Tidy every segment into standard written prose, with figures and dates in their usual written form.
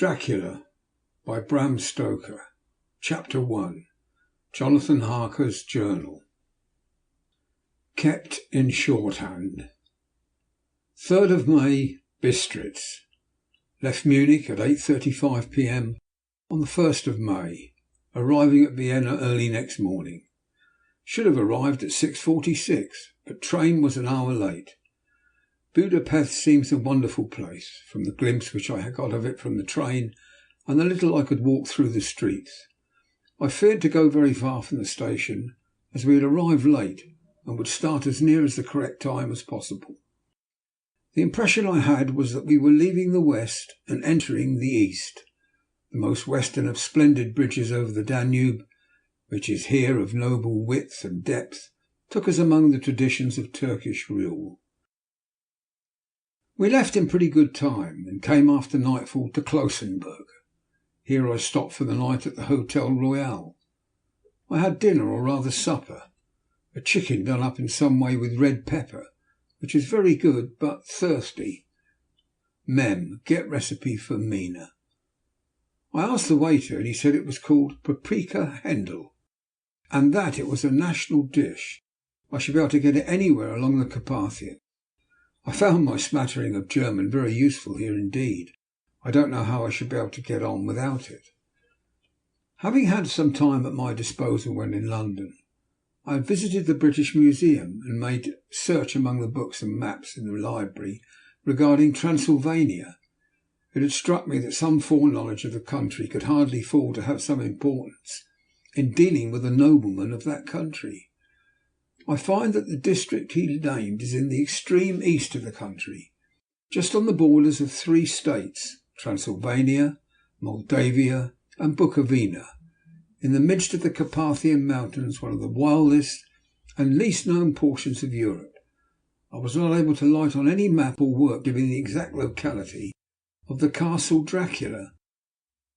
Dracula by Bram Stoker. Chapter 1. Jonathan Harker's Journal. Kept in shorthand. 3rd of May, Bistritz. Left Munich at 8:35 p.m. on the 1st of May, arriving at Vienna early next morning. Should have arrived at 6:46, but train was an hour late. Budapest seems a wonderful place, from the glimpse which I had got of it from the train and the little I could walk through the streets. I feared to go very far from the station, as we had arrived late and would start as near as the correct time as possible. The impression I had was that we were leaving the west and entering the east. The most western of splendid bridges over the Danube, which is here of noble width and depth, took us among the traditions of Turkish rule. We left in pretty good time and came after nightfall to Klausenburg. Here I stopped for the night at the Hotel Royal. I had dinner, or rather supper, a chicken done up in some way with red pepper, which was very good but thirsty. Mem, get recipe for Mina. I asked the waiter, and he said it was called paprika Hendel, and that it was a national dish. I should be able to get it anywhere along the Carpathian. I found my smattering of German very useful here indeed. I don't know how I should be able to get on without it. Having had some time at my disposal when in London, I had visited the British Museum and made search among the books and maps in the library regarding Transylvania. It had struck me that some foreknowledge of the country could hardly fail to have some importance in dealing with a nobleman of that country. I find that the district he named is in the extreme east of the country, just on the borders of 3 states, Transylvania, Moldavia and Bukovina, in the midst of the Carpathian Mountains, one of the wildest and least known portions of Europe. I was not able to light on any map or work giving the exact locality of the Castle Dracula,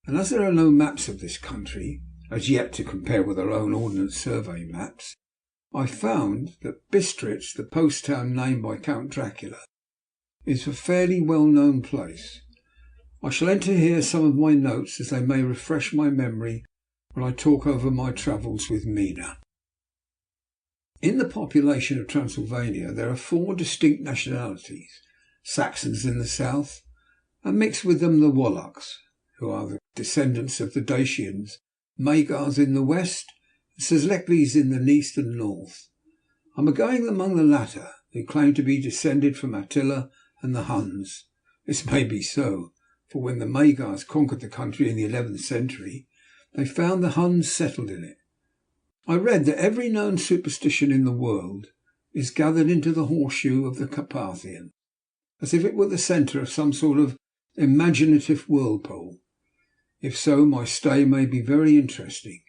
and as there are no maps of this country as yet to compare with our own Ordnance Survey maps, I found that Bistritz, the post town named by Count Dracula, is a fairly well-known place. I shall enter here some of my notes, as they may refresh my memory when I talk over my travels with Mina. In the population of Transylvania there are 4 distinct nationalities: Saxons in the south, and mixed with them the Wallachs, who are the descendants of the Dacians, Magyars in the west, and Szeklerys in the east and north. I am going among the latter, who claim to be descended from Attila and the Huns. This may be so, for when the Magyars conquered the country in the 11th century, they found the Huns settled in it. I read that every known superstition in the world is gathered into the horseshoe of the Carpathian, as if it were the centre of some sort of imaginative whirlpool. If so, my stay may be very interesting.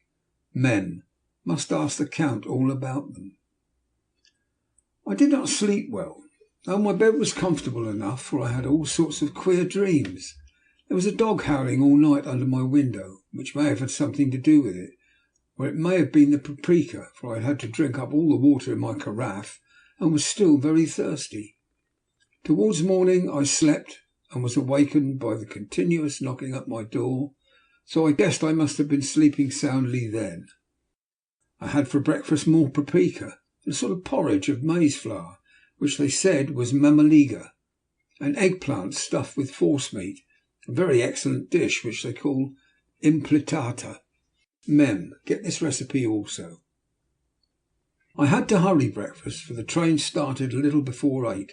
Mem, must ask the Count all about them. I did not sleep well, though my bed was comfortable enough, for I had all sorts of queer dreams. There was a dog howling all night under my window, which may have had something to do with it, or it may have been the paprika, for I had had to drink up all the water in my carafe and was still very thirsty. Towards morning I slept and was awakened by the continuous knocking at my door, so I guessed I must have been sleeping soundly then. I had for breakfast more paprika and a sort of porridge of maize flour, which they said was mamaliga, and eggplant stuffed with forcemeat, a very excellent dish which they call implitata. Mem, get this recipe also. I had to hurry breakfast, for the train started a little before 8,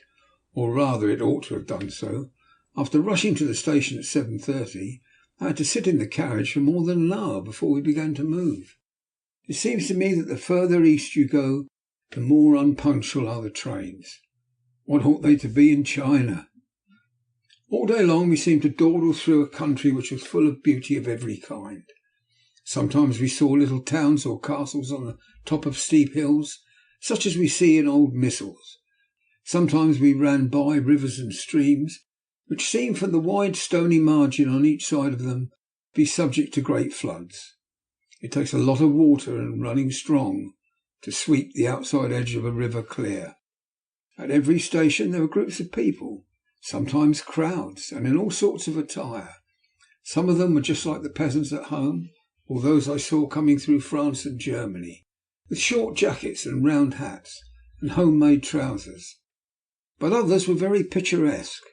or rather it ought to have done so. After rushing to the station at 7:30, I had to sit in the carriage for more than an hour before we began to move. It seems to me that the further east you go, the more unpunctual are the trains. What ought they to be in China? All day long we seemed to dawdle through a country which was full of beauty of every kind. Sometimes we saw little towns or castles on the top of steep hills, such as we see in old missals. Sometimes we ran by rivers and streams, which seemed from the wide stony margin on each side of them to be subject to great floods. It takes a lot of water and running strong to sweep the outside edge of a river clear. At every station there were groups of people, sometimes crowds, and in all sorts of attire. Some of them were just like the peasants at home, or those I saw coming through France and Germany, with short jackets and round hats and homemade trousers. But others were very picturesque.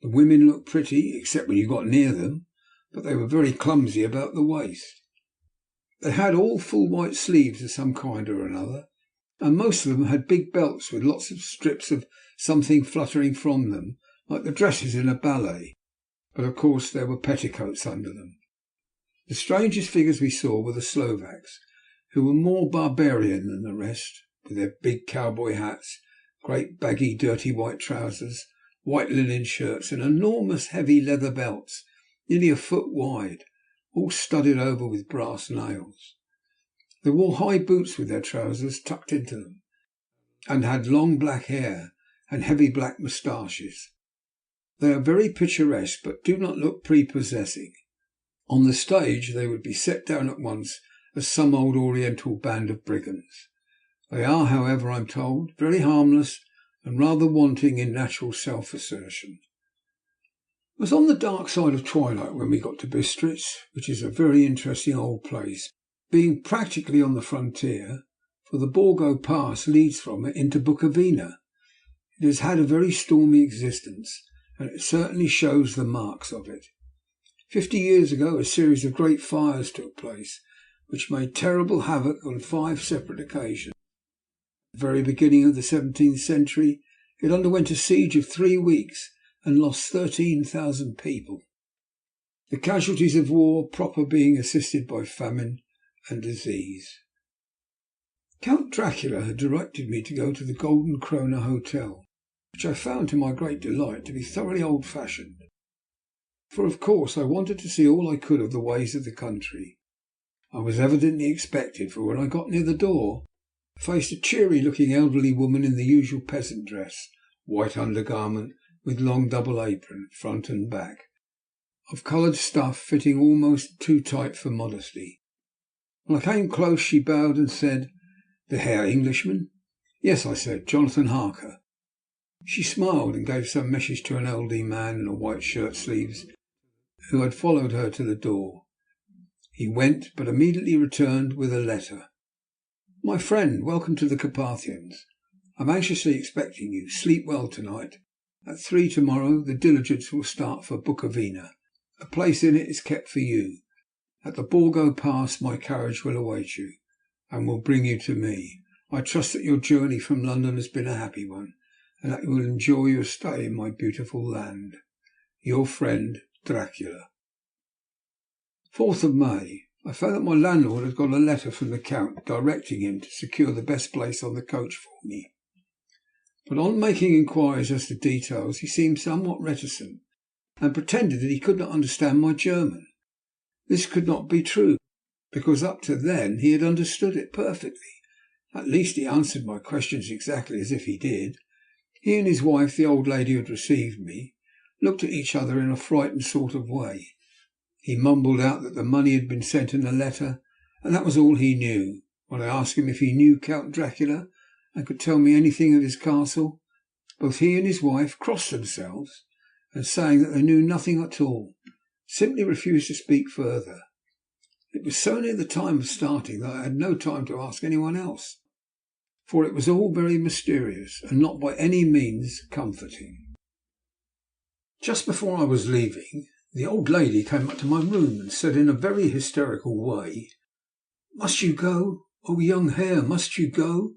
The women looked pretty, except when you got near them, but they were very clumsy about the waist. They had all full white sleeves of some kind or another, and most of them had big belts with lots of strips of something fluttering from them, like the dresses in a ballet. But of course there were petticoats under them. The strangest figures we saw were the Slovaks, who were more barbarian than the rest, with their big cowboy hats, great baggy dirty white trousers, white linen shirts, and enormous heavy leather belts, nearly a foot wide, all studded over with brass nails. They wore high boots with their trousers tucked into them, and had long black hair and heavy black moustaches. They are very picturesque, but do not look prepossessing. On the stage they would be set down at once as some old Oriental band of brigands. They are, however, I am told, very harmless and rather wanting in natural self-assertion. It was on the dark side of twilight when we got to Bistritz, which is a very interesting old place, being practically on the frontier, for the Borgo Pass leads from it into Bukovina. It has had a very stormy existence, and it certainly shows the marks of it. 50 years ago a series of great fires took place, which made terrible havoc on 5 separate occasions. At the very beginning of the 17th century it underwent a siege of 3 weeks and lost 13,000 people, the casualties of war proper being assisted by famine and disease. Count Dracula had directed me to go to the Golden Krone Hotel, which I found to my great delight to be thoroughly old-fashioned, for of course I wanted to see all I could of the ways of the country. I was evidently expected, for when I got near the door I faced a cheery-looking elderly woman in the usual peasant dress, white undergarment with long double apron, front and back, of coloured stuff fitting almost too tight for modesty. When I came close she bowed and said, "The Herr Englishman?" "Yes," I said, "Jonathan Harker." She smiled and gave some message to an elderly man in a white shirt sleeves who had followed her to the door. He went, but immediately returned with a letter. "My friend, welcome to the Carpathians. I am anxiously expecting you. Sleep well tonight. At 3 tomorrow the diligence will start for Bukovina. A place in it is kept for you. At the Borgo Pass my carriage will await you, and will bring you to me. I trust that your journey from London has been a happy one, and that you will enjoy your stay in my beautiful land. Your friend, Dracula." 4th of May. I found that my landlord had got a letter from the Count directing him to secure the best place on the coach for me. But on making inquiries as to details he seemed somewhat reticent, and pretended that he could not understand my German. This could not be true, because up to then he had understood it perfectly. At least he answered my questions exactly as if he did. He and his wife, the old lady who had received me, looked at each other in a frightened sort of way. He mumbled out that the money had been sent in a letter, and that was all he knew. When I asked him if he knew Count Dracula and could tell me anything of his castle, both he and his wife crossed themselves, and saying that they knew nothing at all, simply refused to speak further. It was so near the time of starting that I had no time to ask anyone else, for it was all very mysterious and not by any means comforting. Just before I was leaving, the old lady came up to my room and said in a very hysterical way, "Must you go? Oh, young Herr, must you go?"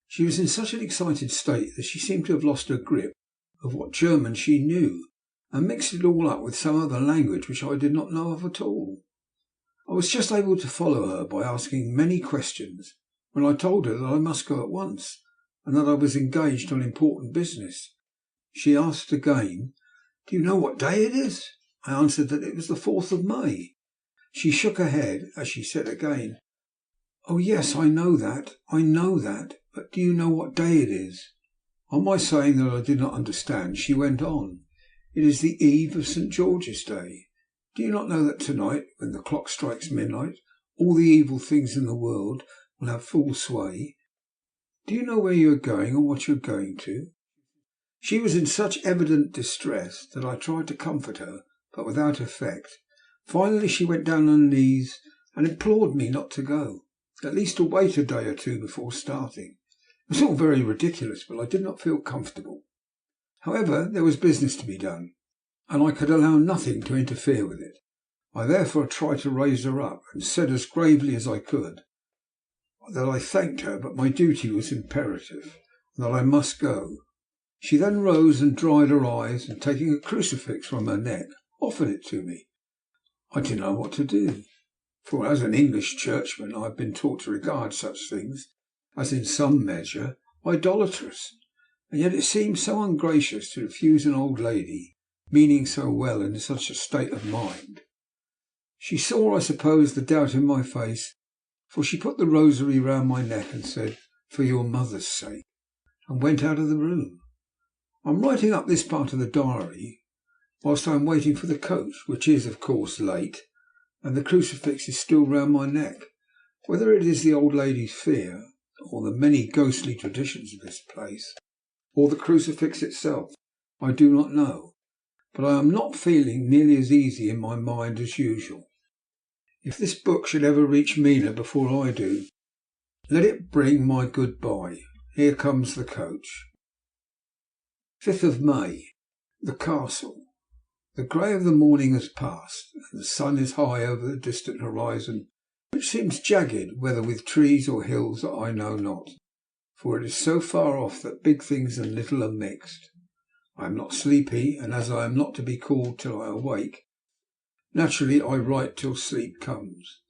She was in such an excited state that she seemed to have lost her grip of what German she knew, and mixed it all up with some other language which I did not know of at all. I was just able to follow her by asking many questions, when I told her that I must go at once, and that I was engaged on important business. She asked again, "Do you know what day it is?" I answered that it was the 4th of May. She shook her head as she said again, "Oh yes, I know that, but do you know what day it is?" On my saying that I did not understand, she went on, "It is the eve of St. George's Day. Do you not know that tonight, when the clock strikes midnight, all the evil things in the world will have full sway? Do you know where you are going, or what you are going to?" She was in such evident distress that I tried to comfort her, but without effect, Finally she went down on her knees and implored me not to go, at least to wait a day or two before starting. It was all very ridiculous, but I did not feel comfortable. However, there was business to be done, and I could allow nothing to interfere with it. I therefore tried to raise her up, and said as gravely as I could that I thanked her, but my duty was imperative, and that I must go. She then rose and dried her eyes, and taking a crucifix from her neck, offered it to me. I didn't know what to do, for as an English churchman I had been taught to regard such things as in some measure idolatrous, and yet it seemed so ungracious to refuse an old lady meaning so well and in such a state of mind. She saw, I suppose, the doubt in my face, for she put the rosary round my neck and said, "For your mother's sake," and went out of the room. I'm writing up this part of the diary whilst I am waiting for the coach, which is, of course, late, and the crucifix is still round my neck. Whether it is the old lady's fear, or the many ghostly traditions of this place, or the crucifix itself, I do not know, but I am not feeling nearly as easy in my mind as usual. If this book should ever reach Mina before I do, let it bring my goodbye. Here comes the coach. 5th of May. The Castle. The grey of the morning has passed, and the sun is high over the distant horizon, which seems jagged, whether with trees or hills that I know not, for it is so far off that big things and little are mixed. I am not sleepy, and as I am not to be called till I awake, naturally I write till sleep comes.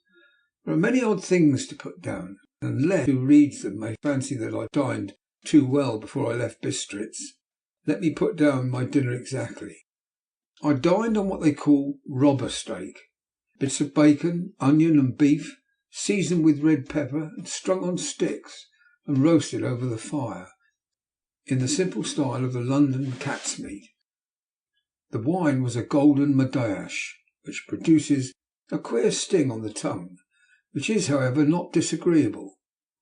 There are many odd things to put down, and unless who reads them may fancy that I dined too well before I left Bistritz, let me put down my dinner exactly. I dined on what they call robber steak, bits of bacon, onion and beef, seasoned with red pepper and strung on sticks and roasted over the fire, in the simple style of the London cat's meat. The wine was a golden Madeiash, which produces a queer sting on the tongue, which is, however, not disagreeable.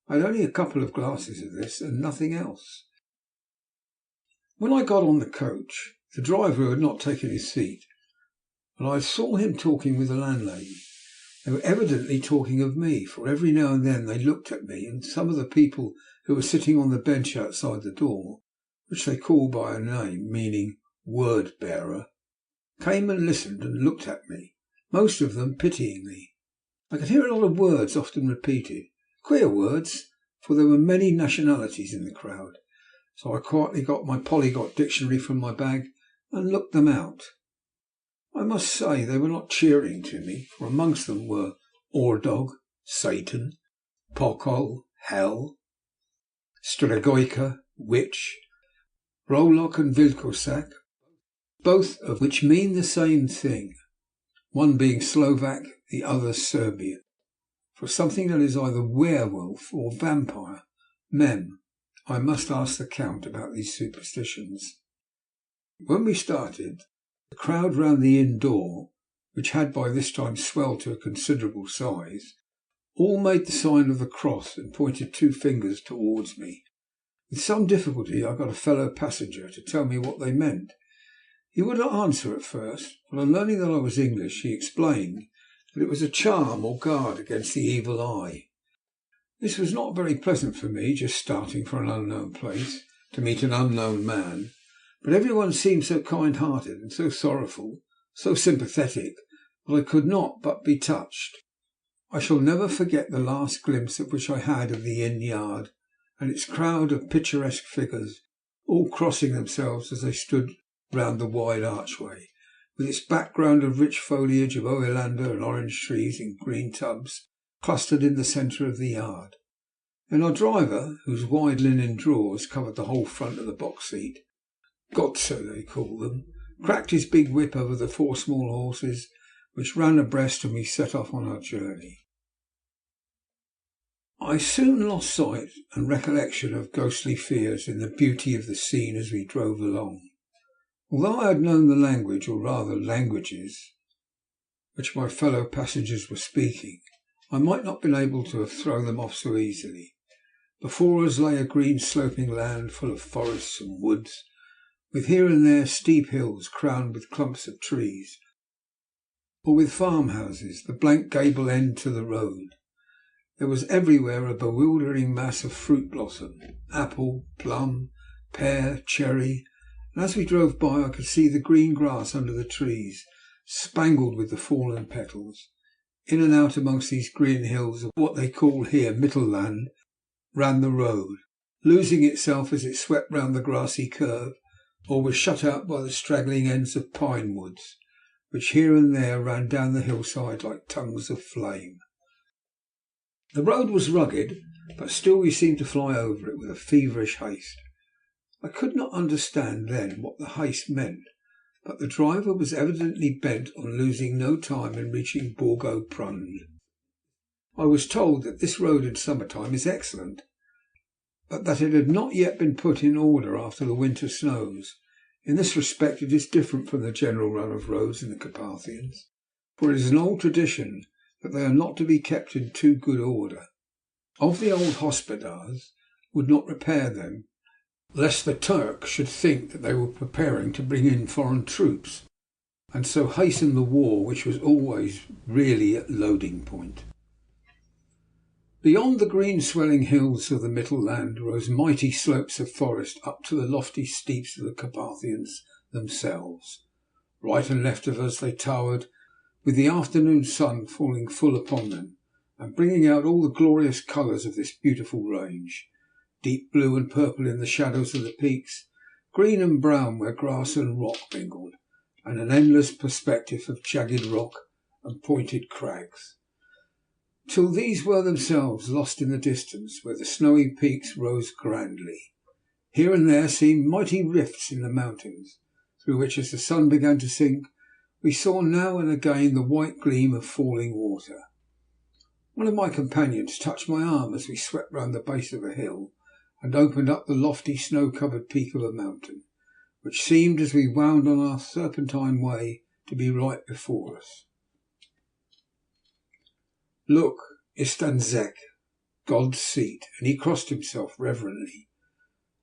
I had only a couple of glasses of this and nothing else. When I got on the coach, the driver had not taken his seat, and I saw him talking with the landlady. They were evidently talking of me, for every now and then they looked at me, and some of the people who were sitting on the bench outside the door, which they called by a name meaning word bearer, came and listened and looked at me, most of them pityingly. I could hear a lot of words often repeated, queer words, for there were many nationalities in the crowd. So I quietly got my polyglot dictionary from my bag and looked them out. I must say they were not cheering to me, for amongst them were Ordog, Satan, Pokol, Hell, Stregoica, Witch, Rolock and Vilkosak, both of which mean the same thing, one being Slovak, the other Serbian, for something that is either werewolf or vampire. Mem. I must ask the Count about these superstitions. When we started, the crowd round the inn door, which had by this time swelled to a considerable size, all made the sign of the cross and pointed two fingers towards me. With some difficulty I got a fellow passenger to tell me what they meant. He would not answer at first, but on learning that I was English, he explained that it was a charm or guard against the evil eye. This was not very pleasant for me, just starting for an unknown place to meet an unknown man, but everyone seemed so kind-hearted and so sorrowful, so sympathetic, that I could not but be touched. I shall never forget the last glimpse of which I had of the inn yard and its crowd of picturesque figures, all crossing themselves as they stood round the wide archway, with its background of rich foliage of oleander and orange trees in green tubs clustered in the centre of the yard. Then our driver, whose wide linen drawers covered the whole front of the box seat, Gothic they call them, cracked his big whip over the four small horses, which ran abreast, and we set off on our journey. I soon lost sight and recollection of ghostly fears in the beauty of the scene as we drove along. Although I had known the language, or rather languages, which my fellow passengers were speaking, I might not have been able to have thrown them off so easily. Before us lay a green sloping land full of forests and woods, with here and there steep hills crowned with clumps of trees, or with farmhouses, the blank gable end to the road. There was everywhere a bewildering mass of fruit blossom, apple, plum, pear, cherry, and as we drove by I could see the green grass under the trees, spangled with the fallen petals. In and out amongst these green hills of what they call here Mittelland ran the road, losing itself as it swept round the grassy curve, or was shut out by the straggling ends of pine woods, which here and there ran down the hillside like tongues of flame. The road was rugged, but still we seemed to fly over it with a feverish haste. I could not understand then what the haste meant, but the driver was evidently bent on losing no time in reaching Borgo Prund. I was told that this road in summer time is excellent, but that it had not yet been put in order after the winter snows. In this respect it is different from the general run of roads in the Carpathians, for it is an old tradition that they are not to be kept in too good order. Of the old hospodars would not repair them, lest the Turks should think that they were preparing to bring in foreign troops, and so hasten the war which was always really at loading point. Beyond the green swelling hills of the Mittelland rose mighty slopes of forest up to the lofty steeps of the Carpathians themselves. Right and left of us they towered, with the afternoon sun falling full upon them, and bringing out all the glorious colours of this beautiful range. Deep blue and purple in the shadows of the peaks, green and brown where grass and rock mingled, and an endless perspective of jagged rock and pointed crags, till these were themselves lost in the distance, where the snowy peaks rose grandly. Here and there seemed mighty rifts in the mountains, through which, as the sun began to sink, we saw now and again the white gleam of falling water. One of my companions touched my arm as we swept round the base of a hill and opened up the lofty snow-covered peak of a mountain, which seemed, as we wound on our serpentine way, to be right before us. "Look, Istanzek, God's seat," and he crossed himself reverently.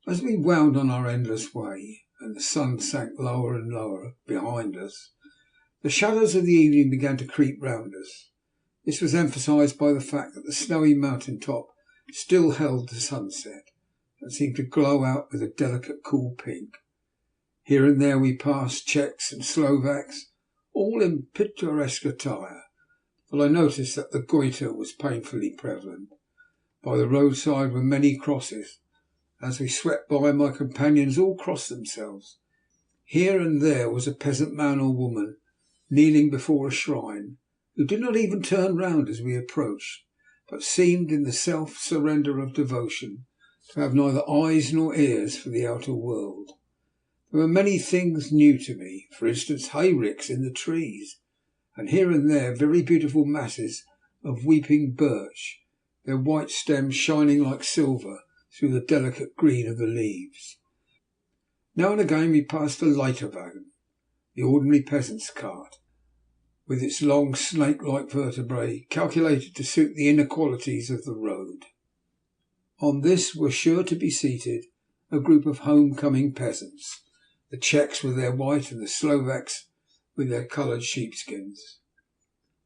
As we wound on our endless way, and the sun sank lower and lower behind us, the shadows of the evening began to creep round us. This was emphasized by the fact that the snowy mountain top still held the sunset, and seemed to glow out with a delicate cool pink. Here and there we passed Czechs and Slovaks, all in picturesque attire, but I noticed that the goiter was painfully prevalent. By the roadside were many crosses. As we swept by, my companions all crossed themselves. Here and there was a peasant man or woman kneeling before a shrine, who did not even turn round as we approached, but seemed, in the self-surrender of devotion, to have neither eyes nor ears for the outer world. There were many things new to me, for instance, hayricks in the trees, and here and there very beautiful masses of weeping birch, their white stems shining like silver through the delicate green of the leaves. Now and again we passed a Leiterwagen, the ordinary peasant's cart, with its long snake-like vertebrae calculated to suit the inequalities of the road. On this were sure to be seated a group of home-coming peasants, the Czechs with their white and the Slovaks with their coloured sheepskins,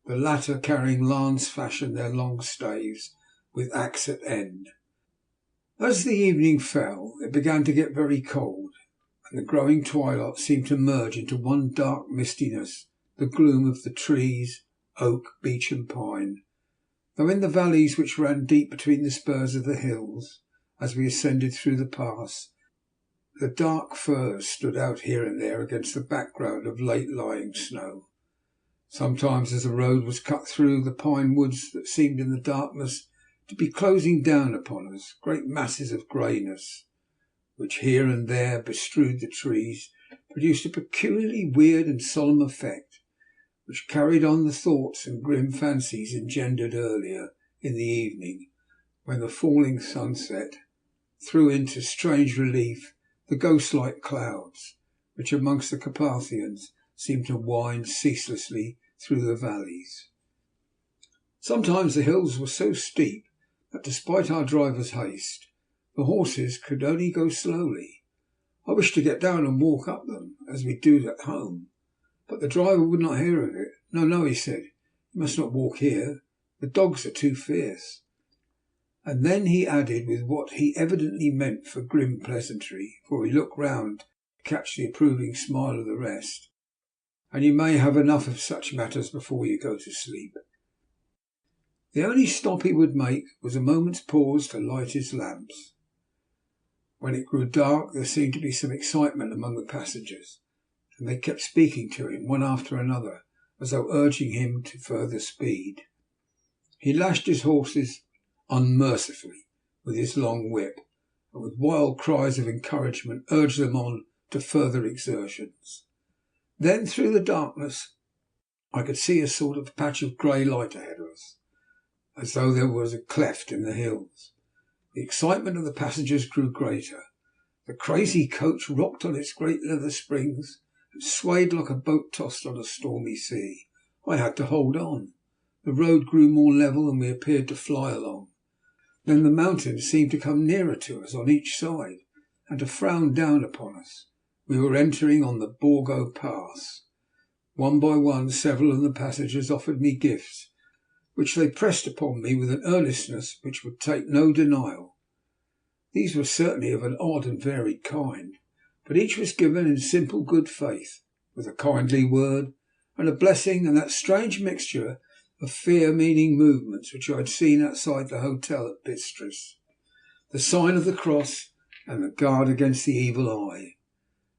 the latter carrying lance fashion their long staves with axe at end. As the evening fell, it began to get very cold, and the growing twilight seemed to merge into one dark mistiness, the gloom of the trees, oak, beech and pine, though in the valleys which ran deep between the spurs of the hills, as we ascended through the pass, the dark firs stood out here and there against the background of late-lying snow. Sometimes, as the road was cut through the pine woods that seemed in the darkness to be closing down upon us, great masses of greyness, which here and there bestrewed the trees, produced a peculiarly weird and solemn effect, which carried on the thoughts and grim fancies engendered earlier in the evening, when the falling sunset threw into strange relief the ghost-like clouds, which amongst the Carpathians seemed to wind ceaselessly through the valleys. Sometimes the hills were so steep that, despite our driver's haste, the horses could only go slowly. I wished to get down and walk up them, as we do at home, but the driver would not hear of it, No, no, he said. You must not walk here. The dogs are too fierce. And then he added, with what he evidently meant for grim pleasantry, for he looked round to catch the approving smile of the rest, and you may have enough of such matters before you go to sleep. The only stop he would make was a moment's pause to light his lamps. When it grew dark there seemed to be some excitement among the passengers, and they kept speaking to him, one after another, as though urging him to further speed. He lashed his horses unmercifully with his long whip, and with wild cries of encouragement urged them on to further exertions. Then through the darkness I could see a sort of patch of grey light ahead of us, as though there was a cleft in the hills. The excitement of the passengers grew greater. The crazy coach rocked on its great leather springs and swayed like a boat tossed on a stormy sea. I had to hold on. The road grew more level and we appeared to fly along. Then the mountains seemed to come nearer to us on each side and to frown down upon us. We were entering on the Borgo Pass. One by one several of the passengers offered me gifts, which they pressed upon me with an earnestness which would take no denial. These were certainly of an odd and varied kind, but each was given in simple good faith, with a kindly word and a blessing and that strange mixture of fear-meaning movements which I had seen outside the hotel at Bistris, the sign of the cross and the guard against the evil eye.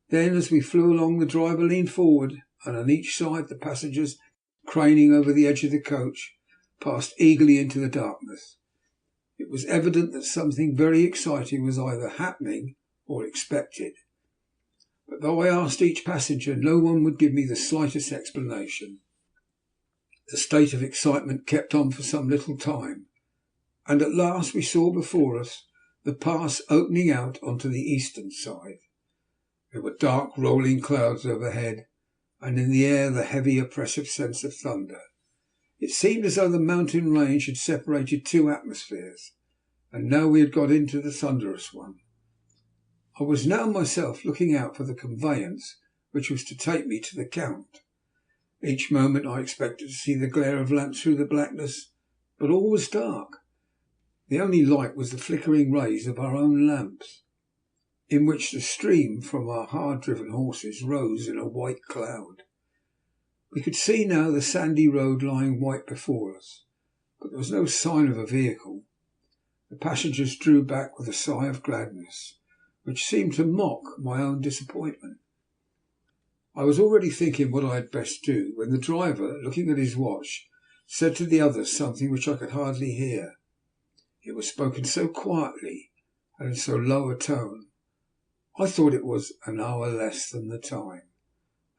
Then, as we flew along, the driver leaned forward, and on each side the passengers, craning over the edge of the coach, passed eagerly into the darkness. It was evident that something very exciting was either happening or expected. But though I asked each passenger, no one would give me the slightest explanation. The state of excitement kept on for some little time, and at last we saw before us the pass opening out onto the eastern side. There were dark rolling clouds overhead, and in the air the heavy oppressive sense of thunder. It seemed as though the mountain range had separated two atmospheres, and now we had got into the thunderous one. I was now myself looking out for the conveyance which was to take me to the Count. Each moment I expected to see the glare of lamps through the blackness, but all was dark. The only light was the flickering rays of our own lamps, in which the stream from our hard-driven horses rose in a white cloud. We could see now the sandy road lying white before us, but there was no sign of a vehicle. The passengers drew back with a sigh of gladness, which seemed to mock my own disappointment. I was already thinking what I had best do, when the driver, looking at his watch, said to the others something which I could hardly hear. It was spoken so quietly and in so low a tone, I thought it was an hour less than the time.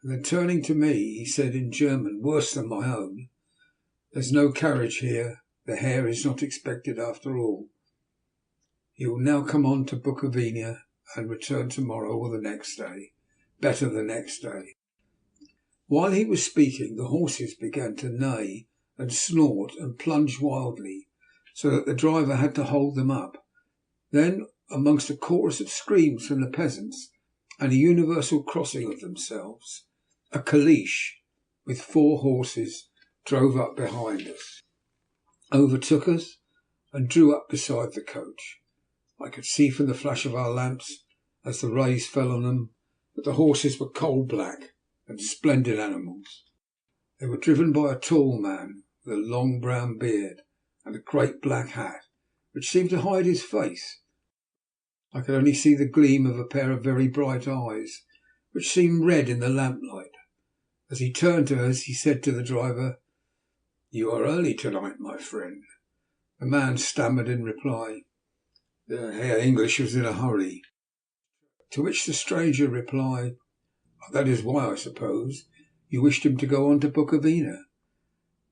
And then turning to me, he said in German worse than my own, "There's no carriage here. The Herr is not expected after all. He will now come on to Bukovina and return tomorrow or the next day. Better the next day." While he was speaking, the horses began to neigh and snort and plunge wildly, so that the driver had to hold them up. Then, amongst a chorus of screams from the peasants and a universal crossing of themselves, a caleche with 4 horses drove up behind us, overtook us, and drew up beside the coach. I could see from the flash of our lamps, as the rays fell on them, that the horses were coal black and splendid animals. They were driven by a tall man with a long brown beard and a great black hat, which seemed to hide his face. I could only see the gleam of a pair of very bright eyes, which seemed red in the lamplight. As he turned to us, he said to the driver, "You are early tonight, my friend." The man stammered in reply, "The Herr English was in a hurry." To which the stranger replied, "That is why, I suppose, you wished him to go on to Bukovina."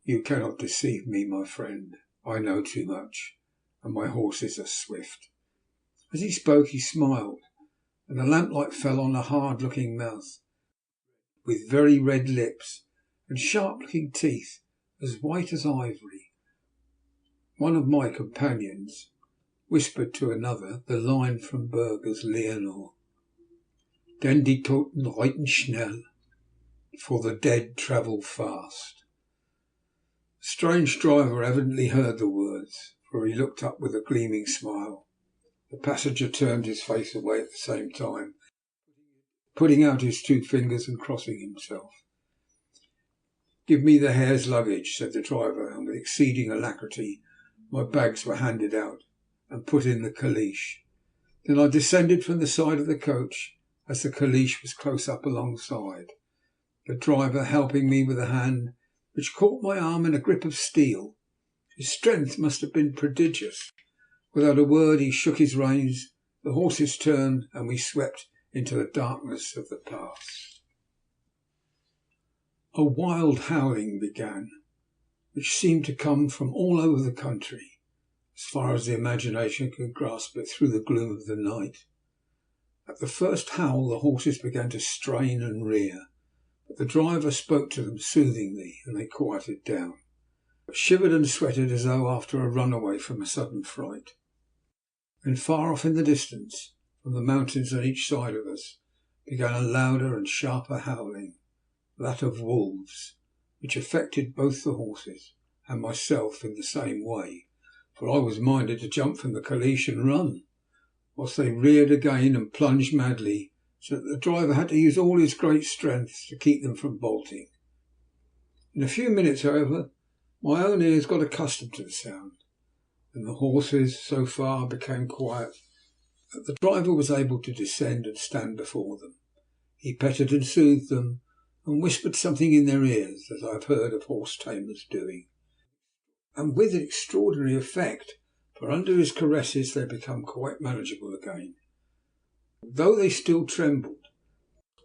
"You cannot deceive me, my friend. I know too much, and my horses are swift." As he spoke he smiled, and the lamplight fell on a hard-looking mouth, with very red lips and sharp-looking teeth as white as ivory. One of my companions whispered to another the line from Burger's Leonore, "Denn die Toten reiten schnell, for the dead travel fast." The strange driver evidently heard the words, for he looked up with a gleaming smile. The passenger turned his face away at the same time, putting out his two fingers and crossing himself. "Give me the hare's luggage," said the driver, and with exceeding alacrity my bags were handed out and put in the caliche. Then I descended from the side of the coach as the caliche was close up alongside, the driver helping me with a hand which caught my arm in a grip of steel. His strength must have been prodigious. Without a word he shook his reins, the horses turned, and we swept into the darkness of the pass. A wild howling began, which seemed to come from all over the country, as far as the imagination could grasp it through the gloom of the night. At the first howl the horses began to strain and rear, but the driver spoke to them soothingly, and they quieted down, but shivered and sweated as though after a runaway from a sudden fright. Then far off in the distance, from the mountains on each side of us, began a louder and sharper howling, that of wolves, which affected both the horses and myself in the same way, for I was minded to jump from the caliche and run, whilst they reared again and plunged madly, so that the driver had to use all his great strength to keep them from bolting. In a few minutes, however, my own ears got accustomed to the sound, and the horses so far became quiet that the driver was able to descend and stand before them. He petted and soothed them, and whispered something in their ears, as I have heard of horse tamers doing, and with extraordinary effect, for under his caresses they became quite manageable again, though they still trembled.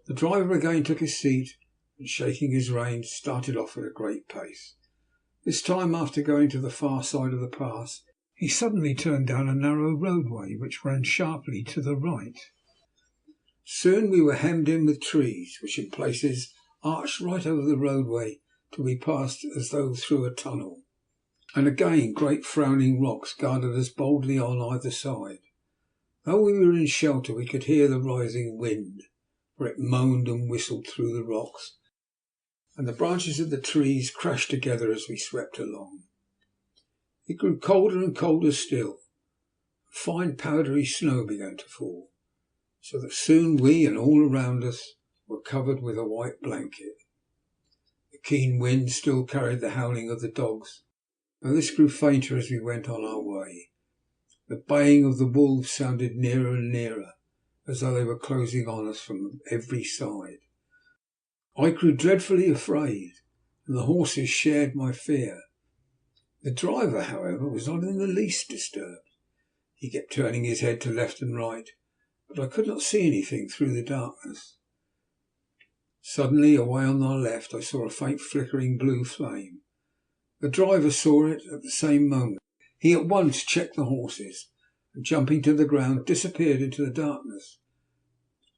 The driver again took his seat, and shaking his reins, started off at a great pace. This time, after going to the far side of the pass, he suddenly turned down a narrow roadway which ran sharply to the right. Soon we were hemmed in with trees, which in places arched right over the roadway till we passed as though through a tunnel, and again great frowning rocks guarded us boldly on either side. Though we were in shelter, we could hear the rising wind, for it moaned and whistled through the rocks, and the branches of the trees crashed together as we swept along. It grew colder and colder still. Fine powdery snow began to fall, so that soon we and all around us were covered with a white blanket. The keen wind still carried the howling of the dogs, though this grew fainter as we went on our way. The baying of the wolves sounded nearer and nearer, as though they were closing on us from every side. I grew dreadfully afraid, and the horses shared my fear. The driver, however, was not in the least disturbed. He kept turning his head to left and right, but I could not see anything through the darkness. Suddenly, away on our left, I saw a faint flickering blue flame. The driver saw it at the same moment. He at once checked the horses, and jumping to the ground, disappeared into the darkness.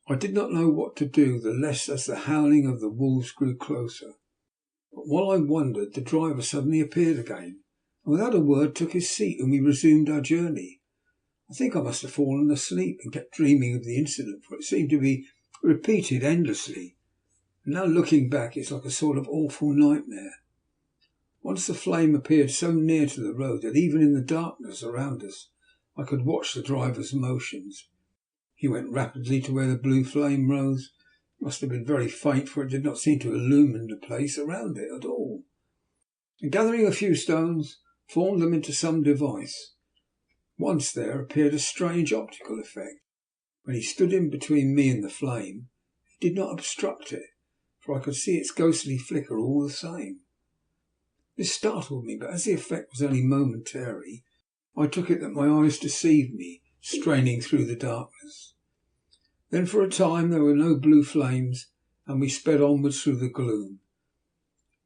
I did not know what to do, the less as the howling of the wolves grew closer. But while I wondered, the driver suddenly appeared again, and without a word took his seat, and we resumed our journey. I think I must have fallen asleep and kept dreaming of the incident, for it seemed to be repeated endlessly. And now looking back, it's like a sort of awful nightmare. Once the flame appeared so near to the road that even in the darkness around us I could watch the driver's motions. He went rapidly to where the blue flame rose. It must have been very faint, for it did not seem to illumine the place around it at all. And gathering a few stones, formed them into some device. Once there appeared a strange optical effect. When he stood in between me and the flame, he did not obstruct it, for I could see its ghostly flicker all the same. This startled me, but as the effect was only momentary, I took it that my eyes deceived me, straining through the darkness. Then for a time there were no blue flames, and we sped onwards through the gloom,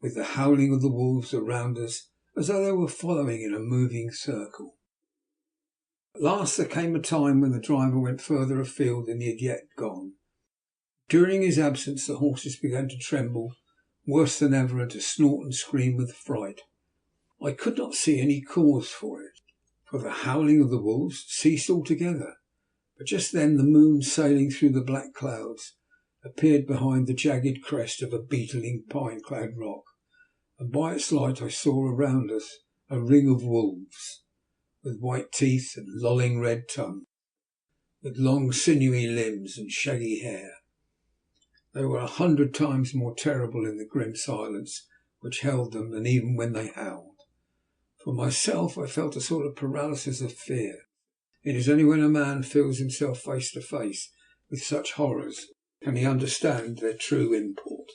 with the howling of the wolves around us as though they were following in a moving circle. At last there came a time when the driver went further afield than he had yet gone. During his absence the horses began to tremble worse than ever and to snort and scream with fright. I could not see any cause for it, for the howling of the wolves ceased altogether. But just then the moon, sailing through the black clouds, appeared behind the jagged crest of a beetling pine-clad rock, and by its light I saw around us a ring of wolves, with white teeth and lolling red tongues, with long sinewy limbs and shaggy hair. They were 100 times more terrible in the grim silence which held them than even when they howled. For myself, I felt a sort of paralysis of fear. It is only when a man feels himself face to face with such horrors can he understand their true import.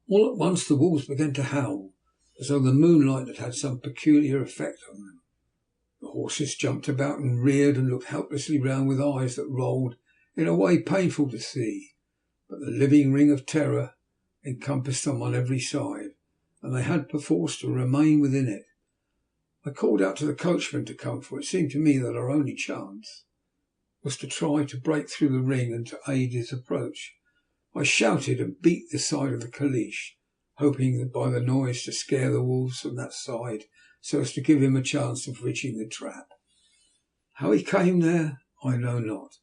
All at once the wolves began to howl, as though the moonlight had had some peculiar effect on them. The horses jumped about and reared and looked helplessly round with eyes that rolled in a way painful to see, but the living ring of terror encompassed them on every side, and they had perforce to remain within it. I called out to the coachman to come, for it seemed to me that our only chance was to try to break through the ring and to aid his approach. I shouted and beat the side of the caleche, hoping that by the noise to scare the wolves from that side so as to give him a chance of reaching the trap. How he came there I know not,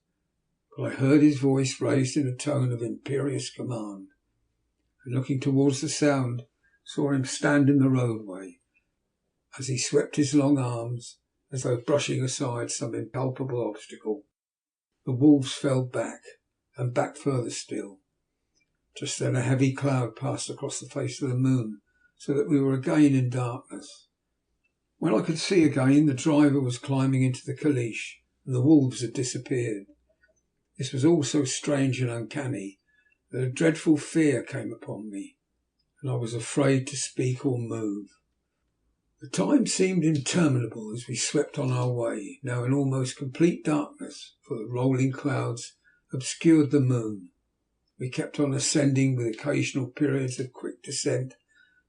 but I heard his voice raised in a tone of imperious command, and looking towards the sound saw him stand in the roadway. As he swept his long arms as though brushing aside some impalpable obstacle, the wolves fell back, and back further still. Just then a heavy cloud passed across the face of the moon, so that we were again in darkness. When I could see again, the driver was climbing into the caleche, and the wolves had disappeared. This was all so strange and uncanny that a dreadful fear came upon me, and I was afraid to speak or move. The time seemed interminable as we swept on our way, now in almost complete darkness, for the rolling clouds obscured the moon. We kept on ascending with occasional periods of quick descent,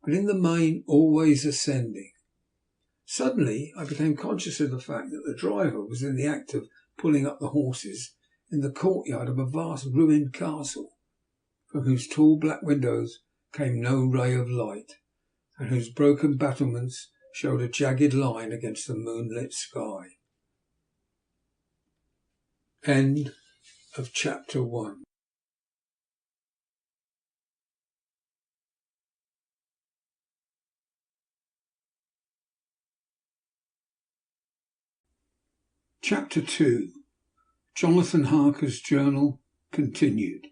but in the main always ascending. Suddenly I became conscious of the fact that the driver was in the act of pulling up the horses in the courtyard of a vast ruined castle, from whose tall black windows came no ray of light, and whose broken battlements showed a jagged line against the moonlit sky. End of chapter 1. Chapter 2. Jonathan Harker's Journal, continued.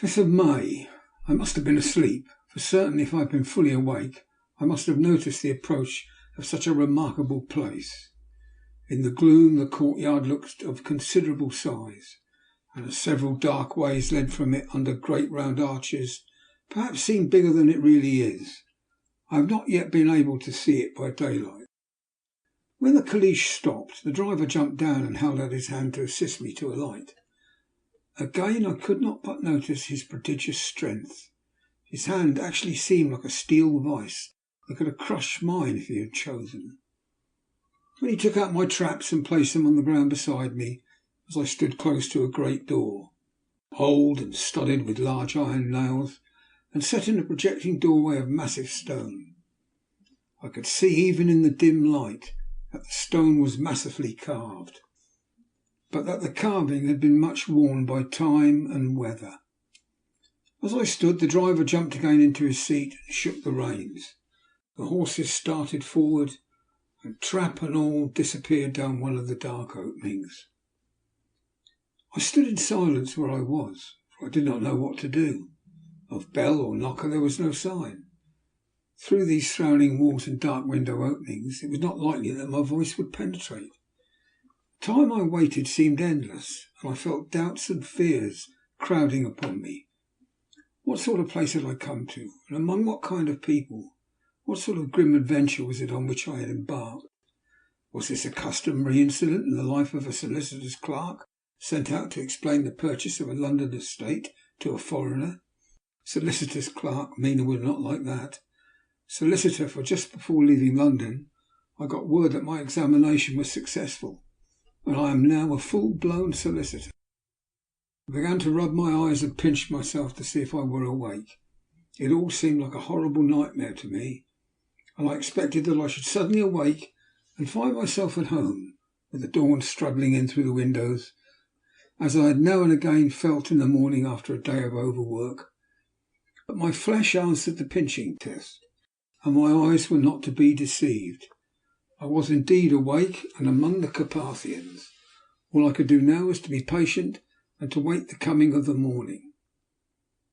5th of May. I must have been asleep, for certainly if I had been fully awake I must have noticed the approach of such a remarkable place. In the gloom the courtyard looked of considerable size, and as several dark ways led from it under great round arches, perhaps seemed bigger than it really is. I have not yet been able to see it by daylight. When the caleche stopped, the driver jumped down and held out his hand to assist me to alight. Again I could not but notice his prodigious strength. His hand actually seemed like a steel vice that could have crushed mine if he had chosen. When he took out my traps and placed them on the ground beside me, as I stood close to a great door, old and studded with large iron nails, and set in a projecting doorway of massive stone, I could see even in the dim light that the stone was massively carved, but that the carving had been much worn by time and weather. As I stood, the driver jumped again into his seat and shook the reins. The horses started forward, and trap and all disappeared down one of the dark openings. I stood in silence where I was, for I did not know what to do. Of bell or knocker there was no sign. Through these frowning walls and dark window openings it was not likely that my voice would penetrate. The time I waited seemed endless, and I felt doubts and fears crowding upon me. What sort of place had I come to, and among what kind of people? What sort of grim adventure was it on which I had embarked? Was this a customary incident in the life of a solicitor's clerk sent out to explain the purchase of a London estate to a foreigner? Solicitor's clerk, Mina would not like that. Solicitor, for just before leaving London I got word that my examination was successful, and I am now a full-blown solicitor. I began to rub my eyes and pinch myself to see if I were awake. It all seemed like a horrible nightmare to me, and I expected that I should suddenly awake and find myself at home, with the dawn struggling in through the windows, as I had now and again felt in the morning after a day of overwork. But my flesh answered the pinching test, and my eyes were not to be deceived. I was indeed awake and among the Carpathians. All I could do now was to be patient and to wait the coming of the morning.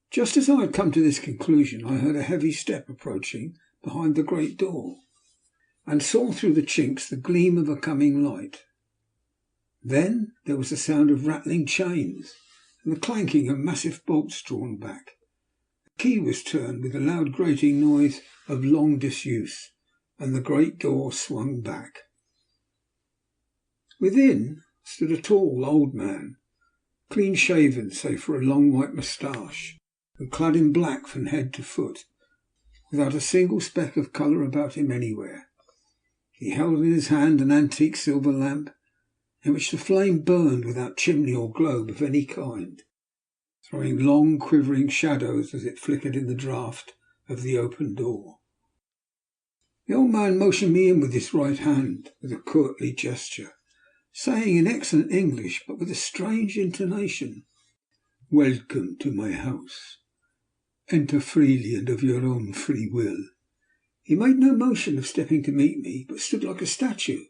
Just as I had come to this conclusion, I heard a heavy step approaching behind the great door, and saw through the chinks the gleam of a coming light. Then there was the sound of rattling chains and the clanking of massive bolts drawn back. The key was turned with a loud grating noise of long disuse, and the great door swung back. Within stood a tall old man, clean shaven save for a long white moustache, and clad in black from head to foot, without a single speck of colour about him anywhere. He held in his hand an antique silver lamp, in which the flame burned without chimney or globe of any kind, throwing long quivering shadows as it flickered in the draught of the open door. The old man motioned me in with his right hand, with a courtly gesture, saying in excellent English, but with a strange intonation, "Welcome to my house. Enter freely and of your own free will." He made no motion of stepping to meet me, but stood like a statue,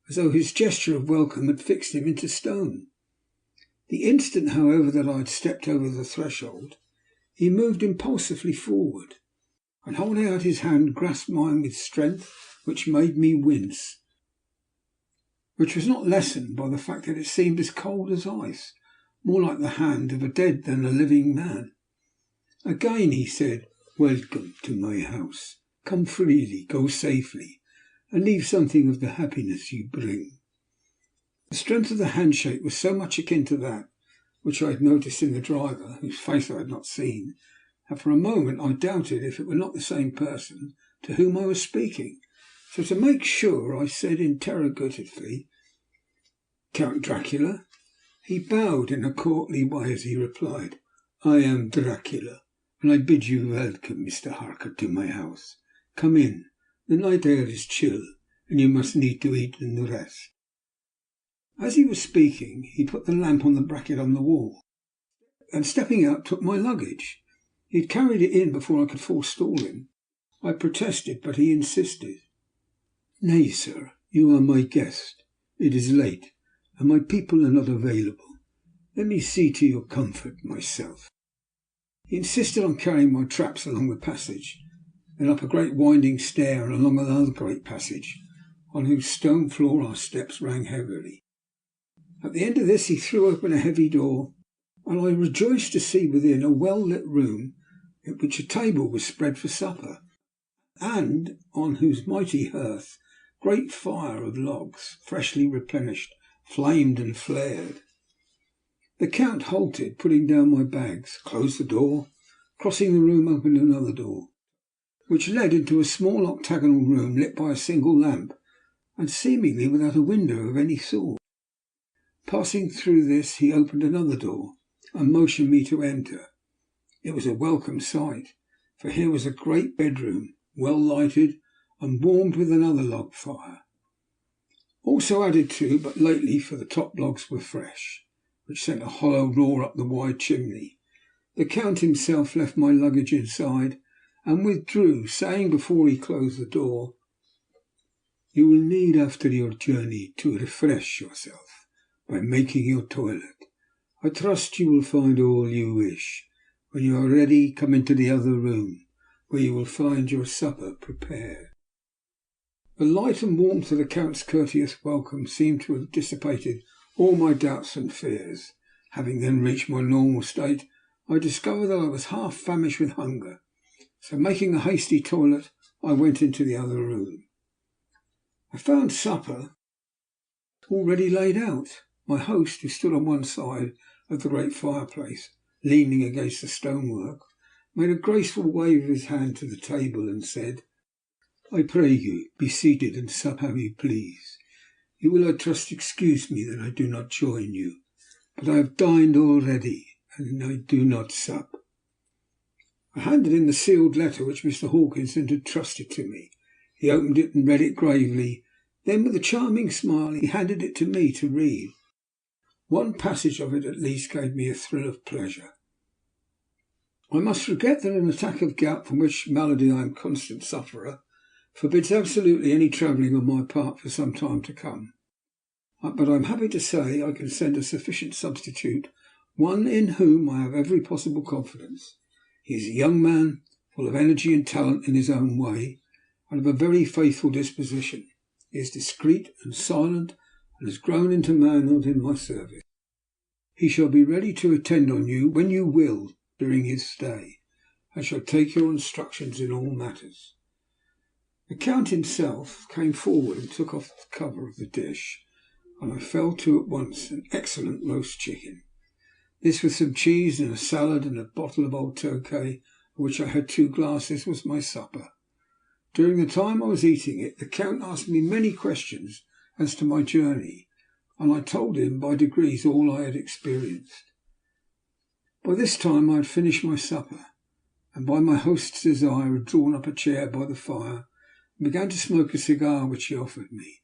as though his gesture of welcome had fixed him into stone. The instant, however, that I had stepped over the threshold, he moved impulsively forward, and holding out his hand, grasped mine with strength which made me wince, which was not lessened by the fact that it seemed as cold as ice, more like the hand of a dead than a living man. Again he said, "Welcome to my house. Come freely, go safely, and leave something of the happiness you bring." The strength of the handshake was so much akin to that which I had noticed in the driver, whose face I had not seen, that for a moment I doubted if it were not the same person to whom I was speaking. So to make sure I said interrogatively, "Count Dracula?" He bowed in a courtly way as he replied, "I am Dracula, and I bid you welcome, Mr. Harker, to my house. Come in. The night air is chill, and you must need to eat and rest." As he was speaking, he put the lamp on the bracket on the wall, and stepping out took my luggage. He had carried it in before I could forestall him. I protested, but he insisted. "Nay, sir, you are my guest. It is late, and my people are not available. Let me see to your comfort myself." He insisted on carrying my traps along the passage, then up a great winding stair and along another great passage, on whose stone floor our steps rang heavily. At the end of this he threw open a heavy door, and I rejoiced to see within a well-lit room in which a table was spread for supper, and on whose mighty hearth great fire of logs, freshly replenished, flamed and flared. The Count halted, putting down my bags, closed the door, crossing the room opened another door, which led into a small octagonal room lit by a single lamp, and seemingly without a window of any sort. Passing through this, he opened another door, and motioned me to enter. It was a welcome sight, for here was a great bedroom, well lighted, and warmed with another log fire, also added to but lately, for the top logs were fresh, which sent a hollow roar up the wide chimney. The Count himself left my luggage inside, and withdrew, saying before he closed the door, "You will need after your journey to refresh yourself by making your toilet. I trust you will find all you wish. When you are ready, come into the other room, where you will find your supper prepared." The light and warmth of the Count's courteous welcome seemed to have dissipated all my doubts and fears. Having then reached my normal state, I discovered that I was half famished with hunger, so making a hasty toilet, I went into the other room. I found supper already laid out. My host, who stood on one side of the great fireplace, leaning against the stonework, made a graceful wave of his hand to the table, and said, "I pray you, be seated and sup how you please. You will, I trust, excuse me that I do not join you, but I have dined already, and I do not sup." I handed him the sealed letter which Mr. Hawkins had entrusted to me. He opened it and read it gravely. Then, with a charming smile, he handed it to me to read. One passage of it at least gave me a thrill of pleasure. I must regret that an attack of gout, from which malady I am a constant sufferer, forbids absolutely any travelling on my part for some time to come. But I am happy to say I can send a sufficient substitute, one in whom I have every possible confidence. He is a young man, full of energy and talent in his own way, and of a very faithful disposition. He is discreet and silent, and has grown into manhood in my service. He shall be ready to attend on you when you will during his stay, and shall take your instructions in all matters. The Count himself came forward and took off the cover of the dish, and I fell to at once an excellent roast chicken. This, with some cheese and a salad and a bottle of old Tokay, of which I had 2 glasses, was my supper. During the time I was eating it, the Count asked me many questions as to my journey, and I told him by degrees all I had experienced. By this time I had finished my supper, and by my host's desire had drawn up a chair by the fire and began to smoke a cigar which he offered me,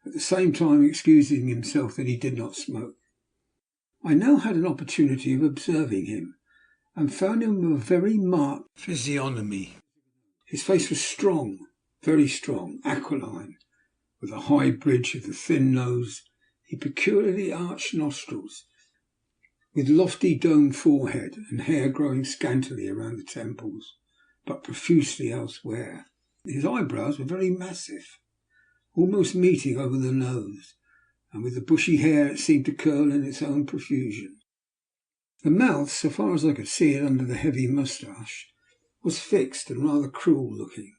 at the same time excusing himself that he did not smoke. I now had an opportunity of observing him, and found him of a very marked physiognomy. His face was strong, very strong, aquiline, with a high bridge of the thin nose, the peculiarly arched nostrils, with lofty domed forehead, and hair growing scantily around the temples, but profusely elsewhere. His eyebrows were very massive, almost meeting over the nose, and with the bushy hair it seemed to curl in its own profusion. The mouth, so far as I could see it under the heavy moustache, was fixed and rather cruel looking,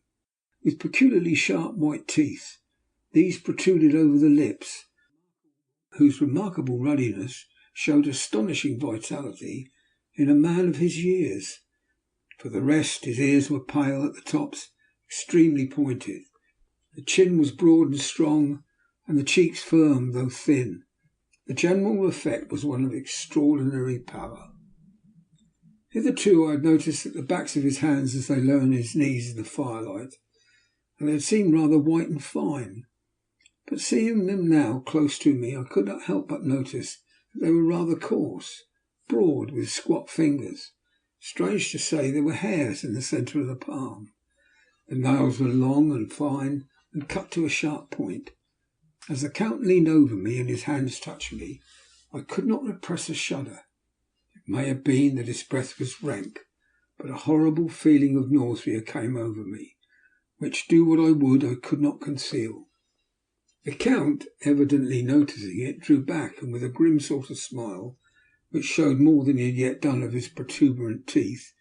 with peculiarly sharp white teeth. These protruded over the lips, whose remarkable ruddiness showed astonishing vitality in a man of his years. For the rest, his ears were pale at the tops, extremely pointed. The chin was broad and strong, and the cheeks firm though thin. The general effect was one of extraordinary power. Hitherto I had noticed that the backs of his hands, as they lay on his knees in the firelight, and they had seemed rather white and fine. But seeing them now close to me, I could not help but notice that they were rather coarse, broad, with squat fingers. Strange to say, there were hairs in the centre of the palm. The nails were long and fine, and cut to a sharp point. As the Count leaned over me and his hands touched me, I could not repress a shudder. It may have been that his breath was rank, but a horrible feeling of nausea came over me, which, do what I would, I could not conceal. The Count, evidently noticing it, drew back, and with a grim sort of smile, which showed more than he had yet done of his protuberant teeth,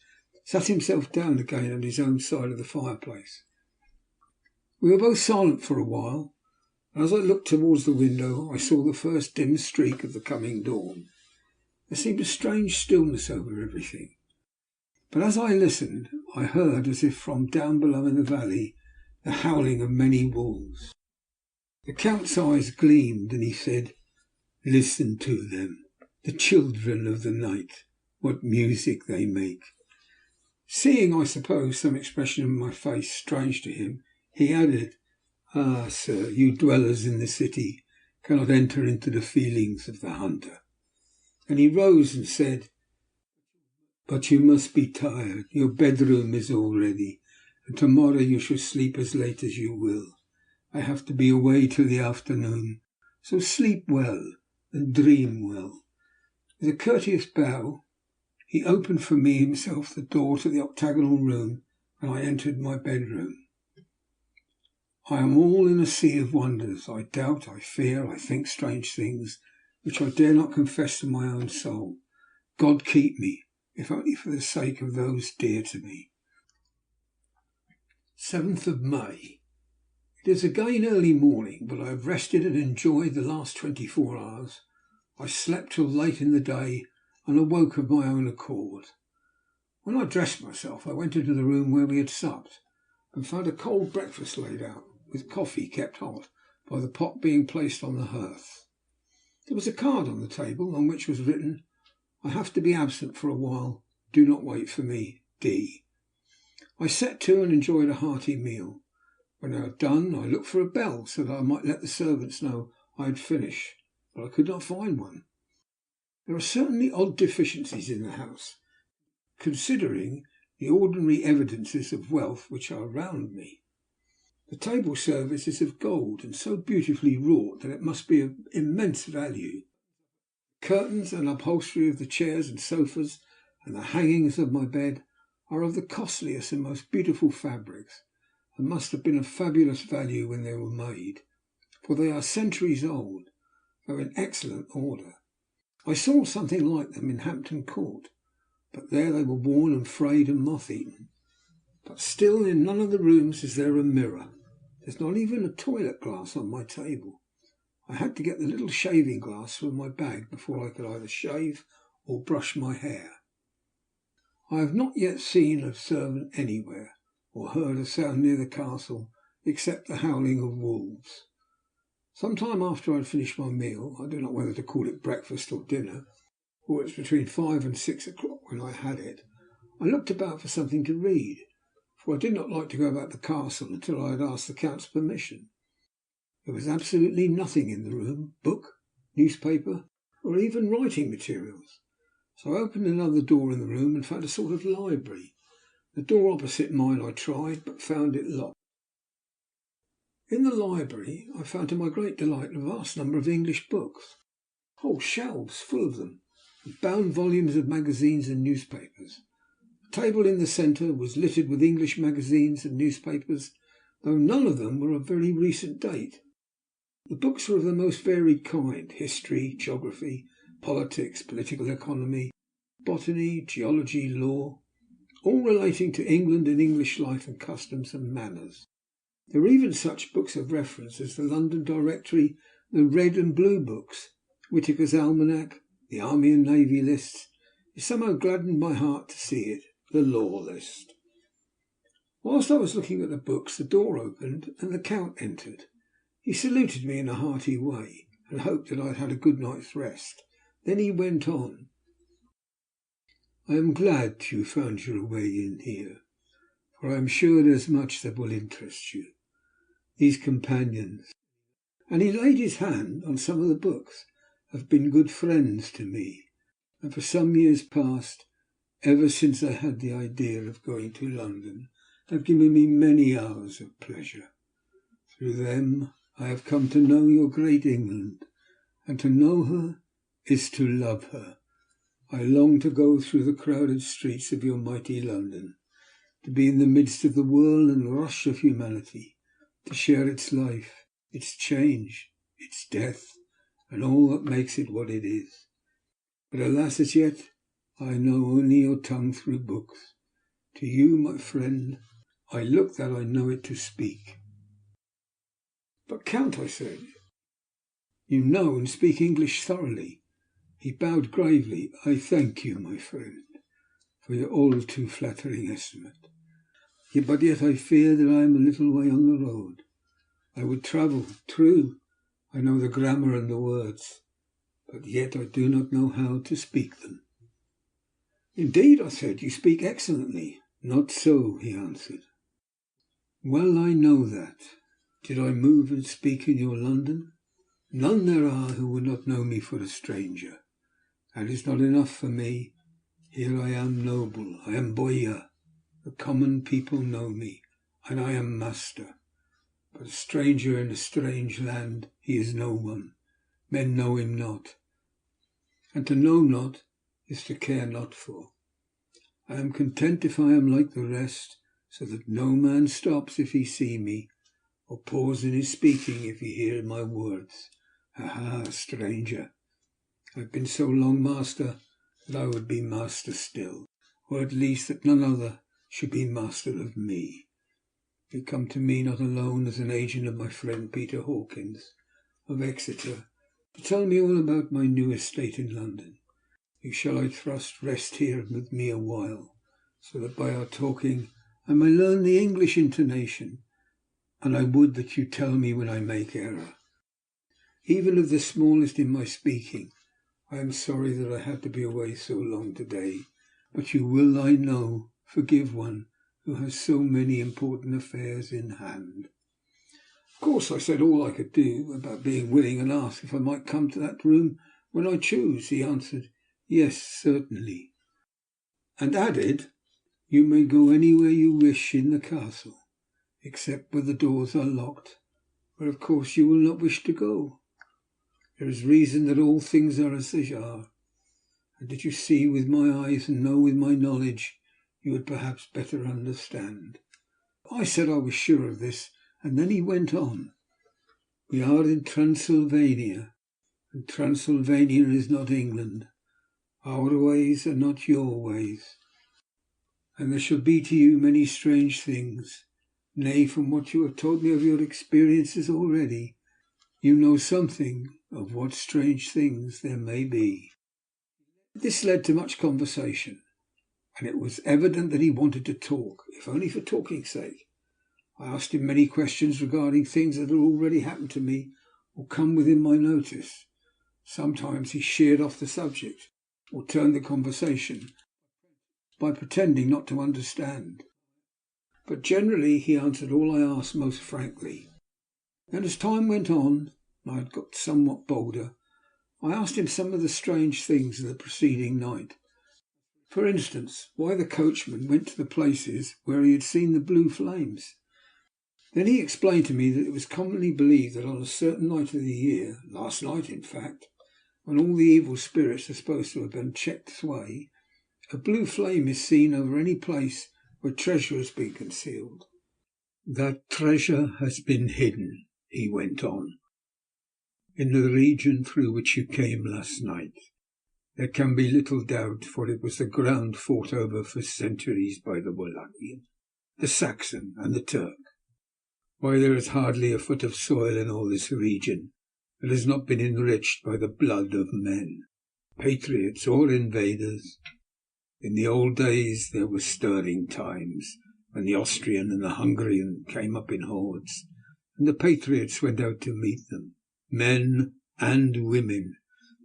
sat himself down again on his own side of the fireplace. We were both silent for a while, and as I looked towards the window I saw the first dim streak of the coming dawn. There seemed a strange stillness over everything, but as I listened I heard, as if from down below in the valley, the howling of many wolves. The Count's eyes gleamed, and he said, "Listen to them, the children of the night, what music they make." Seeing, I suppose, some expression in my face strange to him, he added, "Ah, sir, you dwellers in the city cannot enter into the feelings of the hunter." And he rose and said, "But you must be tired. Your bedroom is all ready, and tomorrow you shall sleep as late as you will. I have to be away till the afternoon, so sleep well and dream well." With a courteous bow, he opened for me himself the door to the octagonal room, and I entered my bedroom. I am all in a sea of wonders. I doubt, I fear, I think strange things, which I dare not confess to my own soul. God keep me, if only for the sake of those dear to me. 7th of May. It is again early morning, but I have rested and enjoyed the last 24 hours. I slept till late in the day, and awoke of my own accord. When I dressed myself, I went into the room where we had supped, and found a cold breakfast laid out, with coffee kept hot by the pot being placed on the hearth. There was a card on the table, on which was written, "I have to be absent for a while. Do not wait for me. D." I set to and enjoyed a hearty meal. When I had done, I looked for a bell, so that I might let the servants know I had finished, but I could not find one. There are certainly odd deficiencies in the house, considering the ordinary evidences of wealth which are around me. The table service is of gold and so beautifully wrought that it must be of immense value. Curtains and upholstery of the chairs and sofas and the hangings of my bed are of the costliest and most beautiful fabrics, and must have been of fabulous value when they were made, for they are centuries old, though in excellent order. I saw something like them in Hampton Court, but there they were worn and frayed and moth-eaten. But still in none of the rooms is there a mirror. There's not even a toilet glass on my table. I had to get the little shaving glass from my bag before I could either shave or brush my hair. I have not yet seen a servant anywhere, or heard a sound near the castle, except the howling of wolves. Some time after I had finished my meal, I do not know whether to call it breakfast or dinner, for it was between 5 and 6 o'clock when I had it, I looked about for something to read, for I did not like to go about the castle until I had asked the Count's permission. There was absolutely nothing in the room, book, newspaper, or even writing materials. So I opened another door in the room and found a sort of library. The door opposite mine I tried, but found it locked. In the library I found to my great delight a vast number of English books, whole shelves full of them, with bound volumes of magazines and newspapers. The table in the centre was littered with English magazines and newspapers, though none of them were of very recent date. The books were of the most varied kind: history, geography, politics, political economy, botany, geology, law, all relating to England and English life and customs and manners. There were even such books of reference as the London Directory, the Red and Blue books, Whitaker's Almanac, the Army and Navy lists. It somehow gladdened my heart to see it, the Law List. Whilst I was looking at the books, the door opened and the Count entered. He saluted me in a hearty way, and hoped that I had had a good night's rest. Then he went on. I am glad you found your way in here, for I am sure there's much that will interest you. These companions, and he laid his hand on some of the books, have been good friends to me, and for some years past, ever since I had the idea of going to London, have given me many hours of pleasure. Through them I have come to know your great England, and to know her is to love her. I long to go through the crowded streets of your mighty London, to be in the midst of the whirl and rush of humanity, to share its life, its change, its death, and all that makes it what it is. But alas, as yet I know only your tongue through books. To you, my friend, I look that I know it to speak. But, Count, I said, you know and speak English thoroughly. He bowed gravely. I thank you, my friend, for your all too flattering estimate. But yet I fear that I am a little way on the road. I would travel, true. I know the grammar and the words, but yet I do not know how to speak them. Indeed, I said, you speak excellently. Not so, he answered. Well, I know that. Did I move and speak in your London? None there are who would not know me for a stranger. That is not enough for me. Here I am noble, I am boyar. The common people know me, and I am master. But a stranger in a strange land, he is no one. Men know him not. And to know not is to care not for. I am content if I am like the rest, so that no man stops if he see me, or pause in his speaking if he hear my words. Aha, stranger! I have been so long master that I would be master still, or at least that none other should be master of me. You come to me not alone as an agent of my friend Peter Hawkins of Exeter to tell me all about my new estate in London. You shall, I trust, rest here with me a while, so that by our talking I may learn the English intonation, and I would that you tell me when I make error, even of the smallest in my speaking. I am sorry that I had to be away so long today, but you will, I know, forgive one who has so many important affairs in hand. Of course, I said all I could do about being willing, and asked if I might come to that room when I choose. He answered, yes, certainly. and added, "You may go anywhere you wish in the castle, except where the doors are locked, where of course you will not wish to go. There is reason that all things are as they are, and did you see with my eyes and know with my knowledge, you would perhaps better understand." I said I was sure of this, and then he went on. "We are in Transylvania, and Transylvania is not England. Our ways are not your ways, and there shall be to you many strange things. Nay, from what you have told me of your experiences already, you know something of what strange things there may be." This led to much conversation, and it was evident that he wanted to talk, if only for talking's sake. I asked him many questions regarding things that had already happened to me or come within my notice. Sometimes he sheered off the subject, or turned the conversation by pretending not to understand. But generally he answered all I asked most frankly. Then as time went on, and I had got somewhat bolder, I asked him some of the strange things of the preceding night. For instance, why the coachman went to the places where he had seen the blue flames. Then he explained to me that it was commonly believed that on a certain night of the year, last night in fact, when all the evil spirits are supposed to have been checked sway, a blue flame is seen over any place where treasure has been concealed. "That treasure has been hidden," he went on, "in the region through which you came last night. There can be little doubt, for it was the ground fought over for centuries by the Wallachian, the Saxon, and the Turk. Why, there is hardly a foot of soil in all this region that has not been enriched by the blood of men, patriots or invaders. In the old days there were stirring times, when the Austrian and the Hungarian came up in hordes, and the patriots went out to meet them, men and women,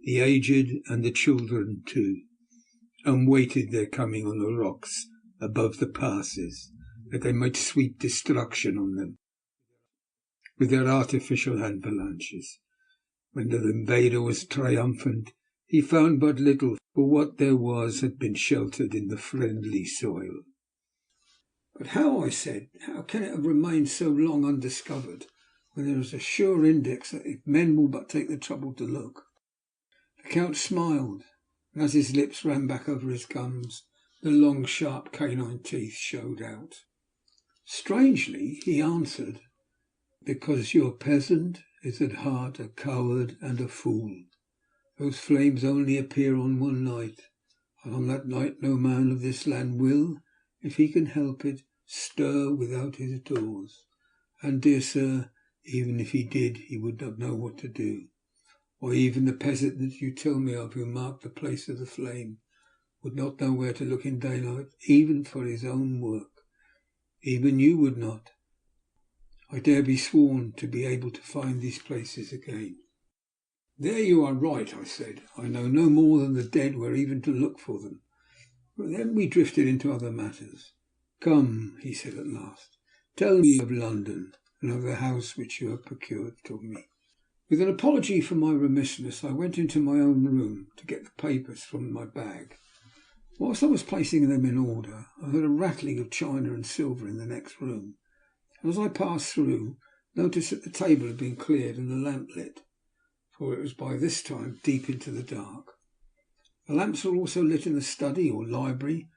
the aged and the children too, and waited their coming on the rocks above the passes, that they might sweep destruction on them with their artificial avalanches. When the invader was triumphant, he found but little, for what there was had been sheltered in the friendly soil." "But how," I said, "how can it have remained so long undiscovered, when there is a sure index that if men will but take the trouble to look?" The Count smiled, and as his lips ran back over his gums, the long sharp canine teeth showed out. Strangely he answered, "Because your peasant is at heart a coward and a fool. Those flames only appear on one night, and on that night no man of this land will, if he can help it, stir without his doors. And, dear sir, even if he did, he would not know what to do. Or even the peasant that you tell me of, who marked the place of the flame, would not know where to look in daylight, even for his own work. Even you would not. I dare be sworn to be able to find these places again." "There you are right," I said. "I know no more than the dead where even to look for them." But then we drifted into other matters. "Come," he said at last, "tell me of London, and of the house which you have procured for me." With an apology for my remissness, I went into my own room to get the papers from my bag. Whilst I was placing them in order, I heard a rattling of china and silver in the next room, and as I passed through, noticed that the table had been cleared and the lamp lit, for it was by this time deep into the dark. The lamps were also lit in the study or library,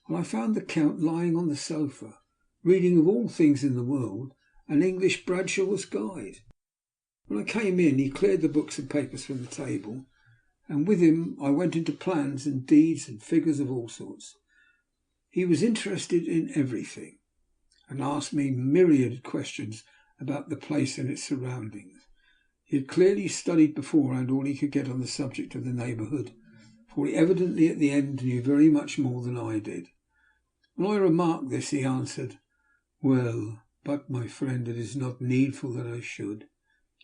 and I found the Count lying on the sofa, reading, of all things in the world, an English Bradshaw's Guide. When I came in, he cleared the books and papers from the table, and with him I went into plans and deeds and figures of all sorts. He was interested in everything, and asked me myriad questions about the place and its surroundings. He had clearly studied beforehand all he could get on the subject of the neighbourhood, for he evidently at the end knew very much more than I did. When I remarked this, he answered, "Well, but, my friend, it is not needful that I should.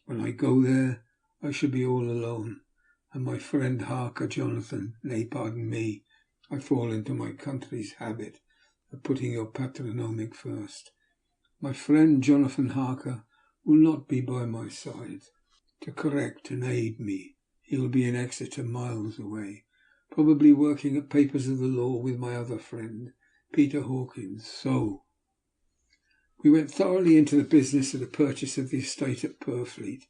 When I go there, I shall be all alone, and my friend Harker, Jonathan, nay, pardon me, I fall into my country's habit of putting your patronymic first. My friend Jonathan Harker will not be by my side to correct and aid me. He will be in Exeter, miles away, probably working at papers of the law with my other friend, Peter Hawkins. So we went thoroughly into the business of the purchase of the estate at Purfleet.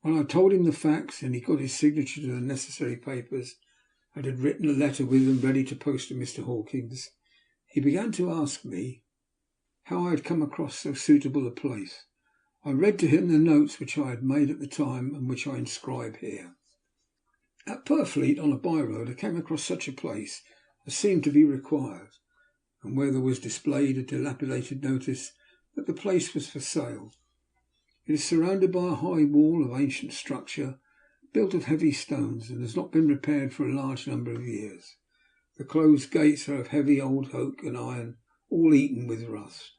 When I told him the facts, and he got his signature to the necessary papers, and had written a letter with them ready to post to Mr. Hawkins, he began to ask me how I had come across so suitable a place. I read to him the notes which I had made at the time and which I inscribe here. At Purfleet, on a by-road, I came across such a place as seemed to be required, and where there was displayed a dilapidated notice that the place was for sale. It is surrounded by a high wall of ancient structure, built of heavy stones, and has not been repaired for a large number of years. The closed gates are of heavy old oak and iron, all eaten with rust.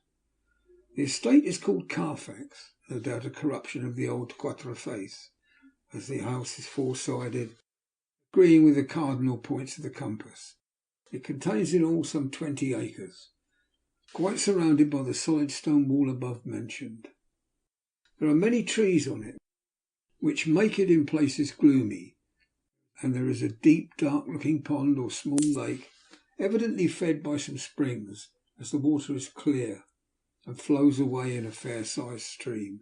The estate is called Carfax, no doubt a corruption of the old quatre face, as the house is four-sided, agreeing with the cardinal points of the compass. It contains in all some 20 acres, quite surrounded by the solid stone wall above mentioned. There are many trees on it, which make it in places gloomy, and there is a deep, dark-looking pond or small lake, evidently fed by some springs, as the water is clear and flows away in a fair-sized stream.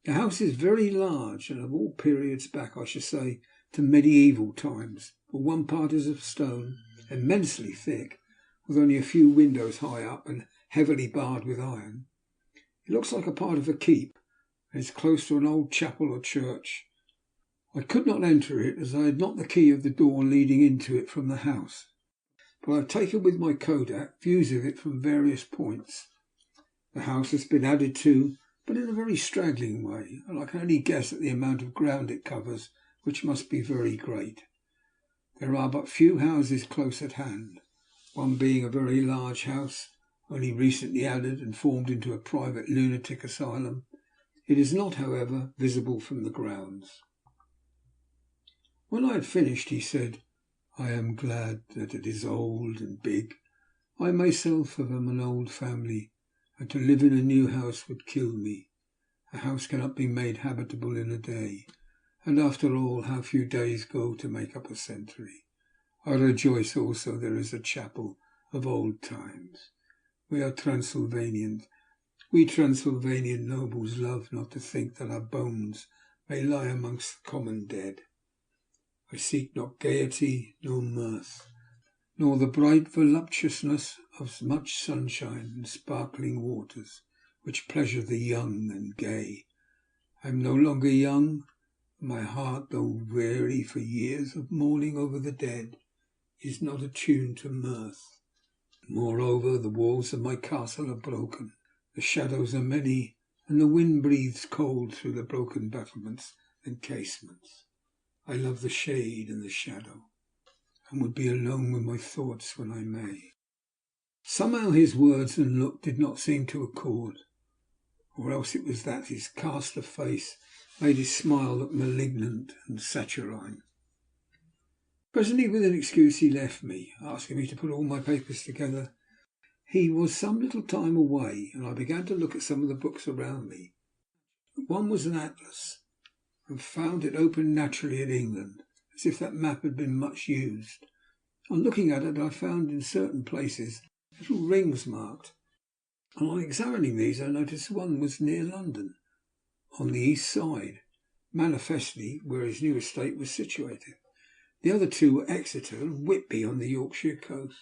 The house is very large, and of all periods back, I should say, to medieval times, for one part is of stone, immensely thick, with only a few windows high up and heavily barred with iron. It looks like a part of a keep, and is close to an old chapel or church. I could not enter it, as I had not the key of the door leading into it from the house, but I have taken with my kodak views of it from various points. The house has been added to, but in a very straggling way, and I can only guess at the amount of ground it covers, which must be very great. There are but few houses close at hand, one being a very large house, only recently added and formed into a private lunatic asylum. It is not, however, visible from the grounds. When I had finished, he said, "I am glad that it is old and big. I myself am an old family, and to live in a new house would kill me. A house cannot be made habitable in a day, and after all, how few days go to make up a century. I rejoice also there is a chapel of old times. We are Transylvanians. We Transylvanian nobles love not to think that our bones may lie amongst the common dead. I seek not gaiety nor mirth, nor the bright voluptuousness of much sunshine and sparkling waters, which pleasure the young and gay. I am no longer young, and my heart, though weary for years of mourning over the dead, is not attuned to mirth. Moreover, the walls of my castle are broken, the shadows are many, and the wind breathes cold through the broken battlements and casements. I love the shade and the shadow, and would be alone with my thoughts when I may." Somehow his words and look did not seem to accord, or else it was that his cast of face made his smile look malignant and saturnine. Presently, with an excuse, he left me, asking me to put all my papers together. He was some little time away, and I began to look at some of the books around me. One was an atlas, and found it open naturally in England, as if that map had been much used. On looking at it, I found in certain places little rings marked, and on examining these I noticed one was near London, on the east side, manifestly where his new estate was situated. The other two were Exeter and Whitby on the Yorkshire coast.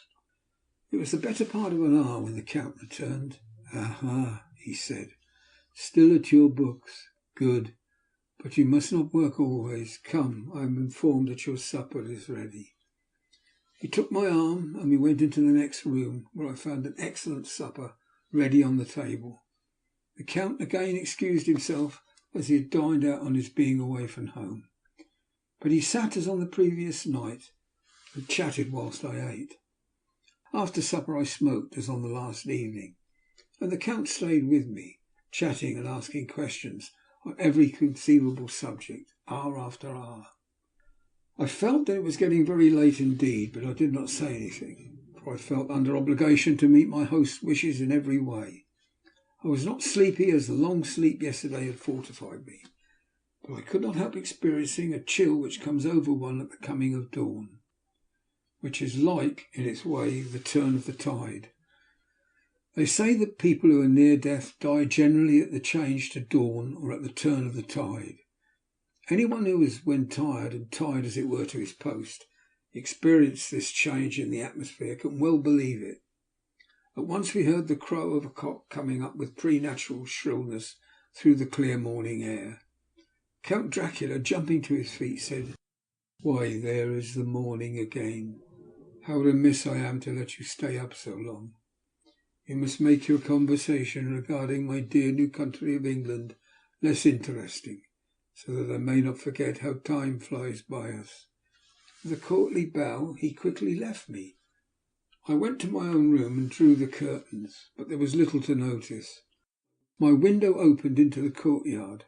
It was the better part of an hour when the Count returned. "Aha," he said, "still at your books. Good. But you must not work always. Come, I am informed that your supper is ready." He took my arm, and we went into the next room, where I found an excellent supper ready on the table. The Count again excused himself, as he had dined out on his being away from home, but he sat as on the previous night, and chatted whilst I ate. After supper I smoked as on the last evening, and the Count stayed with me, chatting and asking questions on every conceivable subject, hour after hour. I felt that it was getting very late indeed, but I did not say anything, for I felt under obligation to meet my host's wishes in every way. I was not sleepy, as the long sleep yesterday had fortified me, but I could not help experiencing a chill which comes over one at the coming of dawn. which is like, in its way, the turn of the tide. They say that people who are near death die generally at the change to dawn or at the turn of the tide. Anyone who is, when tired, and tied as it were to his post, experienced this change in the atmosphere can well believe it. At once we heard the crow of a cock coming up with preternatural shrillness through the clear morning air. Count Dracula, jumping to his feet, said, "Why, there is the morning again. How remiss I am to let you stay up so long. You must make your conversation regarding my dear new country of England less interesting, so that I may not forget how time flies by us." With a courtly bow, he quickly left me. I went to my own room and drew the curtains, but there was little to notice. My window opened into the courtyard.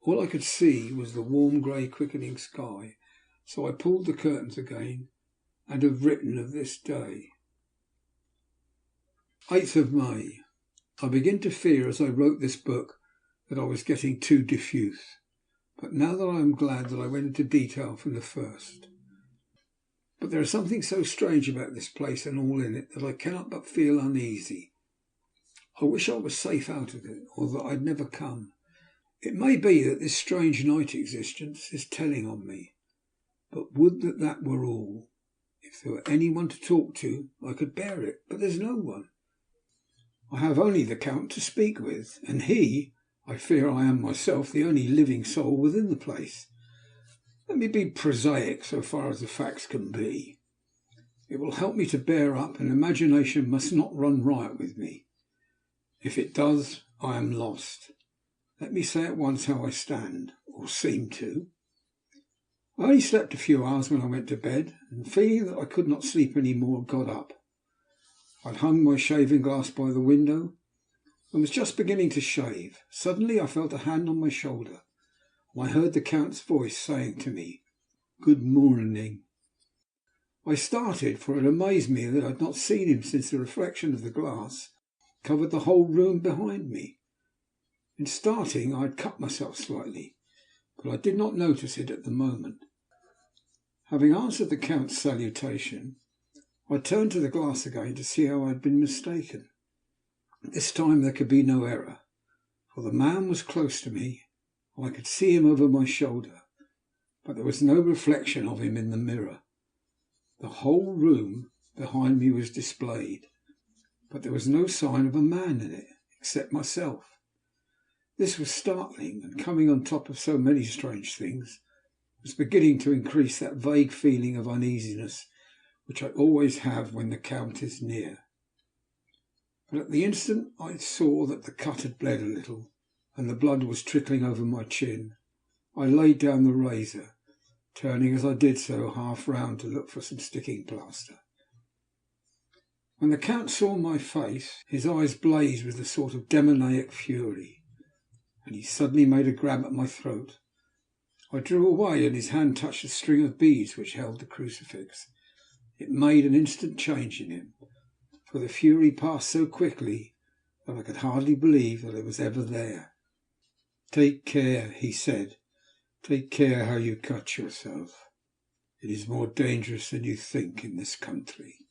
All I could see was the warm grey quickening sky, so I pulled the curtains again and have written of this day. 8th of May. I begin to fear as I wrote this book that I was getting too diffuse, but now that I am glad that I went into detail from the first. But there is something so strange about this place and all in it that I cannot but feel uneasy. I wish I was safe out of it, or that I'd never come. It may be that this strange night existence is telling on me, but would that that were all. If there were anyone to talk to, I could bear it, but there's no one. I have only the Count to speak with, and he, I fear I am myself, the only living soul within the place. Let me be prosaic so far as the facts can be. It will help me to bear up, and imagination must not run riot with me. If it does, I am lost. Let me say at once how I stand, or seem to. I only slept a few hours when I went to bed, and feeling that I could not sleep any more, got up. I'd hung my shaving glass by the window and was just beginning to shave. Suddenly I felt a hand on my shoulder, and I heard the Count's voice saying to me, "Good morning." I started, for it amazed me that I had not seen him since the reflection of the glass covered the whole room behind me. In starting I had cut myself slightly, but I did not notice it at the moment. Having answered the Count's salutation, I turned to the glass again to see how I had been mistaken. This time there could be no error, for the man was close to me, and I could see him over my shoulder, but there was no reflection of him in the mirror. The whole room behind me was displayed, but there was no sign of a man in it, except myself. This was startling, and coming on top of so many strange things, was beginning to increase that vague feeling of uneasiness which I always have when the Count is near. But at the instant I saw that the cut had bled a little, and the blood was trickling over my chin, I laid down the razor, turning as I did so half round to look for some sticking plaster. When the Count saw my face, his eyes blazed with a sort of demoniac fury, and he suddenly made a grab at my throat. I drew away, and his hand touched the string of beads which held the crucifix. It made an instant change in him, for the fury passed so quickly that I could hardly believe that it was ever there. "Take care," he said. "Take care how you cut yourself. It is more dangerous than you think in this country."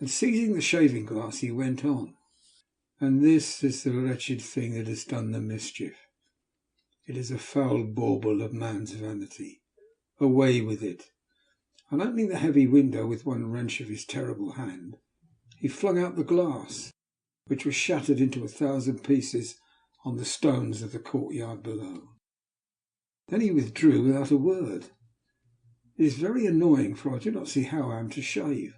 And seizing the shaving glass, he went on. "And this is the wretched thing that has done the mischief. It is a foul bauble of man's vanity. Away with it." And opening the heavy window with one wrench of his terrible hand, he flung out the glass, which was shattered into 1,000 pieces on the stones of the courtyard below. Then he withdrew without a word. It is very annoying, for I do not see how I am to shave,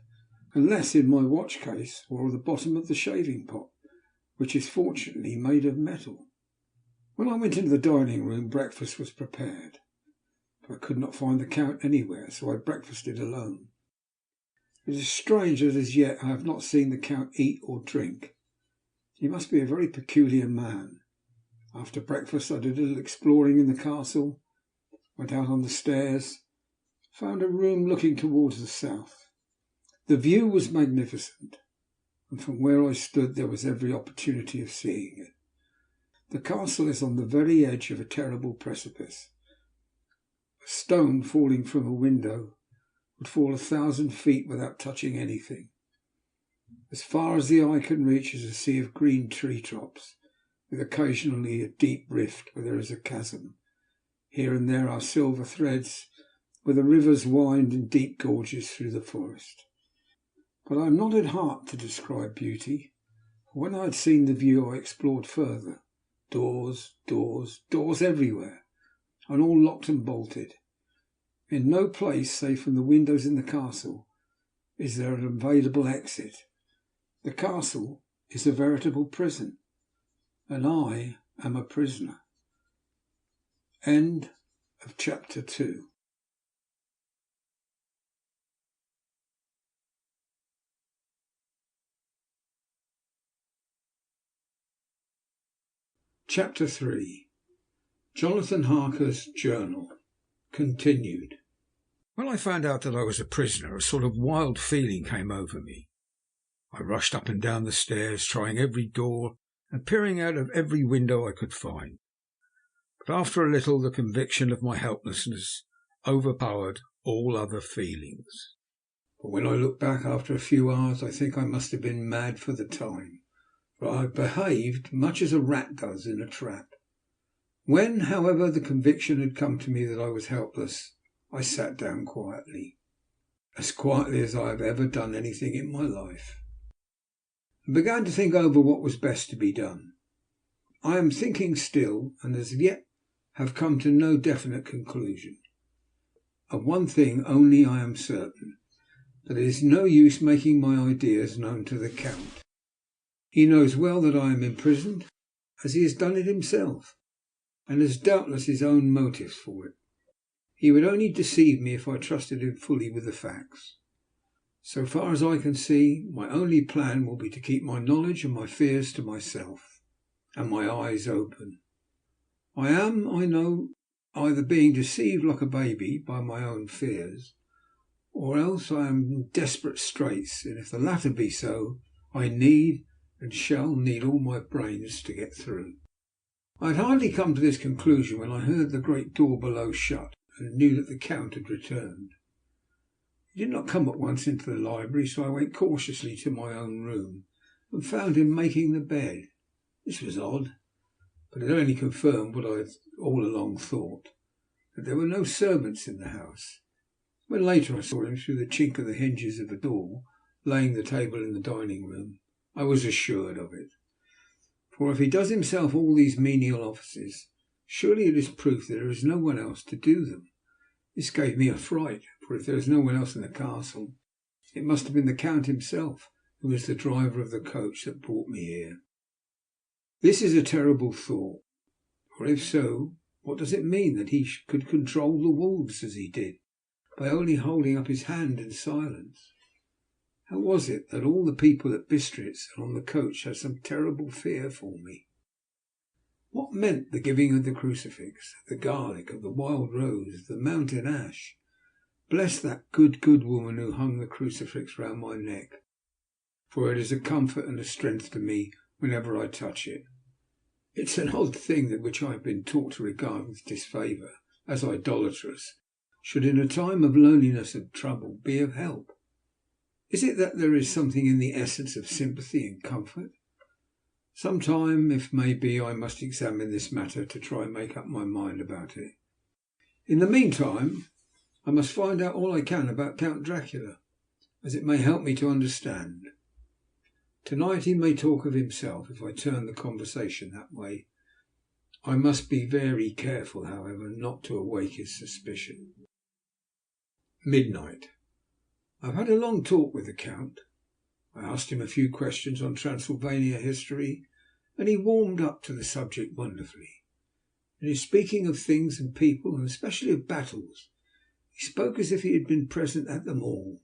unless in my watch case or the bottom of the shaving pot, which is fortunately made of metal. When I went into the dining room, breakfast was prepared. I could not find the Count anywhere, so I breakfasted alone. It is strange that as yet I have not seen the Count eat or drink. He must be a very peculiar man. After breakfast I did a little exploring in the castle, went out on the stairs, found a room looking towards the south. The view was magnificent, and from where I stood there was every opportunity of seeing it. The castle is on the very edge of a terrible precipice. A stone falling from a window would fall 1,000 feet without touching anything. As far as the eye can reach is a sea of green tree tops, with occasionally a deep rift where there is a chasm. Here and there are silver threads where the rivers wind in deep gorges through the forest. But I am not at heart to describe beauty. For when I had seen the view, I explored further. Doors, doors, doors everywhere, and all locked and bolted. In no place, save from the windows in the castle, is there an available exit. The castle is a veritable prison, and I am a prisoner. End of chapter 2. Chapter 3. Jonathan Harker's Journal. Continued. When I found out that I was a prisoner, a sort of wild feeling came over me. I rushed up and down the stairs, trying every door and peering out of every window I could find. But after a little the conviction of my helplessness overpowered all other feelings. But when I look back after a few hours, I think I must have been mad for the time, for I behaved much as a rat does in a trap. When, however, the conviction had come to me that I was helpless, I sat down quietly, as quietly as I have ever done anything in my life, and began to think over what was best to be done. I am thinking still, and as yet have come to no definite conclusion. Of one thing only I am certain, that it is no use making my ideas known to the Count. He knows well that I am imprisoned, as he has done it himself, and has doubtless his own motives for it. He would only deceive me if I trusted him fully with the facts. So far as I can see, my only plan will be to keep my knowledge and my fears to myself, and my eyes open. I am, I know, either being deceived like a baby by my own fears, or else I am in desperate straits, and if the latter be so, I need and shall need all my brains to get through. I had hardly come to this conclusion when I heard the great door below shut, and knew that the Count had returned. He did not come at once into the library, so I went cautiously to my own room and found him making the bed. This was odd, but it only confirmed what I had all along thought, that there were no servants in the house. When later I saw him through the chink of the hinges of the door, laying the table in the dining room, I was assured of it. For if he does himself all these menial offices, surely it is proof that there is no one else to do them. This gave me a fright, for if there was no one else in the castle, it must have been the Count himself, who was the driver of the coach that brought me here. This is a terrible thought, for if so, what does it mean that he could control the wolves as he did, by only holding up his hand in silence? How was it that all the people at Bistritz and on the coach had some terrible fear for me? What meant the giving of the crucifix, the garlic, of the wild rose, the mountain ash? Bless that good woman who hung the crucifix round my neck, for it is a comfort and a strength to me whenever I touch it. It's an odd thing that which I have been taught to regard with disfavour as idolatrous should in a time of loneliness and trouble be of help. Is it that there is something in the essence of sympathy and comfort? Some time, if may be, I must examine this matter to try and make up my mind about it. In the meantime, I must find out all I can about Count Dracula, as it may help me to understand. Tonight he may talk of himself if I turn the conversation that way. I must be very careful, however, not to awake his suspicion. Midnight. I have had a long talk with the Count. I asked him a few questions on Transylvania history, and he warmed up to the subject wonderfully. In his speaking of things and people, and especially of battles, he spoke as if he had been present at them all.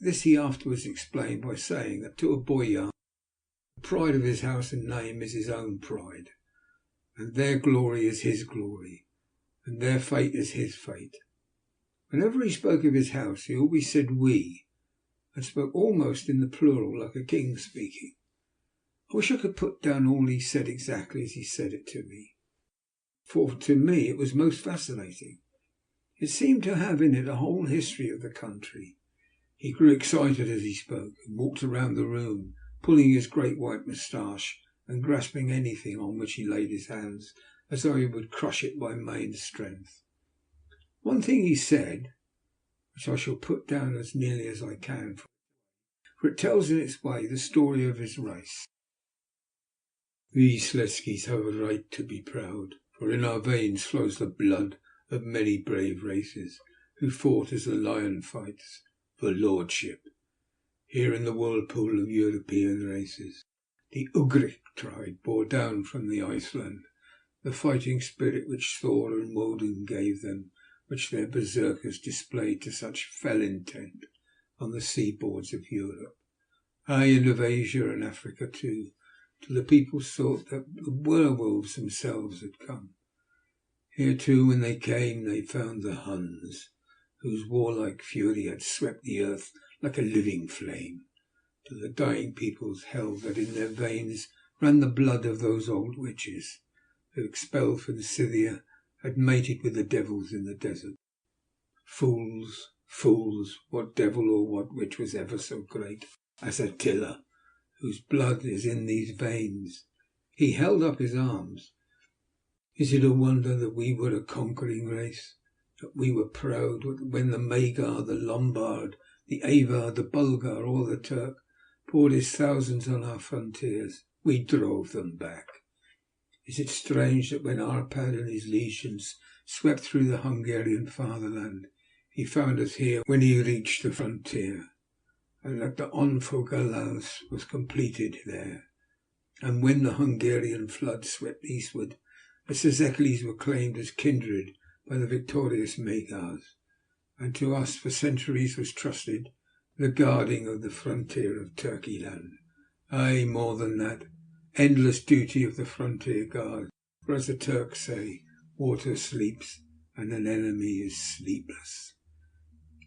This he afterwards explained by saying that to a Boyar, the pride of his house and name is his own pride, and their glory is his glory, and their fate is his fate. Whenever he spoke of his house, he always said we, and spoke almost in the plural, like a king speaking. I wish I could put down all he said exactly as he said it to me, for to me it was most fascinating. It seemed to have in it a whole history of the country. He grew excited as he spoke, and walked around the room, pulling his great white moustache and grasping anything on which he laid his hands, as though he would crush it by main strength. One thing he said, which I shall put down as nearly as I can, for it tells in its way the story of his race. We Sletskis have a right to be proud, for in our veins flows the blood of many brave races who fought as the lion fights for lordship. Here in the whirlpool of European races, the Ugric tribe bore down from the Iceland the fighting spirit which Thor and Woden gave them, which their berserkers displayed to such fell intent on the seaboards of Europe, aye, and of Asia and Africa too, till the peoples thought that the werewolves themselves had come. Here too, when they came, they found the Huns, whose warlike fury had swept the earth like a living flame, till the dying peoples held that in their veins ran the blood of those old witches who, expelled from Scythia, had mated with the devils in the desert. Fools, fools, what devil or what witch was ever so great as Attila, whose blood is in these veins? He held up his arms. Is it a wonder that we were a conquering race, that we were proud when the Magyar, the Lombard, the Avar, the Bulgar, or the Turk poured his thousands on our frontiers, we drove them back? Is it strange that when Arpad and his legions swept through the Hungarian fatherland, he found us here when he reached the frontier, and that the Onfogalas was completed there, and when the Hungarian flood swept eastward, the Szeklis were claimed as kindred by the victorious Magyars, and to us for centuries was trusted the guarding of the frontier of Turkeyland. Aye, more than that, endless duty of the frontier guard, for as the Turks say, water sleeps and an enemy is sleepless.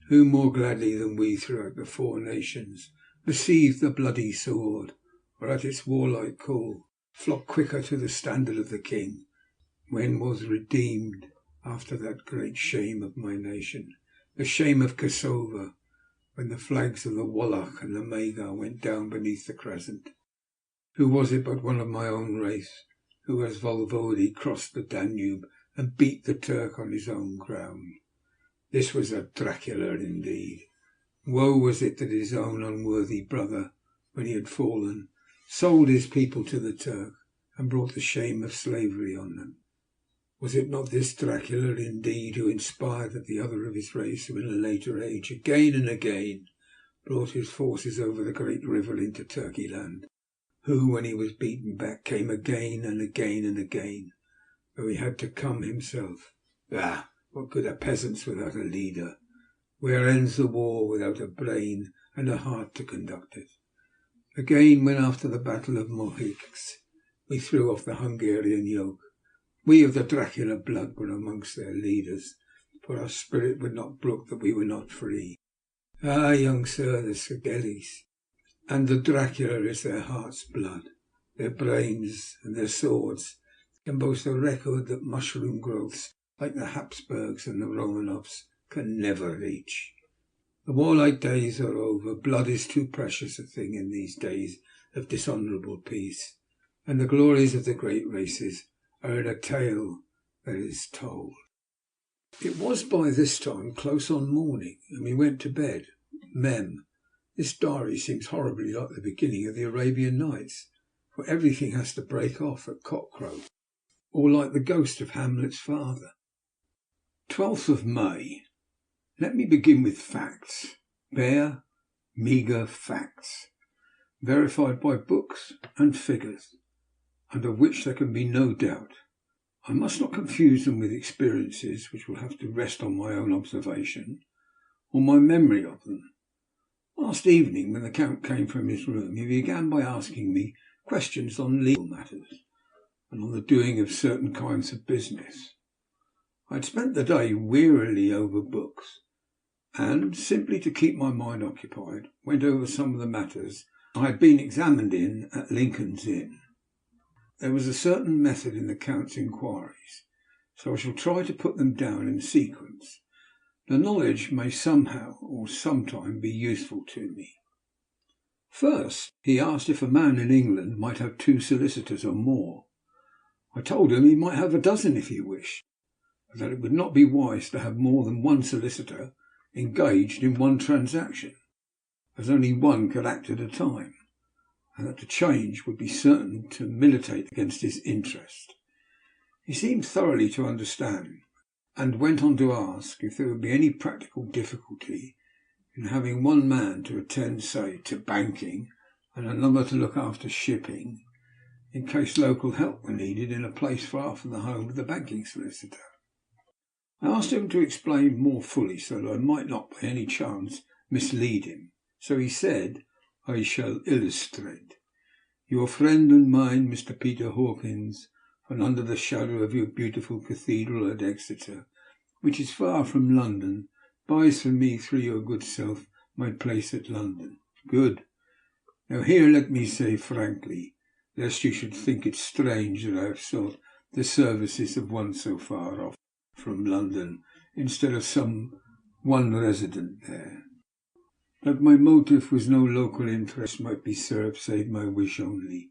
Who more gladly than we throughout the four nations received the bloody sword, or at its warlike call flocked quicker to the standard of the king, when was redeemed after that great shame of my nation, the shame of Kosovo, when the flags of the Wallach and the Magyar went down beneath the crescent? Who was it but one of my own race, who as Voivode crossed the Danube and beat the Turk on his own ground? This was a Dracula indeed. Woe was it that his own unworthy brother, when he had fallen, sold his people to the Turk and brought the shame of slavery on them. Was it not this Dracula indeed who inspired that the other of his race, who in a later age again and again brought his forces over the great river into Turkeyland, who, when he was beaten back, came again and again and again, though he had to come himself? Ah, what good are peasants without a leader? Where ends the war without a brain and a heart to conduct it? Again, when after the battle of Mohics we threw off the Hungarian yoke, we of the Dracula blood were amongst their leaders, for our spirit would not brook that we were not free. Ah, young sir, the Szekelis and the Dracula is their heart's blood. Their brains and their swords can boast a record that mushroom growths like the Habsburgs and the Romanovs can never reach. The warlike days are over. Blood is too precious a thing in these days of dishonourable peace, and the glories of the great races are in a tale that is told. It was by this time close on morning, and we went to bed. Mem. This diary seems horribly like the beginning of the Arabian Nights, for everything has to break off at cockcrow, or like the ghost of Hamlet's father. 12th of May. Let me begin with facts, bare, meagre facts, verified by books and figures, and of which there can be no doubt. I must not confuse them with experiences which will have to rest on my own observation or my memory of them. Last evening, when the Count came from his room, he began by asking me questions on legal matters and on the doing of certain kinds of business. I had spent the day wearily over books, and, simply to keep my mind occupied, went over some of the matters I had been examined in at Lincoln's Inn. There was a certain method in the Count's inquiries, so I shall try to put them down in sequence, The knowledge may somehow or sometime be useful to me. First, he asked if a man in England might have 2 solicitors or more. I told him he might have a dozen if he wished, but that it would not be wise to have more than one solicitor engaged in one transaction, as only one could act at a time, and that the change would be certain to militate against his interest. He seemed thoroughly to understand, and went on to ask if there would be any practical difficulty in having one man to attend, say, to banking, and another to look after shipping, in case local help were needed in a place far from the home of the banking solicitor. I asked him to explain more fully so that I might not by any chance mislead him. So he said, "I shall illustrate. Your friend and mine, Mr. Peter Hawkins, from under the shadow of your beautiful cathedral at Exeter, which is far from London, buys for me through your good self my place at London. Good. Now here let me say frankly, lest you should think it strange that I have sought the services of one so far off from London instead of some one resident there, that my motive was no local interest might be served save my wish only,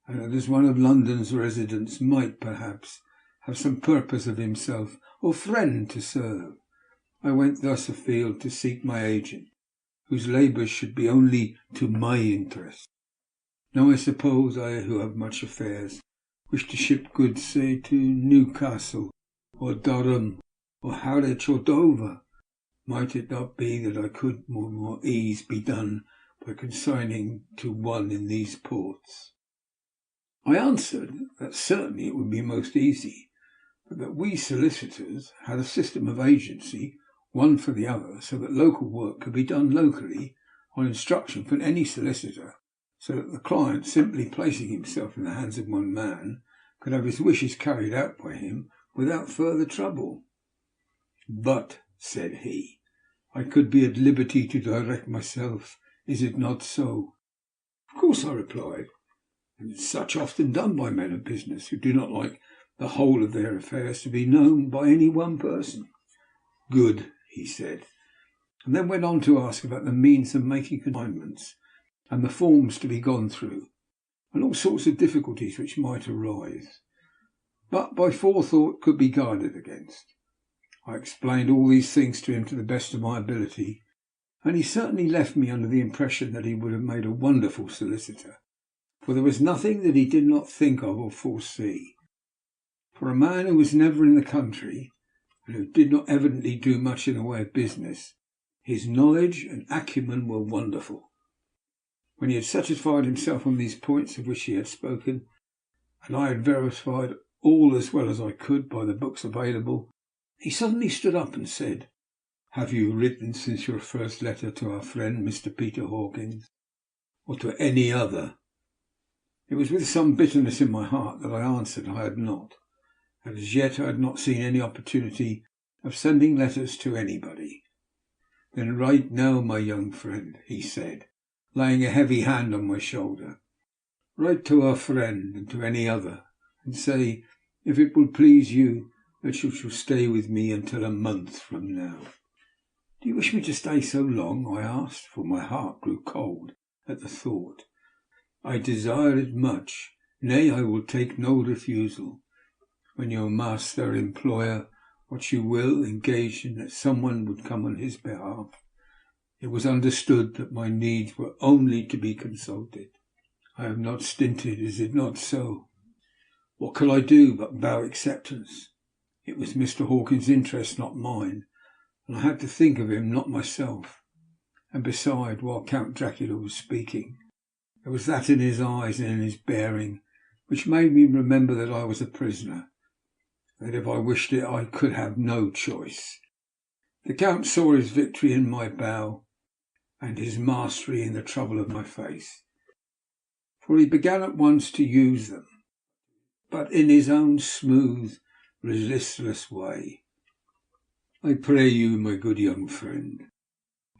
and that as one of London's residents might perhaps have some purpose of himself or friend to serve, I went thus afield to seek my agent, whose labours should be only to my interest. Now I suppose I, who have much affairs, wish to ship goods, say, to Newcastle, or Durham, or Harwich, or Dover. Might it not be that I could more ease be done by consigning to one in these ports?" I answered that certainly it would be most easy, but that we solicitors had a system of agency, one for the other, so that local work could be done locally on instruction from any solicitor, so that the client, simply placing himself in the hands of one man, could have his wishes carried out by him without further trouble. "But," said he, "I could be at liberty to direct myself. Is it not so?" "Of course," I replied, "and such often done by men of business who do not like the whole of their affairs to be known by any one person." "Good," he said, and then went on to ask about the means of making consignments and the forms to be gone through, and all sorts of difficulties which might arise, but by forethought could be guarded against. I explained all these things to him to the best of my ability, and he certainly left me under the impression that he would have made a wonderful solicitor, for there was nothing that he did not think of or foresee. For a man who was never in the country, and who did not evidently do much in the way of business, his knowledge and acumen were wonderful. When he had satisfied himself on these points of which he had spoken, and I had verified all as well as I could by the books available, he suddenly stood up and said, "Have you written since your first letter to our friend Mr. Peter Hawkins, or to any other?" It was with some bitterness in my heart that I answered I had not, and as yet I had not seen any opportunity of sending letters to anybody. "Then write now, my young friend," he said, laying a heavy hand on my shoulder. "Write to our friend and to any other, and say, if it will please you, that you shall stay with me until a month from now." "Do you wish me to stay so long?" I asked, for my heart grew cold at the thought. "I desire it much. Nay, I will take no refusal. When your master, employer, what you will, engaged in that someone would come on his behalf, it was understood that my needs were only to be consulted. I have not stinted, is it not so? What could I do but bow acceptance? It was Mr. Hawkins' interest, not mine, and I had to think of him, not myself. And beside, while Count Dracula was speaking, there was that in his eyes and in his bearing which made me remember that I was a prisoner, that if I wished it I could have no choice. The Count saw his victory in my bow, and his mastery in the trouble of my face, for he began at once to use them, but in his own smooth, resistless way. I pray you, my good young friend,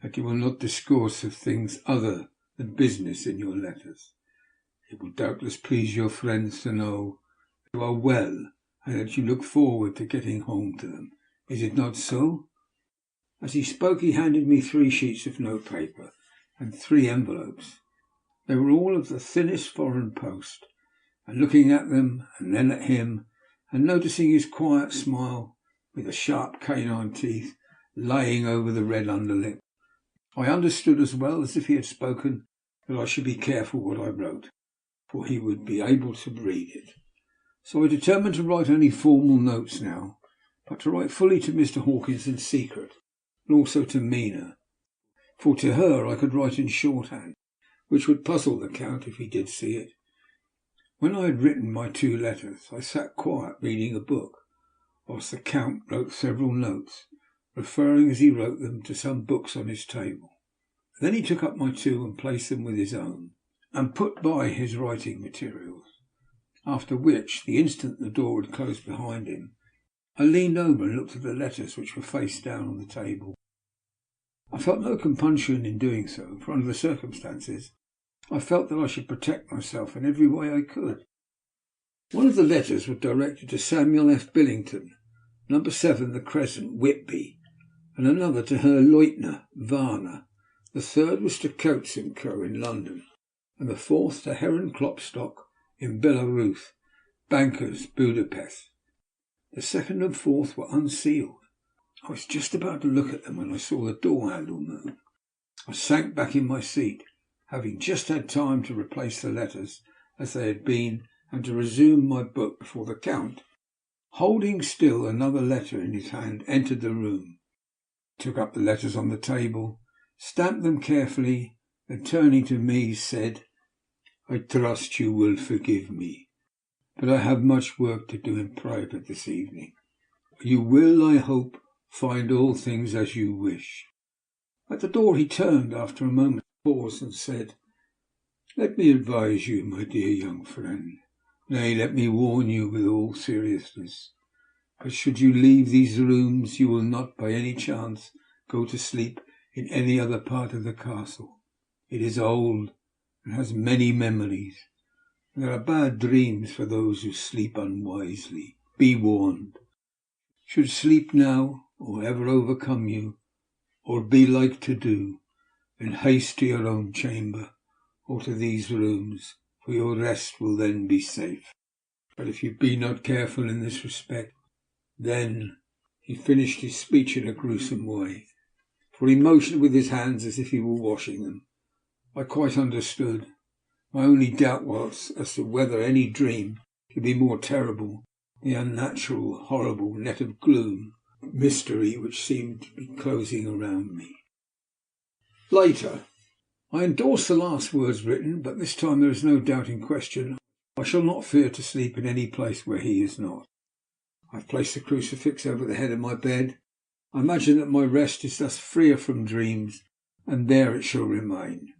that you will not discourse of things other than business in your letters. It will doubtless please your friends to know that you are well, and that you look forward to getting home to them. Is it not so?" As he spoke, he handed me 3 sheets of notepaper and 3 envelopes. They were all of the thinnest foreign post, and looking at them and then at him, and noticing his quiet smile with the sharp canine teeth laying over the red underlip, I understood as well as if he had spoken that I should be careful what I wrote, for he would be able to read it. So I determined to write only formal notes now, but to write fully to Mr. Hawkins in secret, and also to Mina, for to her I could write in shorthand, which would puzzle the Count if he did see it. When I had written my 2 letters, I sat quiet reading a book, whilst the Count wrote several notes, referring as he wrote them to some books on his table. Then he took up my 2 and placed them with his own, and put by his writing materials, after which, the instant the door had closed behind him, I leaned over and looked at the letters which were face down on the table. I felt no compunction in doing so, for under the circumstances I felt that I should protect myself in every way I could. One of the letters was directed to Samuel F. Billington, No. 7 The Crescent, Whitby, and another to Herr Leutner, Varna. The third was to Coates & Co. in London, and the fourth to Heron Klopstock in Belarus, Bankers, Budapest. The second and fourth were unsealed. I was just about to look at them when I saw the door handle move. I sank back in my seat, having just had time to replace the letters as they had been and to resume my book before the Count, holding still another letter in his hand, entered the room, took up the letters on the table, stamped them carefully, then turning to me said, "I trust you will forgive me, but I have much work to do in private this evening. You will, I hope, find all things as you wish." At the door he turned after a moment's pause and said, "Let me advise you, my dear young friend, nay, let me warn you with all seriousness, that should you leave these rooms you will not by any chance go to sleep in any other part of the castle. It is old and has many memories, and there are bad dreams for those who sleep unwisely. Be warned. Should sleep now, or ever overcome you, or be like to do, then haste to your own chamber, or to these rooms, for your rest will then be safe. But if you be not careful in this respect, then—" He finished his speech in a gruesome way, for he motioned with his hands as if he were washing them. I quite understood. My only doubt was as to whether any dream could be more terrible than the unnatural, horrible net of gloom, mystery which seemed to be closing around me. Later, I endorsed the last words written, but this time there is no doubt in question. I shall not fear to sleep in any place where he is not. I have placed the crucifix over the head of my bed. I imagine that my rest is thus freer from dreams, and there it shall remain.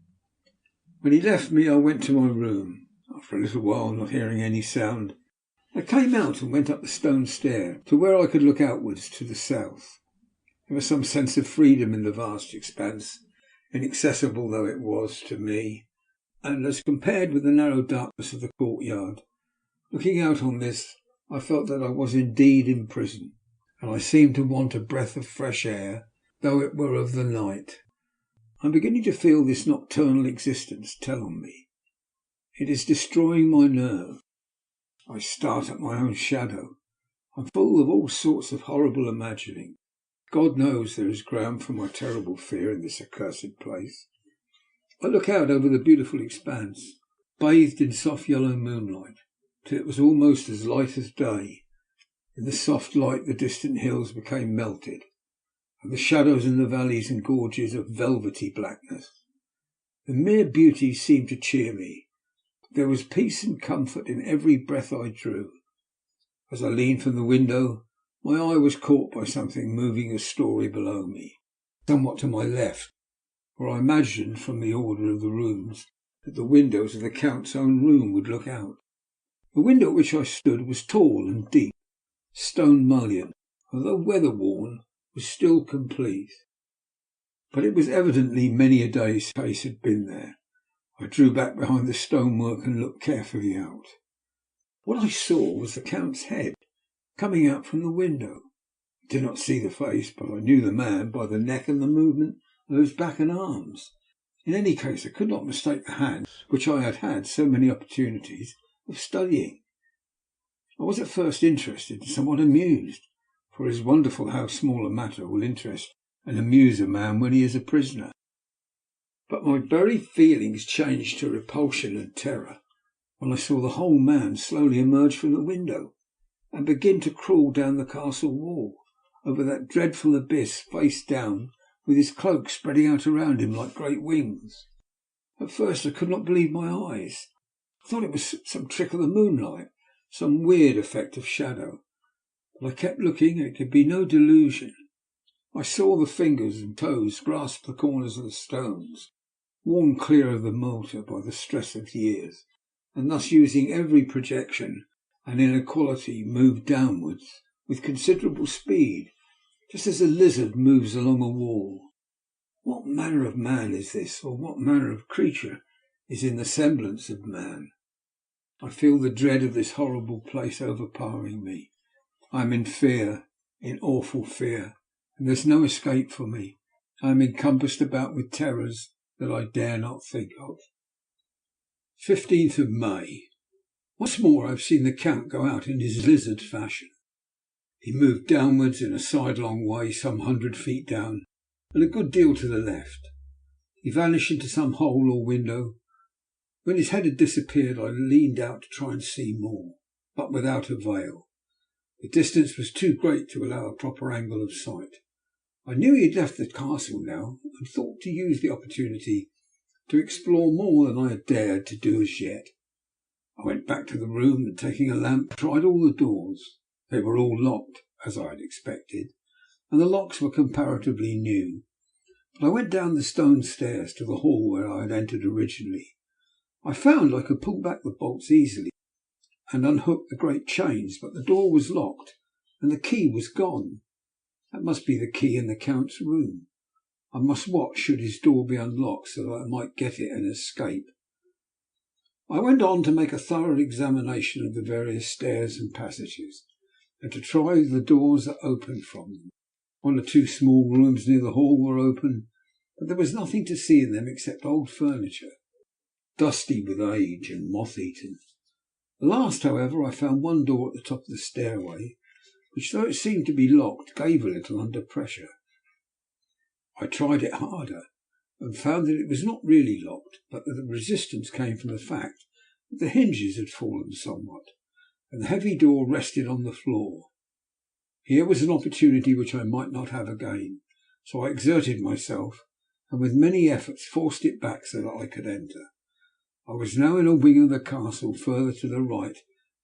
When he left me, I went to my room. After a little while, not hearing any sound, I came out and went up the stone stair to where I could look outwards to the south. There was some sense of freedom in the vast expanse, inaccessible though it was to me, and as compared with the narrow darkness of the courtyard, looking out on this, I felt that I was indeed in prison, and I seemed to want a breath of fresh air, though it were of the night. I am beginning to feel this nocturnal existence tell on me. It is destroying my nerve. I start at my own shadow. I am full of all sorts of horrible imagining. God knows there is ground for my terrible fear in this accursed place. I look out over the beautiful expanse, bathed in soft yellow moonlight, till it was almost as light as day. In the soft light the distant hills became melted, and the shadows in the valleys and gorges of velvety blackness. The mere beauty seemed to cheer me. There was peace and comfort in every breath I drew. As I leaned from the window, my eye was caught by something moving a storey below me, somewhat to my left, for I imagined from the order of the rooms that the windows of the Count's own room would look out. The window at which I stood was tall and deep, stone mullioned, although weather-worn, was still complete. But it was evidently many a day's face had been there. I drew back behind the stonework and looked carefully out. What I saw was the Count's head coming out from the window. did not see the face, but I knew the man by the neck and the movement of his back and arms. In any case, I could not mistake the hands which I had had so many opportunities of studying. I was at first interested and somewhat amused, for it is wonderful how small a matter will interest and amuse a man when he is a prisoner. But my very feelings changed to repulsion and terror when I saw the whole man slowly emerge from the window and begin to crawl down the castle wall over that dreadful abyss, face down, with his cloak spreading out around him like great wings. At first I could not believe my eyes. I thought it was some trick of the moonlight, some weird effect of shadow. But I kept looking, and it could be no delusion. I saw the fingers and toes grasp the corners of the stones, worn clear of the mortar by the stress of years, and thus using every projection and inequality move downwards with considerable speed, just as a lizard moves along a wall. What manner of man is this, or what manner of creature is in the semblance of man? I feel the dread of this horrible place overpowering me. I am in fear, in awful fear, and there is no escape for me. I am encompassed about with terrors that I dare not think of. 15th of May. Once more I have seen the Count go out in his lizard fashion. He moved downwards in a sidelong way some 100 feet down, and a good deal to the left. He vanished into some hole or window. When his head had disappeared, I leaned out to try and see more, but without avail. The distance was too great to allow a proper angle of sight. I knew he had left the castle now, and thought to use the opportunity to explore more than I had dared to do as yet. I went back to the room, and taking a lamp, tried all the doors. They were all locked, as I had expected, and the locks were comparatively new. But I went down the stone stairs to the hall where I had entered originally. I found I could pull back the bolts easily and unhook the great chains, but the door was locked and the key was gone. That must be the key in the Count's room. I must watch should his door be unlocked so that I might get it and escape. I went on to make a thorough examination of the various stairs and passages, and to try the doors that opened from them. One or two small rooms near the hall were open, but there was nothing to see in them except old furniture, dusty with age and moth-eaten. At last, however, I found one door at the top of the stairway, which, though it seemed to be locked, gave a little under pressure. I tried it harder, and found that it was not really locked, but that the resistance came from the fact that the hinges had fallen somewhat, and the heavy door rested on the floor. Here was an opportunity which I might not have again, so I exerted myself, and with many efforts forced it back so that I could enter. I was now in a wing of the castle further to the right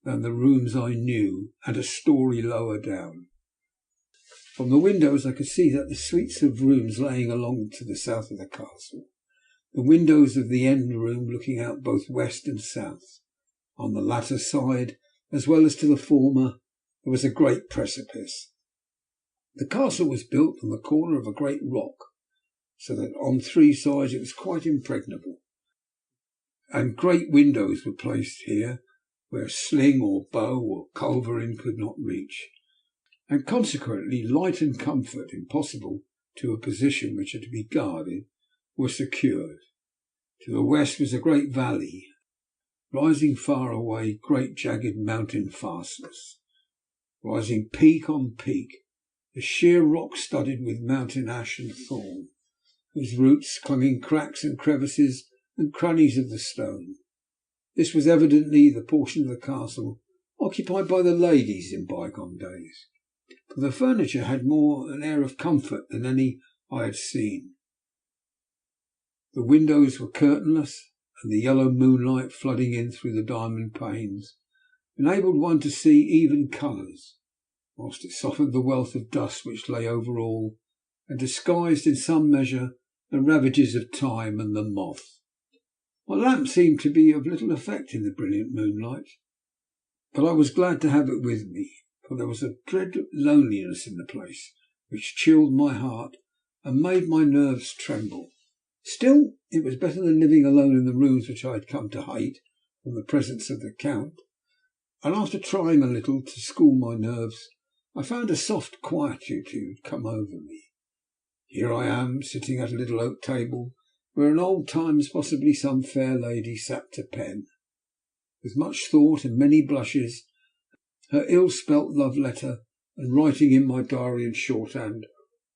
than the rooms I knew, and a story lower down. From the windows I could see that the suites of rooms laying along to the south of the castle, the windows of the end room looking out both west and south. On the latter side, as well as to the former, there was a great precipice. The castle was built on the corner of a great rock, so that on three sides it was quite impregnable, and great windows were placed here where sling or bow or culverin could not reach, and consequently light and comfort, impossible to a position which had to be guarded, were secured. To the west was a great valley, rising far away, great jagged mountain fastness, rising peak on peak, a sheer rock studded with mountain ash and thorn, whose roots clung in cracks and crevices and crannies of the stone. This was evidently the portion of the castle occupied by the ladies in bygone days, for the furniture had more an air of comfort than any I had seen. The windows were curtainless, and the yellow moonlight flooding in through the diamond panes enabled one to see even colours, whilst it softened the wealth of dust which lay over all, and disguised in some measure the ravages of time and the moth. My lamp seemed to be of little effect in the brilliant moonlight, but I was glad to have it with me, for there was a dread loneliness in the place which chilled my heart and made my nerves tremble. Still, it was better than living alone in the rooms which I had come to hate from the presence of the Count, and after trying a little to school my nerves, I found a soft quietude come over me. Here I am, sitting at a little oak table, where in old times possibly some fair lady sat to pen, with much thought and many blushes, her ill-spelt love letter, and writing in my diary in shorthand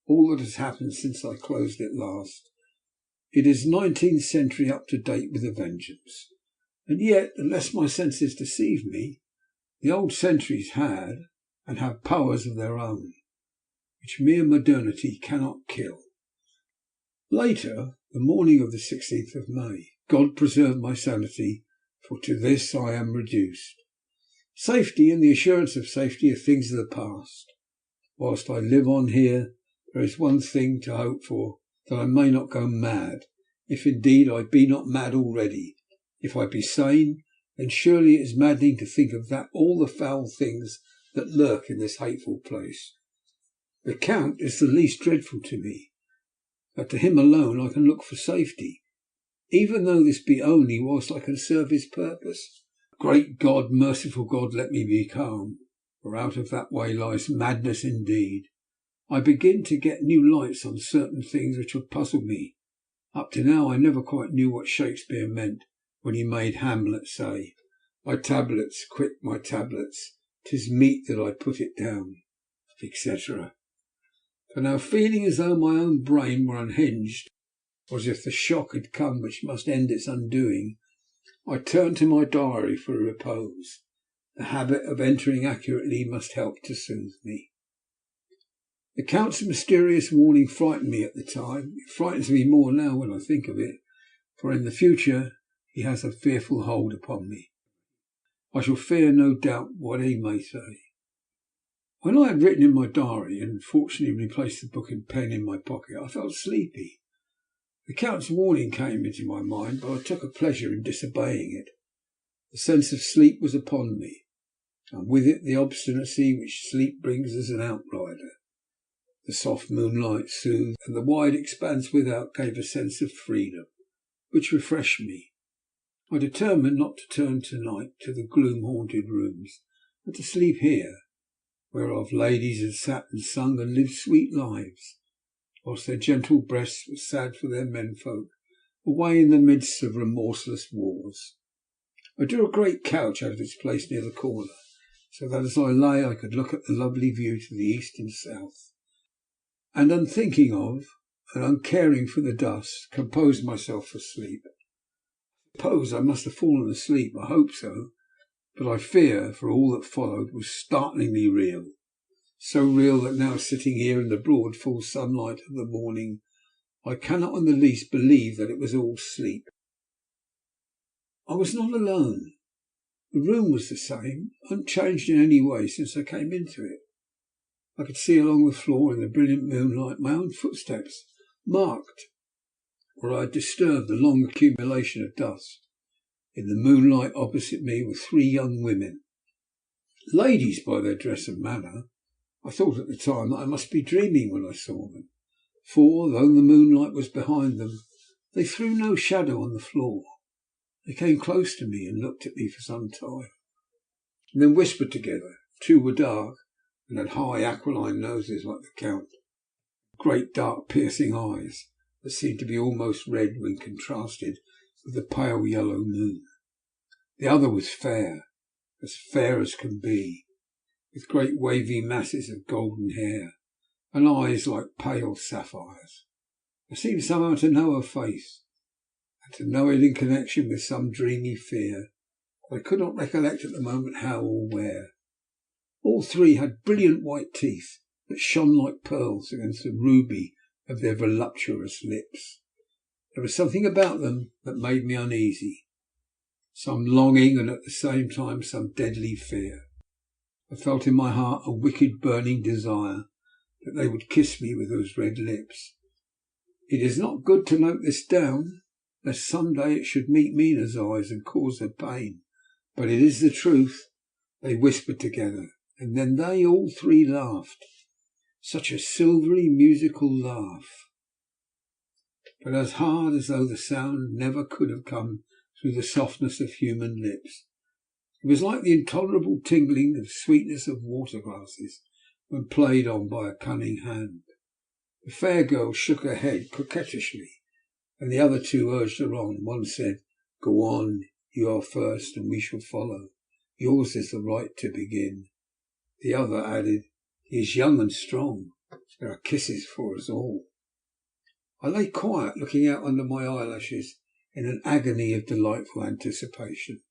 all that has happened since I closed it last. It is 19th century up to date with a vengeance, and yet, unless my senses deceive me, the old centuries had and have powers of their own, which mere modernity cannot kill. Later, the morning of the 16th of May, God preserve my sanity, for to this I am reduced. Safety and the assurance of safety are things of the past. Whilst I live on here, there is one thing to hope for, that I may not go mad, if indeed I be not mad already. If I be sane, then surely it is maddening to think of that all the foul things that lurk in this hateful place. The Count is the least dreadful to me, that to him alone I can look for safety, even though this be only whilst I can serve his purpose. Great God, merciful God, let me be calm, for out of that way lies madness indeed. I begin to get new lights on certain things which have puzzled me. Up to now I never quite knew what Shakespeare meant when he made Hamlet say, "My tablets, quick, my tablets, 'tis meet that I put it down," etc. For now, feeling as though my own brain were unhinged, or as if the shock had come which must end its undoing, I turned to my diary for repose. The habit of entering accurately must help to soothe me. The Count's mysterious warning frightened me at the time. It frightens me more now when I think of it, for in the future he has a fearful hold upon me. I shall fear, no doubt, what he may say. When I had written in my diary, and fortunately replaced the book and pen in my pocket, I felt sleepy. The Count's warning came into my mind, but I took a pleasure in disobeying it. The sense of sleep was upon me, and with it the obstinacy which sleep brings as an outrider. The soft moonlight soothed, and the wide expanse without gave a sense of freedom, which refreshed me. I determined not to turn tonight to the gloom-haunted rooms, but to sleep here, whereof ladies had sat and sung and lived sweet lives, whilst their gentle breasts were sad for their menfolk, away in the midst of remorseless wars. I drew a great couch out of its place near the corner, so that as I lay I could look at the lovely view to the east and south, and unthinking of and uncaring for the dust, composed myself for sleep. I suppose I must have fallen asleep, I hope so, but I fear, for all that followed was startlingly real, so real that now, sitting here in the broad full sunlight of the morning, I cannot in the least believe that it was all sleep. I was not alone. The room was the same, unchanged in any way since I came into it. I could see along the floor in the brilliant moonlight my own footsteps, marked where I had disturbed the long accumulation of dust. In the moonlight opposite me were three young women, ladies by their dress and manner. I thought at the time that I must be dreaming when I saw them, for, though the moonlight was behind them, they threw no shadow on the floor. They came close to me and looked at me for some time, and then whispered together. Two were dark, and had high aquiline noses like the Count, great dark piercing eyes that seemed to be almost red when contrasted with the pale yellow moon. The other was fair as can be, with great wavy masses of golden hair, and eyes like pale sapphires. I seemed somehow to know her face, and to know it in connection with some dreamy fear, but I could not recollect at the moment how or where. All three had brilliant white teeth that shone like pearls against the ruby of their voluptuous lips. There was something about them that made me uneasy, some longing and at the same time some deadly fear. I felt in my heart a wicked burning desire that they would kiss me with those red lips. It is not good to note this down, lest some day it should meet Mina's eyes and cause her pain, but it is the truth. They whispered together, and then they all three laughed. Such a silvery musical laugh, but as hard as though the sound never could have come through the softness of human lips. It was like the intolerable tingling of sweetness of water glasses when played on by a cunning hand. The fair girl shook her head coquettishly, and the other two urged her on. One said, "Go on, you are first, and we shall follow. Yours is the right to begin." The other added, "He is young and strong. There are kisses for us all." I lay quiet, looking out under my eyelashes in an agony of delightful anticipation.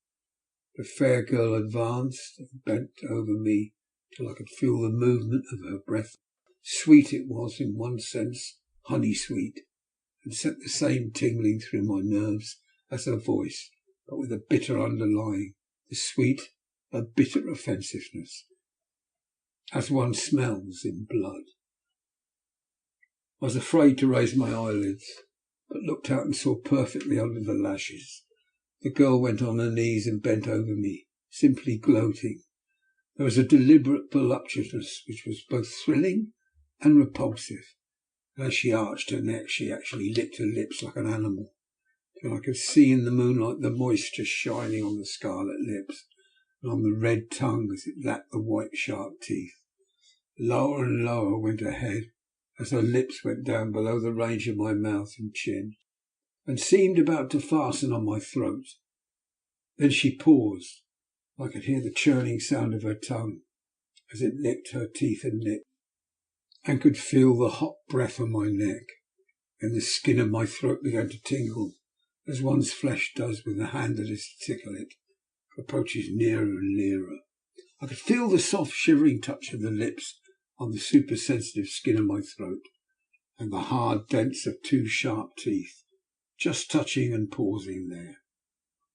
The fair girl advanced and bent over me till I could feel the movement of her breath. Sweet it was, in one sense, honey sweet, and sent the same tingling through my nerves as her voice, but with a bitter underlying, the sweet, a bitter offensiveness, as one smells in blood. I was afraid to raise my eyelids, but looked out and saw perfectly under the lashes. The girl went on her knees and bent over me, simply gloating. There was a deliberate voluptuousness which was both thrilling and repulsive, and as she arched her neck she actually licked her lips like an animal, till I could see in the moonlight the moisture shining on the scarlet lips and on the red tongue as it lapped the white sharp teeth. Lower and lower went her head as her lips went down below the range of my mouth and chin, and seemed about to fasten on my throat. Then she paused. I could hear the churning sound of her tongue as it licked her teeth and lip, and could feel the hot breath on my neck. Then the skin of my throat began to tingle, as one's flesh does with the hand that is to tickle it, approaches nearer and nearer. I could feel the soft shivering touch of the lips on the supersensitive skin of my throat, and the hard dents of two sharp teeth, just touching and pausing there.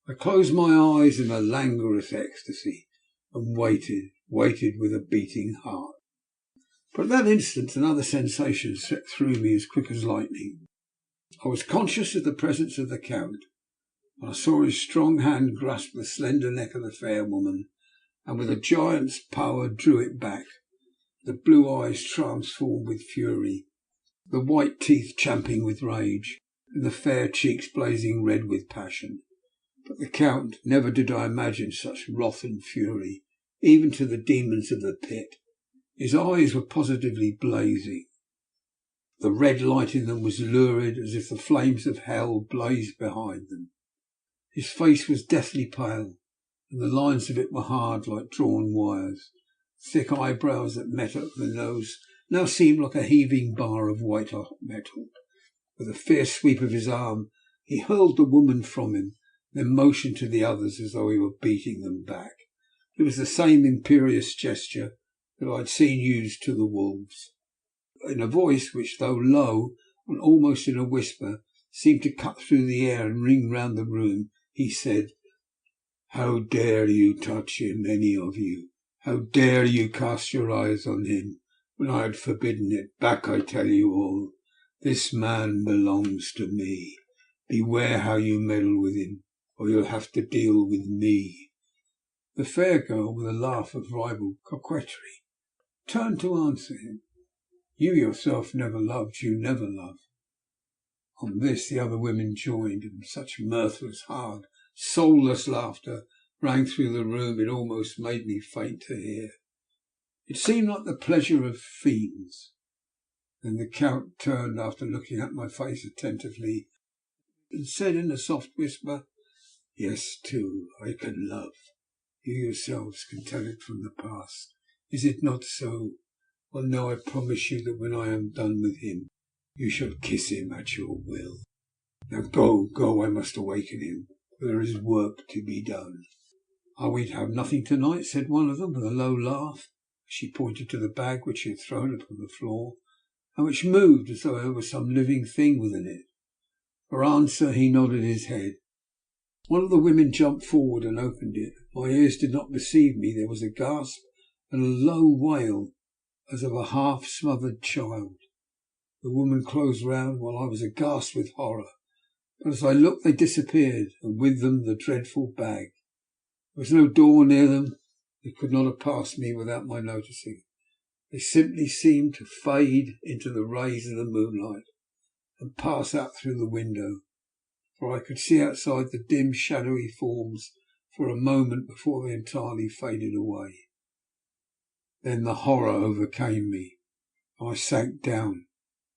I closed my eyes in a languorous ecstasy, and waited with a beating heart. But at that instant another sensation swept through me as quick as lightning. I was conscious of the presence of the Count, and I saw his strong hand grasp the slender neck of the fair woman, and with a giant's power drew it back, the blue eyes transformed with fury, the white teeth champing with rage, and the fair cheeks blazing red with passion. But the Count, never did I imagine such wrath and fury, even to the demons of the pit. His eyes were positively blazing. The red light in them was lurid, as if the flames of hell blazed behind them. His face was deathly pale, and the lines of it were hard like drawn wires. Thick eyebrows that met up the nose now seemed like a heaving bar of white hot metal. With a fierce sweep of his arm he hurled the woman from him, then motioned to the others as though he were beating them back. It was the same imperious gesture that I had seen used to the wolves. In a voice which, though low and almost in a whisper, seemed to cut through the air and ring round the room, he said, "How dare you touch him, any of you? How dare you cast your eyes on him when I had forbidden it? Back, I tell you all. This man belongs to me. Beware how you meddle with him, or you'll have to deal with me." The fair girl, with a laugh of ribald coquetry, turned to answer him. "You yourself never loved, you never love." On this the other women joined, and such mirthless, hard, soulless laughter rang through the room it almost made me faint to hear. It seemed like the pleasure of fiends. Then the Count turned, after looking at my face attentively, and said in a soft whisper, "Yes, too, I can love. You yourselves can tell it from the past. Is it not so? Well, now I promise you that when I am done with him, you shall kiss him at your will. Now go, I must awaken him, for there is work to be done." "Are we to have nothing tonight?" said one of them with a low laugh. She pointed to the bag which she had thrown upon the floor, and which moved as though there were some living thing within it. For answer he nodded his head. One of the women jumped forward and opened it. My ears did not deceive me. There was a gasp and a low wail, as of a half-smothered child. The woman closed round, while I was aghast with horror. But as I looked they disappeared, and with them the dreadful bag. There was no door near them. They could not have passed me without my noticing. They simply seemed to fade into the rays of the moonlight and pass out through the window, for I could see outside the dim, shadowy forms for a moment before they entirely faded away. Then the horror overcame me. I sank down,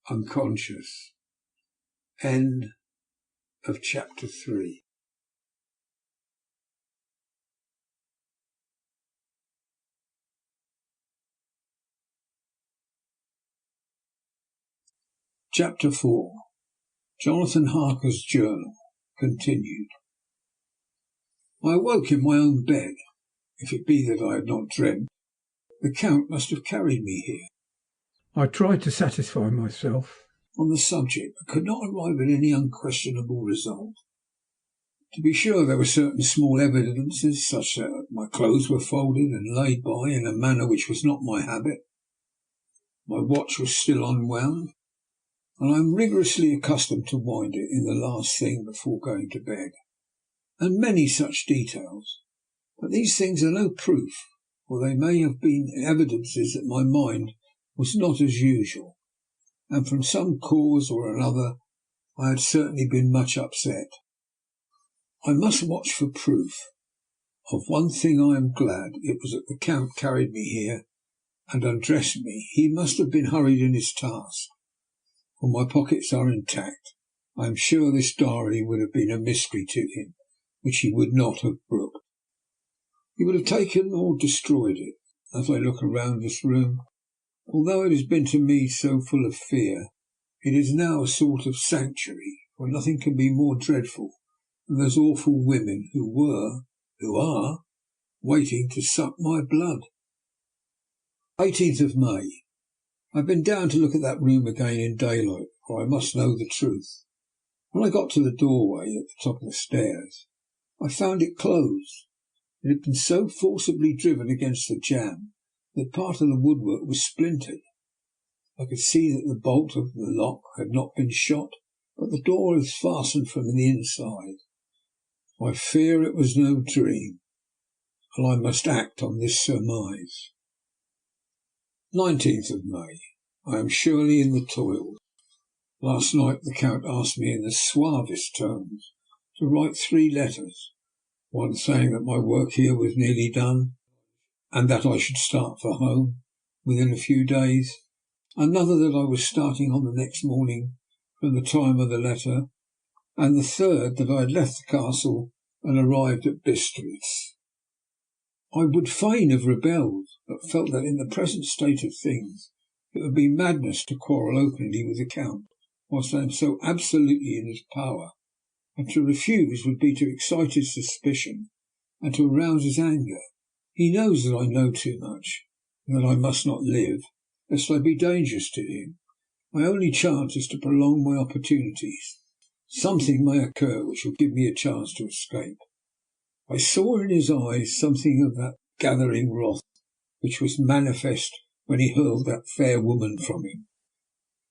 unconscious. End of chapter 3. Chapter 4. Jonathan Harker's Journal, continued. I awoke in my own bed. If it be that I had not dreamt, the Count must have carried me here. I tried to satisfy myself on the subject, but could not arrive at any unquestionable result. To be sure, there were certain small evidences, such that my clothes were folded and laid by in a manner which was not my habit. My watch was still unwound, and I am rigorously accustomed to wind it in the last thing before going to bed, and many such details. But these things are no proof, for they may have been evidences that my mind was not as usual, and from some cause or another I had certainly been much upset. I must watch for proof. Of one thing I am glad, it was that the Count carried me here and undressed me. He must have been hurried in his task, for my pockets are intact. I am sure this diary would have been a mystery to him, which he would not have brooked. He would have taken or destroyed it. As I look around this room, although it has been to me so full of fear, it is now a sort of sanctuary, for nothing can be more dreadful than those awful women who are, waiting to suck my blood. 18th of May. I have been down to look at that room again in daylight, for I must know the truth. When I got to the doorway at the top of the stairs, I found it closed. It had been so forcibly driven against the jamb that part of the woodwork was splintered. I could see that the bolt of the lock had not been shot, but the door was fastened from the inside. I fear it was no dream, and I must act on this surmise. 19th of May. I am surely in the toils. Last night the Count asked me in the suavest tones to write 3 letters, one saying that my work here was nearly done, and that I should start for home within a few days, another that I was starting on the next morning from the time of the letter, and the third that I had left the castle and arrived at Bistritz. I would fain have rebelled, but felt that in the present state of things it would be madness to quarrel openly with the Count whilst I am so absolutely in his power, and to refuse would be to excite his suspicion and to arouse his anger. He knows that I know too much, and that I must not live, lest I be dangerous to him. My only chance is to prolong my opportunities. Something may occur which will give me a chance to escape. I saw in his eyes something of that gathering wrath which was manifest when he hurled that fair woman from him.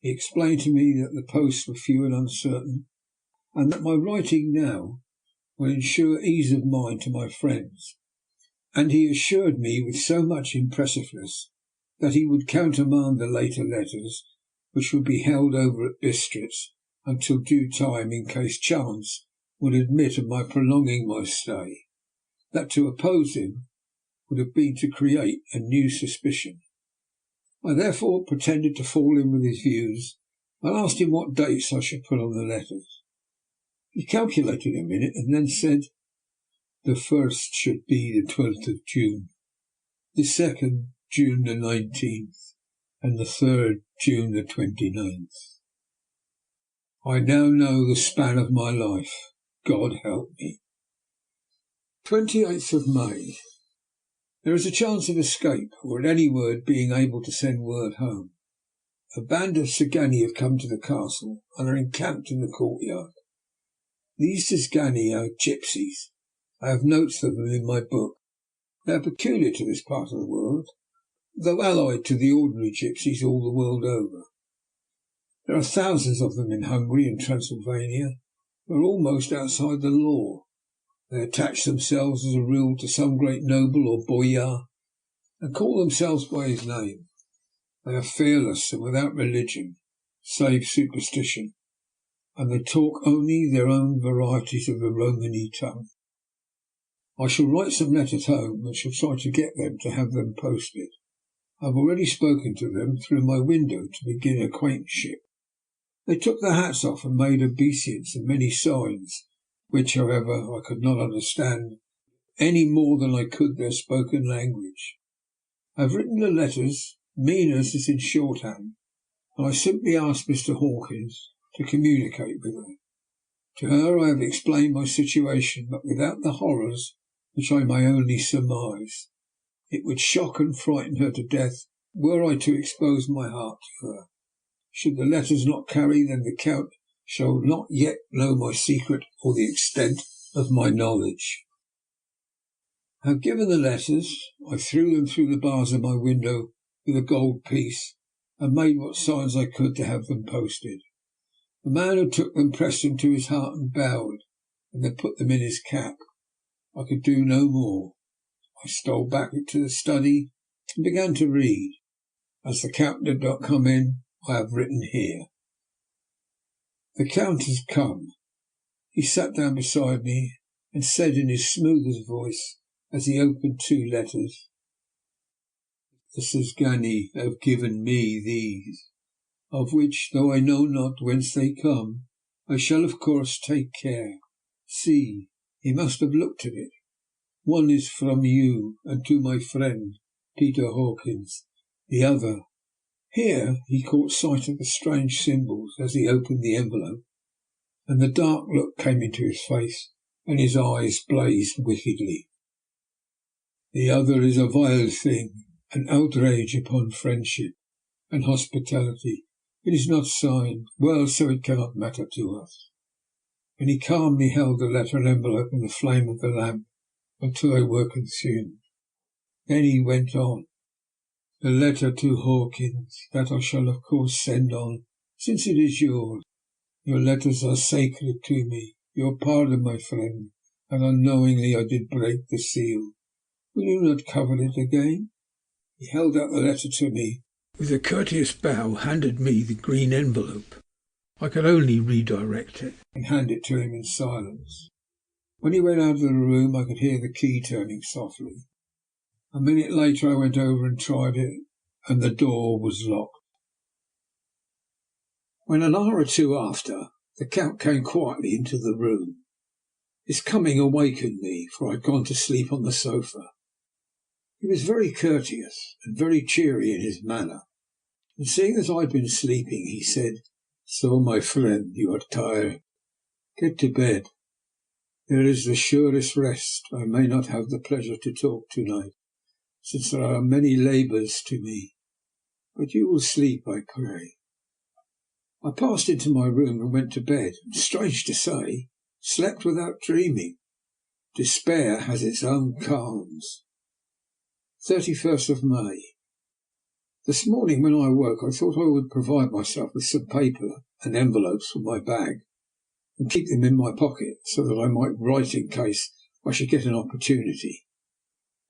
He explained to me that the posts were few and uncertain, and that my writing now will ensure ease of mind to my friends, and he assured me with so much impressiveness that he would countermand the later letters, which would be held over at Bistritz until due time, in case chance would admit of my prolonging my stay, that to oppose him would have been to create a new suspicion. I therefore pretended to fall in with his views, and asked him what dates I should put on the letters. He calculated a minute, and then said, "The first should be the 12th of June, the second June the 19th, and the third June the 29th. I now know the span of my life. God help me." 28th of May. There is a chance of escape, or at any word being able to send word home. A band of Cingani have come to the castle and are encamped in the courtyard. These Cingani are gypsies. I have notes of them in my book. They are peculiar to this part of the world, though allied to the ordinary gypsies all the world over. There are thousands of them in Hungary and Transylvania, who are almost outside the law. They attach themselves as a rule to some great noble or boyar, and call themselves by his name. They are fearless and without religion, save superstition, and they talk only their own varieties of the Romany tongue. I shall write some letters home, and shall try to get them to have them posted. I have already spoken to them through my window to begin acquaintanceship. They took their hats off and made obeisance and many signs, which, however, I could not understand any more than I could their spoken language. I have written the letters. Mina's is in shorthand, and I simply asked Mr. Hawkins to communicate with her. To her I have explained my situation, but without the horrors which I may only surmise. It would shock and frighten her to death were I to expose my heart to her. Should the letters not carry, then the Count shall not yet know my secret or the extent of my knowledge. I have given the letters. I threw them through the bars of my window with a gold piece, and made what signs I could to have them posted. The man who took them pressed them to his heart and bowed, and then put them in his cap. I could do no more. I stole back into the study and began to read. As the Count did not come in, I have written here. The Count has come. He sat down beside me and said in his smoothest voice, as he opened two letters, "The Susgani have given me these, of which, though I know not whence they come, I shall of course take care. See, he must have looked at it. One is from you and to my friend, Peter Hawkins. The other—" Here he caught sight of the strange symbols as he opened the envelope, and the dark look came into his face, and his eyes blazed wickedly. "The other is a vile thing, an outrage upon friendship and hospitality. It is not signed. Well, so it cannot matter to us." And he calmly held the letter and envelope in the flame of the lamp until they were consumed. Then he went on. "The letter to Hawkins, that I shall of course send on, since it is yours. Your letters are sacred to me. Your pardon, my friend, and unknowingly I did break the seal. Will you not cover it again?" He held out the letter to me. With a courteous bow, handed me the green envelope. I could only redirect it and hand it to him in silence. When he went out of the room, I could hear the key turning softly. A minute later I went over and tried it, and the door was locked. When an hour or two after, the Count came quietly into the room. His coming awakened me, for I had gone to sleep on the sofa. He was very courteous and very cheery in his manner, and seeing that I had been sleeping, he said, "So, my friend, you are tired. Get to bed. There is the surest rest. I may not have the pleasure to talk to-night, since there are many labours to me. But you will sleep, I pray." I passed into my room and went to bed, and, strange to say, slept without dreaming. Despair has its own calms. 31st of May. This morning when I awoke I thought I would provide myself with some paper and envelopes for my bag, and keep them in my pocket, so that I might write in case I should get an opportunity.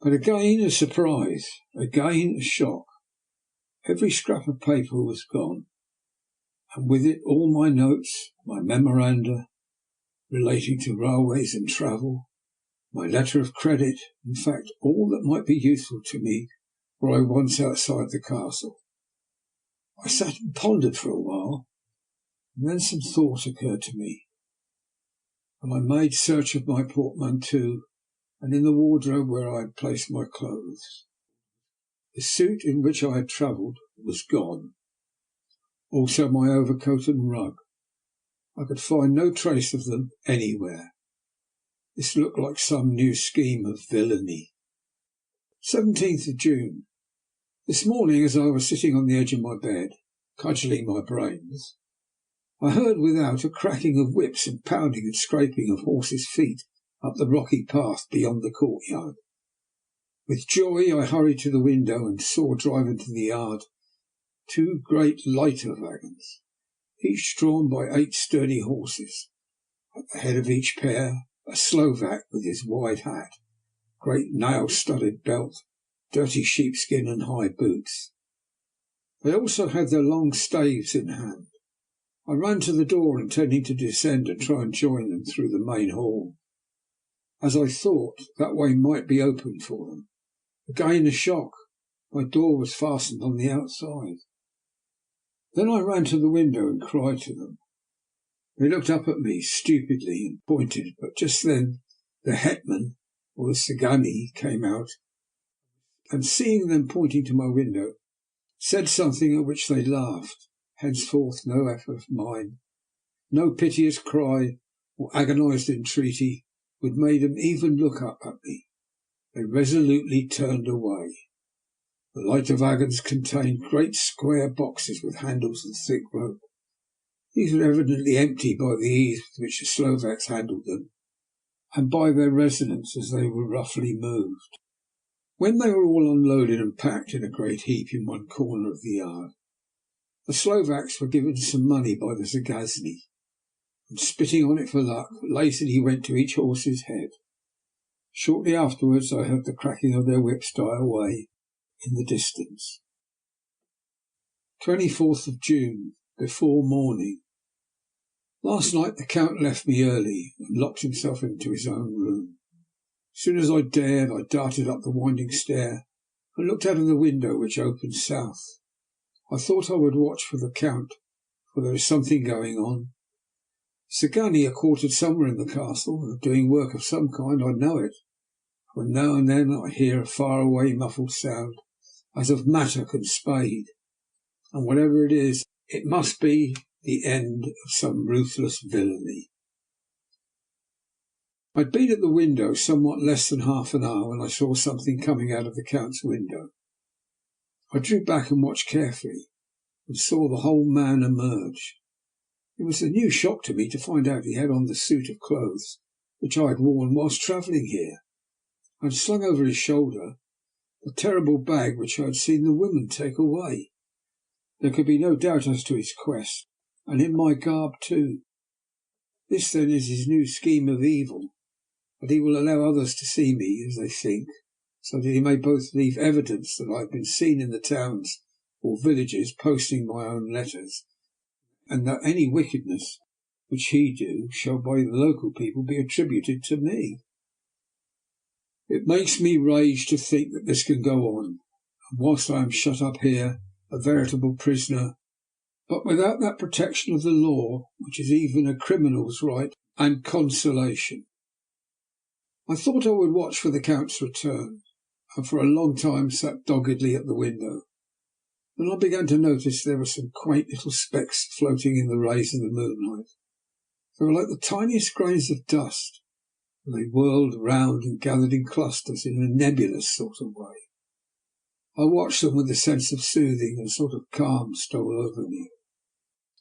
But again a surprise, again a shock. Every scrap of paper was gone, and with it all my notes, my memoranda relating to railways and travel, my letter of credit, in fact all that might be useful to me were I once outside the castle. I sat and pondered for a while, and then some thought occurred to me, and I made search of my portmanteau and in the wardrobe where I had placed my clothes. The suit in which I had travelled was gone, also my overcoat and rug. I could find no trace of them anywhere. This looked like some new scheme of villainy. 17th of June. This morning, as I was sitting on the edge of my bed, cudgelling my brains, I heard without a cracking of whips and pounding and scraping of horses' feet up the rocky path beyond the courtyard. With joy I hurried to the window and saw drive into the yard two great lighter wagons, each drawn by 8 sturdy horses. At the head of each pair a Slovak with his wide hat, great nail-studded belt, dirty sheepskin and high boots. They also had their long staves in hand. I ran to the door, intending to descend and try and join them through the main hall, as I thought that way might be opened for them. Again a shock. My door was fastened on the outside. Then I ran to the window and cried to them. They looked up at me stupidly and pointed, but just then the hetman, or the Sagani, came out, and seeing them pointing to my window, said something at which they laughed. Henceforth no effort of mine, no piteous cry or agonized entreaty would make them even look up at me. They resolutely turned away. The light of wagons contained great square boxes with handles and thick rope. These were evidently empty by the ease with which the Slovaks handled them, and by their resonance as they were roughly moved. When they were all unloaded and packed in a great heap in one corner of the yard, the Slovaks were given some money by the Zagazni, and spitting on it for luck, lazily went to each horse's head. Shortly afterwards I heard the cracking of their whips die away in the distance. 24th of June, before morning. Last night the Count left me early and locked himself into his own room. As soon as I dared, I darted up the winding stair and looked out of the window which opened south. I thought I would watch for the Count, for there is something going on. The Sagani are quartered somewhere in the castle and are doing work of some kind, I know it, for now and then I hear a far-away muffled sound, as of mattock and spade, and whatever it is, it must be the end of some ruthless villainy. I had been at the window somewhat less than half an hour when I saw something coming out of the Count's window. I drew back and watched carefully, and saw the whole man emerge. It was a new shock to me to find out he had on the suit of clothes which I had worn whilst travelling here, and slung over his shoulder the terrible bag which I had seen the women take away. There could be no doubt as to his quest, and in my garb too. This then is his new scheme of evil, that he will allow others to see me as they think, so that he may both leave evidence that I have been seen in the towns or villages posting my own letters, and that any wickedness which he do shall by the local people be attributed to me. It makes me rage to think that this can go on, and whilst I am shut up here, a veritable prisoner, but without that protection of the law which is even a criminal's right and consolation. I thought I would watch for the Count's return, and for a long time sat doggedly at the window. Then I began to notice there were some quaint little specks floating in the rays of the moonlight. They were like the tiniest grains of dust, and they whirled round and gathered in clusters in a nebulous sort of way. I watched them with a sense of soothing, and a sort of calm stole over me.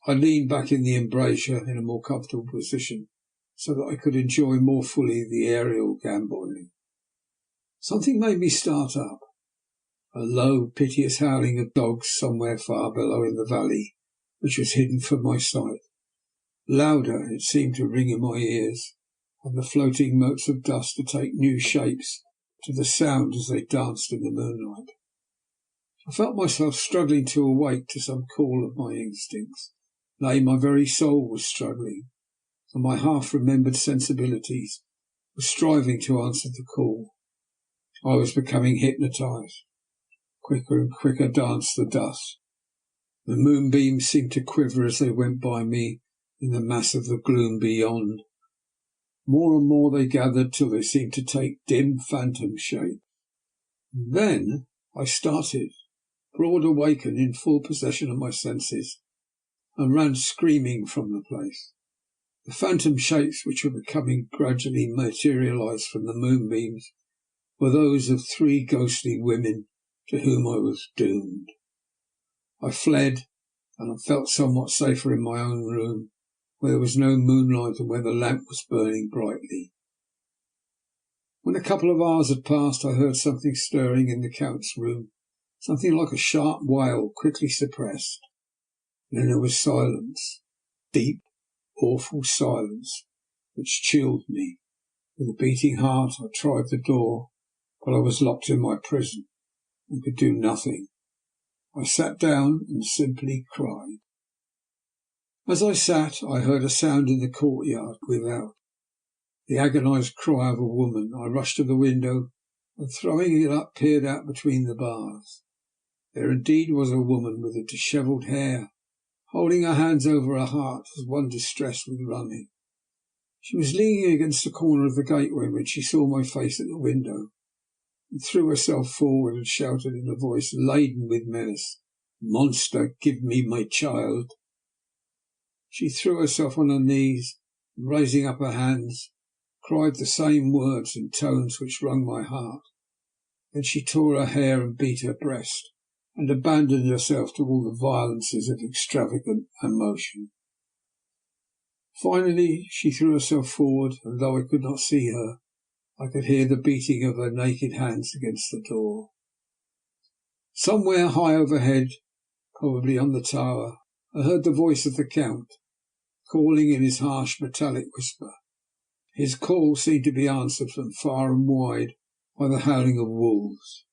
I leaned back in the embrasure in a more comfortable position, so that I could enjoy more fully the aerial gambolling. Something made me start up. A low, piteous howling of dogs somewhere far below in the valley, which was hidden from my sight. Louder it seemed to ring in my ears, and the floating motes of dust to take new shapes to the sound as they danced in the moonlight. I felt myself struggling to awake to some call of my instincts. Nay, my very soul was struggling, and my half-remembered sensibilities were striving to answer the call. I was becoming hypnotized. Quicker and quicker danced the dust. The moonbeams seemed to quiver as they went by me in the mass of the gloom beyond. More and more they gathered till they seemed to take dim phantom shape. Then I started, broad awake and in full possession of my senses, and ran screaming from the place. The phantom shapes which were becoming gradually materialized from the moonbeams were those of three ghostly women to whom I was doomed. I fled, and I felt somewhat safer in my own room, where there was no moonlight and where the lamp was burning brightly. When a couple of hours had passed, I heard something stirring in the Count's room, something like a sharp wail quickly suppressed. Then there was silence, deep, awful silence, which chilled me. With a beating heart I tried the door, but I was locked in my prison and could do nothing. I sat down and simply cried. As I sat, I heard a sound in the courtyard without, the agonized cry of a woman. I rushed to the window, and throwing it up, peered out between the bars. There indeed was a woman with a dishevelled hair, holding her hands over her heart as one distressed with running. She was leaning against the corner of the gateway when she saw my face at the window, and threw herself forward and shouted in a voice laden with menace, "Monster, give me my child!" She threw herself on her knees, and raising up her hands, cried the same words in tones which wrung my heart. Then she tore her hair and beat her breast, and abandoned herself to all the violences of extravagant emotion. Finally she threw herself forward, and though I could not see her, I could hear the beating of her naked hands against the door. Somewhere high overhead, probably on the tower, I heard the voice of the Count, calling in his harsh metallic whisper. His call seemed to be answered from far and wide by the howling of wolves.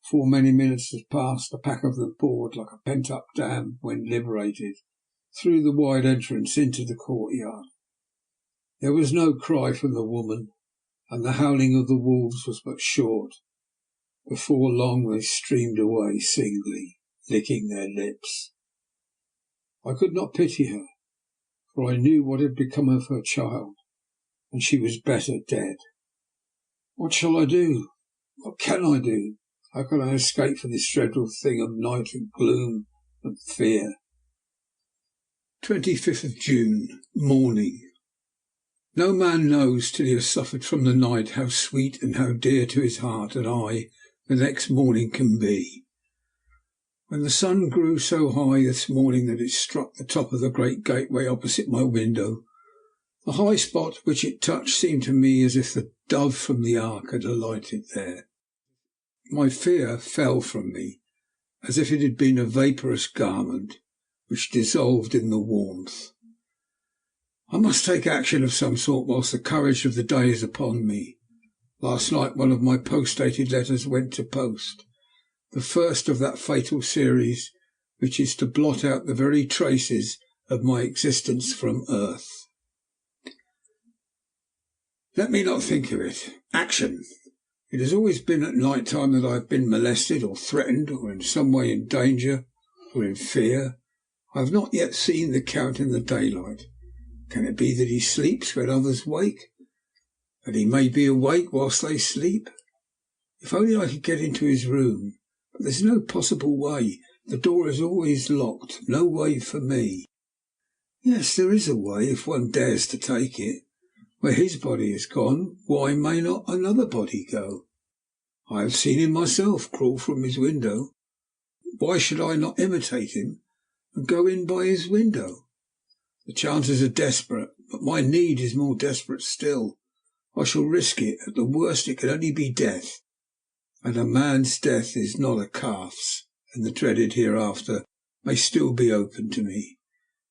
Before many minutes had passed, a pack of them poured like a pent-up dam when liberated, through the wide entrance into the courtyard. There was no cry from the woman, and the howling of the wolves was but short. Before long they streamed away singly, licking their lips. I could not pity her, for I knew what had become of her child, and she was better dead. What shall I do? What can I do? How can I escape from this dreadful thing of night and gloom and fear? 25th of June, morning. No man knows till he has suffered from the night how sweet and how dear to his heart and eye the next morning can be. When the sun grew so high this morning that it struck the top of the great gateway opposite my window, the high spot which it touched seemed to me as if the dove from the ark had alighted there. My fear fell from me, as if it had been a vaporous garment which dissolved in the warmth. I must take action of some sort whilst the courage of the day is upon me. Last night one of my post-dated letters went to post, the first of that fatal series which is to blot out the very traces of my existence from earth. Let me not think of it. Action! It has always been at night time that I have been molested or threatened, or in some way in danger or in fear. I have not yet seen the Count in the daylight. Can it be that he sleeps when others wake? That he may be awake whilst they sleep? If only I could get into his room. But there is no possible way. The door is always locked. No way for me. Yes, there is a way, if one dares to take it. Where his body is gone, why may not another body go? I have seen him myself crawl from his window. Why should I not imitate him and go in by his window? The chances are desperate, but my need is more desperate still. I shall risk it. At the worst it can only be death, and a man's death is not a calf's, and the dreaded hereafter may still be open to me.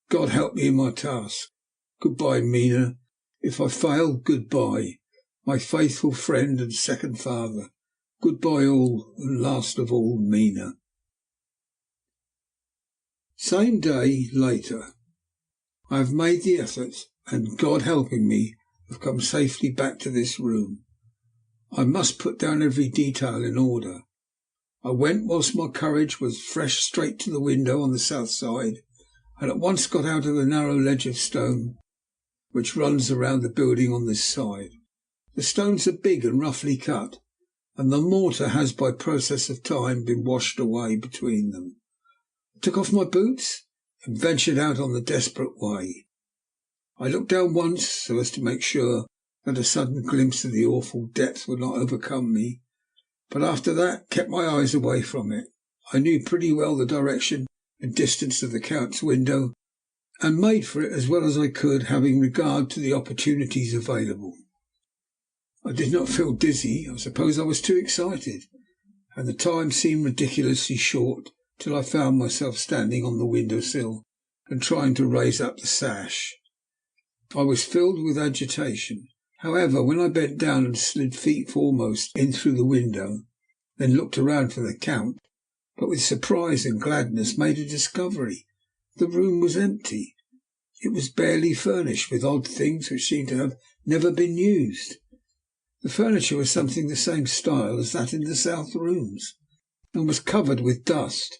God help me in my task. Good-bye, Mina. If I fail, good-bye, my faithful friend and second father. Good-bye all, and last of all, Mina. Same day, later. I have made the effort, and, God helping me, have come safely back to this room. I must put down every detail in order. I went whilst my courage was fresh straight to the window on the south side, and at once got out of the narrow ledge of stone which runs around the building on this side. The stones are big and roughly cut, and the mortar has by process of time been washed away between them. I took off my boots and ventured out on the desperate way. I looked down once so as to make sure that a sudden glimpse of the awful depth would not overcome me, but after that kept my eyes away from it. I knew pretty well the direction and distance of the Count's window, and made for it as well as I could, having regard to the opportunities available. I did not feel dizzy. I suppose I was too excited, and the time seemed ridiculously short till I found myself standing on the window sill and trying to raise up the sash. I was filled with agitation. However, when I bent down and slid feet foremost in through the window, then looked around for the Count, but with surprise and gladness made a discovery. The room was empty. It was barely furnished with odd things which seemed to have never been used. The furniture was something the same style as that in the south rooms, and was covered with dust.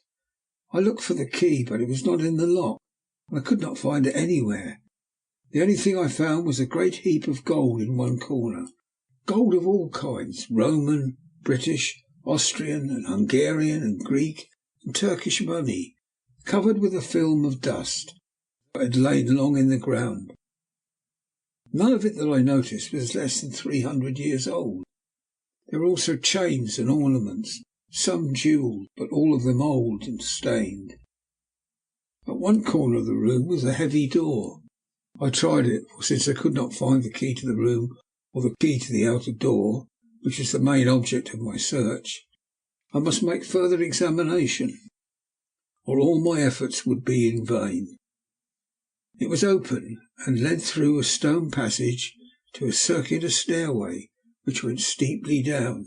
I looked for the key, but it was not in the lock, and I could not find it anywhere. The only thing I found was a great heap of gold in one corner, gold of all kinds, Roman, British, Austrian and Hungarian and Greek and Turkish money, covered with a film of dust that had lain long in the ground. None of it that I noticed was less than 300 years old. There were also chains and ornaments, some jewelled, but all of them old and stained. At one corner of the room was a heavy door. I tried it, for since I could not find the key to the room or the key to the outer door, which was the main object of my search, I must make further examination, or all my efforts would be in vain. It was open, and led through a stone passage to a circular stairway which went steeply down.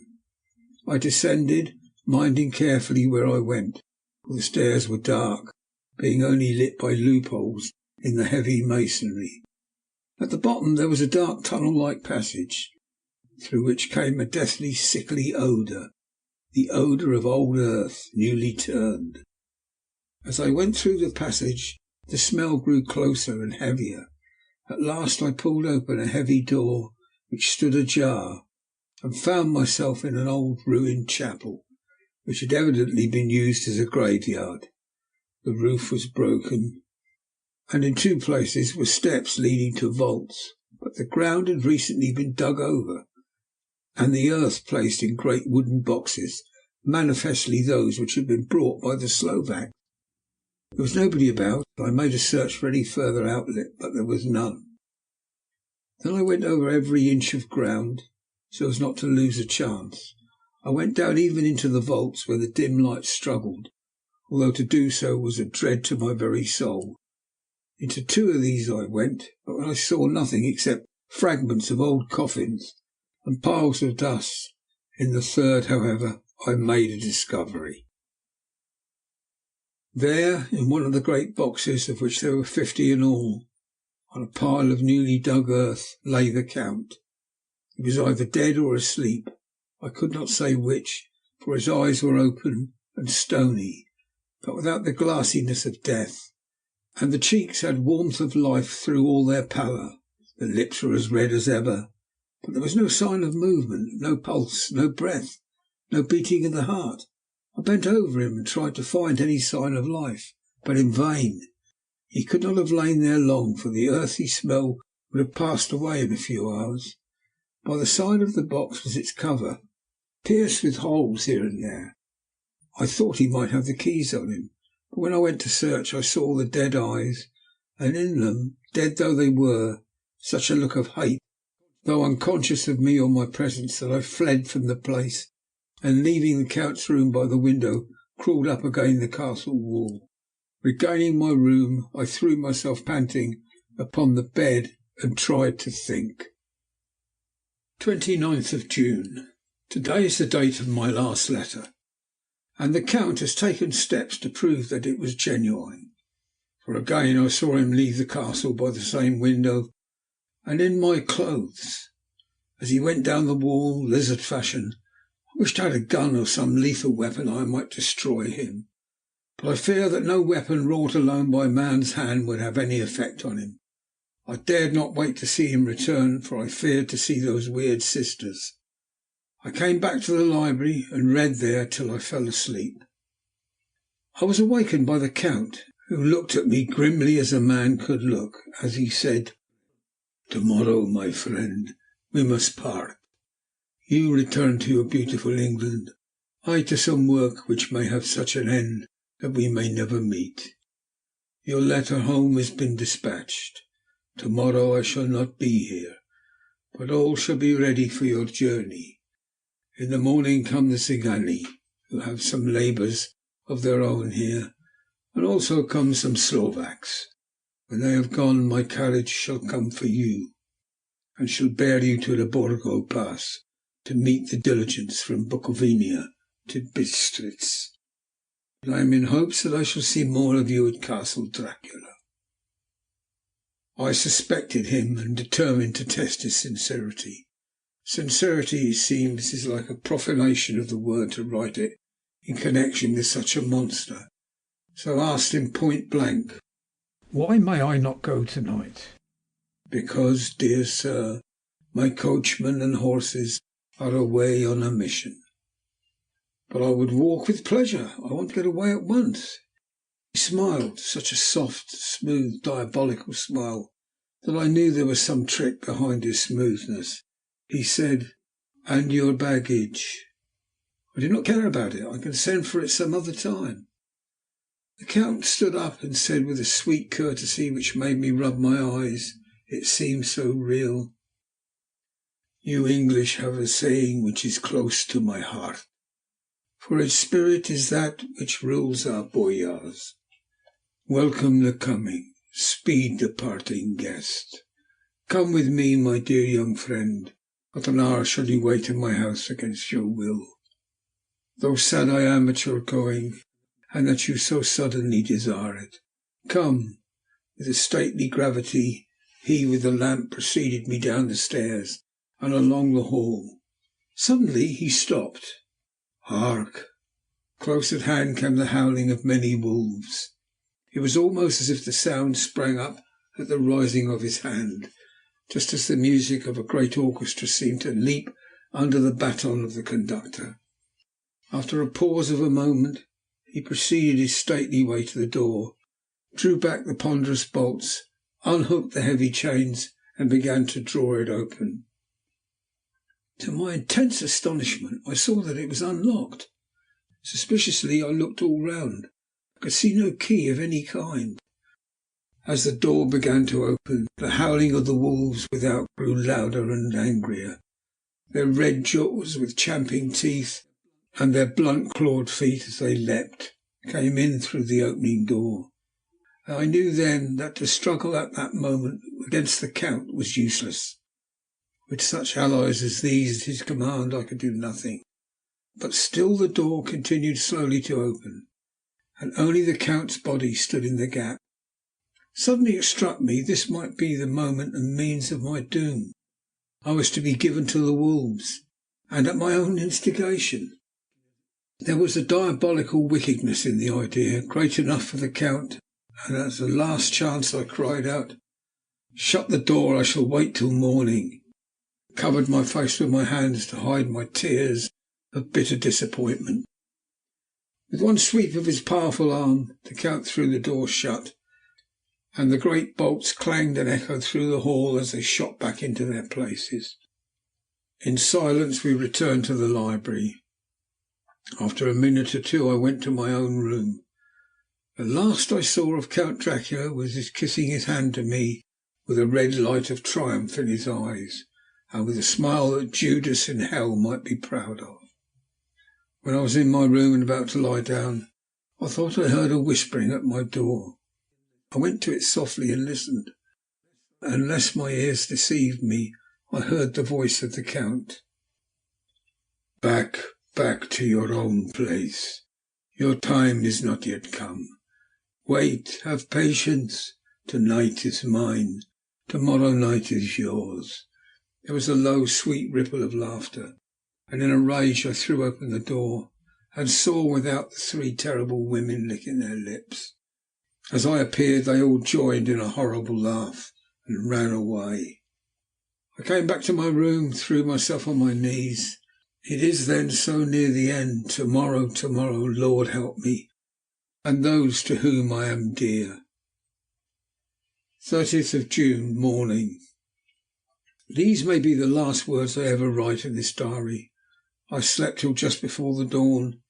I descended, minding carefully where I went, for the stairs were dark, being only lit by loopholes in the heavy masonry. At the bottom there was a dark tunnel-like passage, through which came a deathly sickly odour, the odour of old earth newly turned. As I went through the passage, the smell grew closer and heavier. At last I pulled open a heavy door which stood ajar, and found myself in an old ruined chapel, which had evidently been used as a graveyard. The roof was broken, and in two places were steps leading to vaults, but the ground had recently been dug over, and the earth placed in great wooden boxes, manifestly those which had been brought by the Slovak. There was nobody about. I made a search for any further outlet, but there was none. Then I went over every inch of ground, so as not to lose a chance. I went down even into the vaults where the dim light struggled, although to do so was a dread to my very soul. Into two of these I went, but I saw nothing except fragments of old coffins and piles of dust. In the third, however, I made a discovery. There, in one of the great boxes, of which there were 50 in all, on a pile of newly dug earth, lay the Count. He was either dead or asleep. I could not say which, for his eyes were open and stony, but without the glassiness of death, and the cheeks had warmth of life through all their pallor. The lips were as red as ever, but there was no sign of movement, no pulse, no breath, no beating of the heart. I bent over him and tried to find any sign of life, but in vain. He could not have lain there long, for the earthy smell would have passed away in a few hours. By the side of the box was its cover, pierced with holes here and there. I thought he might have the keys on him, but when I went to search I saw the dead eyes, and in them, dead though they were, such a look of hate, though unconscious of me or my presence, that I fled from the place, and leaving the Count's room by the window, crawled up against the castle wall. Regaining my room, I threw myself panting upon the bed and tried to think. 29th of June. Today is the date of my last letter, and the Count has taken steps to prove that it was genuine, for again I saw him leave the castle by the same window, and in my clothes. As he went down the wall, lizard fashion, I wished I had a gun or some lethal weapon I might destroy him, but I fear that no weapon wrought alone by man's hand would have any effect on him. I dared not wait to see him return, for I feared to see those weird sisters. I came back to the library and read there till I fell asleep. I was awakened by the Count, who looked at me grimly as a man could look, as he said, "Tomorrow, my friend, we must part. You return to your beautiful England, I to some work which may have such an end that we may never meet. Your letter home has been dispatched. Tomorrow I shall not be here, but all shall be ready for your journey. In the morning come the Cigani, who have some labours of their own here, and also come some Slovaks. When they have gone, my carriage shall come for you, and shall bear you to the Borgo Pass, to meet the diligence from Bukovina to Bistritz. I am in hopes that I shall see more of you at Castle Dracula." I suspected him and determined to test his sincerity. Sincerity, it seems, is like a profanation of the word to write it in connection with such a monster, so I asked him point blank, "Why may I not go tonight?" "Because, dear sir, my coachman and horses are away on a mission." "But I would walk with pleasure. I want to get away at once." He smiled, such a soft, smooth, diabolical smile that I knew there was some trick behind his smoothness. He said, "And your baggage?" "I do not care about it. I can send for it some other time." The Count stood up and said with a sweet courtesy which made me rub my eyes, it seemed so real, "You English have a saying which is close to my heart, for its spirit is that which rules our boyars. Welcome the coming, speed the parting guest. Come with me, my dear young friend. Not an hour shall you wait in my house against your will. Though sad I am at your going, and that you so suddenly desire it. Come." With a stately gravity, he with the lamp preceded me down the stairs and along the hall. Suddenly he stopped. Hark! Close at hand came the howling of many wolves. It was almost as if the sound sprang up at the rising of his hand, just as the music of a great orchestra seemed to leap under the baton of the conductor. After a pause of a moment, he proceeded his stately way to the door, drew back the ponderous bolts, unhooked the heavy chains, and began to draw it open. To my intense astonishment, I saw that it was unlocked. Suspiciously I looked all round. I could see no key of any kind. As the door began to open, the howling of the wolves without grew louder and angrier. Their red jaws, with champing teeth, and their blunt clawed feet as they leapt, came in through the opening door. And I knew then that to struggle at that moment against the Count was useless. With such allies as these at his command I could do nothing. But still the door continued slowly to open, and only the Count's body stood in the gap. Suddenly it struck me this might be the moment and means of my doom. I was to be given to the wolves, and at my own instigation. There was a diabolical wickedness in the idea, great enough for the Count, and as a last chance I cried out, "Shut the door, I shall wait till morning," covered my face with my hands to hide my tears of bitter disappointment. With one sweep of his powerful arm the Count threw the door shut, and the great bolts clanged and echoed through the hall as they shot back into their places. In silence we returned to the library. After a minute or two I went to my own room. The last I saw of Count Dracula was his kissing his hand to me with a red light of triumph in his eyes, and with a smile that Judas in hell might be proud of. When I was in my room and about to lie down, I thought I heard a whispering at my door. I went to it softly and listened. Unless my ears deceived me, I heard the voice of the Count. "Back, back to your own place. Your time is not yet come. Wait, have patience. Tonight is mine. Tomorrow night is yours." There was a low, sweet ripple of laughter, and in a rage I threw open the door and saw without the three terrible women licking their lips. As I appeared they all joined in a horrible laugh and ran away. I came back to my room, threw myself on my knees. It is then so near the end. Tomorrow, tomorrow, Lord help me, and those to whom I am dear. 30th of June, morning. These may be the last words I ever write in this diary. I slept till just before the dawn,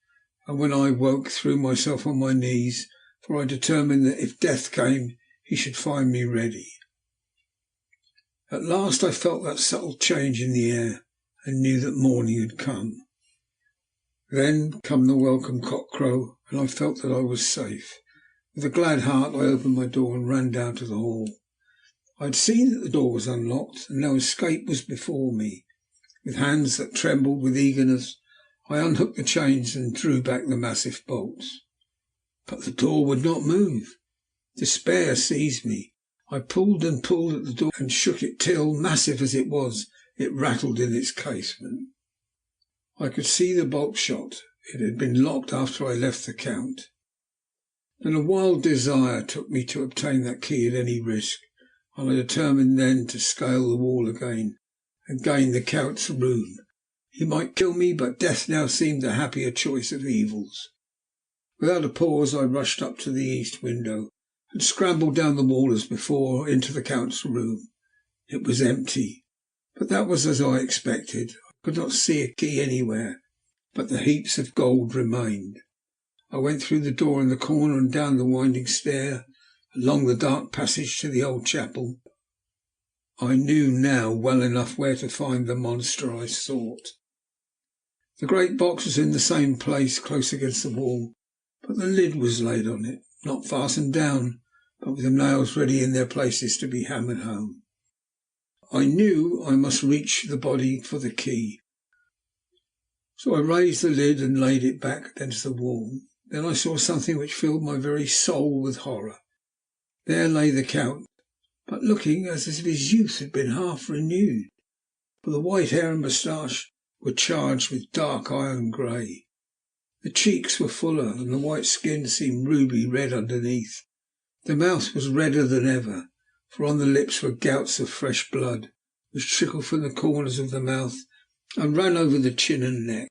and when I woke threw myself on my knees, for I determined that if death came he should find me ready. At last I felt that subtle change in the air, and knew that morning had come. Then come the welcome cock-crow, and I felt that I was safe. With a glad heart I opened my door and ran down to the hall. I had seen that the door was unlocked, and no escape was before me. With hands that trembled with eagerness, I unhooked the chains and drew back the massive bolts. But the door would not move. Despair seized me. I pulled and pulled at the door and shook it till, massive as it was, it rattled in its casement. I could see the bolt shot. It had been locked after I left the Count. Then a wild desire took me to obtain that key at any risk, and I determined then to scale the wall again and gain the Count's room. He might kill me, but death now seemed the happier choice of evils. Without a pause I rushed up to the east window and scrambled down the wall as before into the Count's room. It was empty, but that was as I expected. I could not see a key anywhere, but the heaps of gold remained. I went through the door in the corner and down the winding stair, along the dark passage to the old chapel. I knew now well enough where to find the monster I sought. The great box was in the same place, close against the wall, but the lid was laid on it, not fastened down, but with the nails ready in their places to be hammered home. I knew I must reach the body for the key, so I raised the lid and laid it back against the wall. Then I saw something which filled my very soul with horror. There lay the Count, but looking as if his youth had been half renewed, for the white hair and moustache were charged with dark iron grey. The cheeks were fuller, and the white skin seemed ruby red underneath. The mouth was redder than ever, for on the lips were gouts of fresh blood, which trickled from the corners of the mouth and ran over the chin and neck.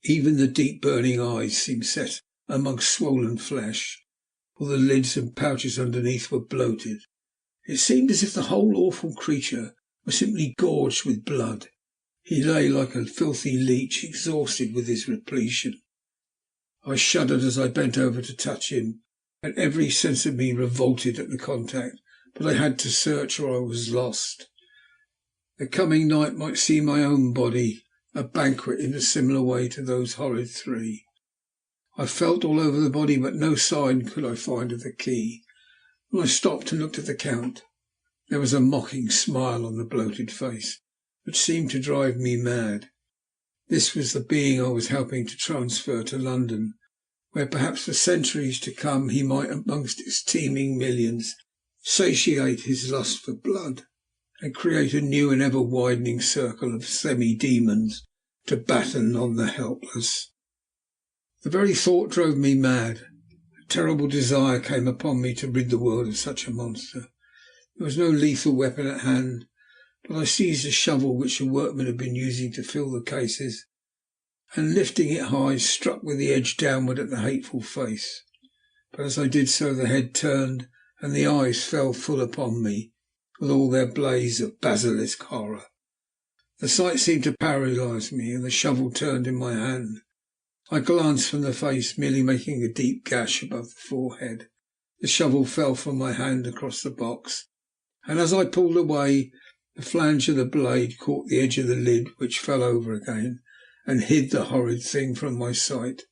Even the deep burning eyes seemed set amongst swollen flesh, for the lids and pouches underneath were bloated. It seemed as if the whole awful creature were simply gorged with blood. He lay like a filthy leech, exhausted with his repletion. I shuddered as I bent over to touch him, and every sense of me revolted at the contact, but I had to search or I was lost. The coming night might see my own body a banquet in a similar way to those horrid three. I felt all over the body, but no sign could I find of the key. When I stopped and looked at the Count, there was a mocking smile on the bloated face, which seemed to drive me mad. This was the being I was helping to transfer to London, where perhaps for centuries to come he might, amongst its teeming millions, satiate his lust for blood, and create a new and ever widening circle of semi-demons to batten on the helpless. The very thought drove me mad. A terrible desire came upon me to rid the world of such a monster. There was no lethal weapon at hand, but I seized a shovel which the workmen had been using to fill the cases, and lifting it high, struck with the edge downward at the hateful face. But as I did so, the head turned, and the eyes fell full upon me, with all their blaze of basilisk horror. The sight seemed to paralyse me, and the shovel turned in my hand. I glanced from the face, merely making a deep gash above the forehead. The shovel fell from my hand across the box, and as I pulled away, the flange of the blade caught the edge of the lid, which fell over again, and hid the horrid thing from my sight.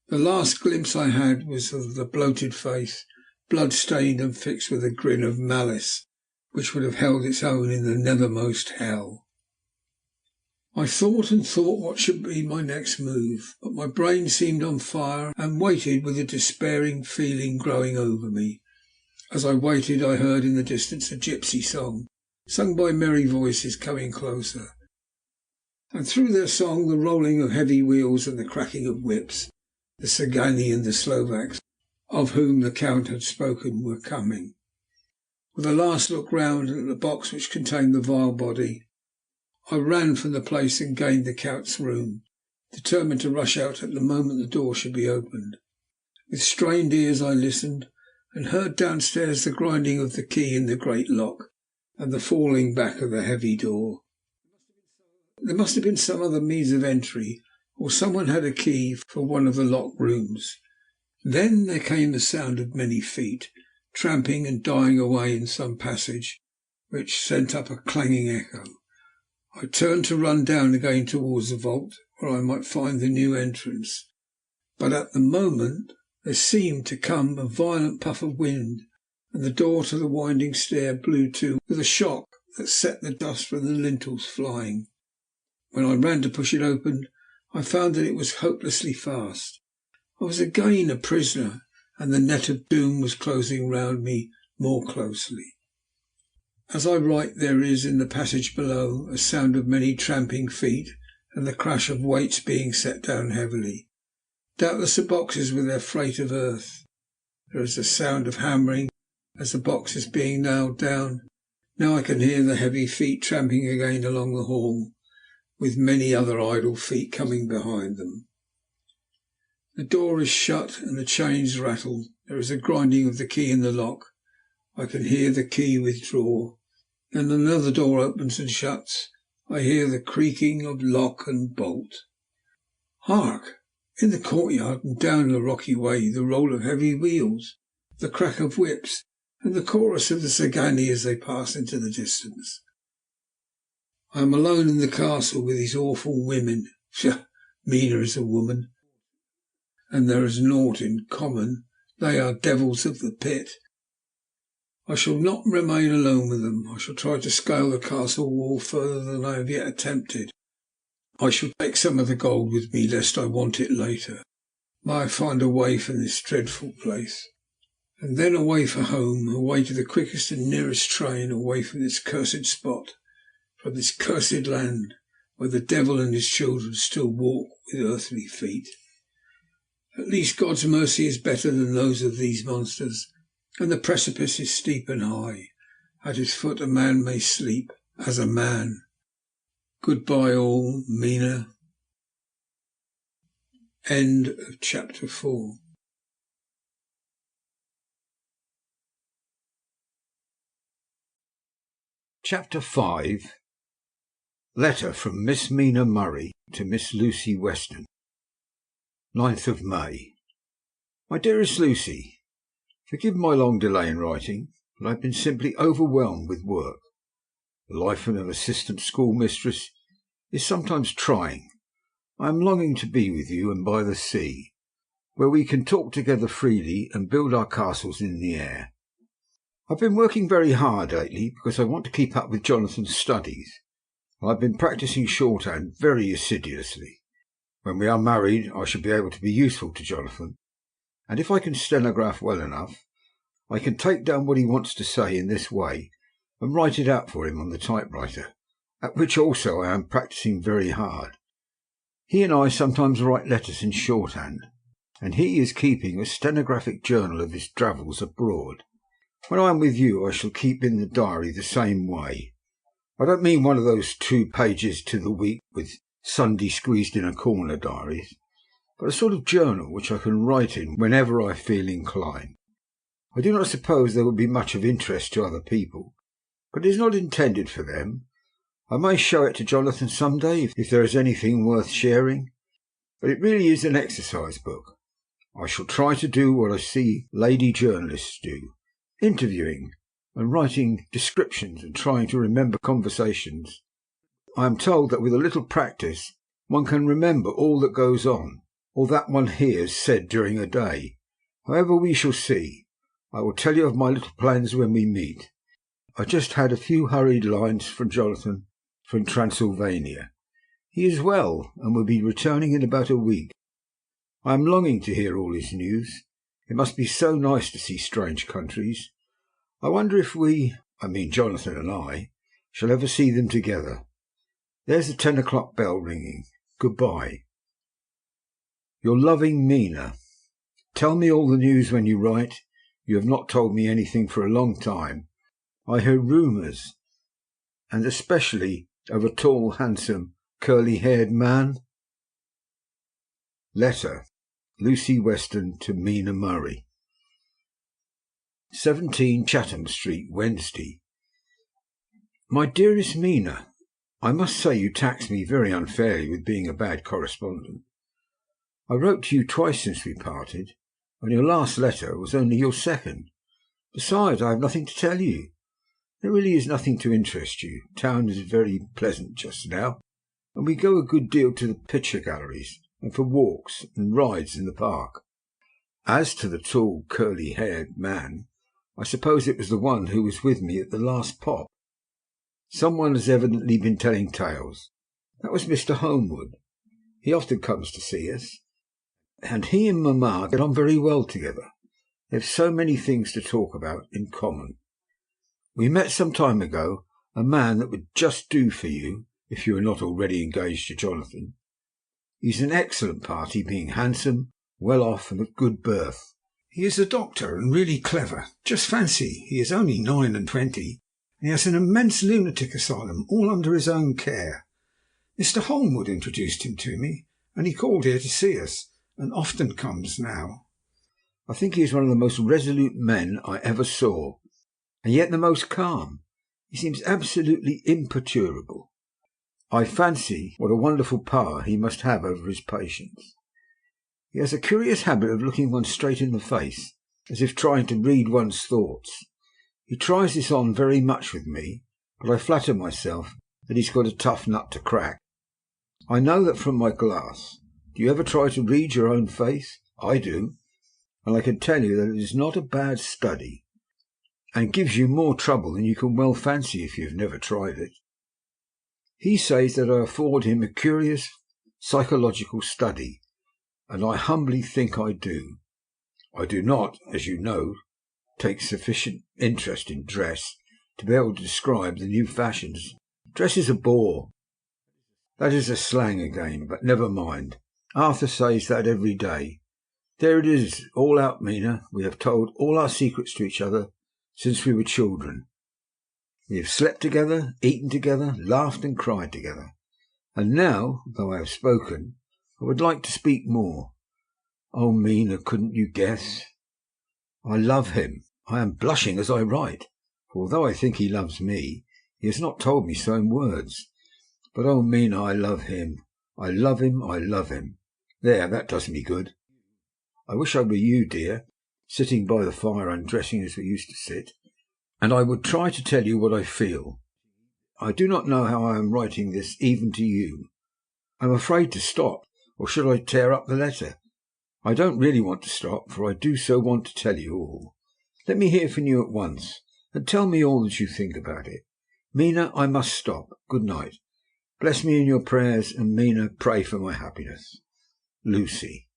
The last glimpse I had was of the bloated face, blood-stained and fixed with a grin of malice, which would have held its own in the nethermost hell. I thought and thought what should be my next move, but my brain seemed on fire and waited with a despairing feeling growing over me. As I waited, I heard in the distance a gypsy song, sung by merry voices, coming closer, and through their song the rolling of heavy wheels and the cracking of whips. The Sagani and the Slovaks, of whom the Count had spoken, were coming. With a last look round at the box which contained the vile body, I ran from the place and gained the Count's room, determined to rush out at the moment the door should be opened. With strained ears I listened, and heard downstairs the grinding of the key in the great lock, and the falling back of the heavy door. There must have been some other means of entry, or someone had a key for one of the locked rooms. Then there came the sound of many feet, tramping and dying away in some passage, which sent up a clanging echo. I turned to run down again towards the vault, where I might find the new entrance, but at the moment there seemed to come a violent puff of wind, and the door to the winding stair blew to with a shock that set the dust from the lintels flying. When I ran to push it open, I found that it was hopelessly fast. I was again a prisoner, and the net of doom was closing round me more closely. As I write, there is in the passage below a sound of many tramping feet and the crash of weights being set down heavily. Doubtless the boxes with their freight of earth. There is the sound of hammering as the box is being nailed down. Now I can hear the heavy feet tramping again along the hall, with many other idle feet coming behind them. The door is shut and the chains rattle. There is a grinding of the key in the lock. I can hear the key withdraw. Then another door opens and shuts. I hear the creaking of lock and bolt. Hark! In the courtyard and down the rocky way, the roll of heavy wheels, the crack of whips, and the chorus of the Sagani as they pass into the distance. I am alone in the castle with these awful women. Mina is a woman, and there is naught in common. They are devils of the pit. I shall not remain alone with them. I shall try to scale the castle wall further than I have yet attempted. I shall take some of the gold with me, lest I want it later. May I find a way from this dreadful place. And then away for home, away to the quickest and nearest train, away from this cursed spot, from this cursed land, where the devil and his children still walk with earthly feet. At least God's mercy is better than those of these monsters, and the precipice is steep and high. At its foot a man may sleep as a man. Goodbye all, Mina. End of chapter 4. Chapter 5. Letter from Miss Mina Murray to Miss Lucy Weston. 9th of May. My dearest Lucy, forgive my long delay in writing, but I have been simply overwhelmed with work. The life of an assistant schoolmistress is sometimes trying. I am longing to be with you and by the sea, where we can talk together freely and build our castles in the air. I've been working very hard lately because I want to keep up with Jonathan's studies. I've been practising shorthand very assiduously. When we are married, I shall be able to be useful to Jonathan, and if I can stenograph well enough, I can take down what he wants to say in this way and write it out for him on the typewriter, at which also I am practising very hard. He and I sometimes write letters in shorthand, and he is keeping a stenographic journal of his travels abroad. When I am with you, I shall keep in the diary the same way. I don't mean one of those 2 pages to the week with Sunday squeezed in a corner diaries, but a sort of journal which I can write in whenever I feel inclined. I do not suppose there will be much of interest to other people, but it is not intended for them. I may show it to Jonathan some day if there is anything worth sharing, but it really is an exercise book. I shall try to do what I see lady journalists do, interviewing and writing descriptions and trying to remember conversations. I am told that with a little practice one can remember all that goes on, all that one hears said during a day. However, we shall see. I will tell you of my little plans when we meet. I just had a few hurried lines from Jonathan from Transylvania. He is well and will be returning in about a week. I am longing to hear all his news. It must be so nice to see strange countries. I wonder if we, Jonathan and I, shall ever see them together. There's the 10 o'clock bell ringing. Goodbye. Your loving Mina. Tell me all the news when you write. You have not told me anything for a long time. I heard rumours, and especially of a tall, handsome, curly-haired man. Letter. Lucy Weston to Mina Murray. 17 Chatham Street, Wednesday. My dearest Mina, I must say you tax me very unfairly with being a bad correspondent. I wrote to you twice since we parted, and your last letter was only your second. Besides, I have nothing to tell you. There really is nothing to interest you. Town is very pleasant just now, and we go a good deal to the picture galleries and for walks and rides in the park. As to the tall, curly-haired man, I suppose it was the one who was with me at the last pop. Someone has evidently been telling tales. That was Mr. Holmwood. He often comes to see us, and he and Mamma get on very well together. They have so many things to talk about in common. We met some time ago a man that would just do for you if you are not already engaged to Jonathan. He's an excellent party, being handsome, well off, and of good birth. He is a doctor and really clever. Just fancy, he is only 29, and he has an immense lunatic asylum all under his own care. Mr. Holmwood introduced him to me, and he called here to see us, and often comes now. I think he is one of the most resolute men I ever saw, and yet the most calm. He seems absolutely imperturbable. I fancy what a wonderful power he must have over his patients. He has a curious habit of looking one straight in the face, as if trying to read one's thoughts. He tries this on very much with me, but I flatter myself that he's got a tough nut to crack. I know that from my glass. Do you ever try to read your own face? I do, and I can tell you that it is not a bad study, and gives you more trouble than you can well fancy if you have never tried it. He says that I afford him a curious psychological study, and I humbly think I do. I do not, as you know, take sufficient interest in dress to be able to describe the new fashions. Dress is a bore. That is a slang again, but never mind. Arthur says that every day. There it is, all out, Mina. We have told all our secrets to each other since we were children. We have slept together, eaten together, laughed and cried together. And now, though I have spoken, I would like to speak more. Oh, Mina, couldn't you guess? I love him. I am blushing as I write, for although I think he loves me, he has not told me so in words. But oh, Mina, I love him. I love him, I love him. There, that does me good. I wish I were you, dear, sitting by the fire undressing as we used to sit, and I would try to tell you what I feel. I do not know how I am writing this even to you. I am afraid to stop, or should I tear up the letter? I don't really want to stop, for I do so want to tell you all. Let me hear from you at once, and tell me all that you think about it. Mina, I must stop. Good night. Bless me in your prayers, and Mina, pray for my happiness. Lucy.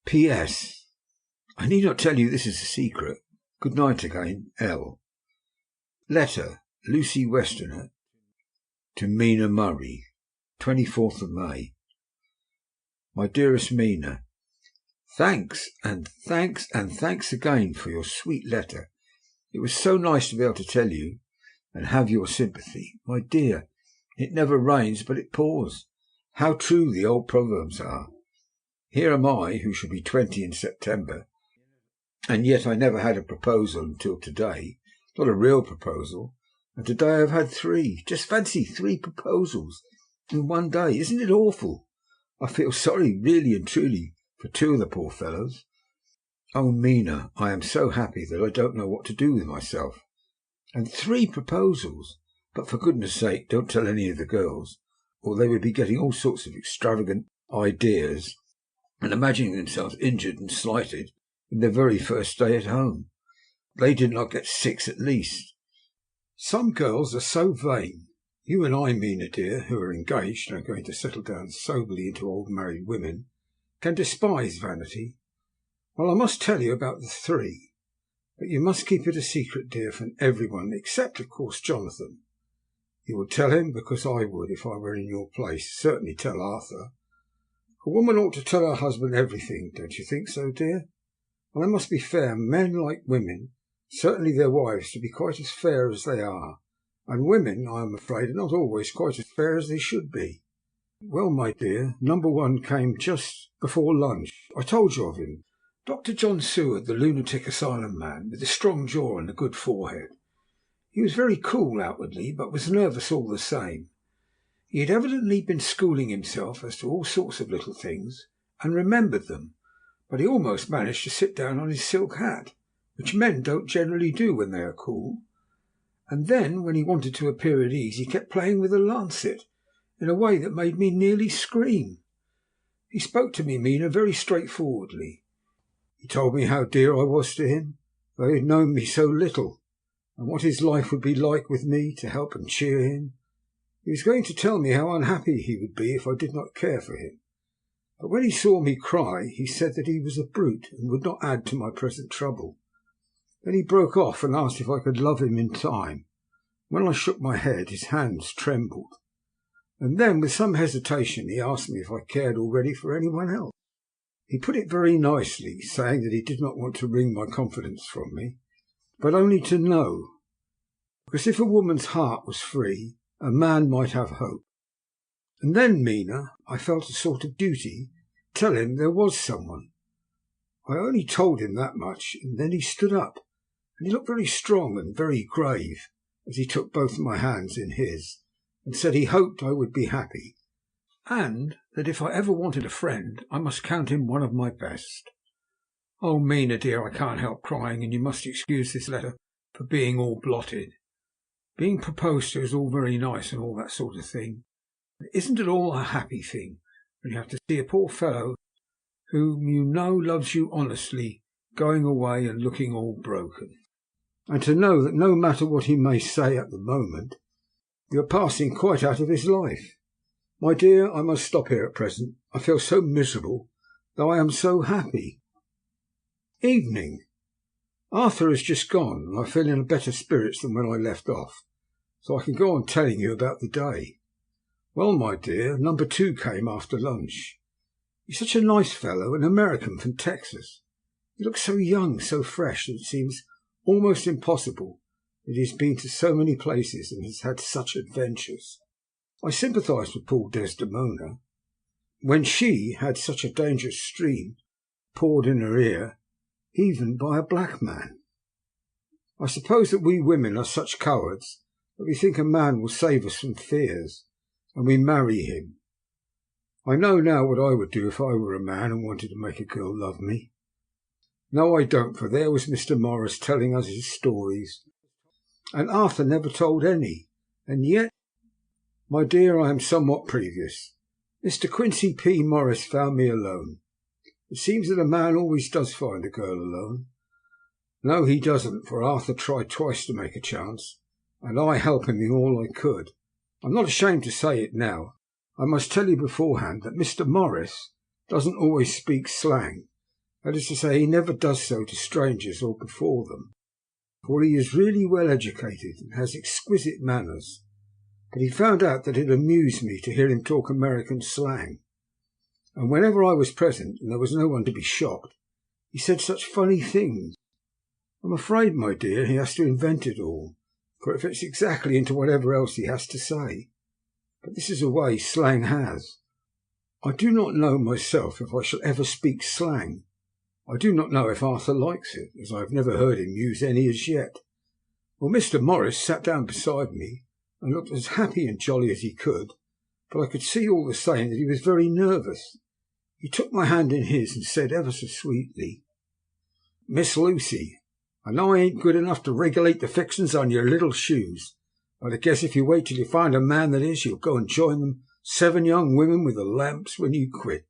P.S. I need not tell you this is a secret. Good night again, L. Letter, Lucy Westenra, to Mina Murray, 24th of May. My dearest Mina, thanks and thanks and thanks again for your sweet letter. It was so nice to be able to tell you and have your sympathy. My dear, it never rains but it pours. How true the old proverbs are. Here am I, who shall be 20 in September, and yet I never had a proposal until today, not a real proposal, and today I have had 3. Just fancy 3 proposals in one day. Isn't it awful? I feel sorry, really and truly, for 2 of the poor fellows. Oh, Mina, I am so happy that I don't know what to do with myself. And 3 proposals! But for goodness sake, don't tell any of the girls, or they would be getting all sorts of extravagant ideas and imagining themselves injured and slighted in their very first day at home. They did not get 6 at least. Some girls are so vain. You and I, Mina dear, who are engaged and are going to settle down soberly into old married women, can despise vanity. Well, I must tell you about the 3, but you must keep it a secret, dear, from everyone, except, of course, Jonathan. You will tell him, because I would if I were in your place. Certainly tell Arthur. A woman ought to tell her husband everything, don't you think so, dear? And I must be fair. Men like women, certainly their wives, to be quite as fair as they are. And women, I am afraid, are not always quite as fair as they should be. Well, my dear, number 1 came just before lunch. I told you of him. Dr. John Seward, the lunatic asylum man, with a strong jaw and a good forehead. He was very cool outwardly, but was nervous all the same. He had evidently been schooling himself as to all sorts of little things, and remembered them, but he almost managed to sit down on his silk hat, which men don't generally do when they are cool. And then, when he wanted to appear at ease, he kept playing with a lancet in a way that made me nearly scream. He spoke to me, Mina, very straightforwardly. He told me how dear I was to him, though he had known me so little, and what his life would be like with me to help and cheer him. He was going to tell me how unhappy he would be if I did not care for him. But when he saw me cry, he said that he was a brute and would not add to my present trouble. Then he broke off and asked if I could love him in time. When I shook my head, his hands trembled, and then, with some hesitation, he asked me if I cared already for anyone else. He put it very nicely, saying that he did not want to wring my confidence from me, but only to know, because if a woman's heart was free, a man might have hope. And then, Mina, I felt a sort of duty to tell him there was someone. I only told him that much, and then he stood up, and he looked very strong and very grave as he took both my hands in his, and said he hoped I would be happy, and that if I ever wanted a friend, I must count him one of my best. Oh, Mina, dear, I can't help crying, and you must excuse this letter for being all blotted. Being proposed to is all very nice and all that sort of thing, but isn't it all a happy thing when you have to see a poor fellow whom you know loves you honestly going away and looking all broken, and to know that no matter what he may say at the moment, you are passing quite out of his life? My dear, I must stop here at present. I feel so miserable, though I am so happy. Evening. Arthur has just gone, and I feel in better spirits than when I left off, so I can go on telling you about the day. Well, my dear, number 2 came after lunch. He's such a nice fellow, an American from Texas. He looks so young, so fresh, that it seems almost impossible that he has been to so many places and has had such adventures. I sympathised with poor Desdemona when she had such a dangerous stream poured in her ear, even by a black man. I suppose that we women are such cowards that we think a man will save us from fears, and we marry him. I know now what I would do if I were a man and wanted to make a girl love me. No, I don't, for there was Mr. Morris telling us his stories, and Arthur never told any, and yet, my dear, I am somewhat previous. Mr. Quincy P. Morris found me alone. It seems that a man always does find a girl alone. No, he doesn't, for Arthur tried twice to make a chance, and I help him in all I could. I'm not ashamed to say it now. I must tell you beforehand that Mr. Morris doesn't always speak slang. That is to say, he never does so to strangers or before them, for he is really well educated and has exquisite manners. But he found out that it amused me to hear him talk American slang, and whenever I was present and there was no one to be shocked, he said such funny things. I'm afraid, my dear, he has to invent it all, for it fits exactly into whatever else he has to say. But this is a way slang has. I do not know myself if I shall ever speak slang. I do not know if Arthur likes it, as I have never heard him use any as yet. Well, Mr. Morris sat down beside me and looked as happy and jolly as he could, but I could see all the same that he was very nervous. He took my hand in his and said ever so sweetly, "Miss Lucy, I know I ain't good enough to regulate the fixings on your little shoes, but I guess if you wait till you find a man that is, you'll go and join them 7 young women with the lamps when you quit.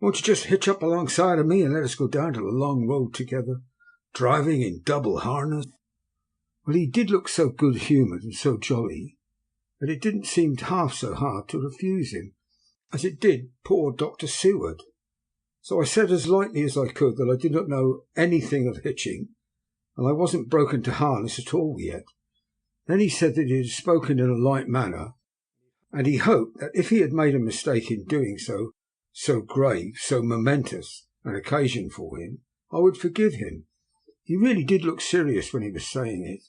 Won't you just hitch up alongside of me and let us go down to the long road together, driving in double harness?" Well, he did look so good-humoured and so jolly that it didn't seem half so hard to refuse him, as it did poor Dr. Seward. So I said as lightly as I could that I did not know anything of hitching, and I wasn't broken to harness at all yet. Then he said that he had spoken in a light manner, and he hoped that if he had made a mistake in doing so grave, so momentous an occasion for him, I would forgive him. He really did look serious when he was saying it.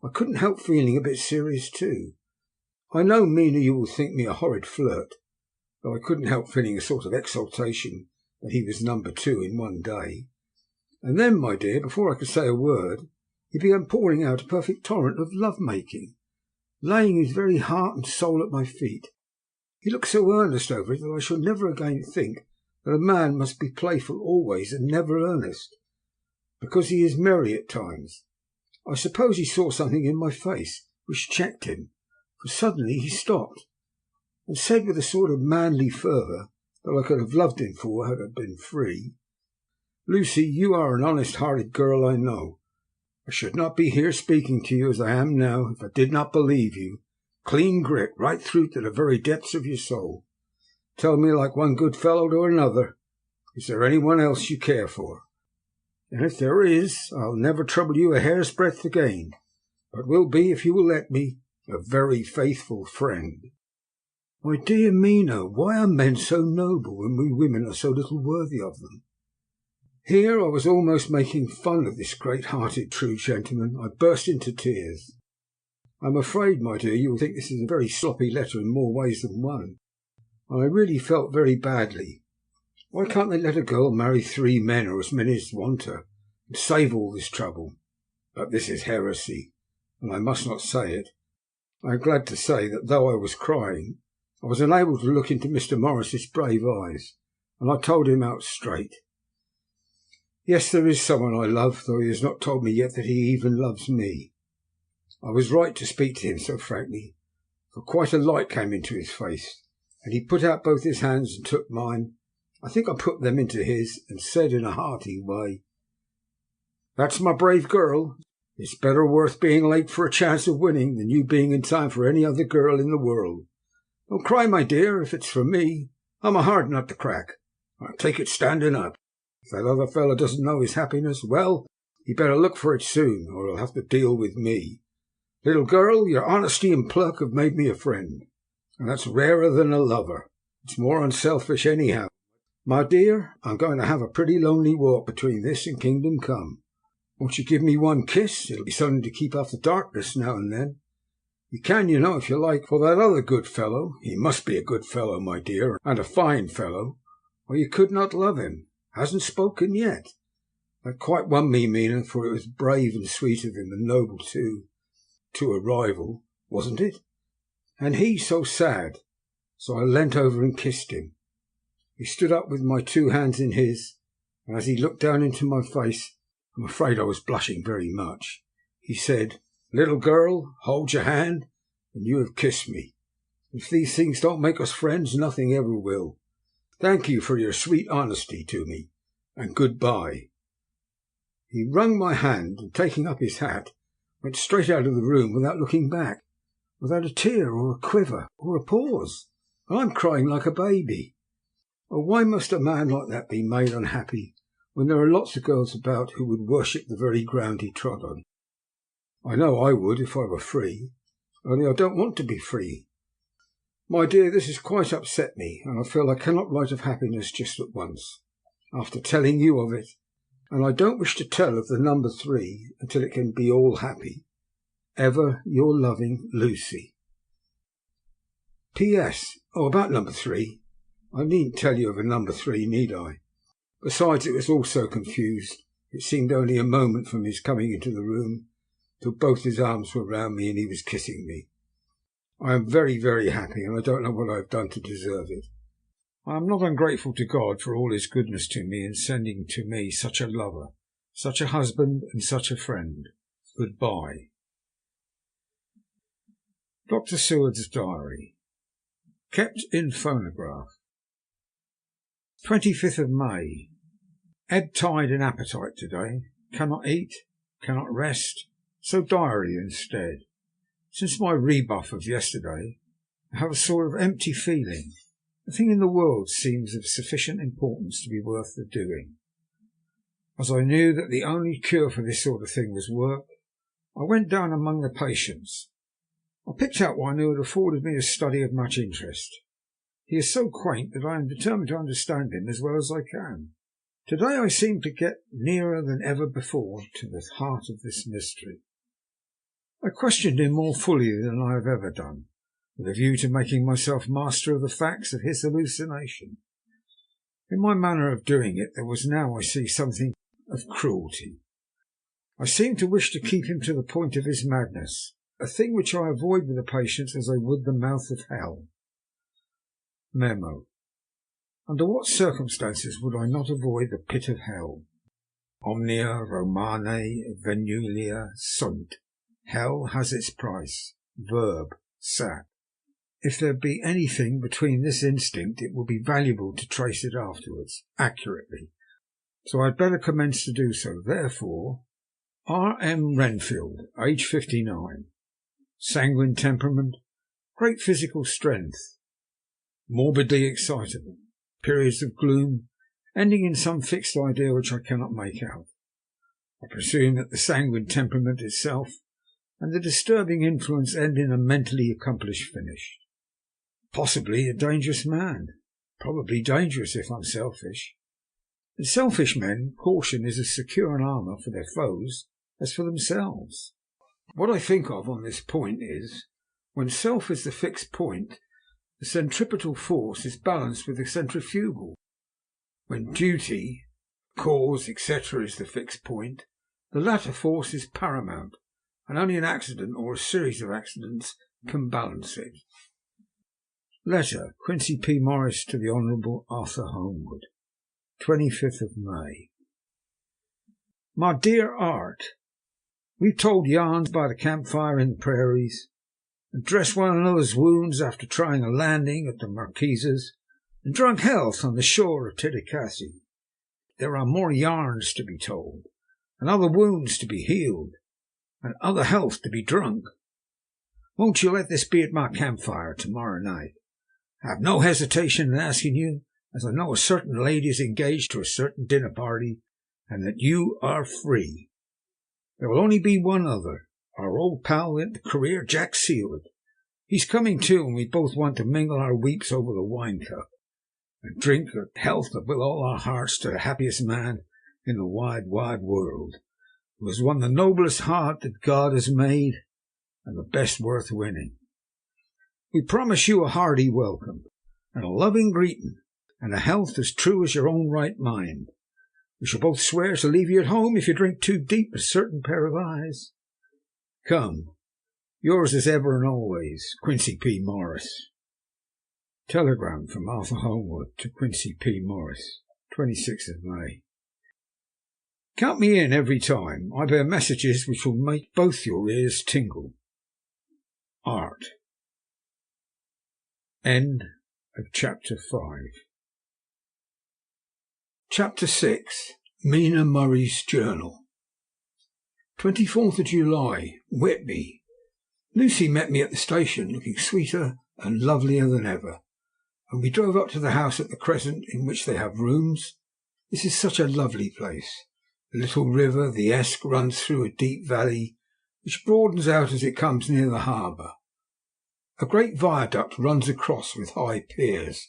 I couldn't help feeling a bit serious too. I know, Mina, you will think me a horrid flirt, though I couldn't help feeling a sort of exultation that he was number 2 in one day. And then, my dear, before I could say a word, he began pouring out a perfect torrent of love-making, laying his very heart and soul at my feet. He looked so earnest over it that I shall never again think that a man must be playful always and never earnest, because he is merry at times. I suppose he saw something in my face which checked him, for suddenly he stopped, and said with a sort of manly fervour that I could have loved him for had I been free, "Lucy, you are an honest-hearted girl, I know. I should not be here speaking to you as I am now if I did not believe you, clean grit, right through to the very depths of your soul. Tell me like one good fellow to another, is there anyone else you care for? And if there is, I'll never trouble you a hair's breadth again. but will be, if you will let me, a very faithful friend. My dear Mina, why are men so noble when we women are so little worthy of them? Here I was almost making fun of this great-hearted true gentleman. I burst into tears. I'm afraid, my dear, you will think this is a very sloppy letter in more ways than one, and I really felt very badly. Why can't they let a girl marry 3 men or as many as want her, and save all this trouble? But this is heresy, and I must not say it. I am glad to say that though I was crying, I was unable to look into Mr. Morris's brave eyes, and I told him out straight. Yes, there is someone I love, though he has not told me yet that he even loves me. I was right to speak to him so frankly, for quite a light came into his face, and he put out both his hands and took mine. I think I put them into his, and said in a hearty way, "That's my brave girl. It's better worth being late for a chance of winning than you being in time for any other girl in the world. Don't cry, my dear, if it's for me. I'm a hard nut to crack. I'll take it standing up. If that other fellow doesn't know his happiness, well, he better look for it soon, or he'll have to deal with me. Little girl, your honesty and pluck have made me a friend, and that's rarer than a lover. It's more unselfish anyhow. My dear, I'm going to have a pretty lonely walk between this and Kingdom Come. Won't you give me one kiss? It'll be something to keep off the darkness now and then. You can, you know, if you like, for that other good fellow. He must be a good fellow, my dear, and a fine fellow, or you could not love him. Hasn't spoken yet. That quite won me, Mina, for it was brave and sweet of him, and noble too, to a rival, wasn't it? And he so sad. So I leant over and kissed him. He stood up with my 2 hands in his, and as he looked down into my face, I'm afraid I was blushing very much, he said, "Little girl, hold your hand, and you have kissed me. If these things don't make us friends, nothing ever will. Thank you for your sweet honesty to me, and good-bye." He wrung my hand, and taking up his hat, went straight out of the room without looking back, without a tear or a quiver or a pause. And I'm crying like a baby. Oh, why must a man like that be made unhappy when there are lots of girls about who would worship the very ground he trod on? I know I would if I were free, only I don't want to be free. My dear, this has quite upset me, and I feel I cannot write of happiness just at once, after telling you of it, and I don't wish to tell of the number 3 until it can be all happy. Ever your loving Lucy. P.S. Oh, about number 3. I needn't tell you of a number 3, need I? Besides, it was all so confused. It seemed only a moment from his coming into the room till both his arms were round me and he was kissing me. I am very, very happy, and I don't know what I have done to deserve it. I am not ungrateful to God for all his goodness to me in sending to me such a lover, such a husband, and such a friend. Goodbye. Dr. Seward's Diary. Kept in phonograph. 25th of May. Ebb tide in appetite today. Cannot eat, cannot rest, so diary instead. Since my rebuff of yesterday, I have a sort of empty feeling. Nothing in the world seems of sufficient importance to be worth the doing. As I knew that the only cure for this sort of thing was work, I went down among the patients. I picked out one who had afforded me a study of much interest. He is so quaint that I am determined to understand him as well as I can. Today I seem to get nearer than ever before to the heart of this mystery. I questioned him more fully than I have ever done, with a view to making myself master of the facts of his hallucination. In my manner of doing it there was now, I see, something of cruelty. I seemed to wish to keep him to the point of his madness, a thing which I avoid with the patients as I would the mouth of hell. Memo. Under what circumstances would I not avoid the pit of hell? Omnia Romane venulia sunt. Hell has its price. Verb. Sat. If there be anything between this instinct, it will be valuable to trace it afterwards, accurately. So I had better commence to do so. Therefore, R.M. Renfield, age 59. Sanguine temperament. Great physical strength. Morbidly excitable. Periods of gloom, ending in some fixed idea which I cannot make out. I presume that the sanguine temperament itself, and the disturbing influence end in a mentally accomplished finish. Possibly a dangerous man. Probably dangerous if I'm selfish. In selfish men, caution is as secure an armour for their foes as for themselves. What I think of on this point is, when self is the fixed point, the centripetal force is balanced with the centrifugal. When duty, cause, etc. is the fixed point, the latter force is paramount, and only an accident or a series of accidents can balance it. Letter, Quincy P. Morris to the Honourable Arthur Holmwood, 25th of May. My dear Art, we've told yarns by the campfire in the prairies, and dressed one another's wounds after trying a landing at the Marquises, and drunk health on the shore of Titicaca. There are more yarns to be told, and other wounds to be healed, and other health to be drunk. Won't you let this be at my campfire tomorrow night? I have no hesitation in asking you, as I know a certain lady is engaged to a certain dinner party, and that you are free. There will only be one other, our old pal in the career, Jack Seward. He's coming too, and we both want to mingle our weeps over the wine cup, and drink a health with all our hearts to the happiest man in the wide, wide world, who has won the noblest heart that God has made, and the best worth winning. We promise you a hearty welcome, and a loving greeting, and a health as true as your own right mind. We shall both swear to leave you at home if you drink too deep a certain pair of eyes. Come, yours as ever and always, Quincy P. Morris. Telegram from Arthur Holmwood to Quincy P. Morris, 26th of May. Count me in every time. I bear messages which will make both your ears tingle. Art. End of Chapter 5. Chapter 6. Mina Murray's Journal. 24th of July, Whitby. Lucy met me at the station, looking sweeter and lovelier than ever, and we drove up to the house at the Crescent in which they have rooms. This is such a lovely place. The little river, the Esk, runs through a deep valley, which broadens out as it comes near the harbour. A great viaduct runs across with high piers,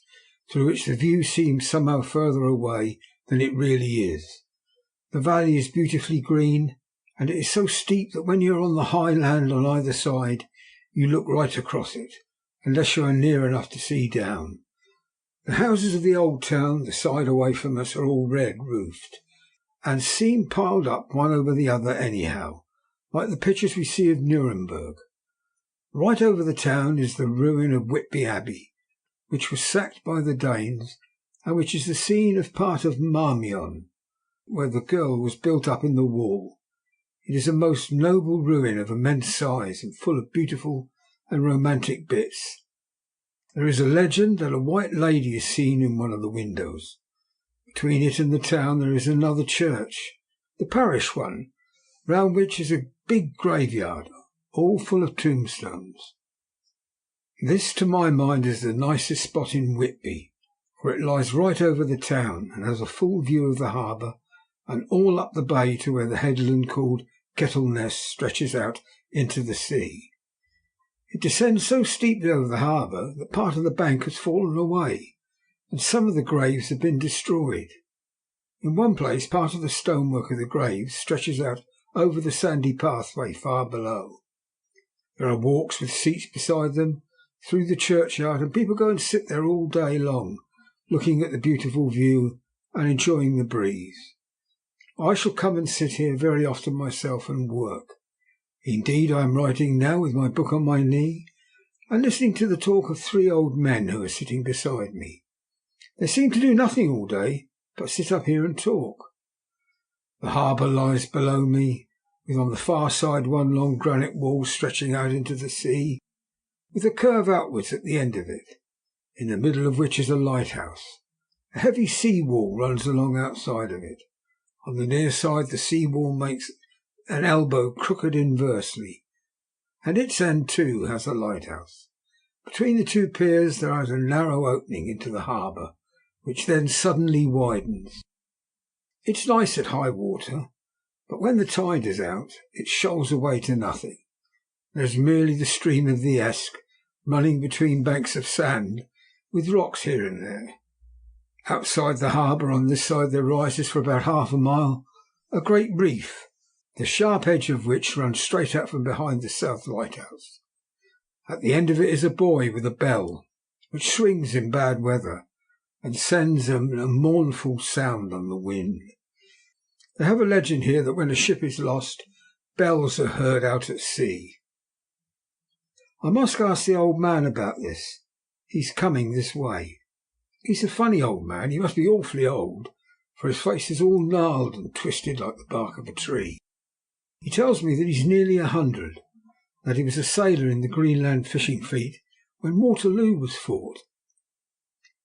through which the view seems somehow further away than it really is. The valley is beautifully green, and it is so steep that when you are on the high land on either side, you look right across it, unless you are near enough to see down. The houses of the old town, the side away from us, are all red-roofed, and seem piled up one over the other anyhow, like the pictures we see of Nuremberg. Right over the town is the ruin of Whitby Abbey, which was sacked by the Danes, and which is the scene of part of Marmion, where the girl was built up in the wall. It is a most noble ruin of immense size and full of beautiful and romantic bits. There is a legend that a white lady is seen in one of the windows. Between it and the town there is another church, the parish one, round which is a big graveyard, all full of tombstones. This, to my mind, is the nicest spot in Whitby, for it lies right over the town and has a full view of the harbour and all up the bay to where the headland called Kettleness stretches out into the sea. It descends so steeply over the harbour that part of the bank has fallen away, and some of the graves have been destroyed. In one place, part of the stonework of the graves stretches out over the sandy pathway far below. There are walks with seats beside them through the churchyard, and people go and sit there all day long, looking at the beautiful view and enjoying the breeze. I shall come and sit here very often myself and work. Indeed, I am writing now with my book on my knee, and listening to the talk of three old men who are sitting beside me. They seem to do nothing all day but sit up here and talk. The harbour lies below me, with on the far side one long granite wall stretching out into the sea, with a curve outwards at the end of it, in the middle of which is a lighthouse. A heavy sea wall runs along outside of it. On the near side the sea wall makes an elbow crooked inversely, and its end too has a lighthouse. Between the two piers there is a narrow opening into the harbour, which then suddenly widens. It's nice at high water, but when the tide is out it shoals away to nothing, There's merely the stream of the Esk, running between banks of sand, with rocks here and there. Outside the harbour on this side there rises for about half a mile a great reef, the sharp edge of which runs straight out from behind the south lighthouse. At the end of it is a buoy with a bell, which swings in bad weather and sends a mournful sound on the wind. They have a legend here that when a ship is lost, bells are heard out at sea. I must ask the old man about this. He's coming this way. He's a funny old man. He must be awfully old, for his face is all gnarled and twisted like the bark of a tree. He tells me that he's nearly 100, that he was a sailor in the Greenland fishing fleet when Waterloo was fought.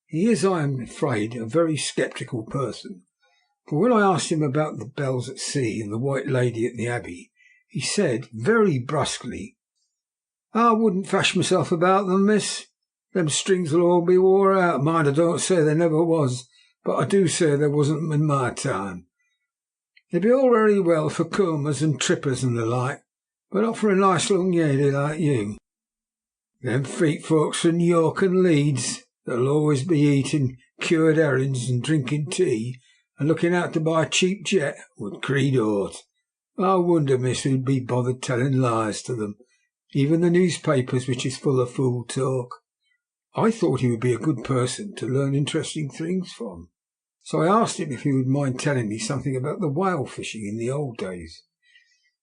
He is, I am afraid, a very sceptical person, for when I asked him about the bells at sea and the White Lady at the Abbey, he said, very brusquely, "I wouldn't fash myself about them, miss. Them strings will all be wore out. Mind, I don't say there never was, but I do say there wasn't in my time. They'd be all very well for combers and trippers and the like, but not for a nice young lady like you. Them feet folks from York and Leeds that'll always be eating cured herrings and drinking tea and looking out to buy cheap jet would creed aught. I wonder, miss, who'd be bothered telling lies to them, even the newspapers, which is full of fool talk." I thought he would be a good person to learn interesting things from, so I asked him if he would mind telling me something about the whale fishing in the old days.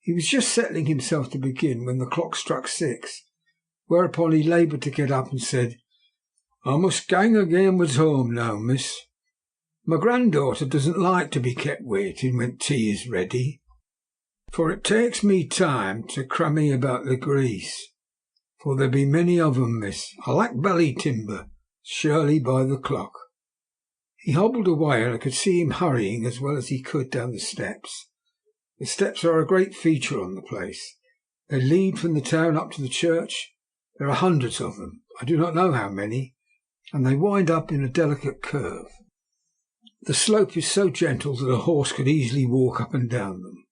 He was just settling himself to begin when the clock struck 6, whereupon he laboured to get up and said, "I must gang againwards home now, miss. My granddaughter doesn't like to be kept waiting when tea is ready, for it takes me time to crummy about the grease. For there be many of 'em, miss. I lack belly timber, surely by the clock." He hobbled away, and I could see him hurrying as well as he could down the steps. The steps are a great feature on the place. They lead from the town up to the church. There are hundreds of them, I do not know how many, and they wind up in a delicate curve. The slope is so gentle that a horse could easily walk up and down them.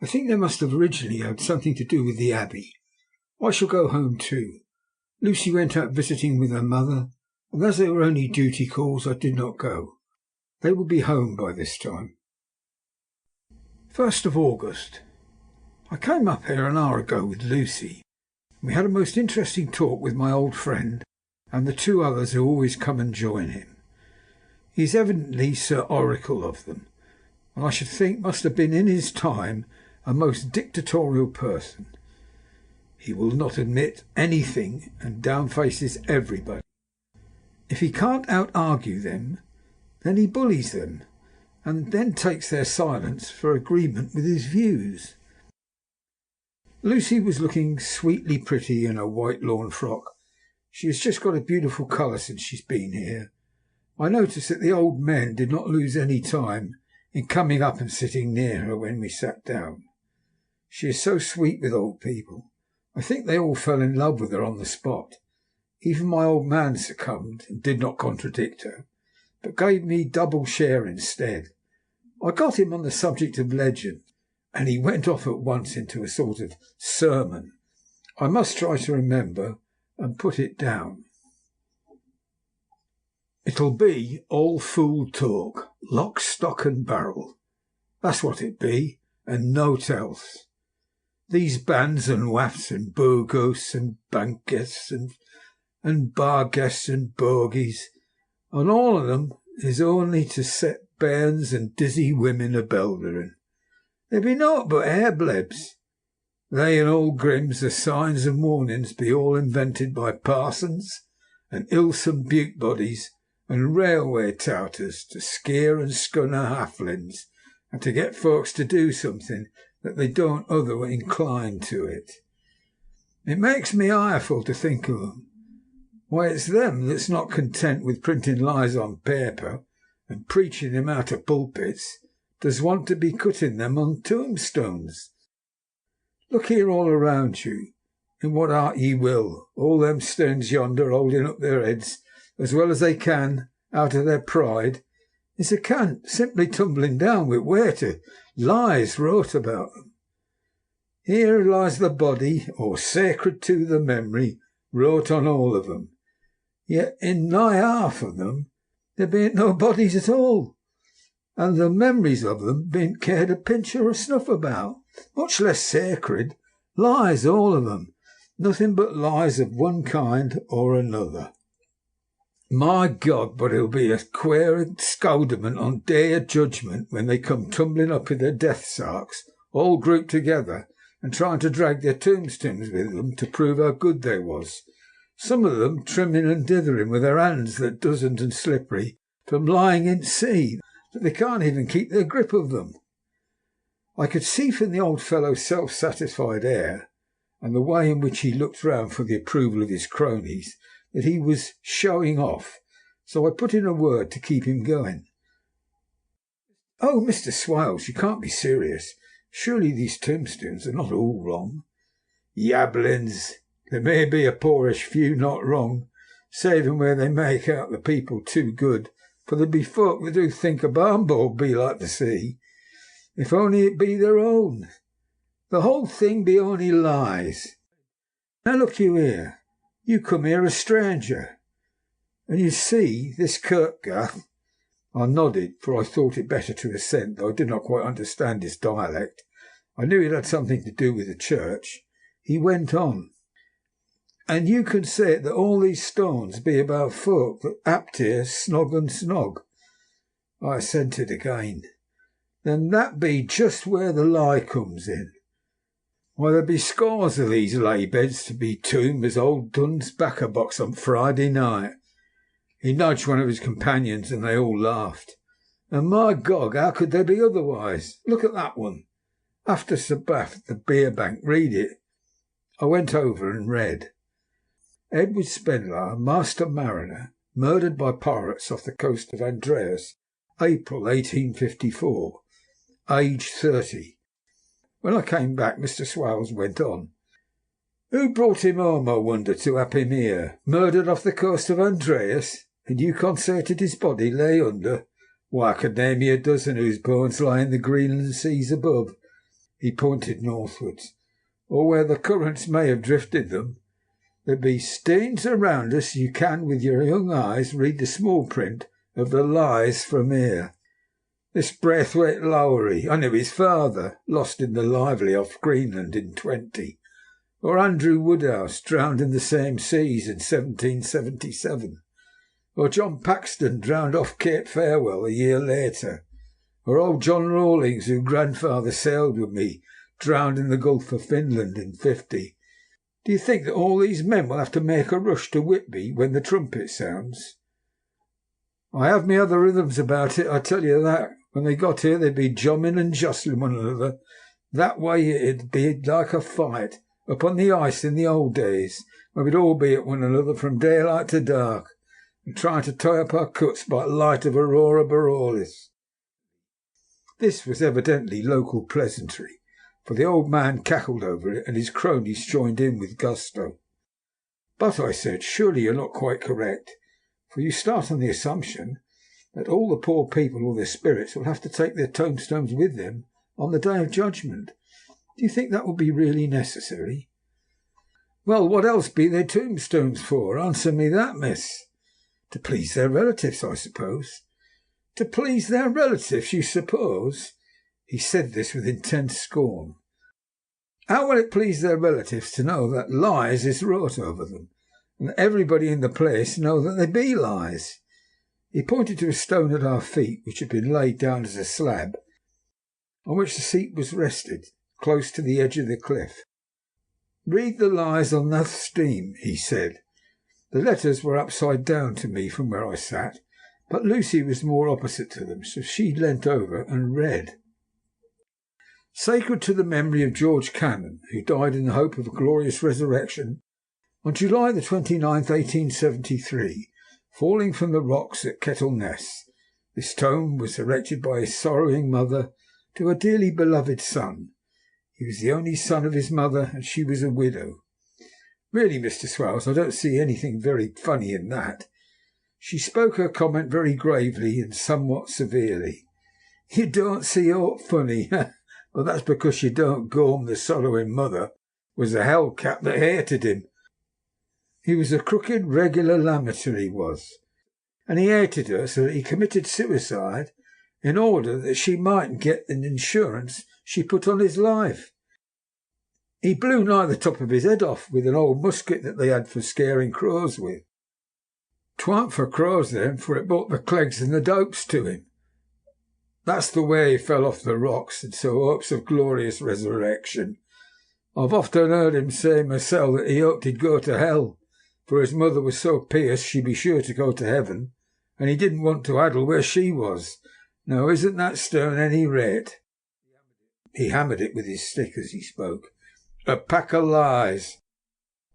I think they must have originally had something to do with the Abbey. I shall go home too. Lucy went out visiting with her mother, and as they were only duty calls, I did not go. They will be home by this time. 1st of August. I came up here an hour ago with Lucy. We had a most interesting talk with my old friend and the 2 others who always come and join him. He is evidently Sir Oracle of them, and I should think must have been in his time a most dictatorial person. He will not admit anything and downfaces everybody. If he can't out-argue them, then he bullies them, and then takes their silence for agreement with his views. Lucy was looking sweetly pretty in her white lawn frock. She has just got a beautiful colour since she's been here. I noticed that the old men did not lose any time in coming up and sitting near her when we sat down. She is so sweet with old people. I think they all fell in love with her on the spot. Even my old man succumbed and did not contradict her, but gave me double share instead. I got him on the subject of legend, and he went off at once into a sort of sermon. I must try to remember and put it down. It'll be all fool talk, lock, stock and barrel. That's what it be, and nought else. These bands and wafts and bogos and banquets and bar guests and bogies, and all of them is only to set bairns and dizzy women a belthering. They be naught but hair-blebs. They and all grims, the signs and warnings, be all invented by parsons and ilsome butte bodies and railway touters to skeer and scunner halflings, and to get folks to do something that they don't other incline to it. It makes me ireful to think of them. Why, it's them that's not content with printing lies on paper and preaching them out of pulpits, does want to be cutting them on tombstones. Look here all around you, in what art ye will, all them stones yonder holding up their heads as well as they can out of their pride, is a cant simply tumbling down with water, lies wrote about them. Here lies the body, or sacred to the memory, wrote on all of them. Yet in nigh half of them there bean't no bodies at all, and the memories of them bean't cared a pinch or a snuff about, much less sacred. Lies, all of them, nothing but lies of one kind or another. My God, but it'll be a queer scoldment on day of judgment when they come tumbling up in their death sarks, all grouped together, and trying to drag their tombstones with them to prove how good they was. Some of them trimming and dithering with their hands that doesn't and slippery from lying in sea, that they can't even keep their grip of them. I could see from the old fellow's self-satisfied air, and the way in which he looked round for the approval of his cronies, that he was showing off, so I put in a word to keep him going. "Oh, Mr. Swales, you can't be serious. Surely these tombstones are not all wrong?" "Yabblins! There may be a poorish few not wrong, saving where they make out the people too good, for there be folk that do think a barn-board be like the sea, if only it be their own. The whole thing be only lies. Now look you here. You come here a stranger, and you see this Kirkgath." I nodded, for I thought it better to assent, though I did not quite understand his dialect. I knew it had something to do with the church. He went on, "And you can say that all these stones be about folk that apt here snog and snog." I assented again. "Then that be just where the lie comes in. Why, there be scores of these lay beds to be tombed as old Dunn's backer box on Friday night." He nudged one of his companions, and they all laughed. "And my God, how could they be otherwise? Look at that one. After Sabbath, the beer bank. Read it." I went over and read. "Edward Spenlow, master mariner, murdered by pirates off the coast of Andreas, April 1854. Age 30. When I came back, Mr. Swales went on. "Who brought him home, I wonder, to have him here? Murdered off the coast of Andreas? And you concerted his body lay under? Why, I could name you a dozen whose bones lie in the Greenland seas above." He pointed northwards. "Or where the currents may have drifted them. There be stains around us. You can, with your young eyes, read the small print of the lies from here. This Braithwaite Lowry, I knew his father, lost in the Lively off Greenland in 20. Or Andrew Woodhouse, drowned in the same seas in 1777. Or John Paxton, drowned off Cape Farewell a year later. Or old John Rawlings, whose grandfather sailed with me, drowned in the Gulf of Finland in 50. Do you think that all these men will have to make a rush to Whitby when the trumpet sounds? I have me other rhythms about it, I tell you that. When they got here they'd be jumming and jostling one another. That way it'd be like a fight upon the ice in the old days, when we'd all be at one another from daylight to dark, and trying to tie up our cuts by light of aurora borealis." This was evidently local pleasantry, for the old man cackled over it, and his cronies joined in with gusto. "But," I said, "surely you're not quite correct, for you start on the assumption that all the poor people or their spirits will have to take their tombstones with them on the day of judgment. Do you think that will be really necessary?" "Well, what else be their tombstones for? Answer me that, miss." "To please their relatives, I suppose." "To please their relatives, you suppose?" He said this with intense scorn. "How will it please their relatives to know that lies is wrote over them, and that everybody in the place know that they be lies?" He pointed to a stone at our feet, which had been laid down as a slab, on which the seat was rested, close to the edge of the cliff. "Read the lies on that steam," he said. The letters were upside down to me from where I sat, but Lucy was more opposite to them, so she leant over and read. "Sacred to the memory of George Cannon, who died in the hope of a glorious resurrection on July the 29th, 1873, falling from the rocks at Kettleness. This tomb was erected by his sorrowing mother to her dearly beloved son. He was the only son of his mother, and she was a widow." Really, Mr. Swales, I don't see anything very funny in that. She spoke her comment very gravely and somewhat severely. "You don't see aught funny? but that's because she don't gorm the sorrowing mother was a hell-cat that hated him. He was a crooked, regular lamiter, he was, and he hated her so that he committed suicide in order that she mightn't get the insurance she put on his life. He blew nigh the top of his head off with an old musket that they had for scaring crows with. 'Twa'n't for crows then, for it brought the clegs and the dopes to him. That's the way he fell off the rocks, and so hopes of glorious resurrection. I've often heard him say myself that he hoped he'd go to hell, for his mother was so pious she'd be sure to go to heaven, and he didn't want to addle where she was. Now isn't that stern any rate?" He hammered it with his stick as he spoke. "A pack of lies.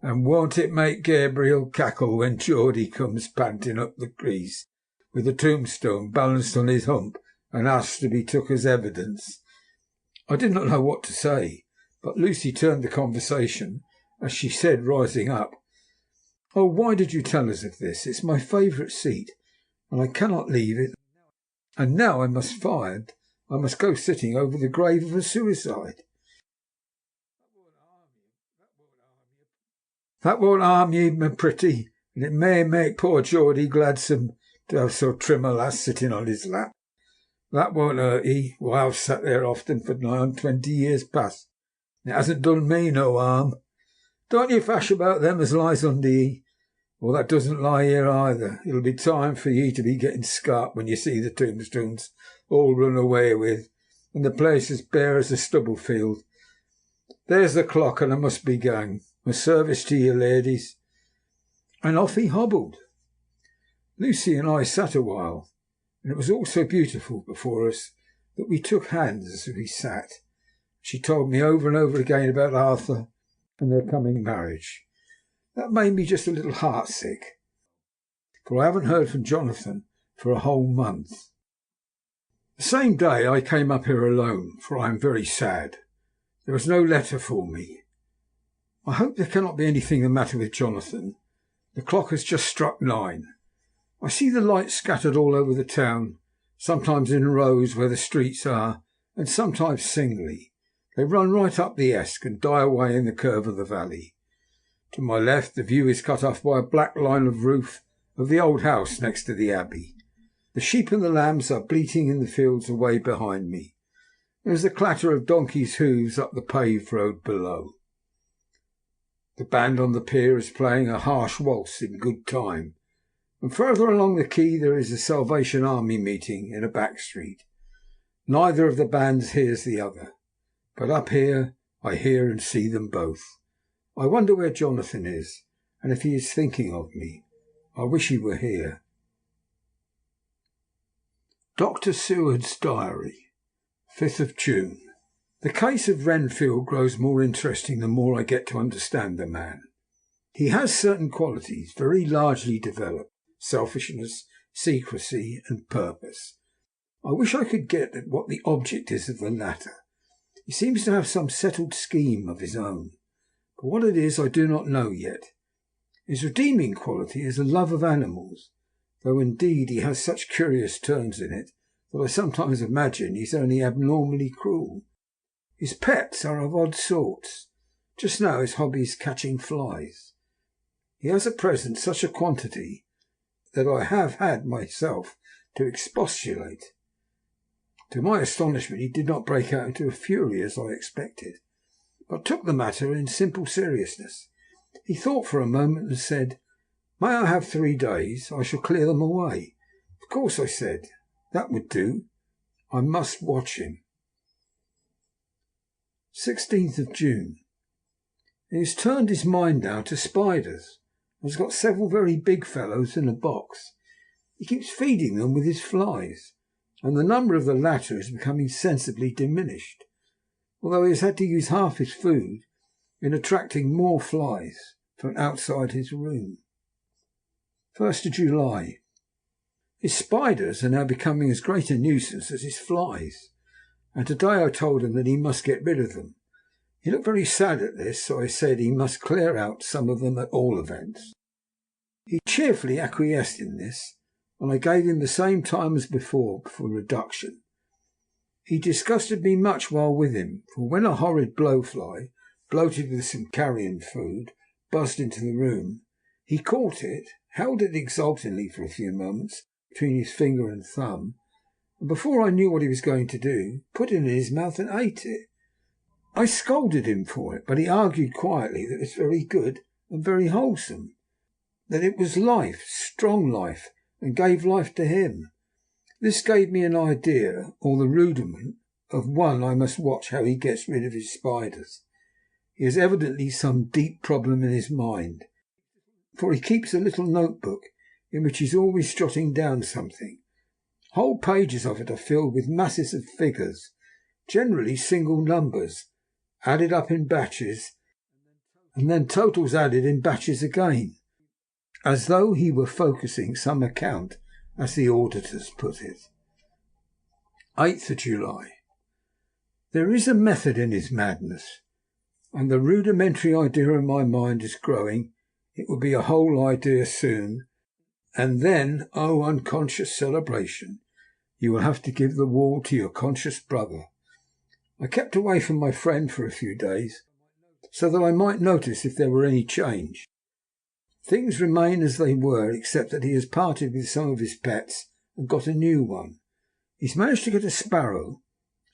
And won't it make Gabriel cackle when Geordie comes panting up the crease with a tombstone balanced on his hump and asks to be took as evidence?" I did not know what to say, but Lucy turned the conversation as she said, rising up, "Oh, why did you tell us of this? It's my favourite seat, and I cannot leave it. And now I must find I must go sitting over the grave of a suicide." "That won't harm ye, my pretty, and it may make poor Geordie gladsome to have so trim a lass sitting on his lap. That won't hurt ye. Why, I've sat there often for nigh on 20 years past, and it hasn't done me no harm. Don't ye fash about them as lies under ye. Well, that doesn't lie here either. It'll be time for ye to be getting scarp when you see the tombstones all run away with, and the place as bare as a stubble field. There's the clock, and I must be gang. My service to you, ladies." And off he hobbled. Lucy and I sat a while, and it was all so beautiful before us that we took hands as we sat. She told me over and over again about Arthur and their coming marriage. That made me just a little heartsick, for I haven't heard from Jonathan for a whole month. The same day I came up here alone, for I am very sad. There was no letter for me. I hope there cannot be anything the matter with Jonathan. The clock has just struck 9. I see the lights scattered all over the town, sometimes in rows where the streets are, and sometimes singly. They run right up the Esk and die away in the curve of the valley. To my left the view is cut off by a black line of roof of the old house next to the abbey. The sheep and the lambs are bleating in the fields away behind me. There is the clatter of donkeys' hoofs up the paved road below. The band on the pier is playing a harsh waltz in good time, and further along the quay there is a Salvation Army meeting in a back street. Neither of the bands hears the other, but up here I hear and see them both. I wonder where Jonathan is, and if he is thinking of me. I wish he were here. Dr. Seward's Diary, 5th of June. The case of Renfield grows more interesting the more I get to understand the man. He has certain qualities very largely developed: selfishness, secrecy, and purpose. I wish I could get at what the object is of the latter. He seems to have some settled scheme of his own, but what it is I do not know yet. His redeeming quality is a love of animals, though indeed he has such curious turns in it that I sometimes imagine he is only abnormally cruel. His pets are of odd sorts. Just now his hobby is catching flies. He has at present such a quantity that I have had myself to expostulate. To my astonishment he did not break out into a fury as I expected, but took the matter in simple seriousness. He thought for a moment and said, "May I have 3 days? I shall clear them away." "Of course," I said, "that would do. I must watch him." 16th of June. He has turned his mind now to spiders, and has got several very big fellows in a box. He keeps feeding them with his flies, and the number of the latter is becoming sensibly diminished, although he has had to use half his food in attracting more flies from outside his room. 1st of July. His spiders are now becoming as great a nuisance as his flies, and today I told him that he must get rid of them. He looked very sad at this, so I said he must clear out some of them at all events. He cheerfully acquiesced in this, and I gave him the same time as before for reduction. He disgusted me much while with him, for when a horrid blowfly, bloated with some carrion food, buzzed into the room, he caught it, held it exultingly for a few moments between his finger and thumb, and before I knew what he was going to do, put it in his mouth and ate it. I scolded him for it, but he argued quietly that it was very good and very wholesome, that it was life, strong life, and gave life to him. This gave me an idea, or the rudiment, of one I must watch how he gets rid of his spiders. He has evidently some deep problem in his mind, for he keeps a little notebook in which he is always jotting down something. Whole pages of it are filled with masses of figures, generally single numbers, added up in batches, and then totals added in batches again, as though he were focusing some account, as the auditors put it. 8th of July. There is a method in his madness, and the rudimentary idea in my mind is growing. It will be a whole idea soon, and then, oh, unconscious celebration, you will have to give the wall to your conscious brother. I kept away from my friend for a few days, so that I might notice if there were any change. Things remain as they were, except that he has parted with some of his pets and got a new one. He's managed to get a sparrow,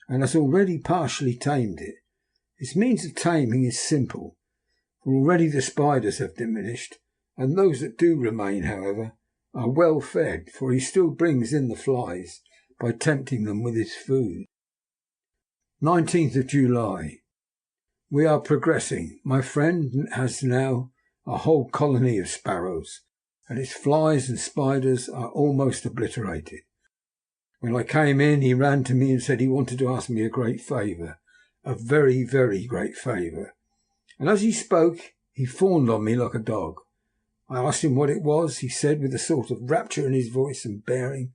and has already partially tamed it. His means of taming is simple, for already the spiders have diminished, and those that do remain, however, are well fed, for he still brings in the flies by tempting them with his food. 19th of July. We are progressing. My friend has now a whole colony of sparrows, and its flies and spiders are almost obliterated. When I came in, he ran to me and said he wanted to ask me a great favour, a very, very great favour. And as he spoke, he fawned on me like a dog. I asked him what it was. He said, with a sort of rapture in his voice and bearing,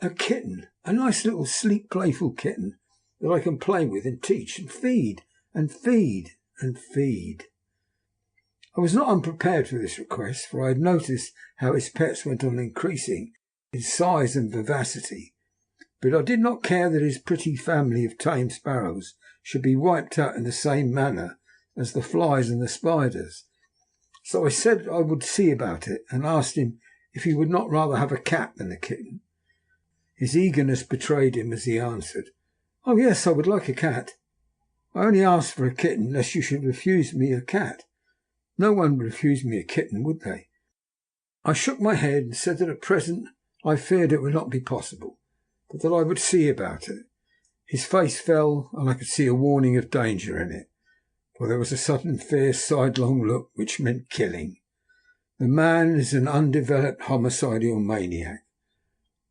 a kitten, a nice little sleek, playful kitten that I can play with and teach and feed and feed and feed. I was not unprepared for this request, for I had noticed how his pets went on increasing in size and vivacity, but I did not care that his pretty family of tame sparrows should be wiped out in the same manner as the flies and the spiders. So I said I would see about it, and asked him if he would not rather have a cat than a kitten. His eagerness betrayed him as he answered, "Oh yes, I would like a cat. I only asked for a kitten lest you should refuse me a cat. No one would refuse me a kitten, would they?" I shook my head and said that at present I feared it would not be possible, but that I would see about it. His face fell, and I could see a warning of danger in it, for there was a sudden fierce sidelong look which meant killing. The man is an undeveloped homicidal maniac.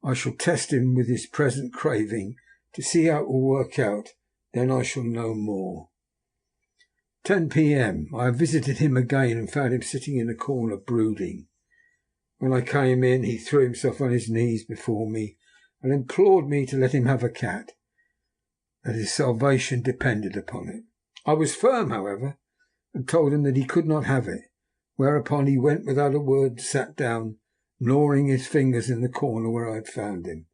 I shall test him with his present craving to see how it will work out, then I shall know more. 10 p.m. I have visited him again and found him sitting in a corner brooding. When I came in, he threw himself on his knees before me and implored me to let him have a cat, that his salvation depended upon it. I was firm, however, and told him that he could not have it, whereupon he went without a word, sat down, gnawing his fingers in the corner where I had found him.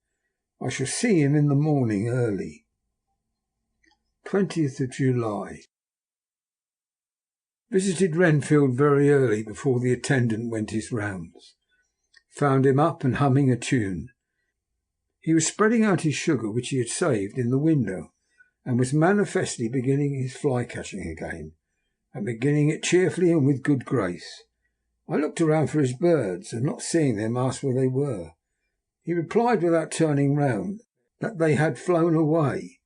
I shall see him in the morning early. 20th of July. Visited Renfield very early before the attendant went his rounds. Found him up and humming a tune. He was spreading out his sugar, which he had saved, in the window, and was manifestly beginning his fly-catching again, and beginning it cheerfully and with good grace. I looked around for his birds, and not seeing them, asked where they were. He replied without turning round that they had flown away.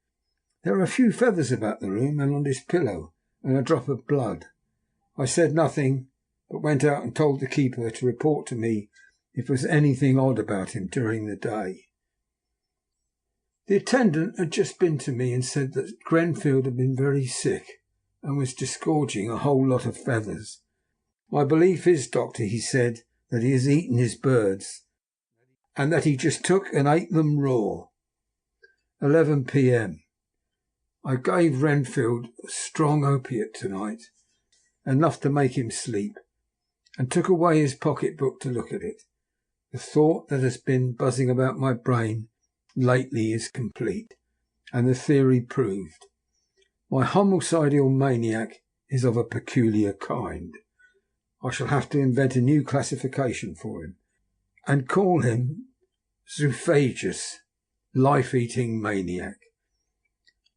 There were a few feathers about the room and on his pillow, and a drop of blood. I said nothing, but went out and told the keeper to report to me if there was anything odd about him during the day. The attendant had just been to me and said that Grenfield had been very sick and was disgorging a whole lot of feathers. My belief is, doctor, he said, that he has eaten his birds, and that he just took and ate them raw. 11 p.m. I gave Renfield a strong opiate tonight, enough to make him sleep, and took away his pocket-book to look at it. The thought that has been buzzing about my brain lately is complete. and the theory proved. My homicidal maniac is of a peculiar kind. I shall have to invent a new classification for him, and call him zoophagous, life-eating maniac.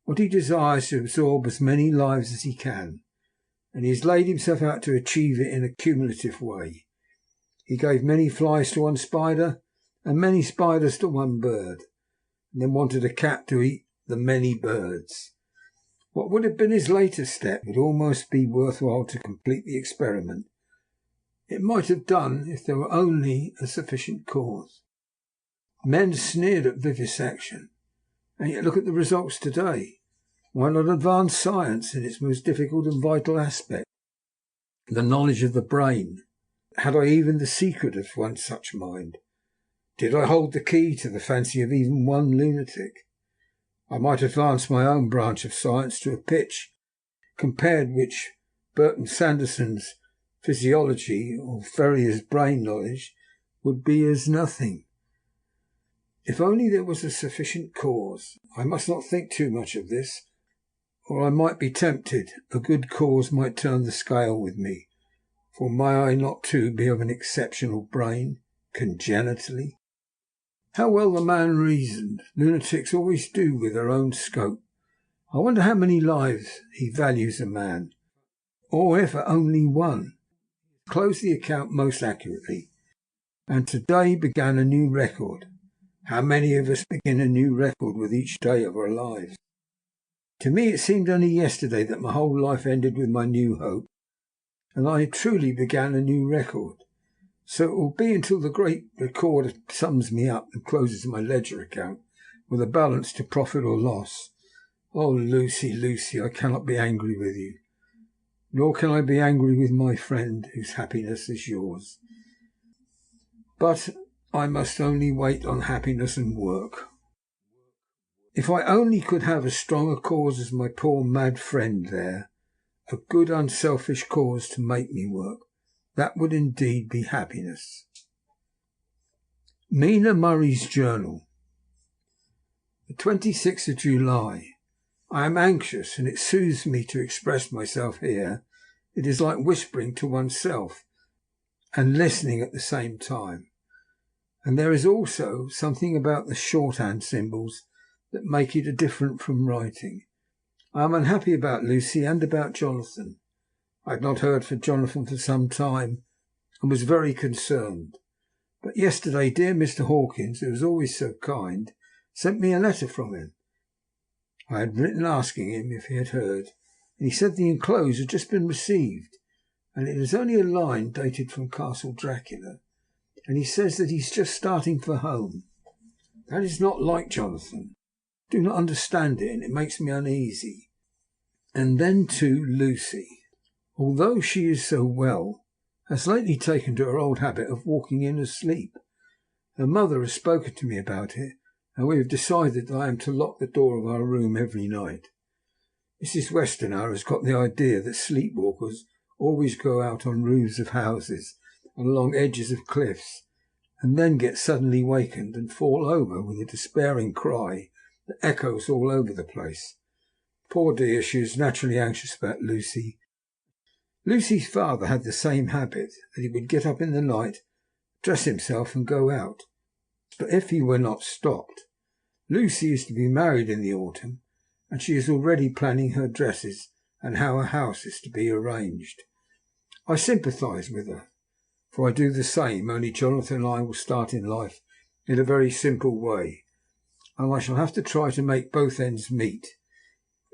What he desires to absorb as many lives as he can, and he has laid himself out to achieve it in a cumulative way. He gave many flies to one spider, and many spiders to one bird, and then wanted a cat to eat the many birds. What would have been his later step would almost be worthwhile to complete the experiment. It might have done if there were only a sufficient cause. Men sneered at vivisection, and yet look at the results today. Why not advance science in its most difficult and vital aspect, the knowledge of the brain? Had I even the secret of one such mind? Did I hold the key to the fancy of even one lunatic? I might advance my own branch of science to a pitch compared which Burton Sanderson's physiology or Ferrier's brain knowledge would be as nothing. If only there was a sufficient cause. I must not think too much of this, or I might be tempted. A good cause might turn the scale with me, for may I not too be of an exceptional brain, congenitally? How well the man reasoned. Lunatics always do with their own scope. I wonder how many lives he values a man, or if only one. Closed the account most accurately, and today began a new record. How many of us begin a new record with each day of our lives? To me it seemed only yesterday that my whole life ended with my new hope, and I truly began a new record. So it will be until the great recorder sums me up and closes my ledger account with a balance to profit or loss. Oh, Lucy, Lucy, I cannot be angry with you, nor can I be angry with my friend whose happiness is yours. But I must only wait on happiness and work. If I only could have as strong a cause as my poor mad friend there, a good unselfish cause to make me work, that would indeed be happiness. Mina Murray's Journal, the 26th of July. I am anxious, and it soothes me to express myself here. It is like whispering to oneself and listening at the same time. And there is also something about the shorthand symbols that make it different from writing. I am unhappy about Lucy and about Jonathan. I had not heard from Jonathan for some time, and was very concerned. But yesterday dear Mr. Hawkins, who is always so kind, sent me a letter from him. I had written asking him if he had heard, and he said the enclosed had just been received, and it is only a line dated from Castle Dracula, and he says that he is just starting for home. That is not like Jonathan. I do not understand it, and it makes me uneasy. And then, too, Lucy, although she is so well, has lately taken to her old habit of walking in asleep. Her mother has spoken to me about it, and we have decided that I am to lock the door of our room every night. Mrs. Westenra has got the idea that sleepwalkers always go out on roofs of houses and along edges of cliffs, and then get suddenly wakened and fall over with a despairing cry that echoes all over the place. Poor dear, she is naturally anxious about Lucy. Lucy's father had the same habit, that he would get up in the night, dress himself and go out. But if he were not stopped, Lucy is to be married in the autumn, and she is already planning her dresses and how her house is to be arranged. I sympathize with her, for I do the same, only Jonathan and I will start in life in a very simple way, and I shall have to try to make both ends meet.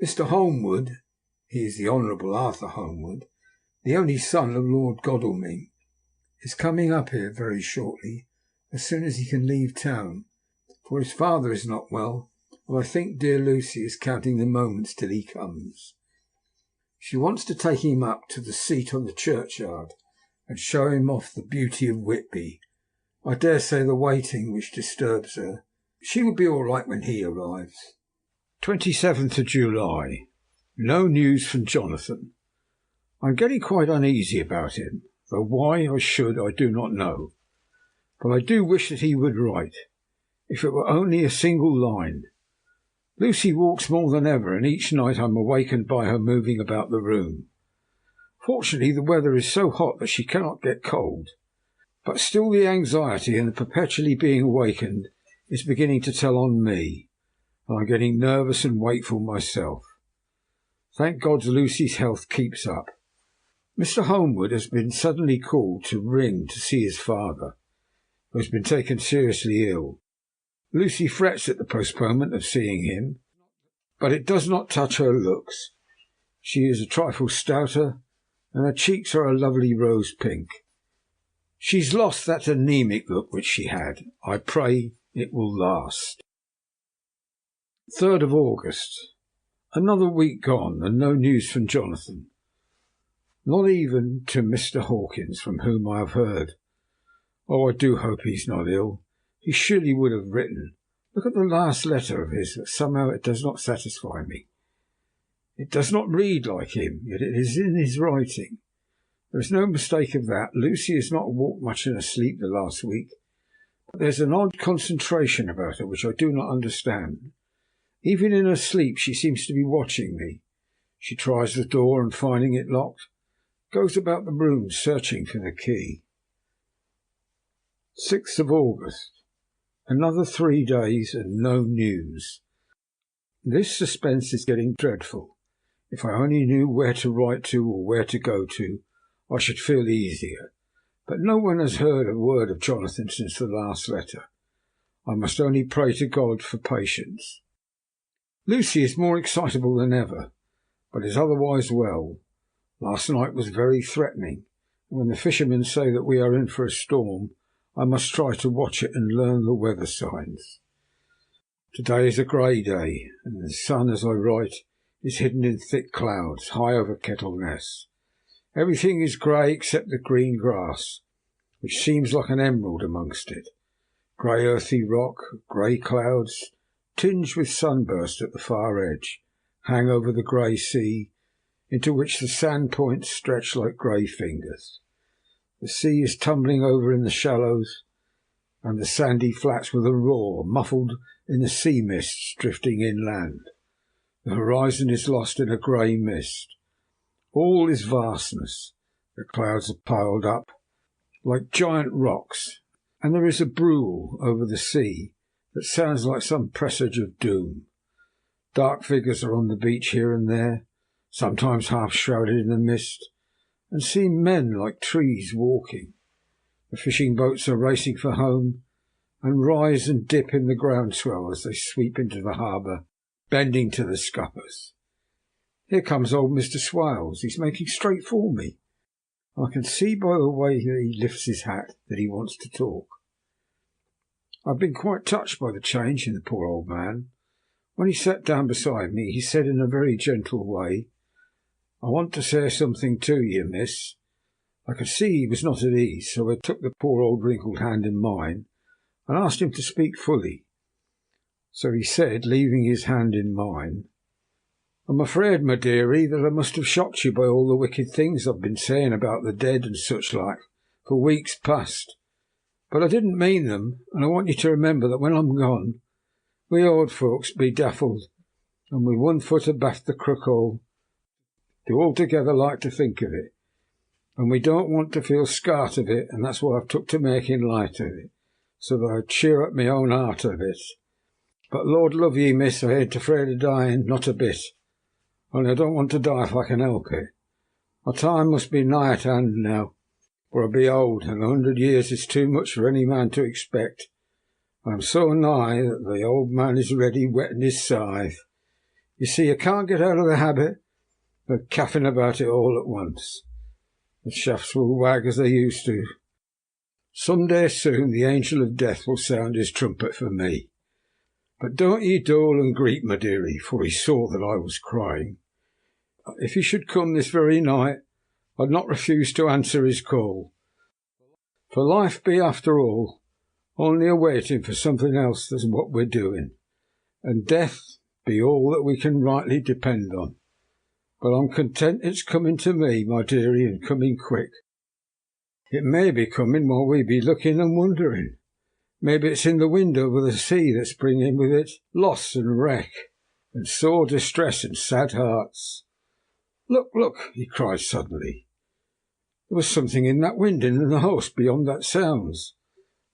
Mr. Holmwood, he is the Honourable Arthur Holmwood, the only son of Lord Godalming, is coming up here very shortly, as soon as he can leave town, for his father is not well, and I think dear Lucy is counting the moments till he comes. She wants to take him up to the seat on the churchyard and show him off the beauty of Whitby. I dare say the waiting which disturbs her. She will be all right when he arrives. 27th of July. No news from Jonathan. I am getting quite uneasy about him, though why I should I do not know. But I do wish that he would write, if it were only a single line. Lucy walks more than ever, and each night I'm awakened by her moving about the room. Fortunately, the weather is so hot that she cannot get cold, but still the anxiety and the perpetually being awakened is beginning to tell on me, and I'm getting nervous and wakeful myself. Thank God Lucy's health keeps up. Mr. Holmwood has been suddenly called to ring to see his father, who has been taken seriously ill. Lucy frets at the postponement of seeing him, but it does not touch her looks. She is a trifle stouter, and her cheeks are a lovely rose pink. She's lost that anemic look which she had. I pray it will last. 3rd of August. Another week gone, and no news from Jonathan. Not even to Mr. Hawkins, from whom I have heard. Oh, I do hope he's not ill. He surely would have written. Look at the last letter of his, but somehow it does not satisfy me. It does not read like him, yet it is in his writing. There is no mistake of that. Lucy has not walked much in her sleep the last week, but there's an odd concentration about her which I do not understand. Even in her sleep she seems to be watching me. She tries the door, and finding it locked, goes about the room searching for the key. 6th of August. Another 3 days and no news. This suspense is getting dreadful. If I only knew where to write to or where to go to, I should feel easier. But no one has heard a word of Jonathan since the last letter. I must only pray to God for patience. Lucy is more excitable than ever, but is otherwise well. Last night was very threatening, and when the fishermen say that we are in for a storm, I must try to watch it and learn the weather signs. Today is a grey day, and the sun, as I write, is hidden in thick clouds high over Kettleness. Everything is grey except the green grass, which seems like an emerald amongst it. Grey earthy rock, grey clouds, tinged with sunburst at the far edge, hang over the grey sea, into which the sand points stretch like grey fingers. The sea is tumbling over in the shallows, and the sandy flats with a roar, muffled in the sea mists drifting inland. The horizon is lost in a grey mist. All is vastness. The clouds are piled up like giant rocks, and there is a brool over the sea that sounds like some presage of doom. Dark figures are on the beach here and there, sometimes half shrouded in the mist, and seem men like trees walking. The fishing boats are racing for home, and rise and dip in the groundswell as they sweep into the harbour, bending to the scuppers. Here comes old Mr. Swales. He's making straight for me. I can see by the way that he lifts his hat that he wants to talk. I've been quite touched by the change in the poor old man. When he sat down beside me, he said in a very gentle way, "I want to say something to you, miss." I could see he was not at ease, so I took the poor old wrinkled hand in mine and asked him to speak fully. So he said, leaving his hand in mine, "I'm afraid, my dearie, that I must have shocked you by all the wicked things I've been saying about the dead and such like for weeks past. But I didn't mean them, and I want you to remember that when I'm gone, we old folks be daffled, and with one foot abaft the crook hole, do altogether like to think of it, and we don't want to feel scart of it, and that's why I've took to making light of it, so that I'd cheer up my own heart a bit. But Lord love ye, miss, I ain't afraid of dying, not a bit. Only I don't want to die if I can help it. My time must be nigh at hand now, for I be old, and 100 years is too much for any man to expect. I am so nigh that the old man is ready whetting his scythe. You see, I can't get out of the habit of caffing about it all at once. The shafts will wag as they used to. Some day soon the angel of death will sound his trumpet for me. But don't ye dole and greet, my dearie," for he saw that I was crying. "If he should come this very night, I'd not refuse to answer his call. For life be, after all, only a waiting for something else than what we're doing, and death be all that we can rightly depend on. But I'm content it's coming to me, my dearie, and coming quick. It may be coming while we be looking and wondering. Maybe it's in the wind over the sea that's bringing with it loss and wreck. and sore distress and sad hearts. Look, look, he cried suddenly. There was something in that wind in the house beyond that sounds,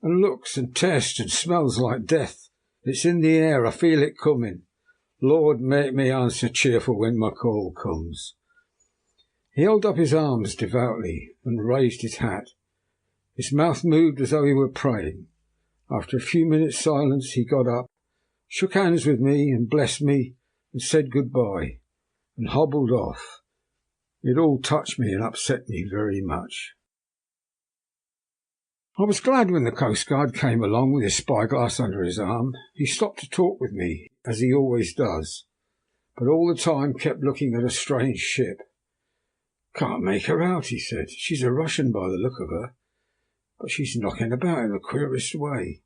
and looks and tastes and smells like death. It's in the air, I feel it coming. Lord, make me answer cheerful when my call comes. He held up his arms devoutly and raised his hat. His mouth moved as though he were praying. After a few minutes' silence he got up, shook hands with me and blessed me and said good-bye, and hobbled off. It all touched me and upset me very much. I was glad when the coastguard came along with his spyglass under his arm. He stopped to talk with me, as he always does, but all the time kept looking at a strange ship. "Can't make her out," he said. "She's a Russian by the look of her, but she's knocking about in the queerest way.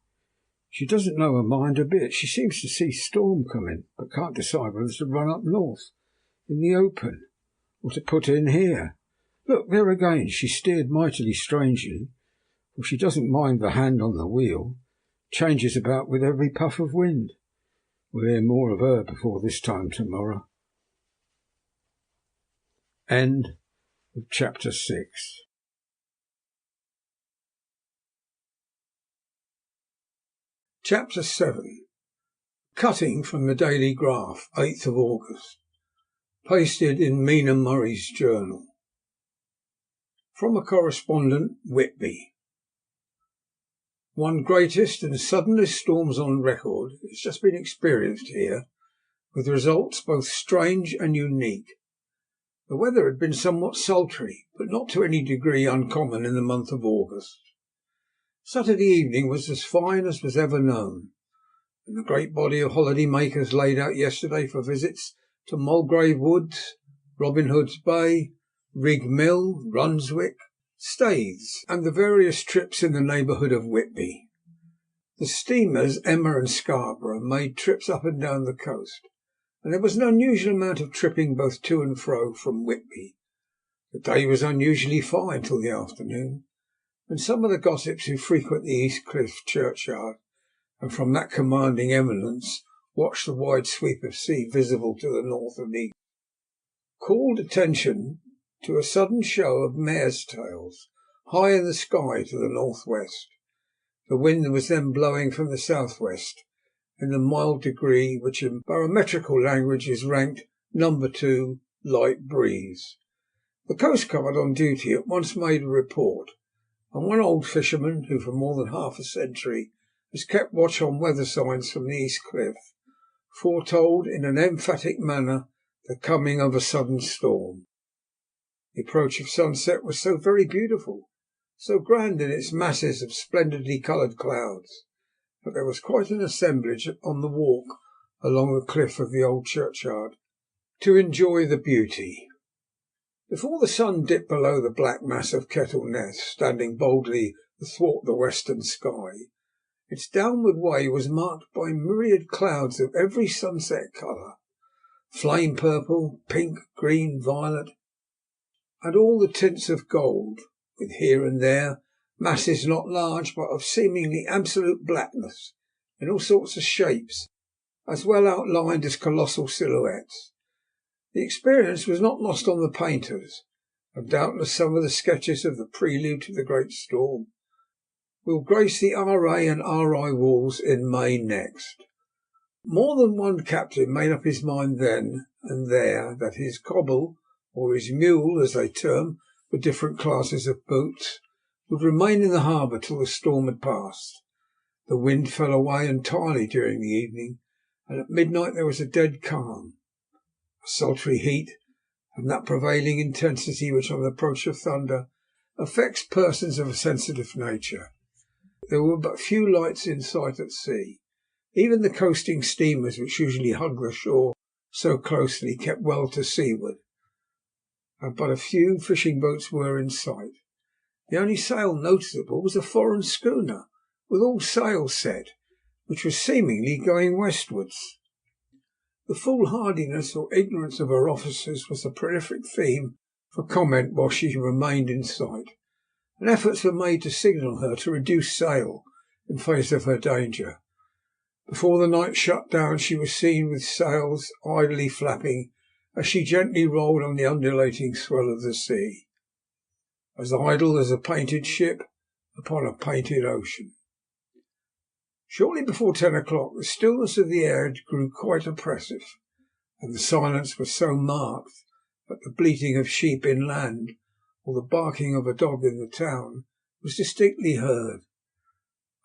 She doesn't know her mind a bit. She seems to see storm coming, but can't decide whether to run up north in the open or to put in here. Look, there again, she steered mightily strangely, for she doesn't mind the hand on the wheel, changes about with every puff of wind. We'll hear more of her before this time tomorrow." End of chapter 6. Chapter 7. Cutting from the Dailygraph, 8th of August. Pasted in Mina Murray's journal. From a correspondent, Whitby. One greatest and suddenest storms on record has just been experienced here, with results both strange and unique. The weather had been somewhat sultry, but not to any degree uncommon in the month of August. Saturday evening was as fine as was ever known, and the great body of holiday makers laid out yesterday for visits to Mulgrave Woods, Robin Hood's Bay, Rig Mill, Runswick, Staithes, and the various trips in the neighbourhood of Whitby. The steamers Emma and Scarborough made trips up and down the coast, and there was an unusual amount of tripping both to and fro from Whitby. The day was unusually fine till the afternoon, and some of the gossips who frequent the East Cliff churchyard, and from that commanding eminence watch the wide sweep of sea visible to the north and east, called attention to a sudden show of mares' tails high in the sky to the northwest. The wind was then blowing from the southwest in the mild degree which in barometrical language is ranked number 2, light breeze. The coastguard on duty at once made a report, and one old fisherman, who for more than half a century has kept watch on weather signs from the East Cliff, foretold in an emphatic manner the coming of a sudden storm. The approach of sunset was so very beautiful, so grand in its masses of splendidly coloured clouds, that there was quite an assemblage on the walk along the cliff of the old churchyard to enjoy the beauty. Before the sun dipped below the black mass of Kettle Ness, standing boldly athwart the western sky, its downward way was marked by myriad clouds of every sunset colour, flame purple, pink, green, violet, and all the tints of gold, with here and there masses not large but of seemingly absolute blackness in all sorts of shapes, as well outlined as colossal silhouettes. The experience was not lost on the painters, and doubtless some of the sketches of the prelude to the great storm will grace the R.A. and R.I. walls in May next. More than one captain made up his mind then and there that his cobble, or his mule, as they term the different classes of boats, would remain in the harbour till the storm had passed. The wind fell away entirely during the evening, and at midnight there was a dead calm. A sultry heat, and that prevailing intensity which on the approach of thunder affects persons of a sensitive nature. There were but few lights in sight at sea. Even the coasting steamers, which usually hug the shore so closely, kept well to seaward, and but a few fishing boats were in sight. The only sail noticeable was a foreign schooner, with all sails set, which was seemingly going westwards. The foolhardiness or ignorance of her officers was the prolific theme for comment while she remained in sight, and efforts were made to signal her to reduce sail in face of her danger. Before the night shut down she was seen with sails idly flapping as she gently rolled on the undulating swell of the sea, as idle as a painted ship upon a painted ocean. Shortly before 10 o'clock the stillness of the air grew quite oppressive, and the silence was so marked that the bleating of sheep inland or the barking of a dog in the town was distinctly heard,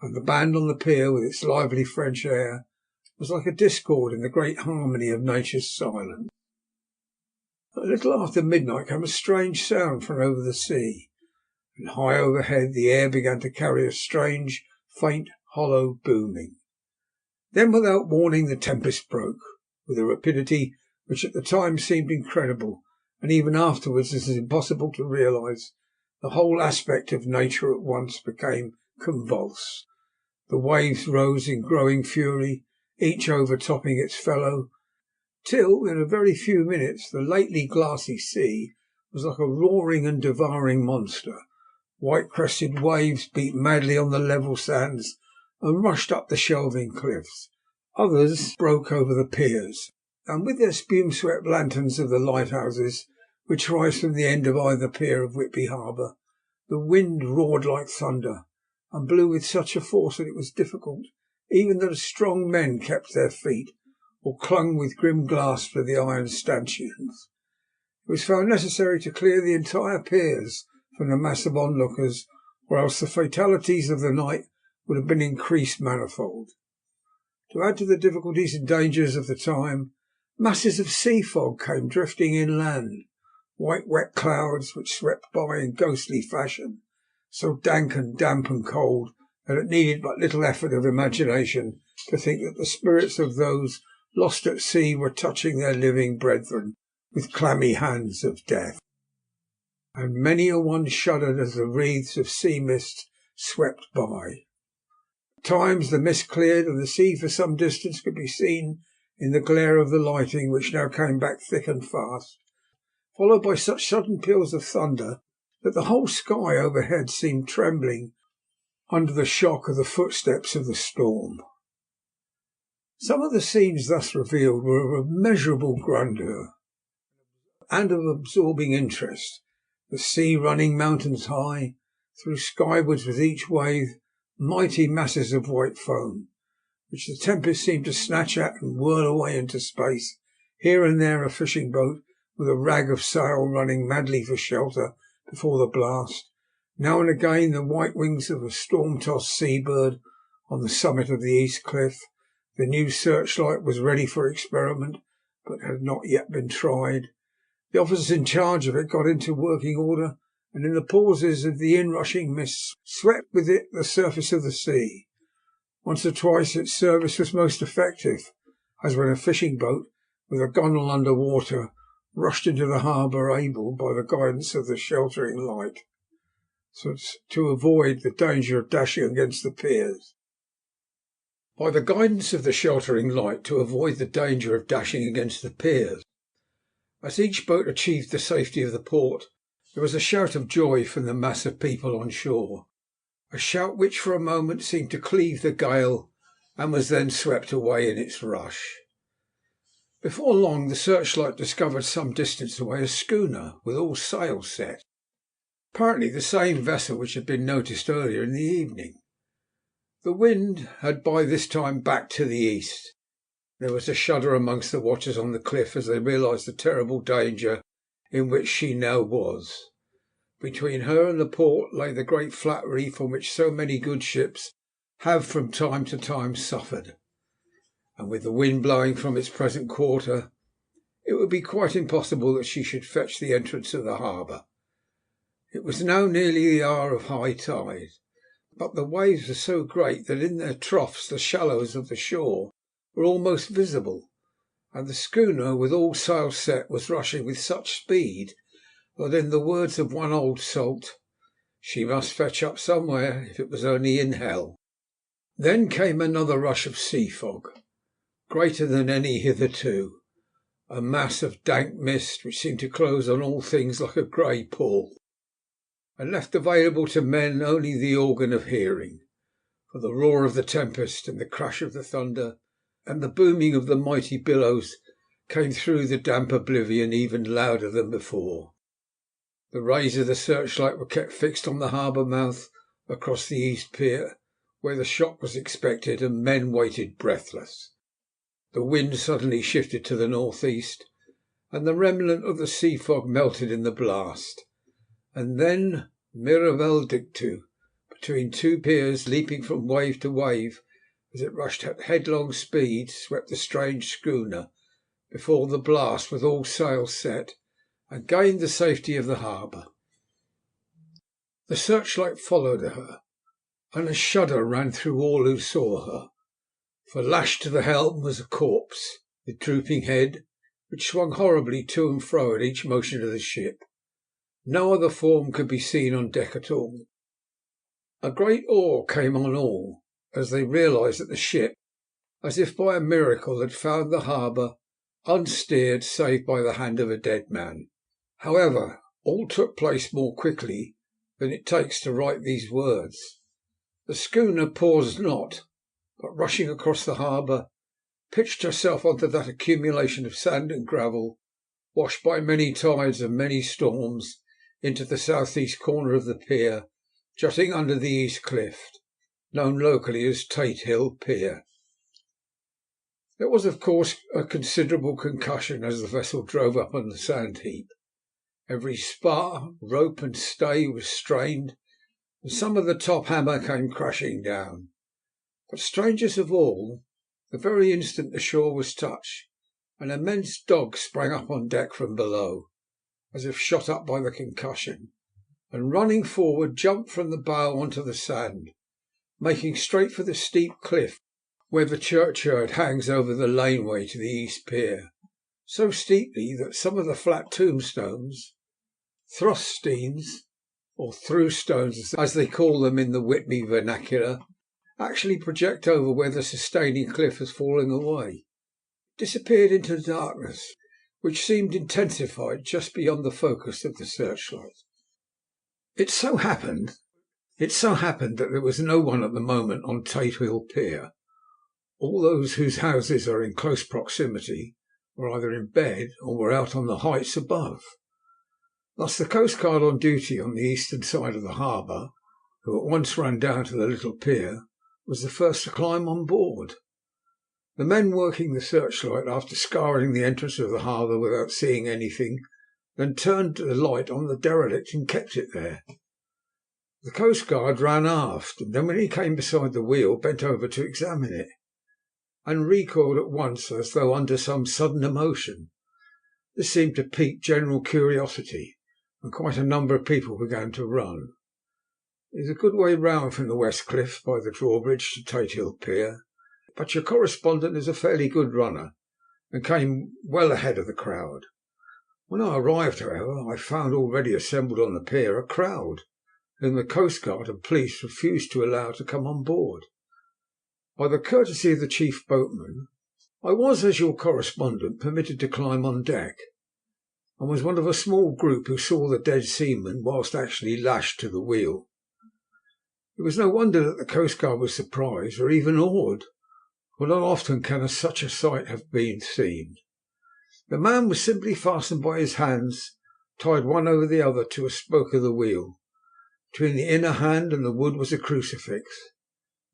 and the band on the pier with its lively French air was like a discord in the great harmony of nature's silence. A little after midnight came a strange sound from over the sea, and high overhead the air began to carry a strange, faint, hollow booming. Then without warning the tempest broke, with a rapidity which at the time seemed incredible, and even afterwards it is impossible to realise. The whole aspect of nature at once became convulsed. The waves rose in growing fury, each overtopping its fellow, till in a very few minutes the lately glassy sea was like a roaring and devouring monster. White-crested waves beat madly on the level sands and rushed up the shelving cliffs. Others broke over the piers, and with their spume-swept lanterns of the lighthouses, which rise from the end of either pier of Whitby harbour, the wind roared like thunder, and blew with such a force that it was difficult even that strong men kept their feet, or clung with grim grasp to the iron stanchions. It was found necessary to clear the entire piers from the mass of onlookers, or else the fatalities of the night would have been increased manifold. To add to the difficulties and dangers of the time, masses of sea fog came drifting inland, white wet clouds which swept by in ghostly fashion, so dank and damp and cold that it needed but little effort of imagination to think that the spirits of those lost at sea were touching their living brethren with clammy hands of death. And many a one shuddered as the wreaths of sea mist swept by. At times the mist cleared, and the sea for some distance could be seen in the glare of the lighting, which now came back thick and fast, followed by such sudden peals of thunder that the whole sky overhead seemed trembling under the shock of the footsteps of the storm. Some of the scenes thus revealed were of immeasurable grandeur and of absorbing interest, the sea running mountains high, through skywards with each wave mighty masses of white foam, which the tempest seemed to snatch at and whirl away into space, here and there a fishing boat with a rag of sail running madly for shelter before the blast, now and again the white wings of a storm-tossed sea-bird on the summit of the east cliff. The new searchlight was ready for experiment, but had not yet been tried. The officers in charge of it got into working order, and in the pauses of the inrushing mist swept with it the surface of the sea. Once or twice its service was most effective, as when a fishing boat, with a gunwale under water, rushed into the harbour, able, by the guidance of the sheltering light, so as to avoid the danger of dashing against the piers. By the guidance of the sheltering light, to avoid the danger of dashing against the piers. As each boat achieved the safety of the port, there was a shout of joy from the mass of people on shore, a shout which for a moment seemed to cleave the gale and was then swept away in its rush. Before long the searchlight discovered some distance away a schooner with all sails set, apparently the same vessel which had been noticed earlier in the evening. The wind had by this time backed to the east. There was a shudder amongst the watchers on the cliff as they realised the terrible danger in which she now was. Between her and the port lay the great flat reef on which so many good ships have from time to time suffered, and with the wind blowing from its present quarter, it would be quite impossible that she should fetch the entrance of the harbour. It was now nearly the hour of high tide, but the waves were so great that in their troughs the shallows of the shore were almost visible, and the schooner, with all sails set, was rushing with such speed that, in the words of one old salt, she must fetch up somewhere, if it was only in hell. Then came another rush of sea fog, greater than any hitherto, a mass of dank mist which seemed to close on all things like a grey pall, and left available to men only the organ of hearing, but the roar of the tempest and the crash of the thunder and the booming of the mighty billows came through the damp oblivion even louder than before. The rays of the searchlight were kept fixed on the harbour mouth across the east pier, where the shock was expected, and men waited breathless. The wind suddenly shifted to the northeast, and the remnant of the sea fog melted in the blast. And then, mirabile dictu, between two piers, leaping from wave to wave as it rushed at headlong speed, swept the strange schooner before the blast with all sails set, and gained the safety of the harbour. The searchlight followed her, and a shudder ran through all who saw her, for lashed to the helm was a corpse, with drooping head, which swung horribly to and fro at each motion of the ship. No other form could be seen on deck at all. A great awe came on all as they realised that the ship, as if by a miracle, had found the harbour unsteered save by the hand of a dead man. However, all took place more quickly than it takes to write these words. The schooner paused not, but rushing across the harbour, pitched herself onto that accumulation of sand and gravel, washed by many tides and many storms, into the southeast corner of the pier, jutting under the east cliff, known locally as Tate Hill Pier. There was, of course, a considerable concussion as the vessel drove up on the sand heap. Every spar, rope and stay was strained, and some of the top hammer came crashing down. But strangest of all, the very instant the shore was touched, an immense dog sprang up on deck from below, as if shot up by the concussion, and running forward jumped from the bow onto the sand, making straight for the steep cliff where the churchyard hangs over the laneway to the east pier, so steeply that some of the flat tombstones, thruststeins, or through-stones as they call them in the Whitby vernacular, actually project over where the sustaining cliff is falling away. It disappeared into the darkness, which seemed intensified just beyond the focus of the searchlight. It so happened that there was no one at the moment on Tate Hill Pier. All those whose houses are in close proximity were either in bed or were out on the heights above. Thus the coastguard on duty on the eastern side of the harbour, who at once ran down to the little pier, was the first to climb on board. The men working the searchlight, after scouring the entrance of the harbour without seeing anything, then turned the light on the derelict and kept it there. The coastguard ran aft, and then when he came beside the wheel, bent over to examine it, and recoiled at once as though under some sudden emotion. This seemed to pique general curiosity, and quite a number of people began to run. It is a good way round from the West Cliff by the drawbridge to Tate Hill Pier, but your correspondent is a fairly good runner, and came well ahead of the crowd. When I arrived, however, I found already assembled on the pier a crowd, whom the coastguard and police refused to allow to come on board. By the courtesy of the chief boatman, I was, as your correspondent, permitted to climb on deck, and was one of a small group who saw the dead seaman whilst actually lashed to the wheel. It was no wonder that the coastguard was surprised, or even awed, for not often can such a sight have been seen. The man was simply fastened by his hands, tied one over the other to a spoke of the wheel. Between the inner hand and the wood was a crucifix,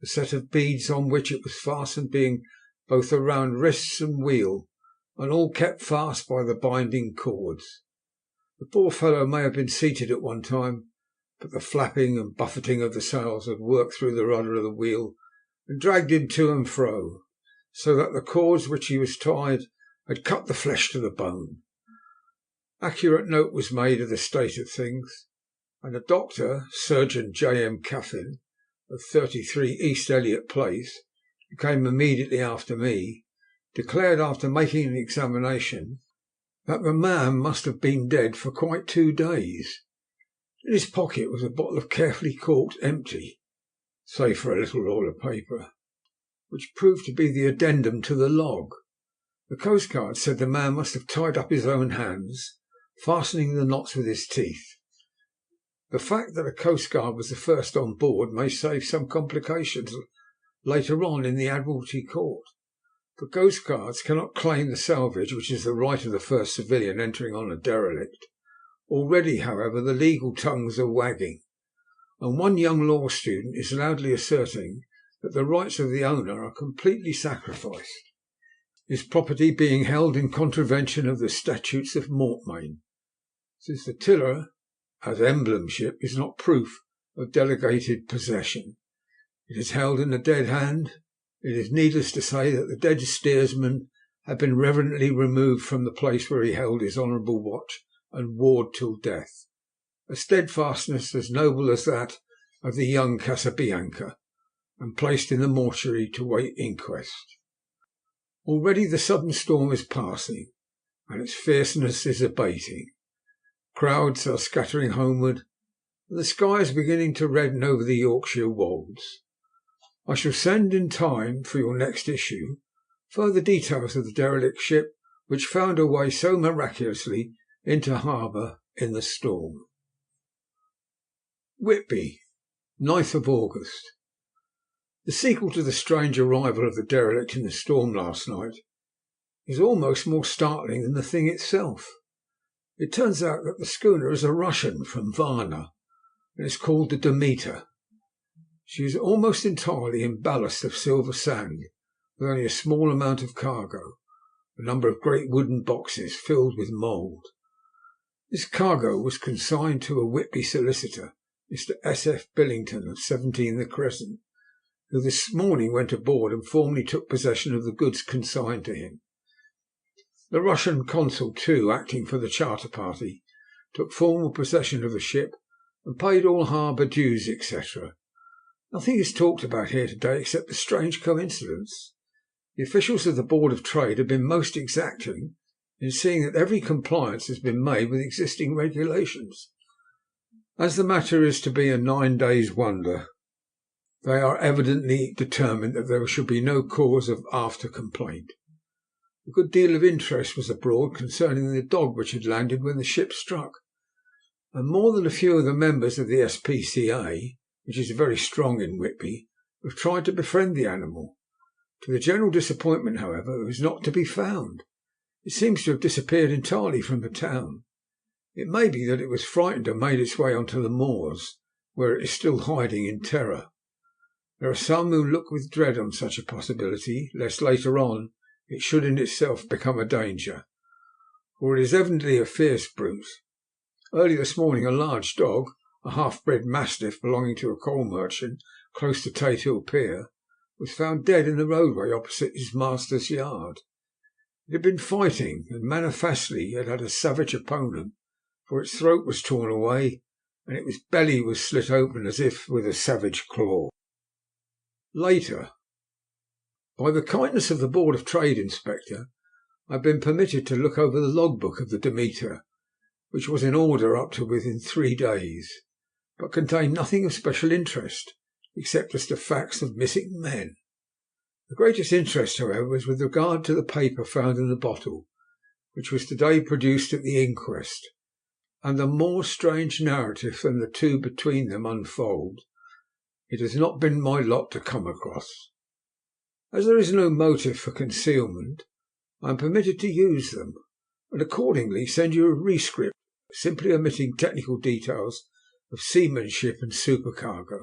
the set of beads on which it was fastened being both around wrists and wheel, and all kept fast by the binding cords. The poor fellow may have been seated at one time, but the flapping and buffeting of the sails had worked through the rudder of the wheel and dragged him to and fro, so that the cords which he was tied had cut the flesh to the bone. Accurate note was made of the state of things, and a doctor, Surgeon J.M. Caffin, of 33 East Elliot Place, who came immediately after me, declared after making an examination that the man must have been dead for quite 2 days. In his pocket was a bottle of carefully corked empty, save for a little roll of paper, which proved to be the addendum to the log. The coastguard said the man must have tied up his own hands, fastening the knots with his teeth. The fact that a coastguard was the first on board may save some complications later on in the Admiralty Court. But coastguards cannot claim the salvage, which is the right of the first civilian entering on a derelict. Already, however, the legal tongues are wagging, and one young law student is loudly asserting that the rights of the owner are completely sacrificed, his property being held in contravention of the statutes of Mortmain, since the tiller as emblem ship is not proof of delegated possession. It is held in a dead hand. It is needless to say that the dead steersman had been reverently removed from the place where he held his honourable watch and ward till death, a steadfastness as noble as that of the young Casabianca, and placed in the mortuary to wait inquest. Already the sudden storm is passing, and its fierceness is abating. Crowds are scattering homeward, and the sky is beginning to redden over the Yorkshire wolds. I shall send in time for your next issue further details of the derelict ship which found her way so miraculously into harbour in the storm. Whitby, 9th of August. The sequel to the strange arrival of the derelict in the storm last night is almost more startling than the thing itself. It turns out that the schooner is a Russian from Varna, and is called the Demeter. She is almost entirely in ballast of silver sand, with only a small amount of cargo, a number of great wooden boxes filled with mould. This cargo was consigned to a Whitby solicitor, Mr. S.F. Billington of 17 the Crescent, who this morning went aboard and formally took possession of the goods consigned to him. The Russian consul, too, acting for the charter party, took formal possession of the ship and paid all harbour dues, etc. Nothing is talked about here today except the strange coincidence. The officials of the Board of Trade have been most exacting in seeing that every compliance has been made with existing regulations. As the matter is to be a 9 days' wonder, they are evidently determined that there should be no cause of after complaint. A good deal of interest was abroad concerning the dog which had landed when the ship struck, and more than a few of the members of the SPCA, which is very strong in Whitby, have tried to befriend the animal. To the general disappointment, however, it was not to be found. It seems to have disappeared entirely from the town. It may be that it was frightened and made its way onto the moors, where it is still hiding in terror. There are some who look with dread on such a possibility, lest later on it should in itself become a danger, for it is evidently a fierce brute. Early this morning a large dog, a half-bred mastiff belonging to a coal merchant close to Tate Hill Pier, was found dead in the roadway opposite his master's yard. It had been fighting, and manifestly it had a savage opponent, for its throat was torn away, and its belly was slit open as if with a savage claw. Later. By the kindness of the Board of Trade Inspector, I have been permitted to look over the logbook of the Demeter, which was in order up to within 3 days, but contained nothing of special interest, except as to facts of missing men. The greatest interest, however, was with regard to the paper found in the bottle, which was today produced at the inquest, and a more strange narrative than the two between them unfold it has not been my lot to come across. As there is no motive for concealment, I am permitted to use them, and accordingly send you a rescript simply omitting technical details of seamanship and supercargo.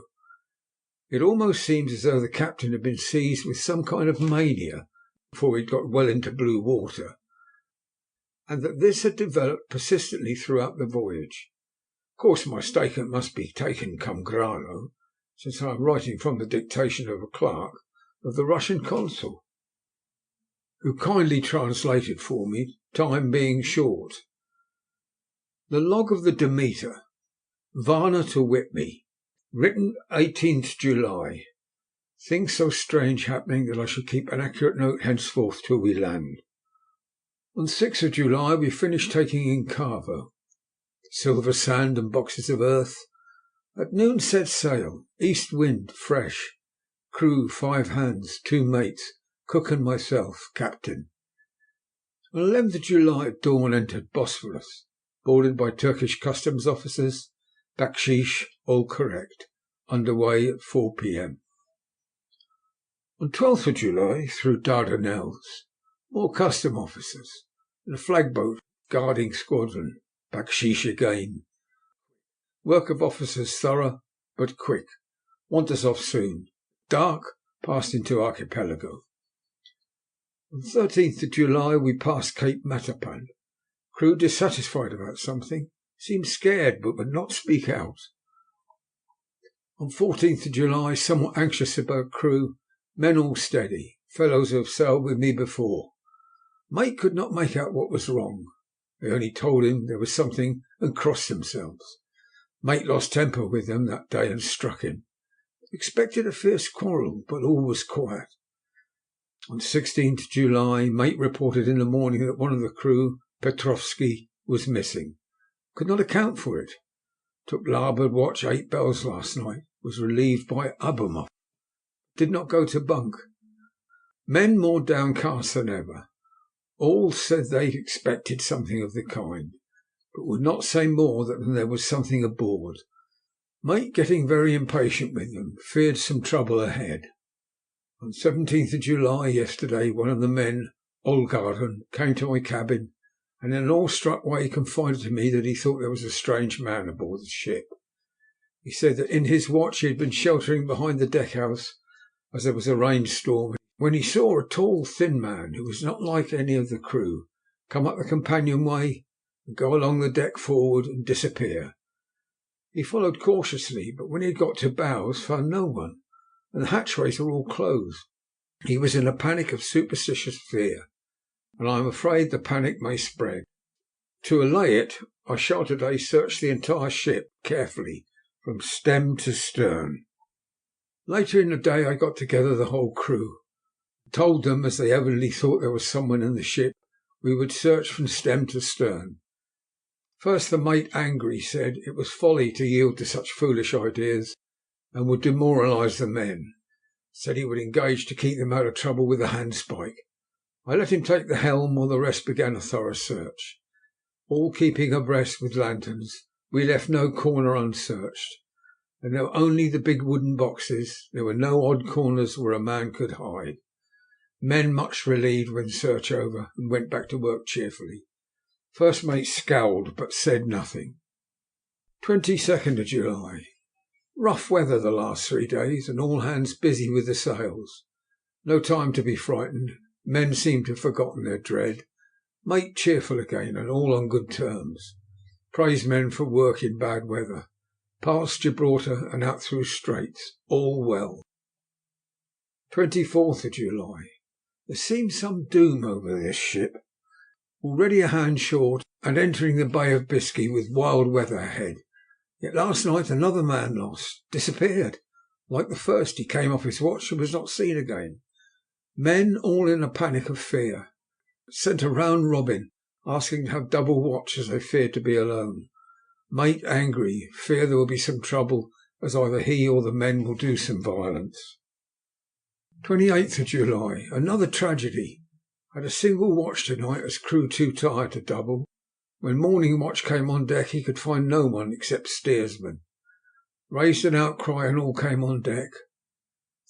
It almost seems as though the captain had been seized with some kind of mania before he got well into blue water, and that this had developed persistently throughout the voyage. Of course, my statement must be taken cum grano, since I am writing from the dictation of a clerk of the Russian consul, who kindly translated for me, time being short. The log of the Demeter, Varna to Whitby, written 18th July. Things so strange happening that I shall keep an accurate note henceforth till we land. On 6th of July we finished taking in cargo, silver sand and boxes of earth. At noon set sail, east wind, fresh. Crew 5 hands, 2 mates, cook and myself, captain. On 11th of July at dawn entered Bosphorus, boarded by Turkish customs officers, Baksheesh all correct. Underway at 4 p.m. On 12th of July, through Dardanelles, more custom officers and a flagboat guarding squadron. Baksheesh again. Work of officers thorough but quick. Want us off soon. Dark, passed into archipelago. On 13th of July we passed Cape Matapan. Crew dissatisfied about something. Seemed scared but would not speak out. On 14th of July, somewhat anxious about crew. Men all steady. Fellows who have sailed with me before. Mate could not make out what was wrong. They only told him there was something and crossed themselves. Mate lost temper with them that day and struck him. Expected a fierce quarrel, but all was quiet. On 16th July, mate reported in the morning that one of the crew, Petrovsky, was missing. Could not account for it. Took larboard watch 8 bells last night. Was relieved by Abumov. Did not go to bunk. Men more downcast than ever. All said they expected something of the kind, but would not say more than there was something aboard. Mate getting very impatient with them, feared some trouble ahead. On 17th of July, yesterday, one of the men, Olgarden, came to my cabin and in an awestruck way confided to me that he thought there was a strange man aboard the ship. He said that in his watch he had been sheltering behind the deckhouse as there was a rainstorm, when he saw a tall, thin man who was not like any of the crew come up the companionway and go along the deck forward and disappear. He followed cautiously, but when he had got to bows found no one, and the hatchways were all closed. He was in a panic of superstitious fear, and I am afraid the panic may spread. To allay it, I shall today search the entire ship carefully, from stem to stern. Later in the day I got together the whole crew, told them, as they evidently thought there was someone in the ship, we would search from stem to stern. First the mate, angry, said it was folly to yield to such foolish ideas and would demoralise the men. Said he would engage to keep them out of trouble with the handspike. I let him take the helm while the rest began a thorough search. All keeping abreast with lanterns, we left no corner unsearched, and there were only the big wooden boxes. There were no odd corners where a man could hide. Men much relieved when search over, and went back to work cheerfully. First mate scowled, but said nothing. 22nd of July. Rough weather the last 3 days, and all hands busy with the sails. No time to be frightened. Men seem to have forgotten their dread. Mate cheerful again, and all on good terms. Praise men for work in bad weather. Past Gibraltar and out through straits. All well. 24th of July. There seems some doom over this ship. Already a hand short, and entering the Bay of Biscay with wild weather ahead. Yet last night another man lost. Disappeared. Like the first, he came off his watch and was not seen again. Men all in a panic of fear. Sent a round robin, asking to have double watch as they feared to be alone. Mate angry, fear there will be some trouble, as either he or the men will do some violence. 28th of July. Another tragedy. Had a single watch tonight, as crew too tired to double. When morning watch came on deck, he could find no one except steersman. Raised an outcry and all came on deck.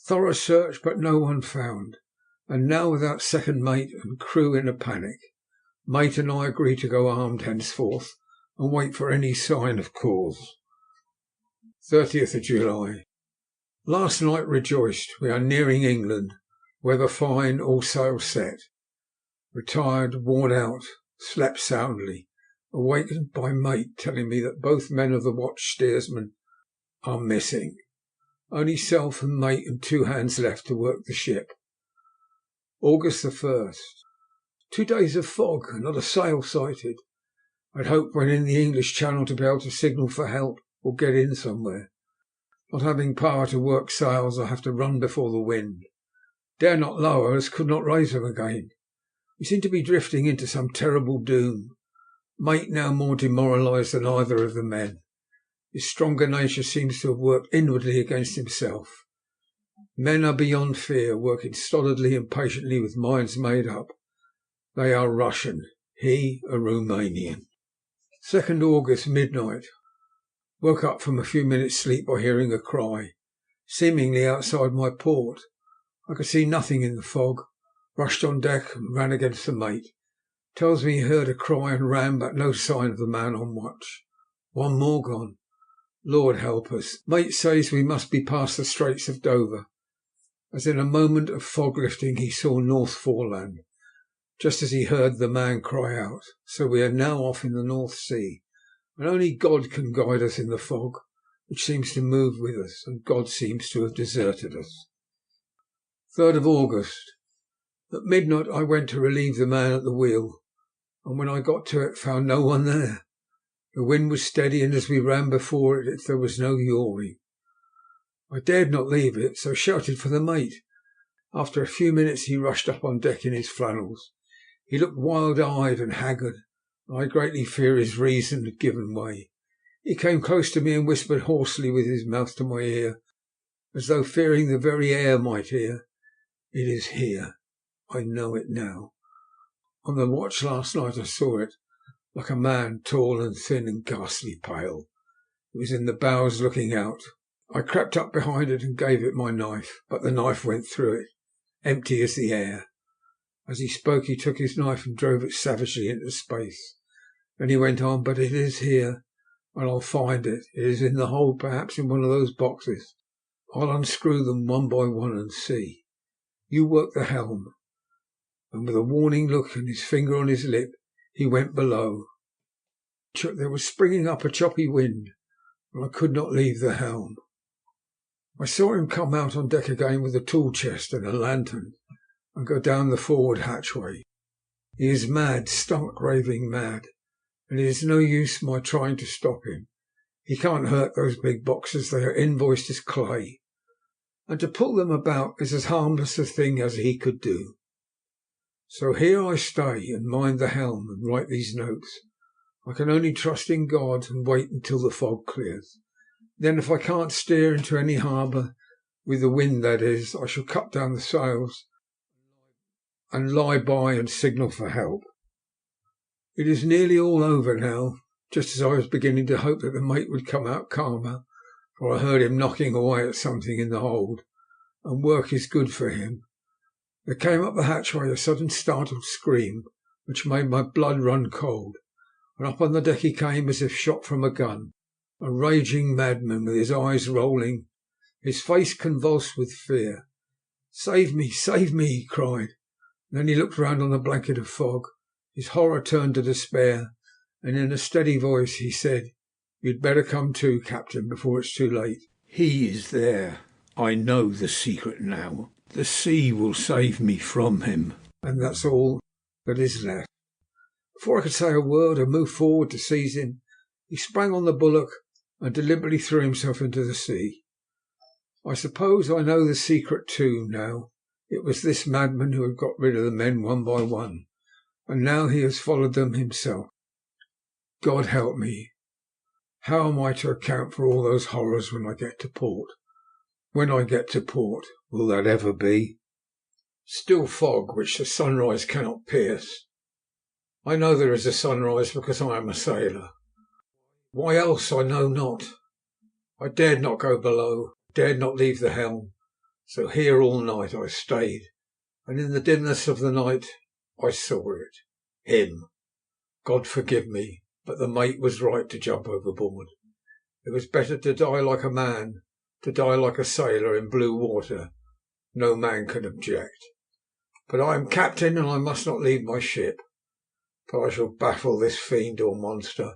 Thorough search, but no one found. And now without second mate and crew in a panic. Mate and I agree to go armed henceforth and wait for any sign of cause. 30th of July. Last night rejoiced. We are nearing England. Weather fine, all sails set. Retired, worn out, slept soundly. Awakened by mate telling me that both men of the watch steersman are missing. Only self and mate and 2 hands left to work the ship. August the 1st. 2 days of fog and not a sail sighted. I'd hoped when in the English Channel to be able to signal for help or get in somewhere. Not having power to work sails, I have to run before the wind. Dare not lower, as could not raise them again. We seem to be drifting into some terrible doom. Mate now more demoralised than either of the men. His stronger nature seems to have worked inwardly against himself. Men are beyond fear, working stolidly and patiently with minds made up. They are Russian, he a Romanian. 2nd August, midnight. Woke up from a few minutes' sleep by hearing a cry, seemingly outside my port. I could see nothing in the fog. Rushed on deck and ran against the mate. Tells me he heard a cry and ran, but no sign of the man on watch. One more gone. Lord help us. Mate says we must be past the Straits of Dover. As in a moment of fog lifting he saw North Foreland, just as he heard the man cry out. So we are now off in the North Sea, and only God can guide us in the fog, which seems to move with us, and God seems to have deserted us. 3rd of August. At midnight I went to relieve the man at the wheel, and when I got to it found no one there. The wind was steady, and as we ran before it there was no yawing. I dared not leave it, so shouted for the mate. After a few minutes he rushed up on deck in his flannels. He looked wild-eyed and haggard, and I greatly fear his reason had given way. He came close to me and whispered hoarsely with his mouth to my ear, as though fearing the very air might hear. It is here. I know it now. On the watch last night I saw it, like a man, tall and thin and ghastly pale. It was in the bows looking out. I crept up behind it and gave it my knife, but the knife went through it, empty as the air. As he spoke he took his knife and drove it savagely into space. Then he went on, but it is here, and I'll find it. It is in the hold, perhaps in one of those boxes. I'll unscrew them one by one and see. You work the helm. And with a warning look and his finger on his lip, he went below. There was springing up a choppy wind, and I could not leave the helm. I saw him come out on deck again with a tool chest and a lantern, and go down the forward hatchway. He is mad, stark raving mad, and it is no use my trying to stop him. He can't hurt those big boxes, they are invoiced as clay, and to pull them about is as harmless a thing as he could do. So here I stay and mind the helm and write these notes. I can only trust in God and wait until the fog clears. Then if I can't steer into any harbour, with the wind that is, I shall cut down the sails and lie by and signal for help. It is nearly all over now, just as I was beginning to hope that the mate would come out calmer, for I heard him knocking away at something in the hold, and work is good for him. There came up the hatchway a sudden startled scream, which made my blood run cold, and up on the deck he came as if shot from a gun, a raging madman with his eyes rolling, his face convulsed with fear. Save me, he cried. And then he looked round on the blanket of fog. His horror turned to despair, and in a steady voice he said, You'd better come to, Captain, before it's too late. He is there. I know the secret now. The sea will save me from him. And that's all that is left. Before I could say a word or move forward to seize him, he sprang on the bulwark and deliberately threw himself into the sea. I suppose I know the secret too now. It was this madman who had got rid of the men one by one, and now he has followed them himself. God help me. How am I to account for all those horrors when I get to port? When I get to port, will that ever be? Still fog which the sunrise cannot pierce. I know there is a sunrise because I am a sailor. Why else I know not. I dared not go below, dared not leave the helm, so here all night I stayed, and in the dimness of the night I saw it. Him. God forgive me, but the mate was right to jump overboard. It was better to die like a man, to die like a sailor in blue water. No man can object. But I am captain, and I must not leave my ship. But I shall baffle this fiend or monster,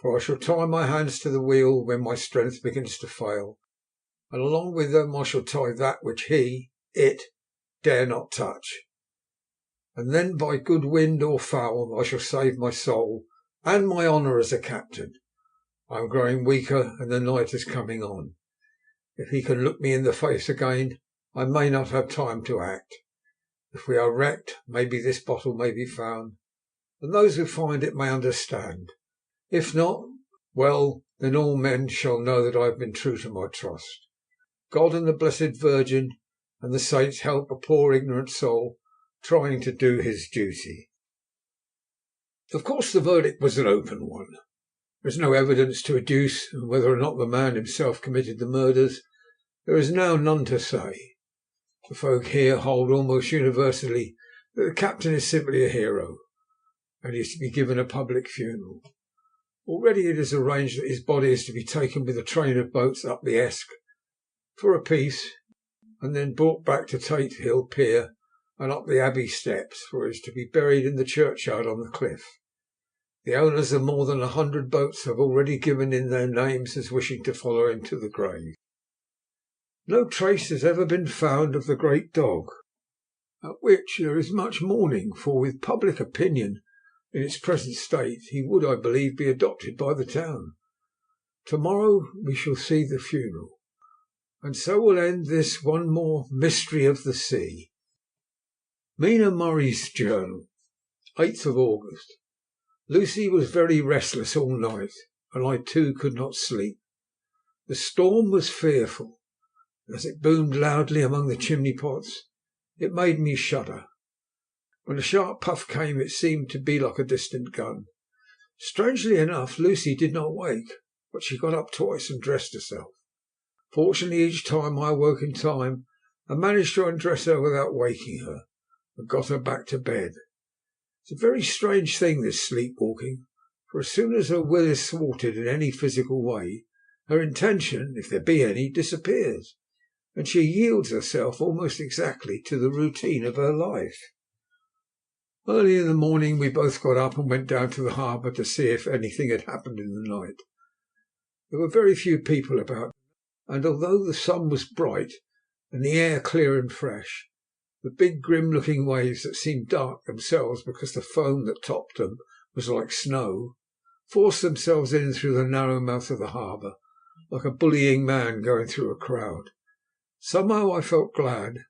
for I shall tie my hands to the wheel when my strength begins to fail, and along with them I shall tie that which it, dare not touch. And then by good wind or foul I shall save my soul and my honour as a captain. I am growing weaker, and the night is coming on. If he can look me in the face again, I may not have time to act. If we are wrecked, maybe this bottle may be found, and those who find it may understand. If not, well, then all men shall know that I have been true to my trust. God and the Blessed Virgin and the saints help a poor ignorant soul trying to do his duty. Of course the verdict was an open one. There is no evidence to adduce, and whether or not the man himself committed the murders, there is now none to say. The folk here hold almost universally that the captain is simply a hero, and he is to be given a public funeral. Already it is arranged that his body is to be taken with a train of boats up the Esk for a piece, and then brought back to Tate Hill Pier and up the Abbey steps, where it is to be buried in the churchyard on the cliff. The owners of more than 100 boats have already given in their names as wishing to follow him to the grave. No trace has ever been found of the great dog, at which there is much mourning, for with public opinion in its present state he would, I believe, be adopted by the town. Tomorrow we shall see the funeral, and so will end this one more mystery of the sea. Mina Murray's Journal, 8th of August. Lucy was very restless all night, and I too could not sleep. The storm was fearful. As it boomed loudly among the chimney pots, it made me shudder. When a sharp puff came, it seemed to be like a distant gun. Strangely enough, Lucy did not wake, but she got up twice and dressed herself. Fortunately, each time I awoke in time and managed to undress her without waking her, and got her back to bed. It's a very strange thing, this sleepwalking, for as soon as her will is thwarted in any physical way, her intention, if there be any, disappears, and she yields herself almost exactly to the routine of her life. Early in the morning we both got up and went down to the harbour to see if anything had happened in the night. There were very few people about, and although the sun was bright and the air clear and fresh, the big grim-looking waves that seemed dark themselves because the foam that topped them was like snow, forced themselves in through the narrow mouth of the harbour, like a bullying man going through a crowd. Somehow I felt glad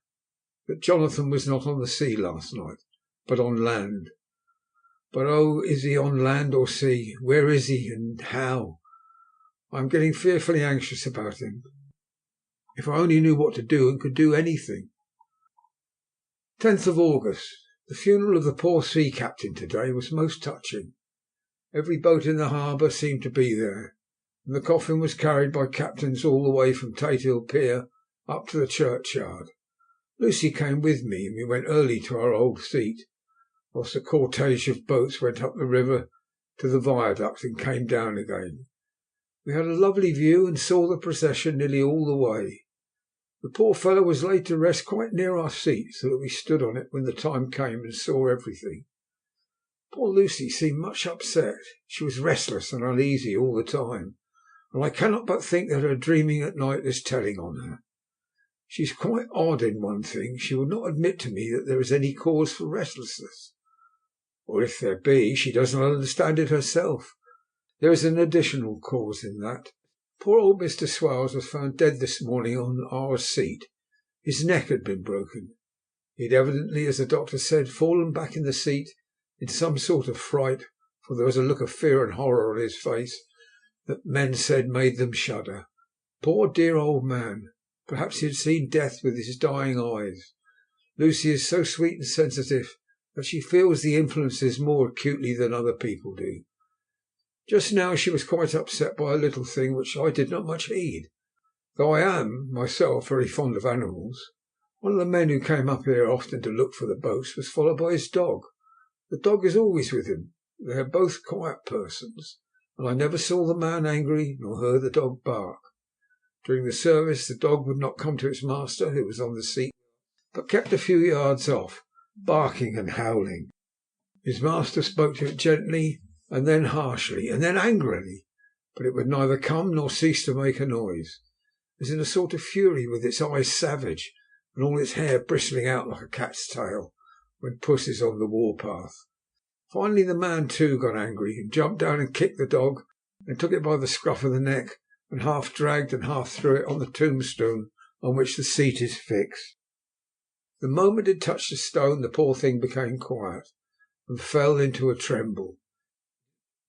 that Jonathan was not on the sea last night, but on land. But oh, is he on land or sea? Where is he, and how? I am getting fearfully anxious about him. If I only knew what to do and could do anything. 10th of August. The funeral of the poor sea captain today was most touching. Every boat in the harbour seemed to be there, and the coffin was carried by captains all the way from Tate Hill Pier up to the churchyard. Lucy came with me, and we went early to our old seat, whilst a cortege of boats went up the river to the viaduct and came down again. We had a lovely view and saw the procession nearly all the way. The poor fellow was laid to rest quite near our seat, so that we stood on it when the time came and saw everything. Poor Lucy seemed much upset. She was restless and uneasy all the time, and I cannot but think that her dreaming at night is telling on her. She is quite odd in one thing. She will not admit to me that there is any cause for restlessness, or if there be, she does not understand it herself. There is an additional cause in that. Poor old Mr. Swales was found dead this morning on our seat. His neck had been broken. He had evidently, as the doctor said, fallen back in the seat in some sort of fright, for there was a look of fear and horror on his face that men said made them shudder. Poor dear old man! Perhaps he had seen death with his dying eyes. Lucy is so sweet and sensitive that she feels the influences more acutely than other people do. Just now she was quite upset by a little thing which I did not much heed, though I am myself very fond of animals. One of the men who came up here often to look for the boats was followed by his dog. The dog is always with him. They are both quiet persons, and I never saw the man angry nor heard the dog bark. During the service the dog would not come to its master, who was on the seat, but kept a few yards off, barking and howling. His master spoke to it gently, and then harshly, and then angrily, but it would neither come nor cease to make a noise. It was in a sort of fury, with its eyes savage, and all its hair bristling out like a cat's tail when puss is on the warpath. Finally the man too got angry, and jumped down and kicked the dog, and took it by the scruff of the neck, and half dragged and half threw it on the tombstone on which the seat is fixed. The moment it touched the stone, the poor thing became quiet, and fell into a tremble.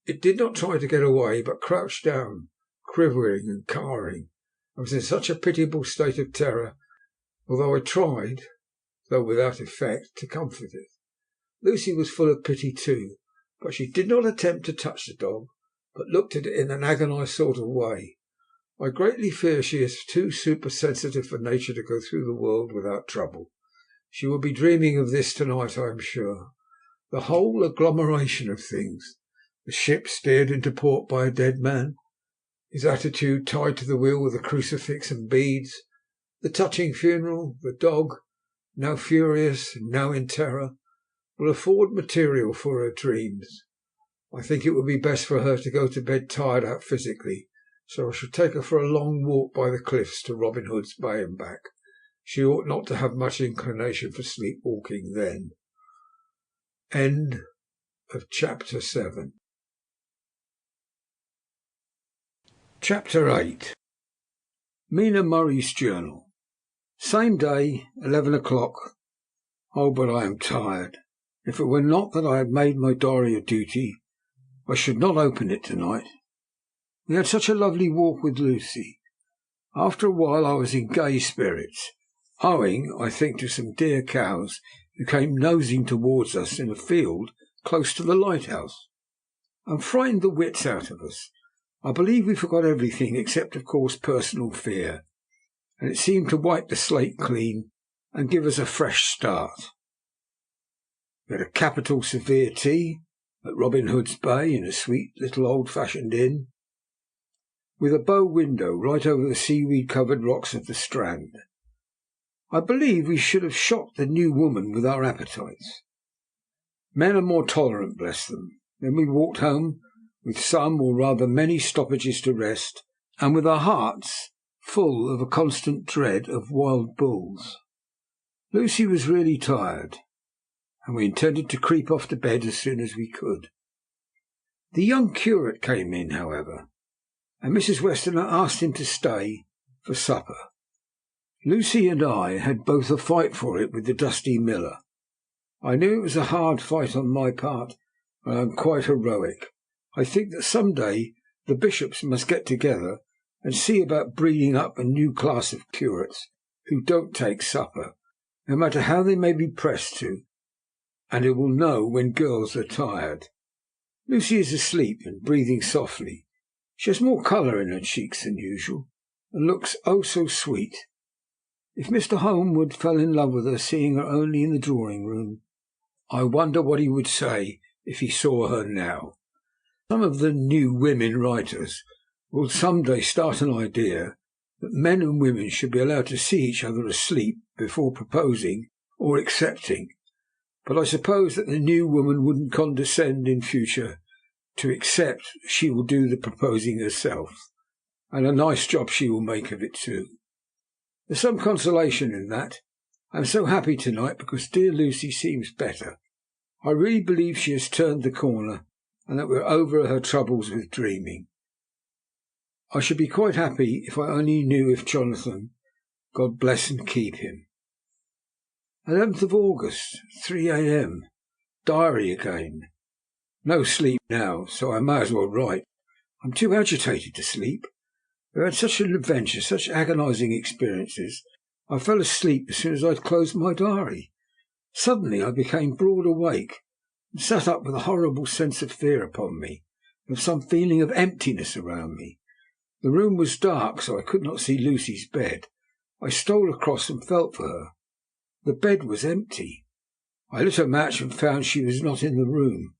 It did not try to get away, but crouched down, quivering and cowering, and was in such a pitiable state of terror, although I tried, though without effect, to comfort it. Lucy was full of pity too, but she did not attempt to touch the dog, but looked at it in an agonized sort of way. I greatly fear she is too supersensitive for nature to go through the world without trouble. She will be dreaming of this tonight, I am sure. The whole agglomeration of things. The ship steered into port by a dead man, his attitude tied to the wheel with a crucifix and beads, the touching funeral, the dog, now furious, now in terror, will afford material for her dreams. I think it would be best for her to go to bed tired out physically, so I shall take her for a long walk by the cliffs to Robin Hood's Bay and back. She ought not to have much inclination for sleepwalking then. End of Chapter 7. Chapter 8. Mina Murray's Journal. Same day, 11 o'clock. Oh, but I am tired. If it were not that I had made my diary a duty, I should not open it tonight. We had such a lovely walk with Lucy. After a while I was in gay spirits, owing, I think, to some dear cows who came nosing towards us in a field close to the lighthouse, and frightened the wits out of us. I believe we forgot everything except, of course, personal fear, and it seemed to wipe the slate clean and give us a fresh start. We had a capital severe tea at Robin Hood's Bay in a sweet little old-fashioned inn, with a bow window right over the seaweed-covered rocks of the strand. I believe we should have shocked the new woman with our appetites. Men are more tolerant, bless them. Then we walked home, with some or rather many stoppages to rest, and with our hearts full of a constant dread of wild bulls. Lucy was really tired, and we intended to creep off to bed as soon as we could. The young curate came in, however, and Mrs. Westenra asked him to stay for supper. Lucy and I had both a fight for it with the dusty miller. I knew it was a hard fight on my part, but I am quite heroic. I think that some day the bishops must get together and see about breeding up a new class of curates who don't take supper, no matter how they may be pressed to, and who will know when girls are tired. Lucy is asleep and breathing softly. She has more colour in her cheeks than usual, and looks oh so sweet. If Mr. Holmwood fell in love with her, seeing her only in the drawing-room, I wonder what he would say if he saw her now. Some of the new women writers will some day start an idea that men and women should be allowed to see each other asleep before proposing or accepting, but I suppose that the new woman wouldn't condescend in future to accept. She will do the proposing herself, and a nice job she will make of it too. There's some consolation in that. I am so happy tonight because dear Lucy seems better. I really believe she has turned the corner, and that we're over her troubles with dreaming. I should be quite happy if I only knew if Jonathan, God bless and keep him. 11th of August, 3 a.m. Diary again. No sleep now, so I may as well write. I'm too agitated to sleep. We had such an adventure, such agonizing experiences. I fell asleep as soon as I'd closed my diary. Suddenly I became broad awake, and sat up with a horrible sense of fear upon me, and some feeling of emptiness around me. The room was dark, so I could not see Lucy's bed. I stole across and felt for her. The bed was empty. I lit a match and found she was not in the room.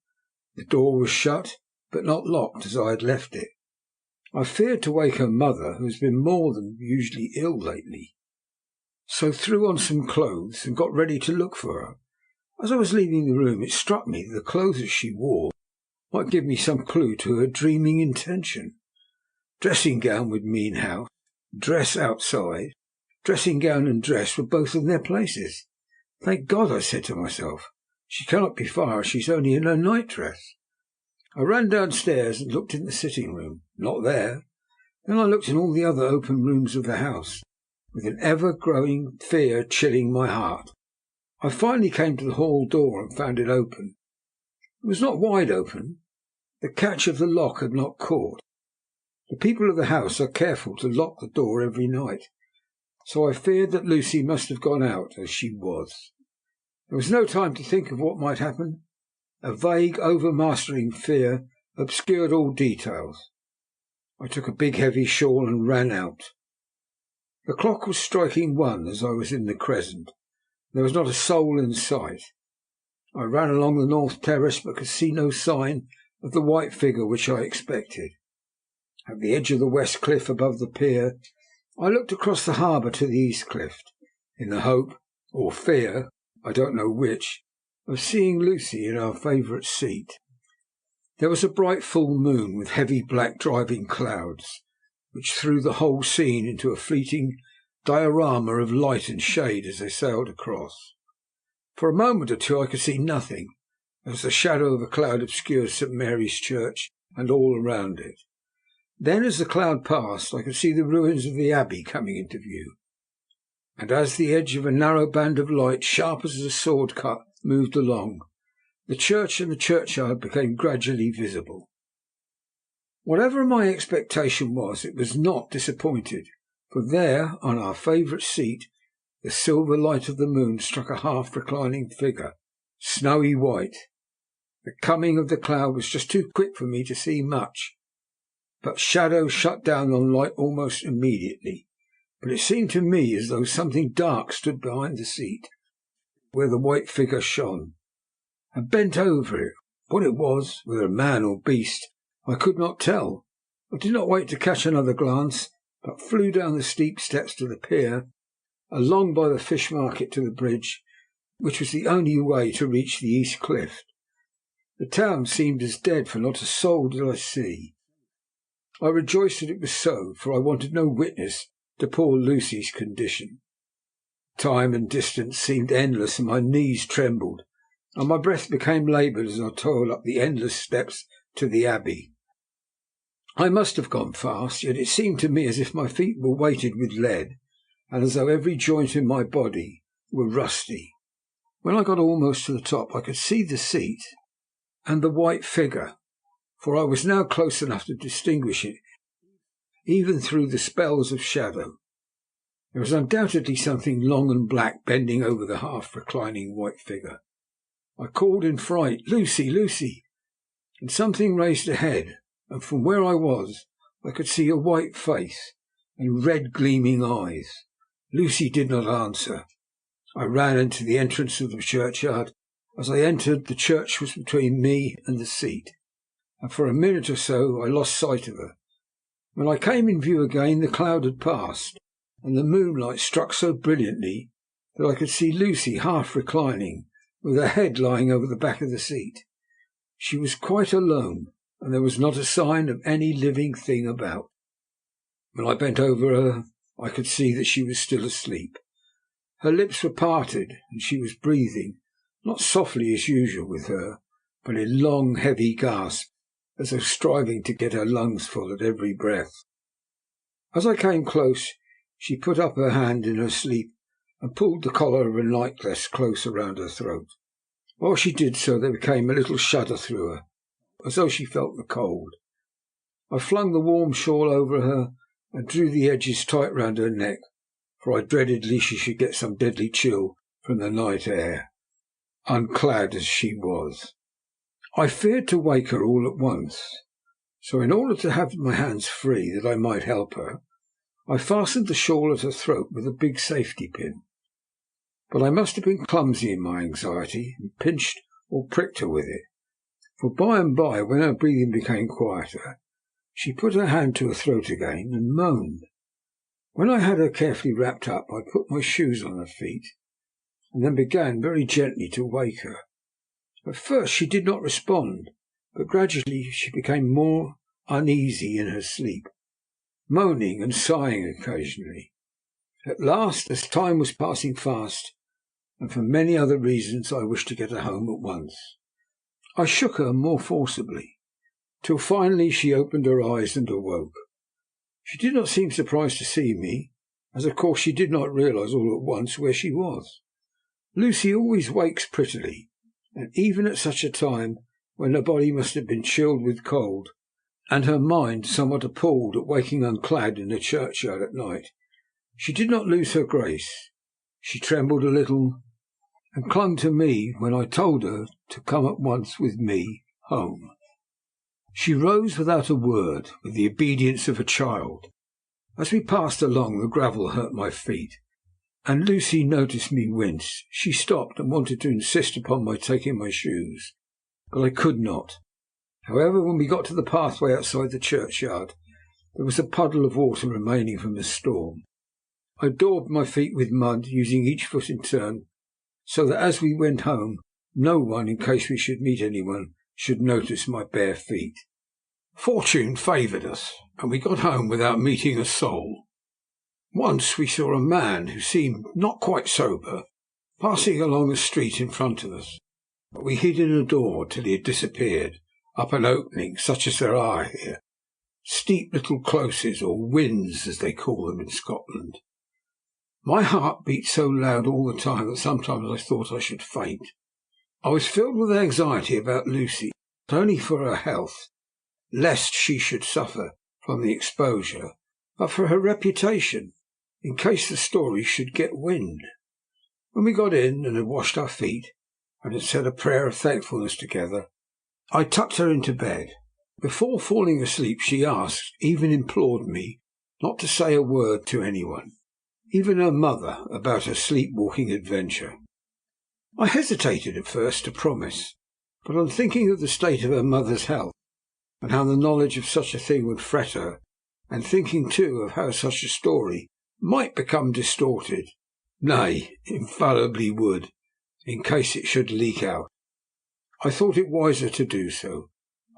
The door was shut, but not locked as I had left it. I feared to wake her mother, who has been more than usually ill lately, so threw on some clothes and got ready to look for her. As I was leaving the room, it struck me that the clothes that she wore might give me some clue to her dreaming intention. Dressing gown would mean house, dress outside. Dressing gown and dress were both in their places. Thank God, I said to myself. She cannot be far, she's only in her nightdress. I ran downstairs and looked in the sitting-room. Not there. Then I looked in all the other open rooms of the house, with an ever-growing fear chilling my heart. I finally came to the hall door and found it open. It was not wide open. The catch of the lock had not caught. The people of the house are careful to lock the door every night, so I feared that Lucy must have gone out, as she was. There was no time to think of what might happen. A vague, overmastering fear obscured all details. I took a big heavy shawl and ran out. The clock was striking 1 as I was in the crescent. There was not a soul in sight. I ran along the north terrace, but could see no sign of the white figure which I expected. At the edge of the west cliff above the pier, I looked across the harbour to the east cliff, in the hope, or fear, I don't know which, of seeing Lucy in our favourite seat. There was a bright full moon with heavy black driving clouds, which threw the whole scene into a fleeting diorama of light and shade as they sailed across. For a moment or two I could see nothing, as the shadow of a cloud obscured St. Mary's Church and all around it. Then, as the cloud passed, I could see the ruins of the abbey coming into view, and as the edge of a narrow band of light, sharp as a sword cut, moved along, the church and the churchyard became gradually visible. Whatever my expectation was, it was not disappointed, for there, on our favourite seat, the silver light of the moon struck a half-reclining figure, snowy white. The coming of the cloud was just too quick for me to see much, but shadow shut down on light almost immediately. But it seemed to me as though something dark stood behind the seat, where the white figure shone, and bent over it. What it was, whether man or beast, I could not tell. I did not wait to catch another glance, but flew down the steep steps to the pier, along by the fish market to the bridge, which was the only way to reach the east cliff. The town seemed as dead, for not a soul did I see. I rejoiced that it was so, for I wanted no witness to poor Lucy's condition. Time and distance seemed endless, and my knees trembled, and my breath became laboured as I toiled up the endless steps to the abbey. I must have gone fast, yet it seemed to me as if my feet were weighted with lead, and as though every joint in my body were rusty. When I got almost to the top, I could see the seat and the white figure, for I was now close enough to distinguish it, even through the spells of shadow. There was undoubtedly something long and black bending over the half-reclining white figure. I called in fright, "Lucy, Lucy!" and something raised a head, and from where I was I could see a white face and red gleaming eyes. Lucy did not answer. I ran into the entrance of the churchyard. As I entered, the church was between me and the seat, and for a minute or so I lost sight of her. When I came in view again, the cloud had passed, and the moonlight struck so brilliantly that I could see Lucy half reclining, with her head lying over the back of the seat. She was quite alone, and there was not a sign of any living thing about. When I bent over her, I could see that she was still asleep. Her lips were parted, and she was breathing, not softly as usual with her, but in long, heavy gasps, as though striving to get her lungs full at every breath. As I came close, she put up her hand in her sleep and pulled the collar of her nightdress close around her throat. While she did so, there came a little shudder through her, as though she felt the cold. I flung the warm shawl over her and drew the edges tight round her neck, for I dreaded lest she should get some deadly chill from the night air, unclad as she was. I feared to wake her all at once, so in order to have my hands free that I might help her, I fastened the shawl at her throat with a big safety pin. But I must have been clumsy in my anxiety, and pinched or pricked her with it, for by and by, when her breathing became quieter, she put her hand to her throat again and moaned. When I had her carefully wrapped up, I put my shoes on her feet, and then began very gently to wake her. At first she did not respond, but gradually she became more uneasy in her sleep, moaning and sighing occasionally. At last, as time was passing fast, and for many other reasons I wished to get her home at once, I shook her more forcibly, till finally she opened her eyes and awoke. She did not seem surprised to see me, as of course she did not realize all at once where she was. Lucy always wakes prettily, and even at such a time, when her body must have been chilled with cold, and her mind somewhat appalled at waking unclad in the churchyard at night, she did not lose her grace. She trembled a little, and clung to me when I told her to come at once with me home. She rose without a word, with the obedience of a child. As we passed along, the gravel hurt my feet, and Lucy noticed me wince. She stopped and wanted to insist upon my taking my shoes, but I could not. However, when we got to the pathway outside the churchyard, there was a puddle of water remaining from the storm. I daubed my feet with mud, using each foot in turn, so that as we went home, no one, in case we should meet anyone, should notice my bare feet. Fortune favoured us, and we got home without meeting a soul. Once we saw a man who seemed not quite sober passing along the street in front of us, but we hid in a door till he had disappeared up an opening such as there are here, steep little closes, or wynds as they call them in Scotland. My heart beat so loud all the time that sometimes I thought I should faint. I was filled with anxiety about Lucy, not only for her health, lest she should suffer from the exposure, but for her reputation, in case the story should get wind. When we got in and had washed our feet, and had said a prayer of thankfulness together, I tucked her into bed. Before falling asleep, she asked, even implored me, not to say a word to anyone, even her mother, about her sleepwalking adventure. I hesitated at first to promise, but on thinking of the state of her mother's health, and how the knowledge of such a thing would fret her, and thinking too of how such a story might become distorted, nay, infallibly would, in case it should leak out, I thought it wiser to do so.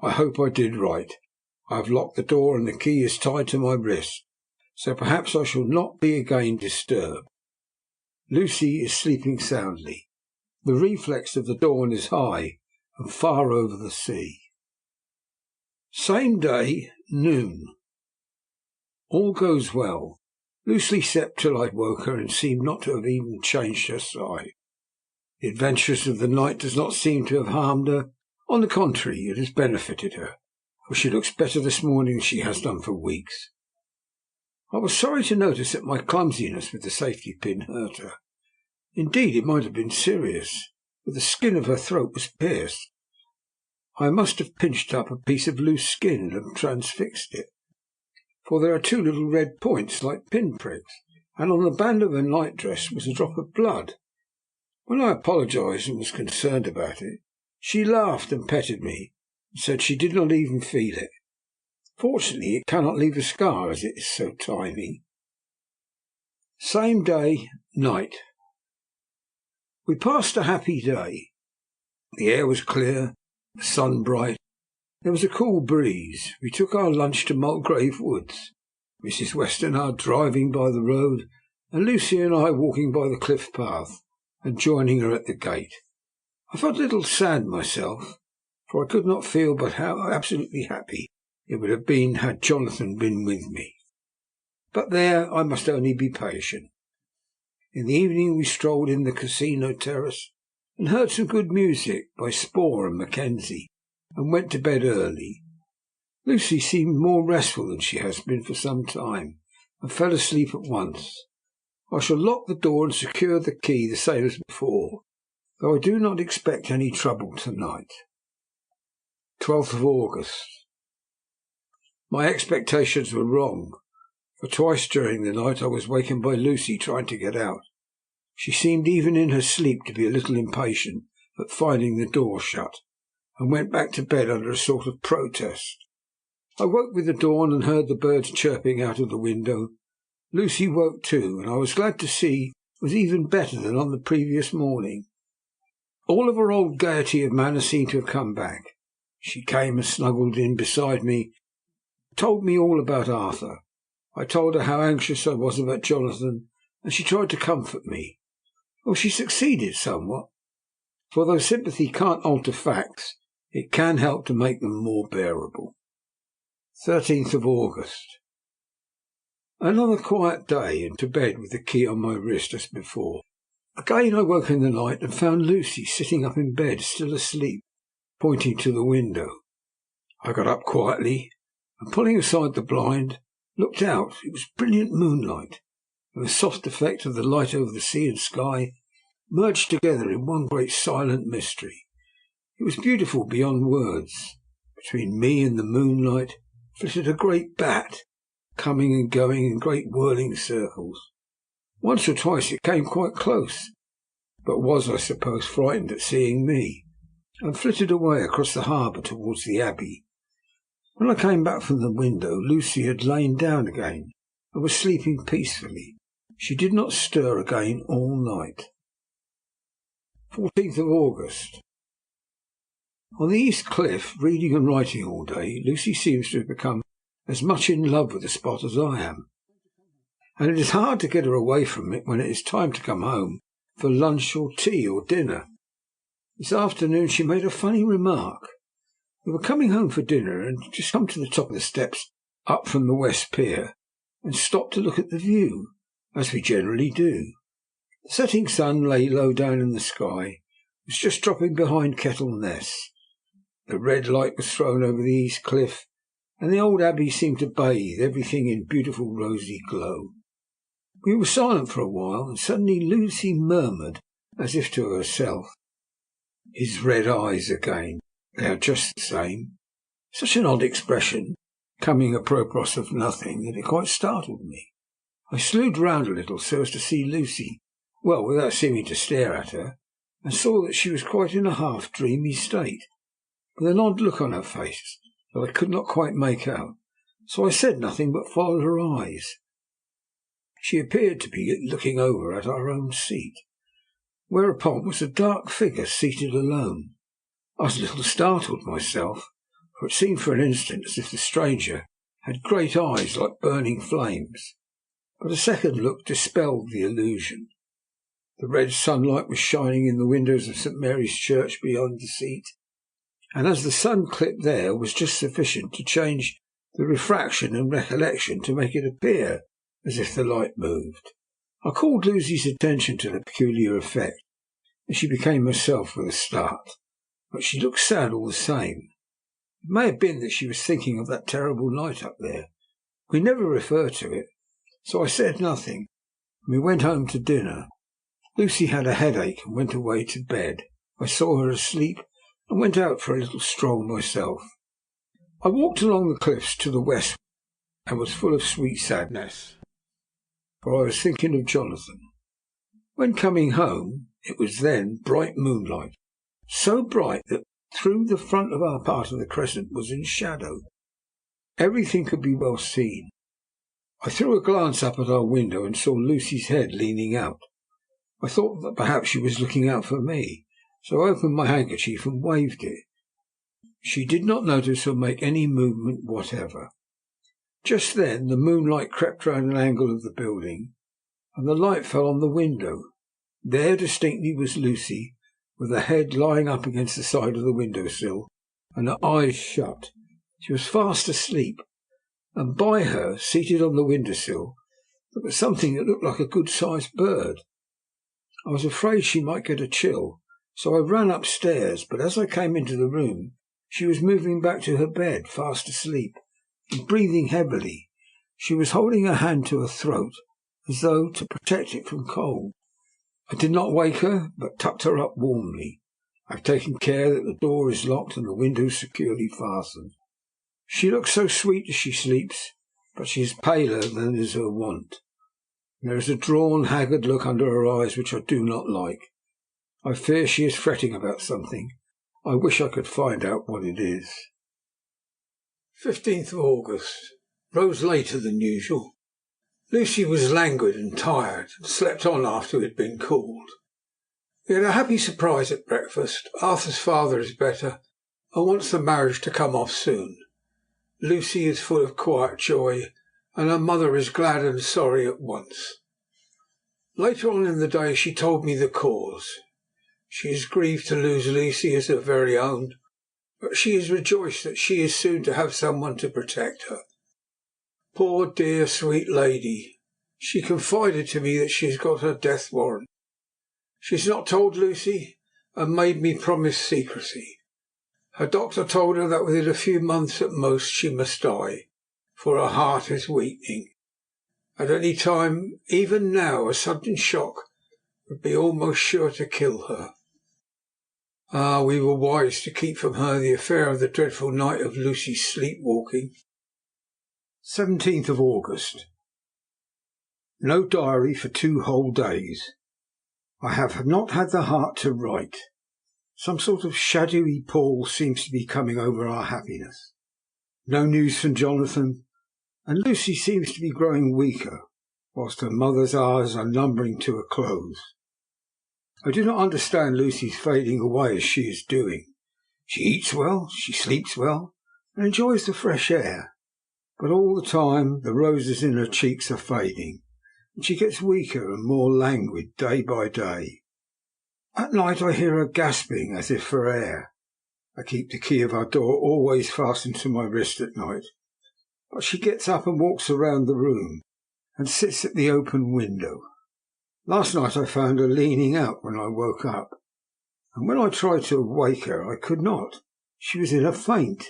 I hope I did right. I have locked the door and the key is tied to my wrist, so perhaps I shall not be again disturbed. Lucy is sleeping soundly. The reflex of the dawn is high and far over the sea. Same day, noon. All goes well. Lucy slept till I woke her and seemed not to have even changed her side. The adventures of the night does not seem to have harmed her. On the contrary, it has benefited her, for she looks better this morning than she has done for weeks. I was sorry to notice that my clumsiness with the safety pin hurt her. Indeed, it might have been serious, for the skin of her throat was pierced. I must have pinched up a piece of loose skin and transfixed it, for there are two little red points like pinpricks, and on the band of her nightdress was a drop of blood. When I apologized and was concerned about it, she laughed and petted me, and said she did not even feel it. Fortunately, it cannot leave a scar, as it is so tiny. Same day, night. We passed a happy day. The air was clear, the sun bright. There was a cool breeze. We took our lunch to Mulgrave Woods, Mrs. Westenra driving by the road, and Lucy and I walking by the cliff path, and joining her at the gate. I felt a little sad myself, for I could not feel but how absolutely happy it would have been had Jonathan been with me. But there I must only be patient. In the evening we strolled in the casino terrace and heard some good music by Spohr and Mackenzie, and went to bed early. Lucy seemed more restful than she has been for some time, and fell asleep at once. I shall lock the door and secure the key the same as before, though I do not expect any trouble tonight. 12th of August. My expectations were wrong, for twice during the night I was wakened by Lucy trying to get out. She seemed even in her sleep to be a little impatient at finding the door shut, and went back to bed under a sort of protest. I woke with the dawn and heard the birds chirping out of the window. Lucy woke too, and I was glad to see was even better than on the previous morning. All of her old gaiety of manner seemed to have come back. She came and snuggled in beside me, told me all about Arthur. I told her how anxious I was about Jonathan, and she tried to comfort me. Well, she succeeded somewhat, for though sympathy can't alter facts, it can help to make them more bearable. 13th of August. Another quiet day, and to bed with the key on my wrist as before. Again I woke in the night and found Lucy sitting up in bed, still asleep, pointing to the window. I got up quietly, and pulling aside the blind, looked out. It was brilliant moonlight, and the soft effect of the light over the sea and sky merged together in one great silent mystery. It was beautiful beyond words, but Between me and the moonlight flitted a great bat, coming and going in great whirling circles. Once or twice it came quite close, but was, I suppose, frightened at seeing me, and flitted away across the harbour towards the Abbey. When I came back from the window, Lucy had lain down again and was sleeping peacefully. She did not stir again all night. 14th of August. On the East Cliff, reading and writing all day, Lucy seems to have become as much in love with the spot as I am, and it is hard to get her away from it when it is time to come home for lunch or tea or dinner. This afternoon she made a funny remark. We were coming home for dinner and just come to the top of the steps up from the West Pier and stopped to look at the view, as we generally do. The setting sun lay low down in the sky, was just dropping behind Kettleness. The red light was thrown over the East Cliff, and the old Abbey seemed to bathe everything in beautiful rosy glow. We were silent for a while, and suddenly Lucy murmured, as if to herself, "His red eyes again. They are just the same." Such an odd expression, coming apropos of nothing, that it quite startled me. I slewed round a little so as to see Lucy, well, without seeming to stare at her, and saw that she was quite in a half-dreamy state, with an odd look on her face that I could not quite make out, so I said nothing but followed her eyes. She appeared to be looking over at our own seat, whereupon was a dark figure seated alone. I was a little startled myself, for it seemed for an instant as if the stranger had great eyes like burning flames, but a second look dispelled the illusion. The red sunlight was shining in the windows of St. Mary's Church beyond the seat, and as the sun clipped there was just sufficient to change the refraction and recollection to make it appear as if the light moved. I called Lucy's attention to the peculiar effect, and she became herself with a start, but she looked sad all the same. It may have been that she was thinking of that terrible night up there. We never referred to it, so I said nothing, and we went home to dinner. Lucy had a headache and went away to bed. I saw her asleep and went out for a little stroll myself. I walked along the cliffs to the west and was full of sweet sadness, for I was thinking of Jonathan. When coming home, it was then bright moonlight, so bright that through the front of our part of the crescent was in shadow. Everything could be well seen. I threw a glance up at our window and saw Lucy's head leaning out. I thought that perhaps she was looking out for me, so I opened my handkerchief and waved it. She did not notice or make any movement whatever. Just then the moonlight crept round an angle of the building, and the light fell on the window. There distinctly was Lucy, with her head lying up against the side of the window-sill, and her eyes shut. She was fast asleep, and by her, seated on the window-sill, there was something that looked like a good-sized bird. I was afraid she might get a chill, so I ran upstairs, but as I came into the room, she was moving back to her bed, fast asleep, and breathing heavily. She was holding her hand to her throat, as though to protect it from cold. I did not wake her, but tucked her up warmly. I have taken care that the door is locked and the windows securely fastened. She looks so sweet as she sleeps, but she is paler than is her wont. There is a drawn, haggard look under her eyes which I do not like. I fear she is fretting about something. I wish I could find out what it is. 15th of August. Rose later than usual. Lucy was languid and tired, and slept on after we had been called. We had a happy surprise at breakfast. Arthur's father is better, and wants the marriage to come off soon. Lucy is full of quiet joy, and her mother is glad and sorry at once. Later on in the day she told me the cause. She is grieved to lose Lucy as her very own, but she is rejoiced that she is soon to have someone to protect her. Poor dear sweet lady, she confided to me that she has got her death warrant. She has not told Lucy, and made me promise secrecy. Her doctor told her that within a few months at most she must die, for her heart is weakening. At any time, even now, a sudden shock would be almost sure to kill her. Ah, we were wise to keep from her the affair of the dreadful night of Lucy's sleepwalking. 17th of August. No diary for 2 whole days. I have not had the heart to write. Some sort of shadowy pall seems to be coming over our happiness. No news from Jonathan, and Lucy seems to be growing weaker, whilst her mother's hours are numbering to a close. I do not understand Lucy's fading away as she is doing. She eats well, she sleeps well, and enjoys the fresh air, but all the time the roses in her cheeks are fading, and she gets weaker and more languid day by day. At night I hear her gasping as if for air. I keep the key of our door always fastened to my wrist at night, but she gets up and walks around the room and sits at the open window. Last night I found her leaning out when I woke up, and when I tried to wake her I could not. She was in a faint.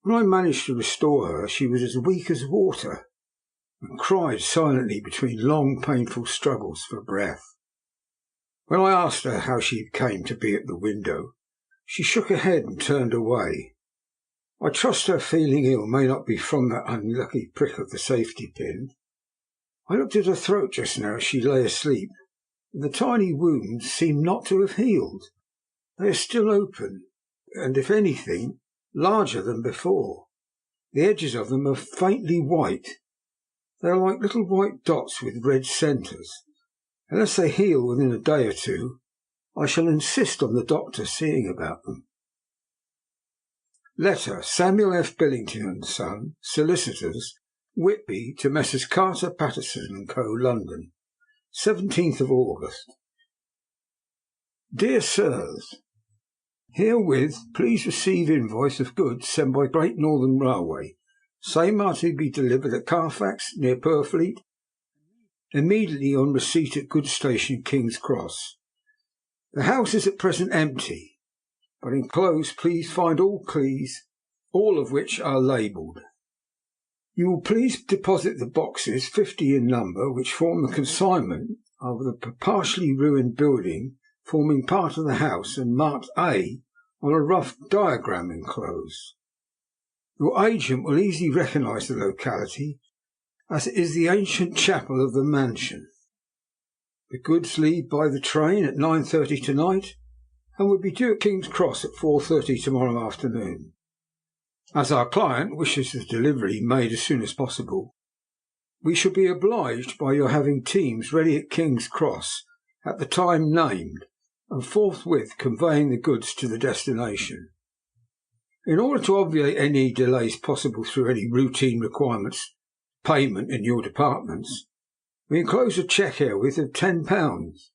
When I managed to restore her she was as weak as water, and cried silently between long painful struggles for breath. When I asked her how she came to be at the window, she shook her head and turned away. I trust her feeling ill may not be from that unlucky prick of the safety pin. I looked at her throat just now as she lay asleep, and the tiny wounds seem not to have healed. They are still open, and if anything, larger than before. The edges of them are faintly white. They are like little white dots with red centres. Unless they heal within a day or two, I shall insist on the doctor seeing about them. Letter, Samuel F. Billington and Son, Solicitors, Whitby, to Messrs. Carter, Patterson and Co., London, 17th of August. Dear Sirs, herewith please receive invoice of goods sent by Great Northern Railway. Same are to be delivered at Carfax, near Purfleet, immediately on receipt at goods station, King's Cross. The house is at present empty, but enclosed please find all keys, all of which are labelled. You will please deposit the boxes, 50 in number, which form the consignment of the partially ruined building forming part of the house, and marked A on a rough diagram enclosed. Your agent will easily recognise the locality, as it is the ancient chapel of the mansion. The goods leave by the train at 9:30 tonight, and will be due at King's Cross at 4:30 tomorrow afternoon. As our client wishes the delivery made as soon as possible, we shall be obliged by your having teams ready at King's Cross at the time named, and forthwith conveying the goods to the destination. In order to obviate any delays possible through any routine requirements payment in your departments, we enclose a cheque herewith of £10,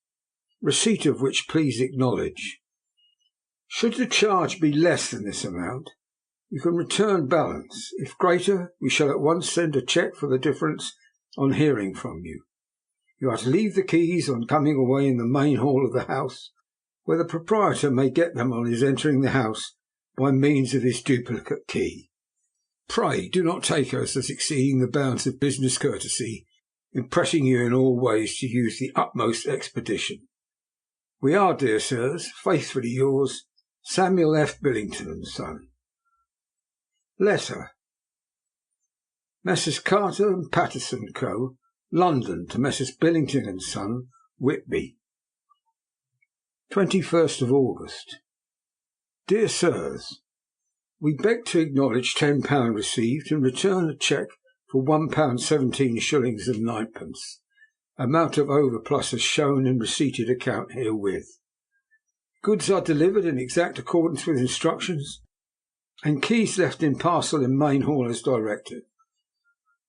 receipt of which please acknowledge. Should the charge be less than this amount, you can return balance. If greater, we shall at once send a cheque for the difference on hearing from you. You are to leave the keys on coming away in the main hall of the house, where the proprietor may get them on his entering the house by means of his duplicate key. Pray do not take us as exceeding the bounds of business courtesy in pressing you in all ways to use the utmost expedition. We are, dear sirs, faithfully yours, Samuel F. Billington and Son. Letter, Messrs. Carter and Patterson Co., London, to Messrs. Billington and Son, Whitby, 21st of August. Dear Sirs, we beg to acknowledge £10 received and return a cheque for £1 17 shillings and 9pence, amount of overplus as shown in receipted account herewith. Goods are delivered in exact accordance with instructions, and keys left in parcel in main hall as directed.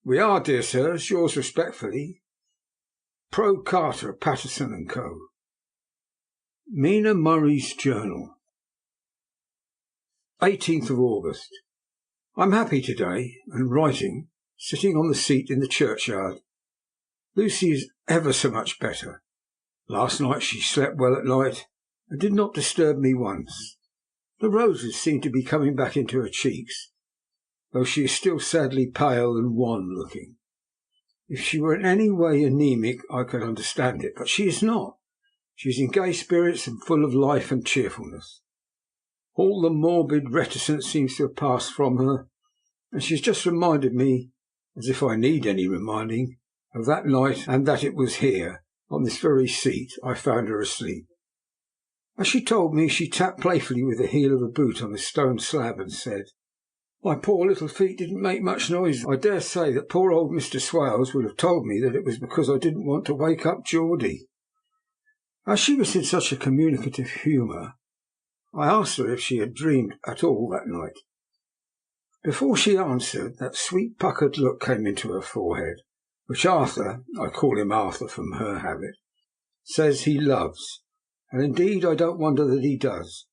We are, dear sirs, yours respectfully, Pro Carter, Patterson and Co. Mina Murray's Journal, 18th of August. I'm happy today, and writing, sitting on the seat in the churchyard. Lucy is ever so much better. Last night she slept well at night, and did not disturb me once. The roses seem to be coming back into her cheeks, though she is still sadly pale and wan-looking. If she were in any way anemic I could understand it, but she is not. She is in gay spirits and full of life and cheerfulness. All the morbid reticence seems to have passed from her, and she has just reminded me, as if I need any reminding, of that night, and that it was here, on this very seat, I found her asleep. As she told me, she tapped playfully with the heel of a boot on the stone slab and said, "My poor little feet didn't make much noise. I dare say that poor old Mr. Swales would have told me that it was because I didn't want to wake up Geordie." As she was in such a communicative humour, I asked her if she had dreamed at all that night. Before she answered, that sweet puckered look came into her forehead, which Arthur, I call him Arthur from her habit, says he loves, and indeed I don't wonder that he does.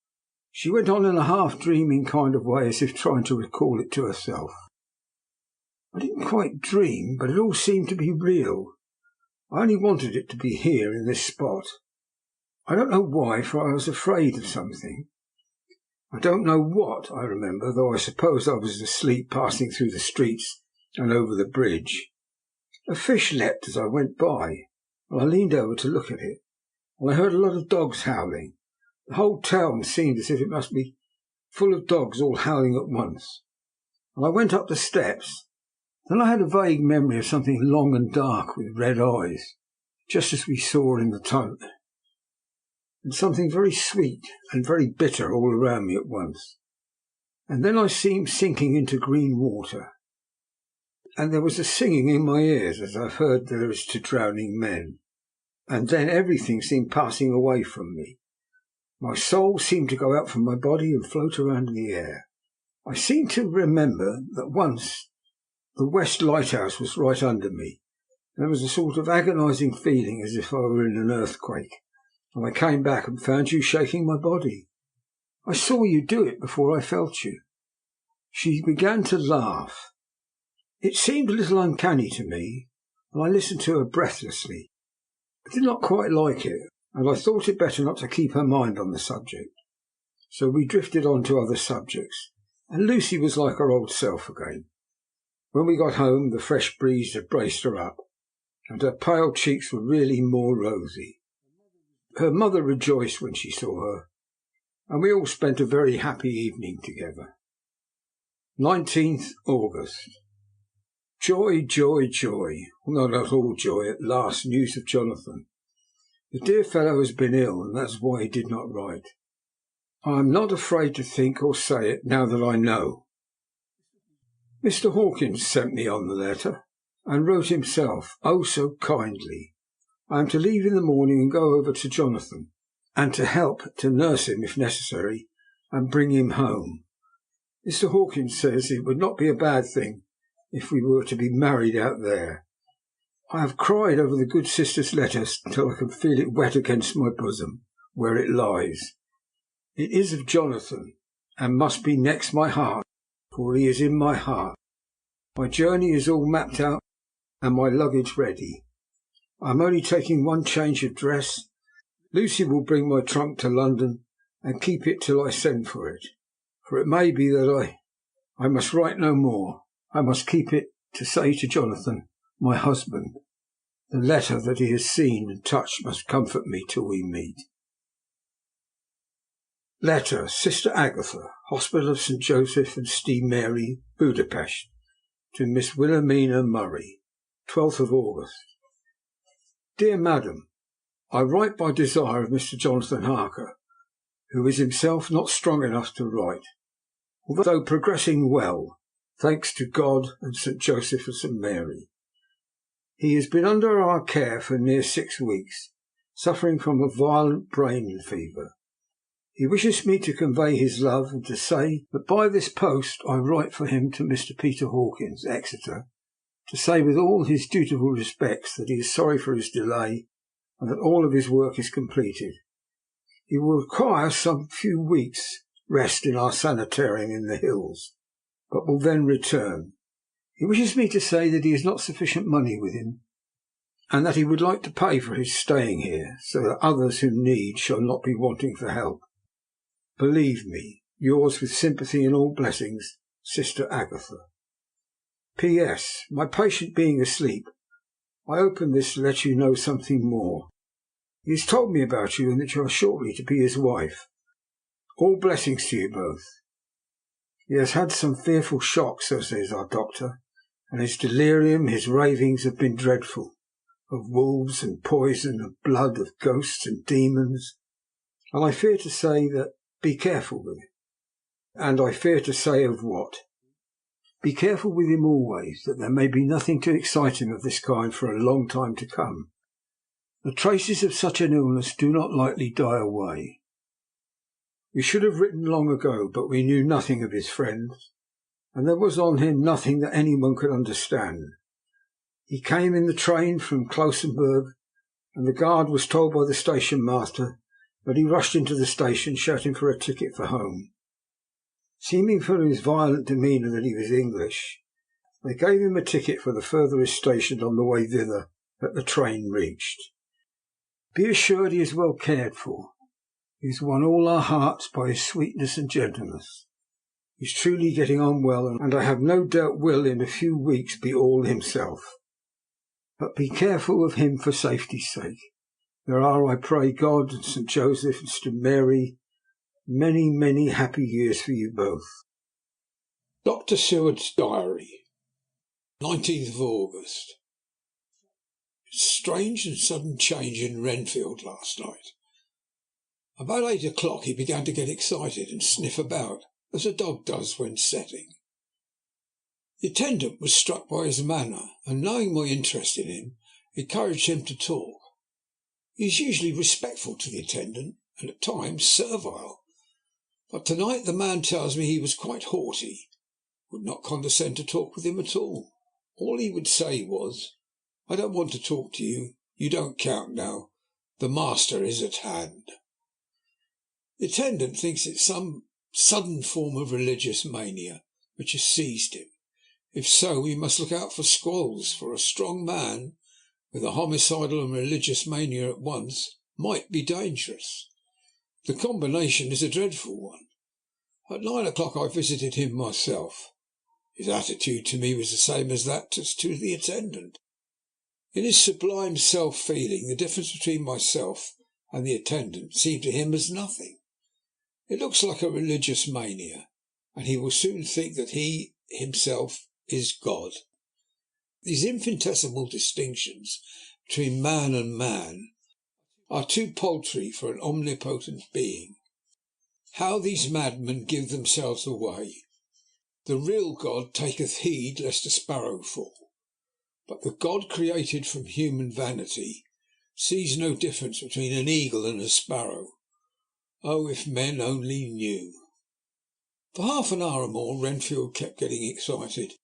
She went on in a half-dreaming kind of way, as if trying to recall it to herself. "I didn't quite dream, but it all seemed to be real. I only wanted it to be here in this spot. I don't know why, for I was afraid of something. I don't know what, I remember, though I suppose I was asleep passing through the streets and over the bridge. A fish leapt as I went by, and I leaned over to look at it, and I heard a lot of dogs howling. The whole town seemed as if it must be full of dogs all howling at once. And I went up the steps. Then I had a vague memory of something long and dark with red eyes, just as we saw in the tunnel, and something very sweet and very bitter all around me at once. And then I seemed sinking into green water, and there was a singing in my ears, as I've heard there is to drowning men. And then everything seemed passing away from me. My soul seemed to go out from my body and float around in the air. I seem to remember that once the West Lighthouse was right under me. There was a sort of agonizing feeling as if I were in an earthquake, and I came back and found you shaking my body. I saw you do it before I felt you." She began to laugh. It seemed a little uncanny to me, and I listened to her breathlessly. I did not quite like it, and I thought it better not to keep her mind on the subject. So we drifted on to other subjects, and Lucy was like her old self again. When we got home, the fresh breeze had braced her up, and her pale cheeks were really more rosy. Her mother rejoiced when she saw her, and we all spent a very happy evening together. 19th August. Joy, joy, joy. No, not all joy. At last, news of Jonathan. The dear fellow has been ill, and that's why he did not write. I am not afraid to think or say it now that I know. Mr. Hawkins sent me on the letter, and wrote himself, oh so kindly. I am to leave in the morning and go over to Jonathan, and to help to nurse him if necessary, and bring him home. Mr. Hawkins says it would not be a bad thing if we were to be married out there. I have cried over the good sister's letters until I can feel it wet against my bosom, where it lies. It is of Jonathan, and must be next my heart, for he is in my heart. My journey is all mapped out, and my luggage ready. I am only taking one change of dress. Lucy will bring my trunk to London, and keep it till I send for it. For it may be that I must write no more. I must keep it to say to Jonathan, my husband. The letter that he has seen and touched must comfort me till we meet. Letter, Sister Agatha, Hospital of St. Joseph and St. Mary, Budapest, to Miss Wilhelmina Murray, 12th of August. Dear Madam, I write by desire of Mr. Jonathan Harker, who is himself not strong enough to write, although progressing well, thanks to God and St. Joseph and St. Mary. He has been under our care for near 6 weeks, suffering from a violent brain fever. He wishes me to convey his love, and to say that by this post I write for him to Mr. Peter Hawkins, Exeter, to say with all his dutiful respects that he is sorry for his delay, and that all of his work is completed. He will require some few weeks' rest in our sanitarium in the hills, but will then return. He wishes me to say that he has not sufficient money with him, and that he would like to pay for his staying here, so that others who need shall not be wanting for help. Believe me, yours with sympathy and all blessings, Sister Agatha. P.S. My patient being asleep, I open this to let you know something more. He has told me about you and that you are shortly to be his wife. All blessings to you both. He has had some fearful shocks, so says our doctor, and his delirium, his ravings have been dreadful, of wolves and poison, of blood, of ghosts and demons. And I fear to say that be careful with him. And I fear to say of what? Be careful with him always, that there may be nothing to excite him of this kind for a long time to come. The traces of such an illness do not lightly die away. We should have written long ago, but we knew nothing of his friends, and there was on him nothing that anyone could understand. He came in the train from Klausenburg, and the guard was told by the station master that he rushed into the station shouting for a ticket for home. Seeming from his violent demeanour that he was English, they gave him a ticket for the furthest station on the way thither that the train reached. Be assured he is well cared for. He has won all our hearts by his sweetness and gentleness. He is truly getting on well, and I have no doubt will in a few weeks be all himself. But be careful of him for safety's sake. There are, I pray God and St. Joseph and St. Mary, many, many happy years for you both. Dr. Seward's Diary, 19th of August. Strange and sudden change in Renfield last night. About 8 o'clock he began to get excited and sniff about, as a dog does when setting. The attendant was struck by his manner, and knowing my interest in him, encouraged him to talk. He is usually respectful to the attendant, and at times servile, but tonight the man tells me he was quite haughty, would not condescend to talk with him at all. All he would say was, "I don't want to talk to you. You don't count now. The master is at hand." The attendant thinks it's some sudden form of religious mania which has seized him. If so, we must look out for squalls, for a strong man with a homicidal and religious mania at once might be dangerous. The combination is a dreadful one. At 9 o'clock I visited him myself. His attitude to me was the same as that to the attendant. In his sublime self-feeling, the difference between myself and the attendant seemed to him as nothing. It looks like a religious mania, and he will soon think that he himself is God. These infinitesimal distinctions between man and man are too paltry for an omnipotent being. How these madmen give themselves away! The real God taketh heed lest a sparrow fall. But the God created from human vanity sees no difference between an eagle and a sparrow. Oh, if men only knew! For half an hour or more Renfield kept getting excited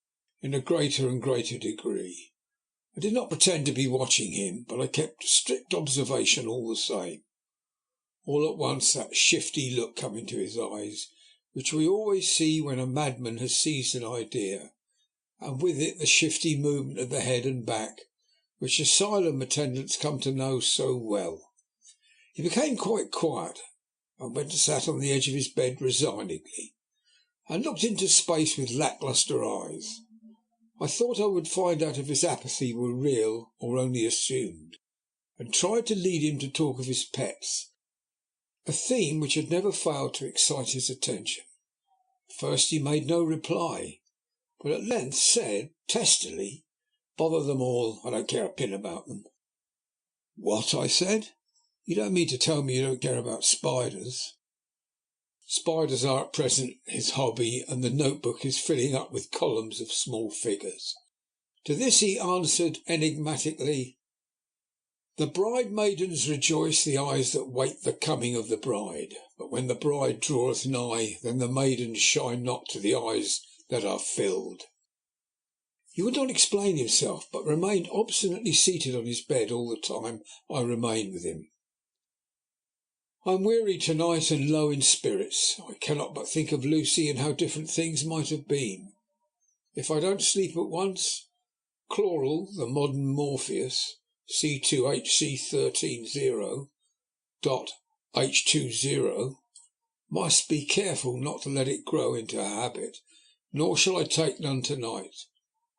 in a greater and greater degree. I did not pretend to be watching him, but I kept strict observation all the same. All at once that shifty look came into his eyes, which we always see when a madman has seized an idea, and with it the shifty movement of the head and back, which asylum attendants come to know so well. He became quite quiet, and went and sat on the edge of his bed resignedly, and looked into space with lacklustre eyes. I thought I would find out if his apathy were real or only assumed, and tried to lead him to talk of his pets, a theme which had never failed to excite his attention. At first he made no reply, but at length said testily, "Bother them all, I don't care a pin about them." "What?" I said. "You don't mean to tell me you don't care about spiders?" Spiders are at present his hobby, and the notebook is filling up with columns of small figures. To this he answered enigmatically, "The bride-maidens rejoice the eyes that wait the coming of the bride, but when the bride draweth nigh, then the maidens shine not to the eyes that are filled." He would not explain himself, but remained obstinately seated on his bed all the time I remained with him. I am weary to-night and low in spirits. I cannot but think of Lucy and how different things might have been. If I don't sleep at once, chloral, the modern Morpheus, C2HC130.H20, must be careful not to let it grow into a habit, nor shall I take none tonight.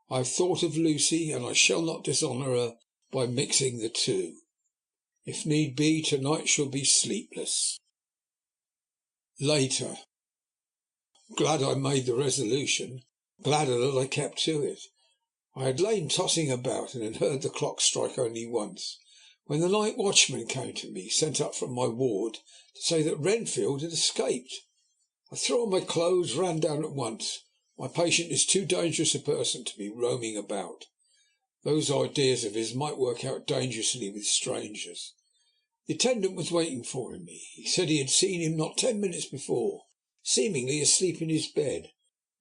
I have thought of Lucy, and I shall not dishonour her by mixing the two. If need be, tonight shall be sleepless. Later. Glad I made the resolution, gladder that I kept to it. I had lain tossing about and had heard the clock strike only once, when the night watchman came to me, sent up from my ward, to say that Renfield had escaped. I threw on my clothes, ran down at once. My patient is too dangerous a person to be roaming about. Those ideas of his might work out dangerously with strangers. The attendant was waiting for him. He said he had seen him not 10 minutes before, seemingly asleep in his bed,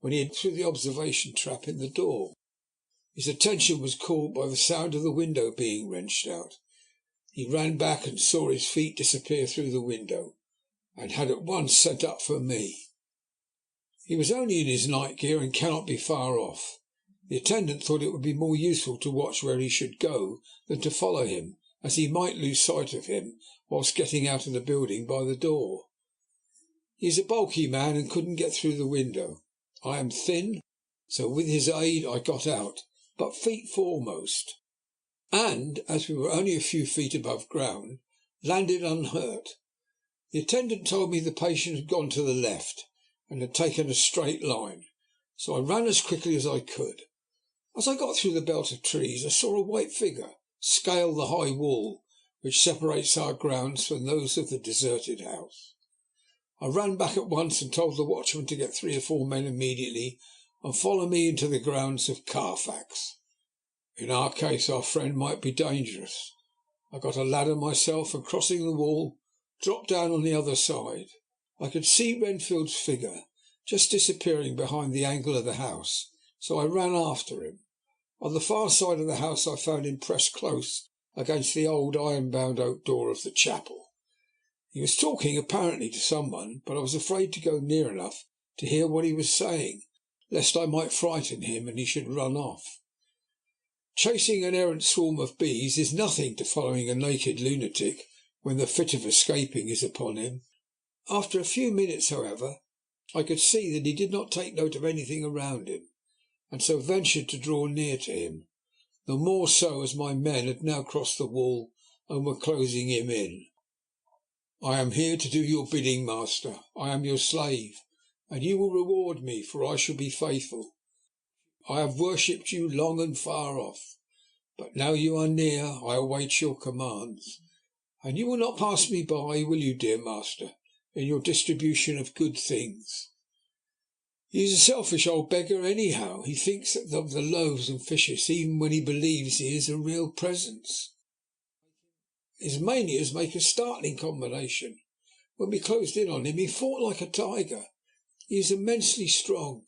when he had through the observation trap in the door. His attention was called by the sound of the window being wrenched out. He ran back and saw his feet disappear through the window, and had at once sent up for me. He was only in his night gear and cannot be far off. The attendant thought it would be more useful to watch where he should go than to follow him, as he might lose sight of him whilst getting out of the building by the door. He is a bulky man and couldn't get through the window. I am thin, so with his aid I got out, but feet foremost, and, as we were only a few feet above ground, landed unhurt. The attendant told me the patient had gone to the left and had taken a straight line, so I ran as quickly as I could. As I got through the belt of trees, I saw a white figure scale the high wall which separates our grounds from those of the deserted house. I ran back at once and told the watchman to get 3 or 4 men immediately and follow me into the grounds of Carfax. In our case, our friend might be dangerous. I got a ladder myself and, crossing the wall, dropped down on the other side. I could see Renfield's figure just disappearing behind the angle of the house, so I ran after him. On the far side of the house I found him pressed close against the old iron-bound oak door of the chapel. He was talking apparently to someone, but I was afraid to go near enough to hear what he was saying, lest I might frighten him and he should run off. Chasing an errant swarm of bees is nothing to following a naked lunatic when the fit of escaping is upon him. After a few minutes, however, I could see that he did not take note of anything around him, and so ventured to draw near to him, the more so as my men had now crossed the wall and were closing him in. I am here to do your bidding, master. I am your slave, and you will reward me, for I shall be faithful. I have worshipped you long and far off, but now you are near, I await your commands. And you will not pass me by, will you, dear master, in your distribution of good things? He is a selfish old beggar anyhow. He thinks of the loaves and fishes even when he believes he is a real presence. His manias make a startling combination. When we closed in on him, he fought like a tiger. He is immensely strong,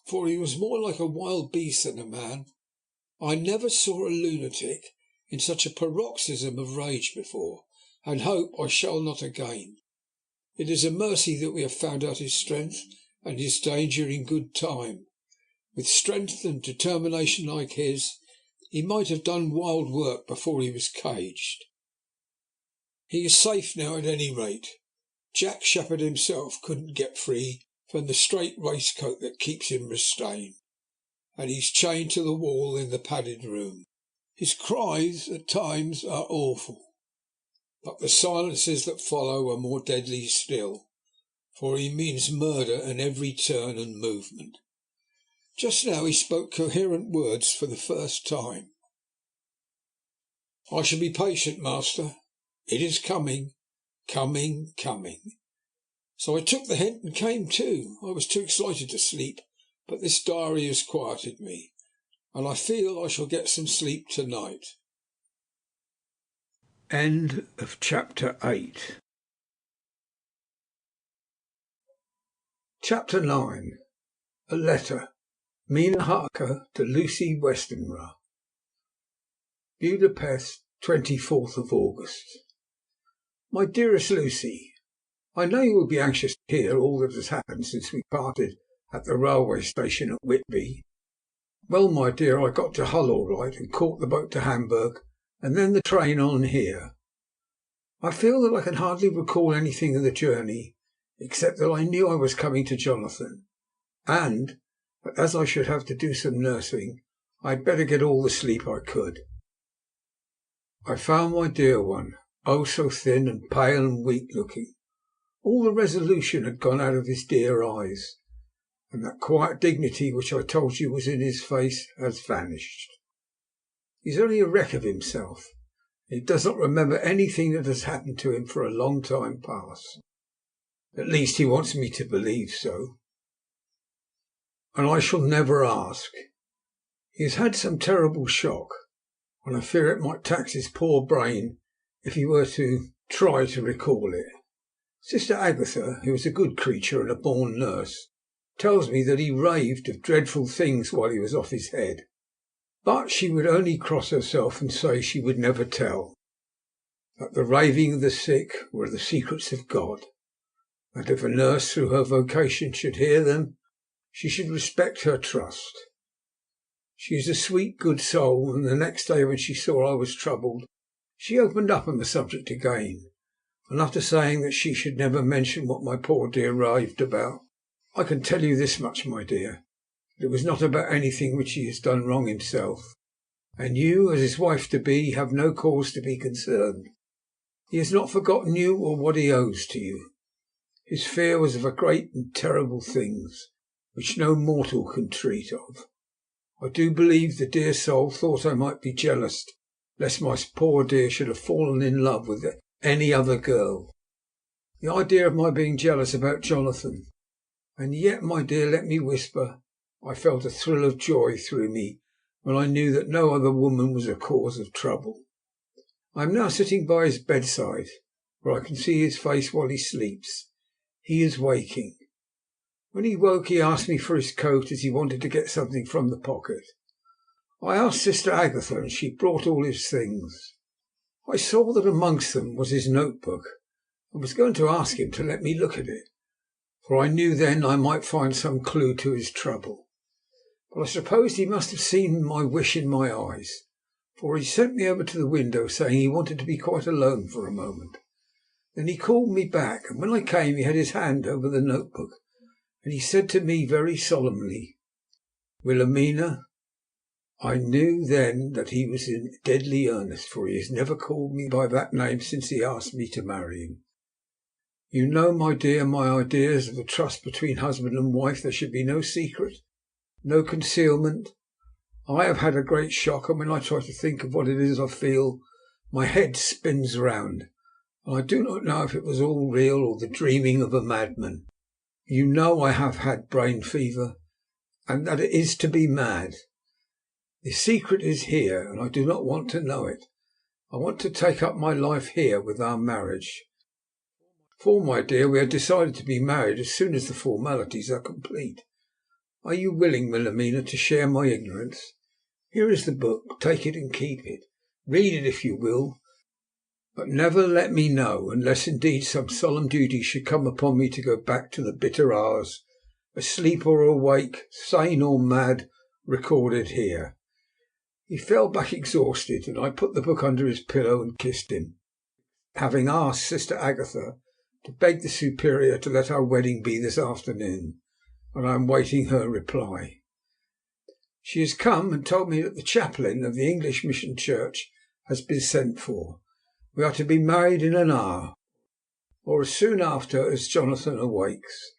for he was more like a wild beast than a man. I never saw a lunatic in such a paroxysm of rage before, and hope I shall not again. It is a mercy that we have found out his strength and his danger in good time. With strength and determination like his, he might have done wild work before he was caged. He is safe now at any rate. Jack Shepherd himself couldn't get free from the strait waistcoat that keeps him restrained, and he's chained to the wall in the padded room. His cries at times are awful, but the silences that follow are more deadly still, for he means murder in every turn and movement. Just now he spoke coherent words for the first time. I shall be patient, master. It is coming, coming, coming. So I took the hint and came too. I was too excited to sleep, but this diary has quieted me, and I feel I shall get some sleep tonight. End of chapter 8. Chapter 9. A letter. Mina Harker to Lucy Westenra. Budapest, 24th of August. My dearest Lucy, I know you will be anxious to hear all that has happened since we parted at the railway station at Whitby. Well, my dear, I got to Hull all right and caught the boat to Hamburg and then the train on here. I feel that I can hardly recall anything of the journey except that I knew I was coming to Jonathan, and but as I should have to do some nursing, I had better get all the sleep I could. I found my dear one, oh so thin and pale and weak looking. All the resolution had gone out of his dear eyes, and that quiet dignity which I told you was in his face has vanished. He is only a wreck of himself. He does not remember anything that has happened to him for a long time past. At least he wants me to believe so, and I shall never ask. He has had some terrible shock, and I fear it might tax his poor brain if he were to try to recall it. Sister Agatha, who is a good creature and a born nurse, tells me that he raved of dreadful things while he was off his head, but she would only cross herself and say she would never tell, that the raving of the sick were the secrets of God, that if a nurse through her vocation should hear them, she should respect her trust. She is a sweet, good soul, and the next day when she saw I was troubled, she opened up on the subject again, and after saying that she should never mention what my poor dear raved about, I can tell you this much, my dear, that it was not about anything which he has done wrong himself, and you, as his wife-to-be, have no cause to be concerned. He has not forgotten you or what he owes to you. His fear was of a great and terrible things, which no mortal can treat of. I do believe the dear soul thought I might be jealous, lest my poor dear should have fallen in love with any other girl. The idea of my being jealous about Jonathan. And yet, my dear, let me whisper, I felt a thrill of joy through me when I knew that no other woman was a cause of trouble. I am now sitting by his bedside, where I can see his face while he sleeps. He is waking. When he woke, he asked me for his coat, as he wanted to get something from the pocket. I asked Sister Agatha, and she brought all his things. I saw that amongst them was his notebook, and was going to ask him to let me look at it, for I knew then I might find some clue to his trouble. But I supposed he must have seen my wish in my eyes, for he sent me over to the window, saying he wanted to be quite alone for a moment. Then he called me back, and when I came he had his hand over the notebook, and he said to me very solemnly, Wilhelmina, I knew then that he was in deadly earnest, for he has never called me by that name since he asked me to marry him. You know, my dear, my ideas of the trust between husband and wife. There should be no secret, no concealment. I have had a great shock, and when I try to think of what it is I feel, my head spins round, and I do not know if it was all real or the dreaming of a madman. You know I have had brain fever, and that it is to be mad. The secret is here, and I do not want to know it. I want to take up my life here with our marriage. For, my dear, we have decided to be married as soon as the formalities are complete. Are you willing, Wilhelmina, to share my ignorance? Here is the book. Take it and keep it. Read it if you will, but never let me know, unless indeed some solemn duty should come upon me to go back to the bitter hours, asleep or awake, sane or mad, recorded here. He fell back exhausted, and I put the book under his pillow and kissed him, having asked Sister Agatha to beg the Superior to let our wedding be this afternoon, and I am waiting her reply. She has come and told me that the chaplain of the English Mission Church has been sent for. We are to be married in an hour, or as soon after as Jonathan awakes.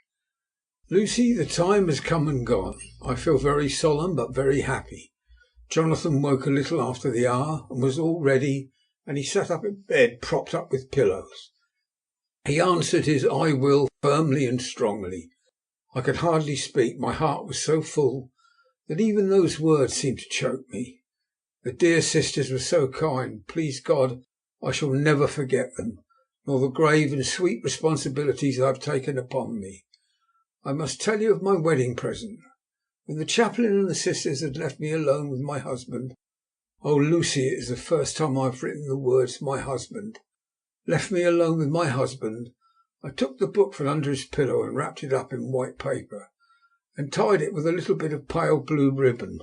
Lucy, the time has come and gone. I feel very solemn, but very happy. Jonathan woke a little after the hour, and was all ready, and he sat up in bed, propped up with pillows. He answered his "I will" firmly and strongly. I could hardly speak. My heart was so full that even those words seemed to choke me. The dear sisters were so kind. Please God, I shall never forget them, nor the grave and sweet responsibilities I have taken upon me. I must tell you of my wedding present. When the chaplain and the sisters had left me alone with my husband, oh, Lucy, it is the first time I have written the words "my husband," left me alone with my husband, I took the book from under his pillow and wrapped it up in white paper, and tied it with a little bit of pale blue ribbon,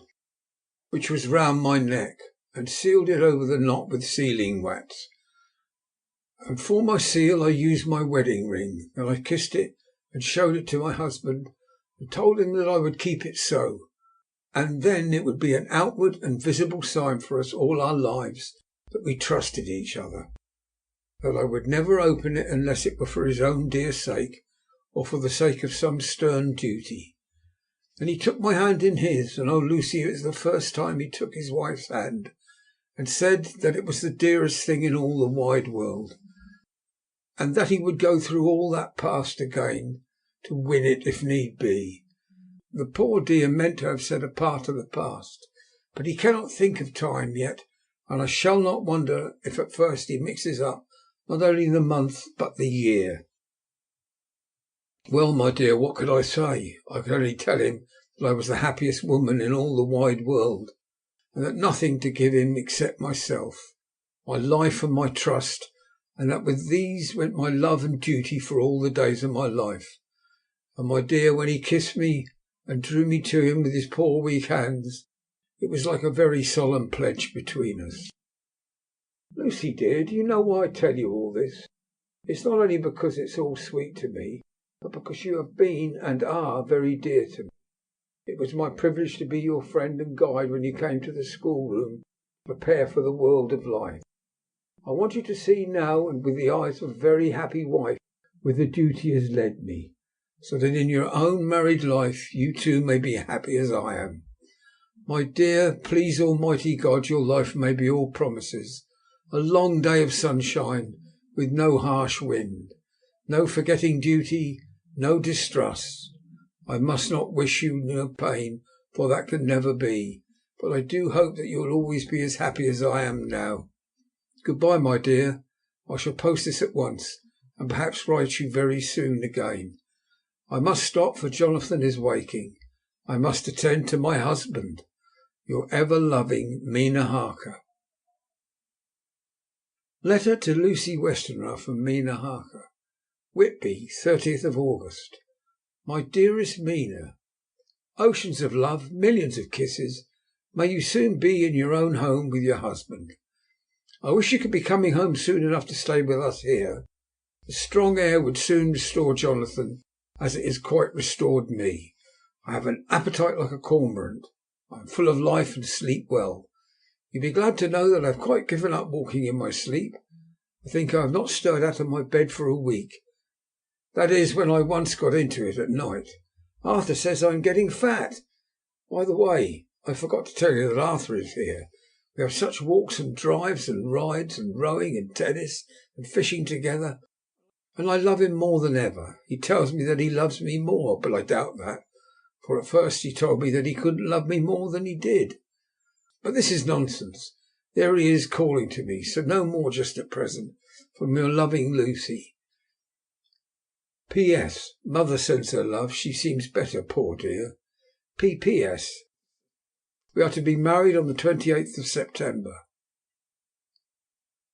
which was round my neck, and sealed it over the knot with sealing wax. And for my seal I used my wedding ring. Then I kissed it and showed it to my husband, and told him that I would keep it so, and then it would be an outward and visible sign for us all our lives that we trusted each other, that I would never open it unless it were for his own dear sake, or for the sake of some stern duty. And he took my hand in his, and oh, Lucy, it was the first time he took his wife's hand, and said that it was the dearest thing in all the wide world, and that he would go through all that past again to win it if need be. The poor dear meant to have said a part of the past, but he cannot think of time yet, and I shall not wonder if at first he mixes up not only the month but the year. Well, my dear, what could I say? I could only tell him that I was the happiest woman in all the wide world, and that nothing to give him except myself, my life and my trust, and that with these went my love and duty for all the days of my life. And, my dear, when he kissed me and drew me to him with his poor weak hands, it was like a very solemn pledge between us. Lucy, dear, do you know why I tell you all this? It's not only because it's all sweet to me, but because you have been and are very dear to me. It was my privilege to be your friend and guide when you came to the schoolroom to prepare for the world of life. I want you to see now, and with the eyes of a very happy wife, whither duty has led me, so that in your own married life you too may be happy as I am. My dear, please Almighty God, your life may be all promises, a long day of sunshine with no harsh wind, no forgetting duty, no distrust. I must not wish you no pain, for that can never be, but I do hope that you will always be as happy as I am now. Goodbye, my dear. I shall post this at once, and perhaps write you very soon again. I must stop, for Jonathan is waking. I must attend to my husband. Your ever-loving Mina Harker. Letter to Lucy Westenra from Mina Harker. Whitby, 30th of August. My dearest Mina, oceans of love, millions of kisses. May you soon be in your own home with your husband. I wish you could be coming home soon enough to stay with us here. The strong air would soon restore Jonathan, as it has quite restored me. I have an appetite like a cormorant. I am full of life and sleep well. You'll be glad to know that I have quite given up walking in my sleep. I think I have not stirred out of my bed for a week. That is, when I once got into it at night. Arthur says I am getting fat. By the way, I forgot to tell you that Arthur is here. We have such walks and drives and rides and rowing and tennis and fishing together, and I love him more than ever. He tells me that he loves me more, but I doubt that, for at first he told me that he couldn't love me more than he did. But this is nonsense. There he is calling to me, so no more just at present. From your loving Lucy. P.S. Mother sends her love. She seems better, poor dear. P.P.S. We are to be married on the 28th of September.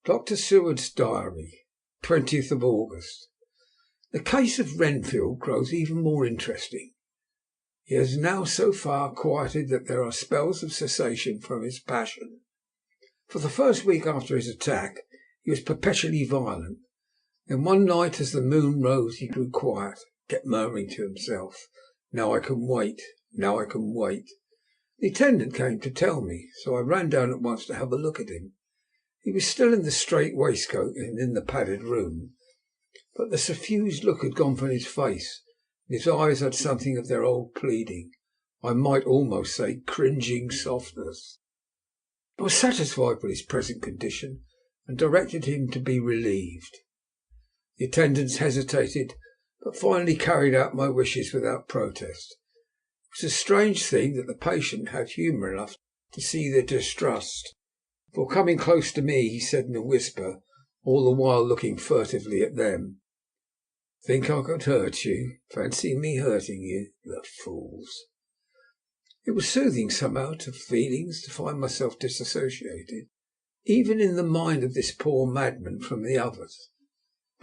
Dr. Seward's diary, 20th of August. The case of Renfield grows even more interesting. He has now so far quieted that there are spells of cessation from his passion. For the first week after his attack he was perpetually violent. Then one night as the moon rose he grew quiet, kept murmuring to himself, "Now I can wait, now I can wait." The attendant came to tell me, so I ran down at once to have a look at him. He was still in the strait waistcoat and in the padded room, but the suffused look had gone from his face, and his eyes had something of their old pleading, I might almost say cringing softness. I was satisfied with his present condition, and directed him to be relieved. The attendants hesitated, but finally carried out my wishes without protest. It was a strange thing that the patient had humour enough to see their distrust, for coming close to me he said in a whisper, all the while looking furtively at them, "Think I could hurt you? Fancy me hurting you? The fools!" It was soothing somehow to feelings to find myself disassociated, even in the mind of this poor madman, from the others.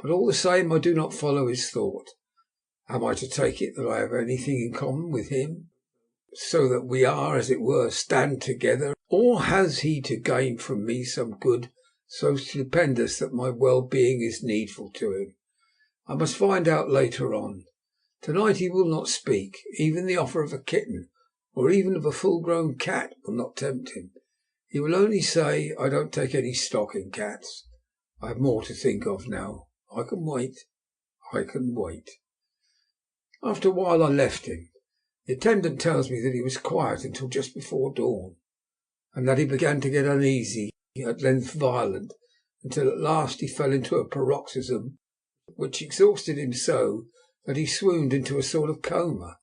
But all the same I do not follow his thought. Am I to take it that I have anything in common with him, so that we are, as it were, stand together, or has he to gain from me some good so stupendous that my well-being is needful to him? I must find out later on. Tonight he will not speak. Even the offer of a kitten, or even of a full-grown cat, will not tempt him. He will only say I don't take any stock in cats. I have more to think of now. I can wait. I can wait. After a while I left him. The attendant tells me that he was quiet until just before dawn, and that he began to get uneasy, at length violent, until at last he fell into a paroxysm which exhausted him so that he swooned into a sort of coma.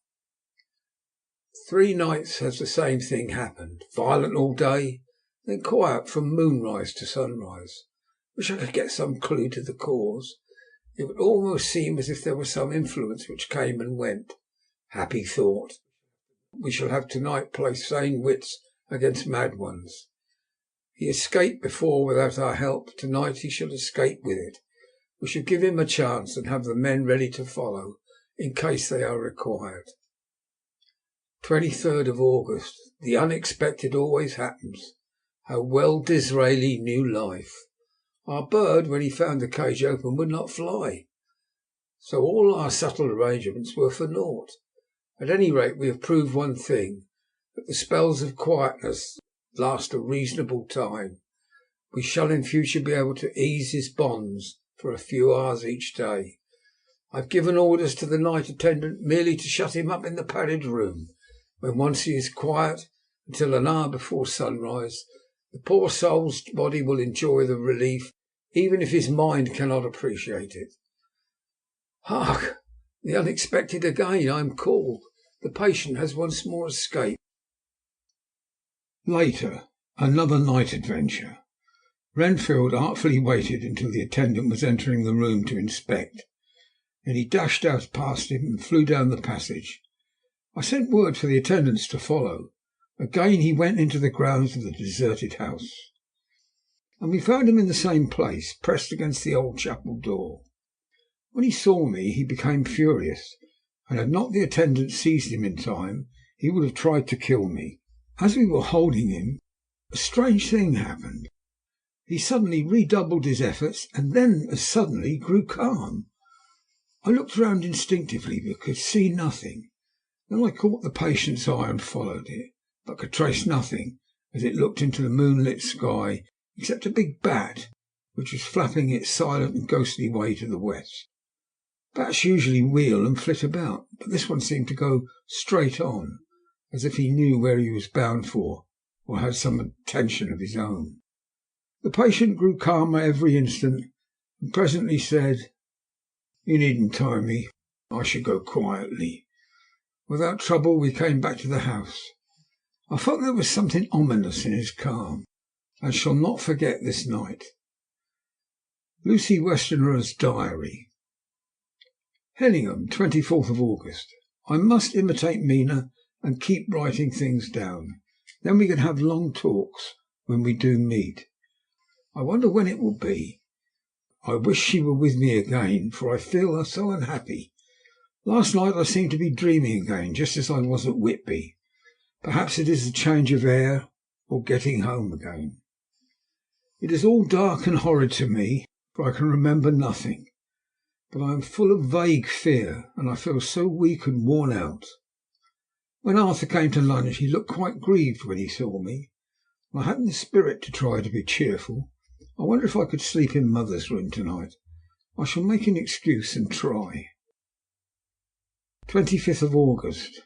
3 nights has the same thing happened. Violent all day, then quiet from moonrise to sunrise. Wish I could get some clue to the cause. It would almost seem as if there was some influence which came and went. Happy thought. We shall have tonight place sane wits against mad ones. He escaped before without our help. Tonight he shall escape with it. We shall give him a chance and have the men ready to follow in case they are required. 23rd of August. The unexpected always happens. How well Disraeli knew life. Our bird, when he found the cage open, would not fly. So all our subtle arrangements were for naught. At any rate, we have proved one thing, that the spells of quietness last a reasonable time. We shall in future be able to ease his bonds for a few hours each day. I've given orders to the night attendant merely to shut him up in the padded room. When once he is quiet, until an hour before sunrise, the poor soul's body will enjoy the relief, even if his mind cannot appreciate it. Hark! The unexpected again. I am called. The patient has once more escaped. Later, another night adventure. Renfield artfully waited until the attendant was entering the room to inspect. Then he dashed out past him and flew down the passage. I sent word for the attendants to follow. Again he went into the grounds of the deserted house, and we found him in the same place, pressed against the old chapel door. When he saw me he became furious, and had not the attendant seized him in time, he would have tried to kill me. As we were holding him, a strange thing happened. He suddenly redoubled his efforts, and then as suddenly grew calm. I looked round instinctively, but could see nothing. Then I caught the patient's eye and followed it, but could trace nothing as it looked into the moonlit sky except a big bat which was flapping its silent and ghostly way to the west. Bats usually wheel and flit about, but this one seemed to go straight on, as if he knew where he was bound for, or had some intention of his own. The patient grew calmer every instant, and presently said, "You needn't tie me. I should go quietly." Without trouble we came back to the house. I felt there was something ominous in his calm, and shall not forget this night. Lucy Westenra's diary. Hellingham, 24th of August. I must imitate Mina and keep writing things down. Then we can have long talks when we do meet. I wonder when it will be. I wish she were with me again, for I feel her so unhappy. Last night I seemed to be dreaming again, just as I was at Whitby. Perhaps it is the change of air, or getting home again. It is all dark and horrid to me, for I can remember nothing. But I am full of vague fear, and I feel so weak and worn out. When Arthur came to lunch he looked quite grieved when he saw me. I hadn't the spirit to try to be cheerful. I wonder if I could sleep in Mother's room tonight. I shall make an excuse and try. 25th of August.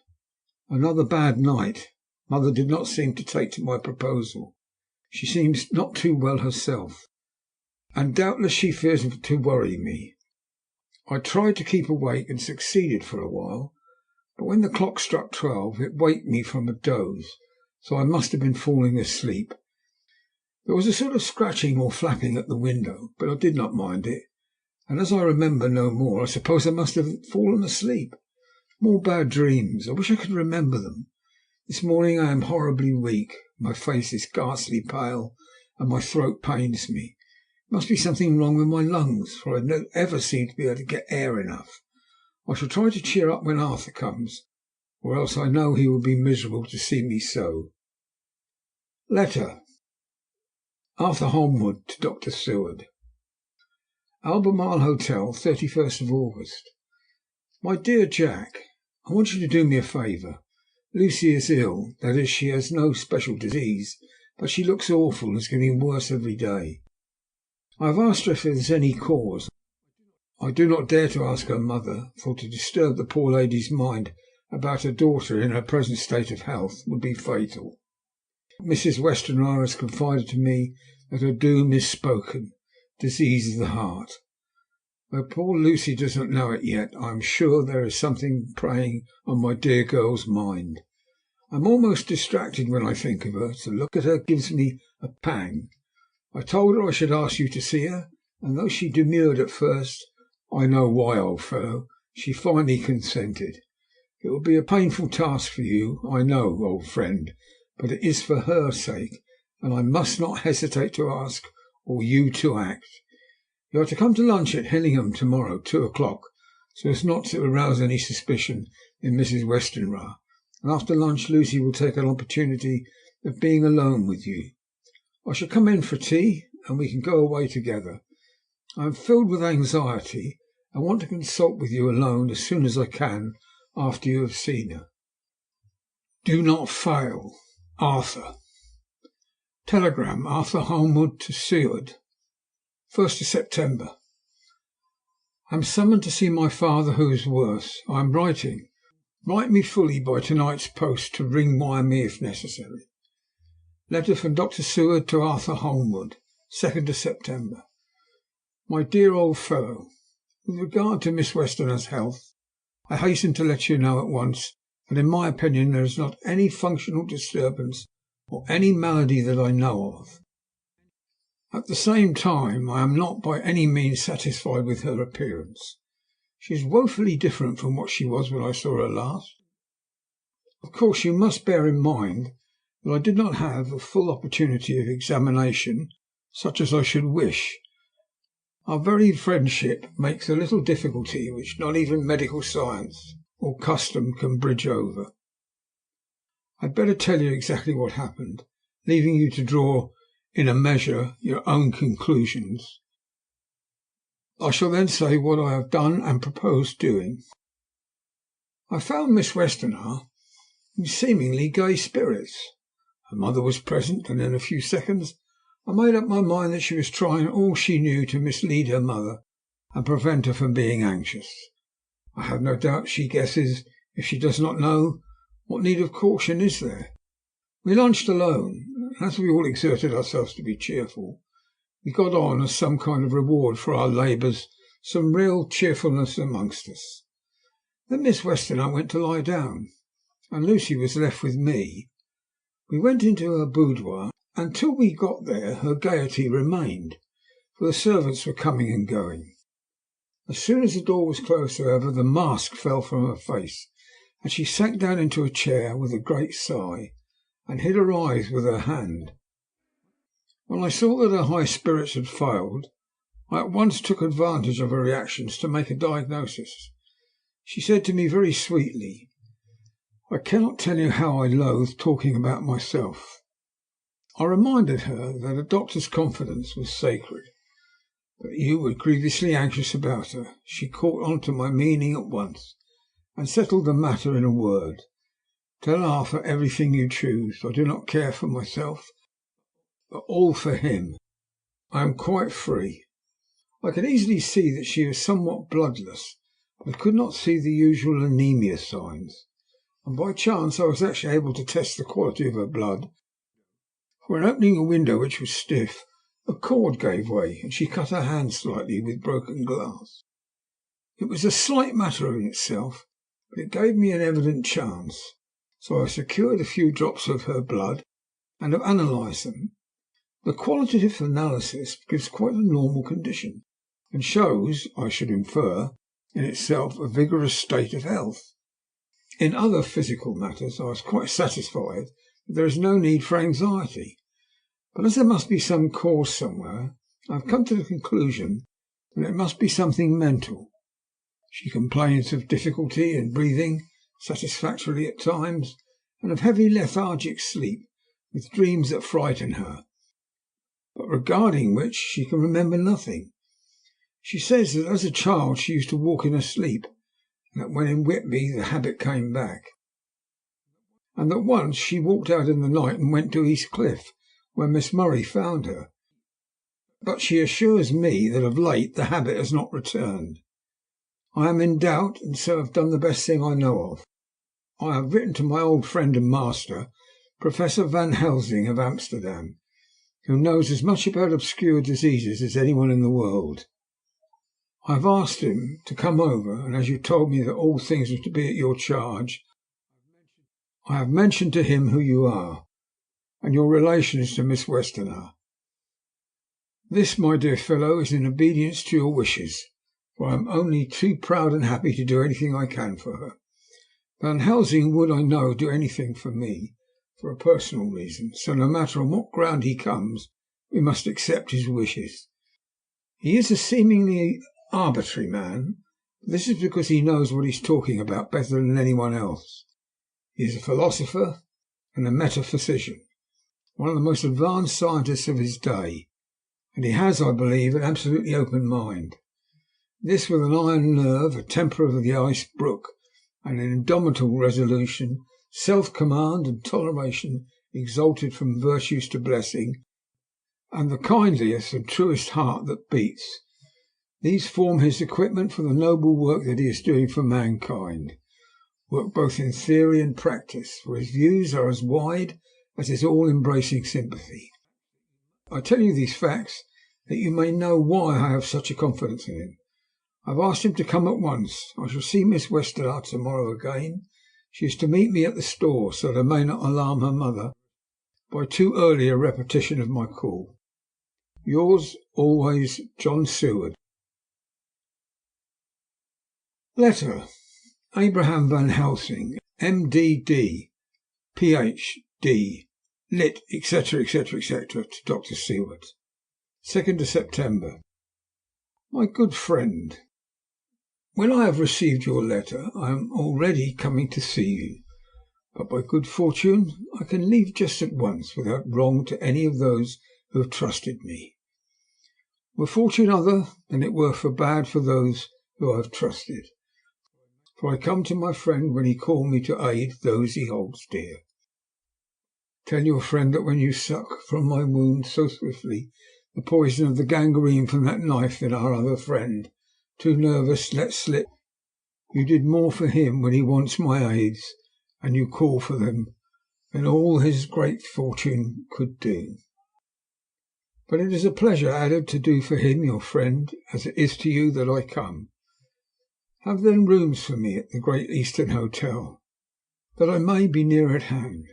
Another bad night. Mother did not seem to take to my proposal. She seems not too well herself, and doubtless she fears to worry me. I tried to keep awake and succeeded for a while, but when the clock struck 12 it waked me from a doze, so I must have been falling asleep. There was a sort of scratching or flapping at the window, but I did not mind it, and as I remember no more, I suppose I must have fallen asleep. More bad dreams. I wish I could remember them. This morning I am horribly weak. My face is ghastly pale, and my throat pains me. There must be something wrong with my lungs, for I don't ever seem to be able to get air enough. I shall try to cheer up when Arthur comes, or else I know he will be miserable to see me so. Letter. Arthur Holmwood to Dr. Seward. Albemarle Hotel, 31st of August. My dear Jack, I want you to do me a favour. Lucy is ill, that is, she has no special disease, but she looks awful and is getting worse every day. I have asked her if there is any cause. I do not dare to ask her mother, for to disturb the poor lady's mind about her daughter in her present state of health would be fatal. Mrs. Westenra has confided to me that her doom is spoken, disease of the heart. Though poor Lucy does not know it yet, I am sure there is something preying on my dear girl's mind. I am almost distracted when I think of her. To look at her gives me a pang. I told her I should ask you to see her, and though she demurred at first, I know why, old fellow, she finally consented. It will be a painful task for you, I know, old friend, but it is for her sake, and I must not hesitate to ask, or you to act. You are to come to lunch at Hillingham tomorrow, 2 o'clock, so as not to arouse any suspicion in Mrs. Westenra, and after lunch Lucy will take an opportunity of being alone with you. I shall come in for tea, and we can go away together. I am filled with anxiety, and want to consult with you alone as soon as I can after you have seen her. Do not fail. Arthur. Telegram, Arthur Holmwood to Seward. 1st of September. I am summoned to see my father, who is worse. I am writing. Write me fully by tonight's post to ring-wire me if necessary. Letter from Dr. Seward to Arthur Holmwood, 2nd of September. My dear old fellow, with regard to Miss Westenra's health, I hasten to let you know at once that in my opinion there is not any functional disturbance or any malady that I know of. At the same time, I am not by any means satisfied with her appearance. She is woefully different from what she was when I saw her last. Of course, you must bear in mind that I did not have a full opportunity of examination such as I should wish. Our very friendship makes a little difficulty which not even medical science or custom can bridge over. I had better tell you exactly what happened, leaving you to draw in a measure your own conclusions. I shall then say what I have done and propose doing. I found Miss Westenra in seemingly gay spirits. Her mother was present, and in a few seconds I made up my mind that she was trying all she knew to mislead her mother and prevent her from being anxious. I have no doubt she guesses, if she does not know, what need of caution is there. We lunched alone, and as we all exerted ourselves to be cheerful, we got on as some kind of reward for our labours some real cheerfulness amongst us. Then Miss Westenra went to lie down, and Lucy was left with me. We went into her boudoir, and till we got there her gaiety remained, for the servants were coming and going. As soon as the door was closed, however, the mask fell from her face, and she sank down into a chair with a great sigh, and hid her eyes with her hand. When I saw that her high spirits had failed, I at once took advantage of her reactions to make a diagnosis. She said to me very sweetly, "I cannot tell you how I loathe talking about myself." I reminded her that a doctor's confidence was sacred, that you were grievously anxious about her. She caught on to my meaning at once, and settled the matter in a word. "Tell Arthur everything you choose. I do not care for myself, but all for him. I am quite free." I could easily see that she was somewhat bloodless, but I could not see the usual anaemia signs, and by chance I was actually able to test the quality of her blood, for in opening a window which was stiff, a cord gave way, and she cut her hand slightly with broken glass. It was a slight matter in itself, but it gave me an evident chance, so I secured a few drops of her blood and have analysed them. The qualitative analysis gives quite a normal condition, and shows, I should infer, in itself a vigorous state of health. In other physical matters I was quite satisfied that there is no need for anxiety, but as there must be some cause somewhere, I have come to the conclusion that it must be something mental. She complains of difficulty in breathing satisfactorily at times, and of heavy lethargic sleep, with dreams that frighten her, but regarding which she can remember nothing. She says that as a child she used to walk in her sleep, and that when in Whitby the habit came back, and that once she walked out in the night and went to East Cliff, where Miss Murray found her, but she assures me that of late the habit has not returned. I am in doubt, and so have done the best thing I know of. I have written to my old friend and master, Professor Van Helsing of Amsterdam, who knows as much about obscure diseases as anyone in the world. I have asked him to come over, and as you told me that all things were to be at your charge, I have mentioned to him who you are, and your relations to Miss Westenra. This, my dear fellow, is in obedience to your wishes, for I am only too proud and happy to do anything I can for her. Van Helsing would, I know, do anything for me, for a personal reason, so no matter on what ground he comes, we must accept his wishes. He is a seemingly arbitrary man, but this is because he knows what he is talking about better than anyone else. He is a philosopher and a metaphysician, one of the most advanced scientists of his day, and he has, I believe, an absolutely open mind. This, with an iron nerve, a temper of the ice brook, and an indomitable resolution, self-command and toleration exalted from virtues to blessing, and the kindliest and truest heart that beats. These form his equipment for the noble work that he is doing for mankind, work both in theory and practice, for his views are as wide as his all-embracing sympathy. I tell you these facts that you may know why I have such a confidence in him. I have asked him to come at once. I shall see Miss Westenra tomorrow again. She is to meet me at the store, so that I may not alarm her mother by too early a repetition of my call. Yours always, John Seward. Letter. Abraham Van Helsing, M.D.D., Ph.D., Lit., etc., etc., etc., to Dr. Seward. 2nd of September. My good friend, when I have received your letter, I am already coming to see you, but by good fortune I can leave just at once without wrong to any of those who have trusted me. Were fortune other, then it were for bad for those who I have trusted, for I come to my friend when he called me to aid those he holds dear. Tell your friend that when you suck from my wound so swiftly the poison of the gangrene from that knife that our other friend, too nervous, let slip, you did more for him when he wants my aids, and you call for them, than all his great fortune could do. But it is a pleasure added to do for him, your friend, as it is to you that I come. Have then rooms for me at the Great Eastern Hotel, that I may be near at hand,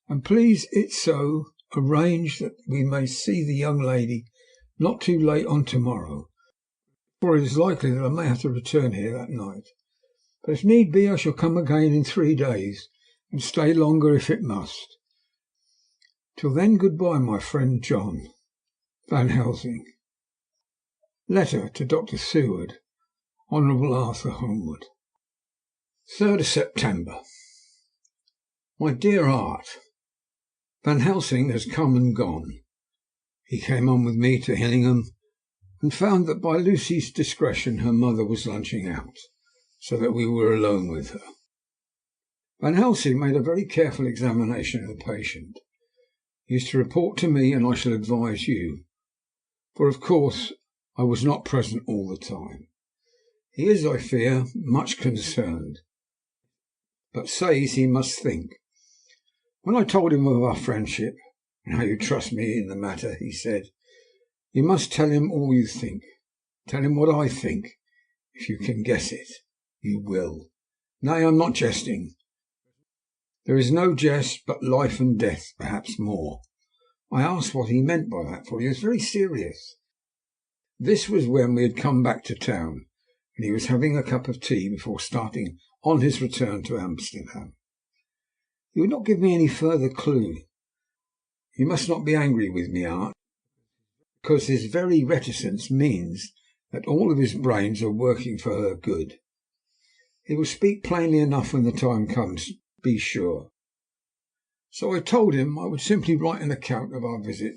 and please it so arrange that we may see the young lady not too late on tomorrow, for it is likely that I may have to return here that night. But if need be, I shall come again in 3 days, and stay longer if it must. Till then, goodbye, my friend John. Van Helsing. Letter to Dr. Seward, Honourable Arthur Holmwood. 3rd of September. My dear Art, Van Helsing has come and gone. He came on with me to Hillingham, and found that by Lucy's discretion her mother was lunching out, so that we were alone with her. Van Helsing made a very careful examination of the patient. He is to report to me, and I shall advise you, for of course I was not present all the time. He is, I fear, much concerned, but says he must think. When I told him of our friendship, and how you trust me in the matter, he said, "You must tell him all you think. Tell him what I think. If you can guess it, you will. Nay, I am not jesting. There is no jest, but life and death, perhaps more." I asked what he meant by that, for he was very serious. This was when we had come back to town, and he was having a cup of tea before starting on his return to Amsterdam. He would not give me any further clue. You must not be angry with me, Art, because his very reticence means that all of his brains are working for her good. He will speak plainly enough when the time comes, be sure. So I told him I would simply write an account of our visit,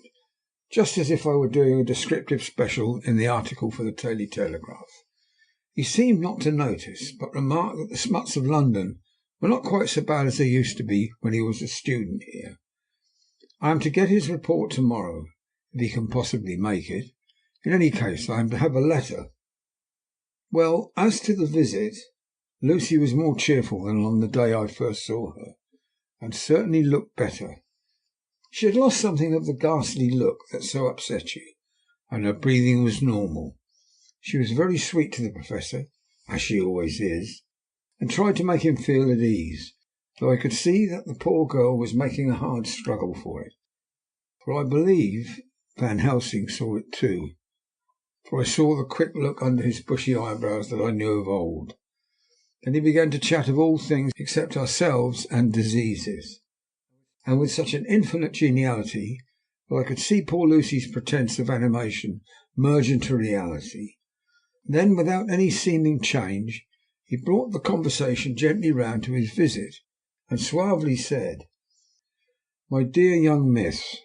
just as if I were doing a descriptive special in the article for the Daily Telegraph. He seemed not to notice, but remarked that the smuts of London were not quite so bad as they used to be when he was a student here. I am to get his report tomorrow, if he can possibly make it. In any case, I am to have a letter. Well, as to the visit, Lucy was more cheerful than on the day I first saw her, and certainly looked better. She had lost something of the ghastly look that so upset you, and her breathing was normal. She was very sweet to the Professor, as she always is, and tried to make him feel at ease, though I could see that the poor girl was making a hard struggle for it. For I believe Van Helsing saw it too, for I saw the quick look under his bushy eyebrows that I knew of old. Then he began to chat of all things except ourselves and diseases, and with such an infinite geniality that I could see poor Lucy's pretence of animation merge into reality. Then, without any seeming change, he brought the conversation gently round to his visit, and suavely said, "My dear young miss,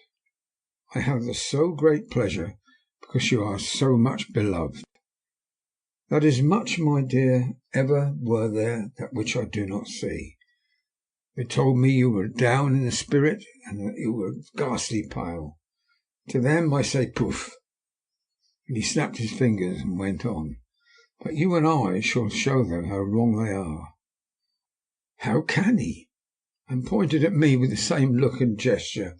I have the so great pleasure because you are so much beloved. That is much, my dear. Ever were there that which I do not see. They told me you were down in the spirit, and that you were ghastly pale. To them I say poof," and he snapped his fingers and went on. "But you and I shall show them how wrong they are." "How can he?" and pointed at me with the same look and gesture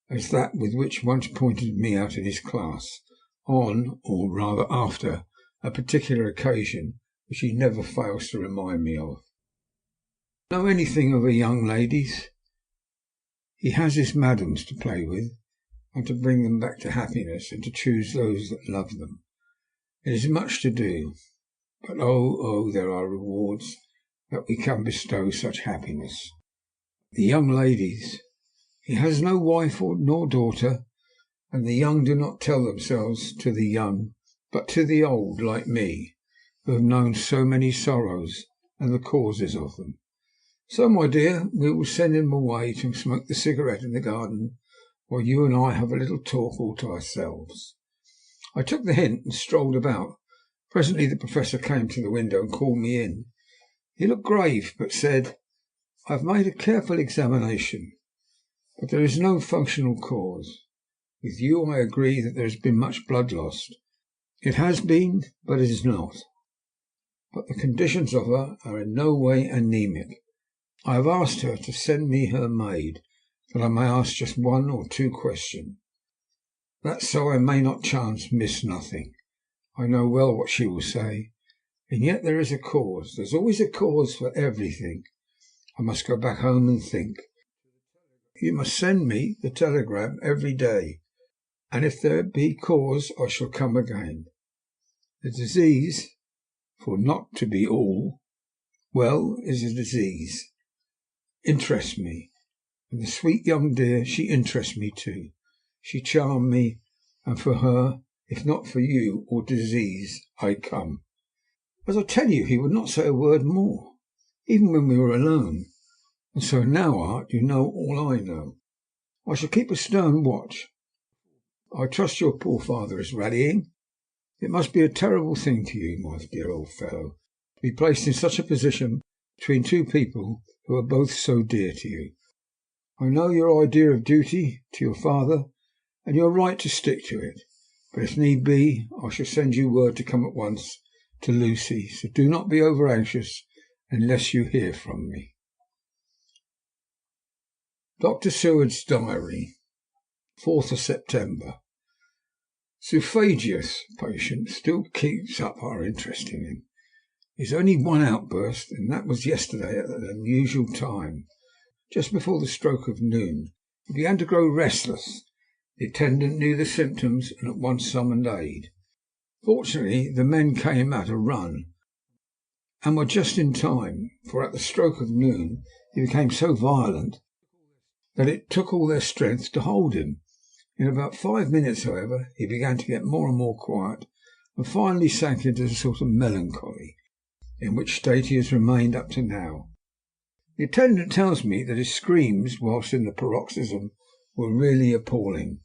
as that with which once pointed me out in his class, on, or rather after, a particular occasion which he never fails to remind me of. "Know anything of a young lady's? He has his madams to play with, and to bring them back to happiness, and to choose those that love them. It is much to do, but oh, there are rewards that we can bestow such happiness. The young ladies, he has no wife nor daughter, and the young do not tell themselves to the young, but to the old, like me, who have known so many sorrows and the causes of them. So, my dear, we will send him away to smoke the cigarette in the garden, while you and I have a little talk all to ourselves." I took the hint and strolled about. Presently the Professor came to the window and called me in. He looked grave, but said, "I have made a careful examination, but there is no functional cause. With you I agree that there has been much blood lost. It has been, but it is not. But the conditions of her are in no way anemic. I have asked her to send me her maid, that I may ask just one or two questions. That so I may not chance miss nothing. I know well what she will say, and yet there is a cause. There's always a cause for everything. I must go back home and think. You must send me the telegram every day, and if there be cause I shall come again. The disease, for not to be all, well, is a disease, interests me, and the sweet young dear, she interests me too. She charmed me, and for her, if not for you or disease, I come. As I tell you, he would not say a word more, even when we were alone. And so now, Art, you know all I know. I shall keep a stern watch. I trust your poor father is rallying. It must be a terrible thing to you, my dear old fellow, to be placed in such a position between two people who are both so dear to you. I know your idea of duty to your father, and you are right to stick to it. But if need be, I shall send you word to come at once to Lucy, so do not be over anxious unless you hear from me." Dr. Seward's Diary, 4th of September. Zoophagus patient still keeps up our interest in him. There's only one outburst, and that was yesterday at an unusual time. Just before the stroke of noon, he began to grow restless. The attendant knew the symptoms and at once summoned aid. Fortunately, the men came at a run, and were just in time, for at the stroke of noon he became so violent that it took all their strength to hold him. In about 5 minutes, however, he began to get more and more quiet, and finally sank into a sort of melancholy, in which state he has remained up to now. The attendant tells me that his screams, whilst in the paroxysm, were really appalling.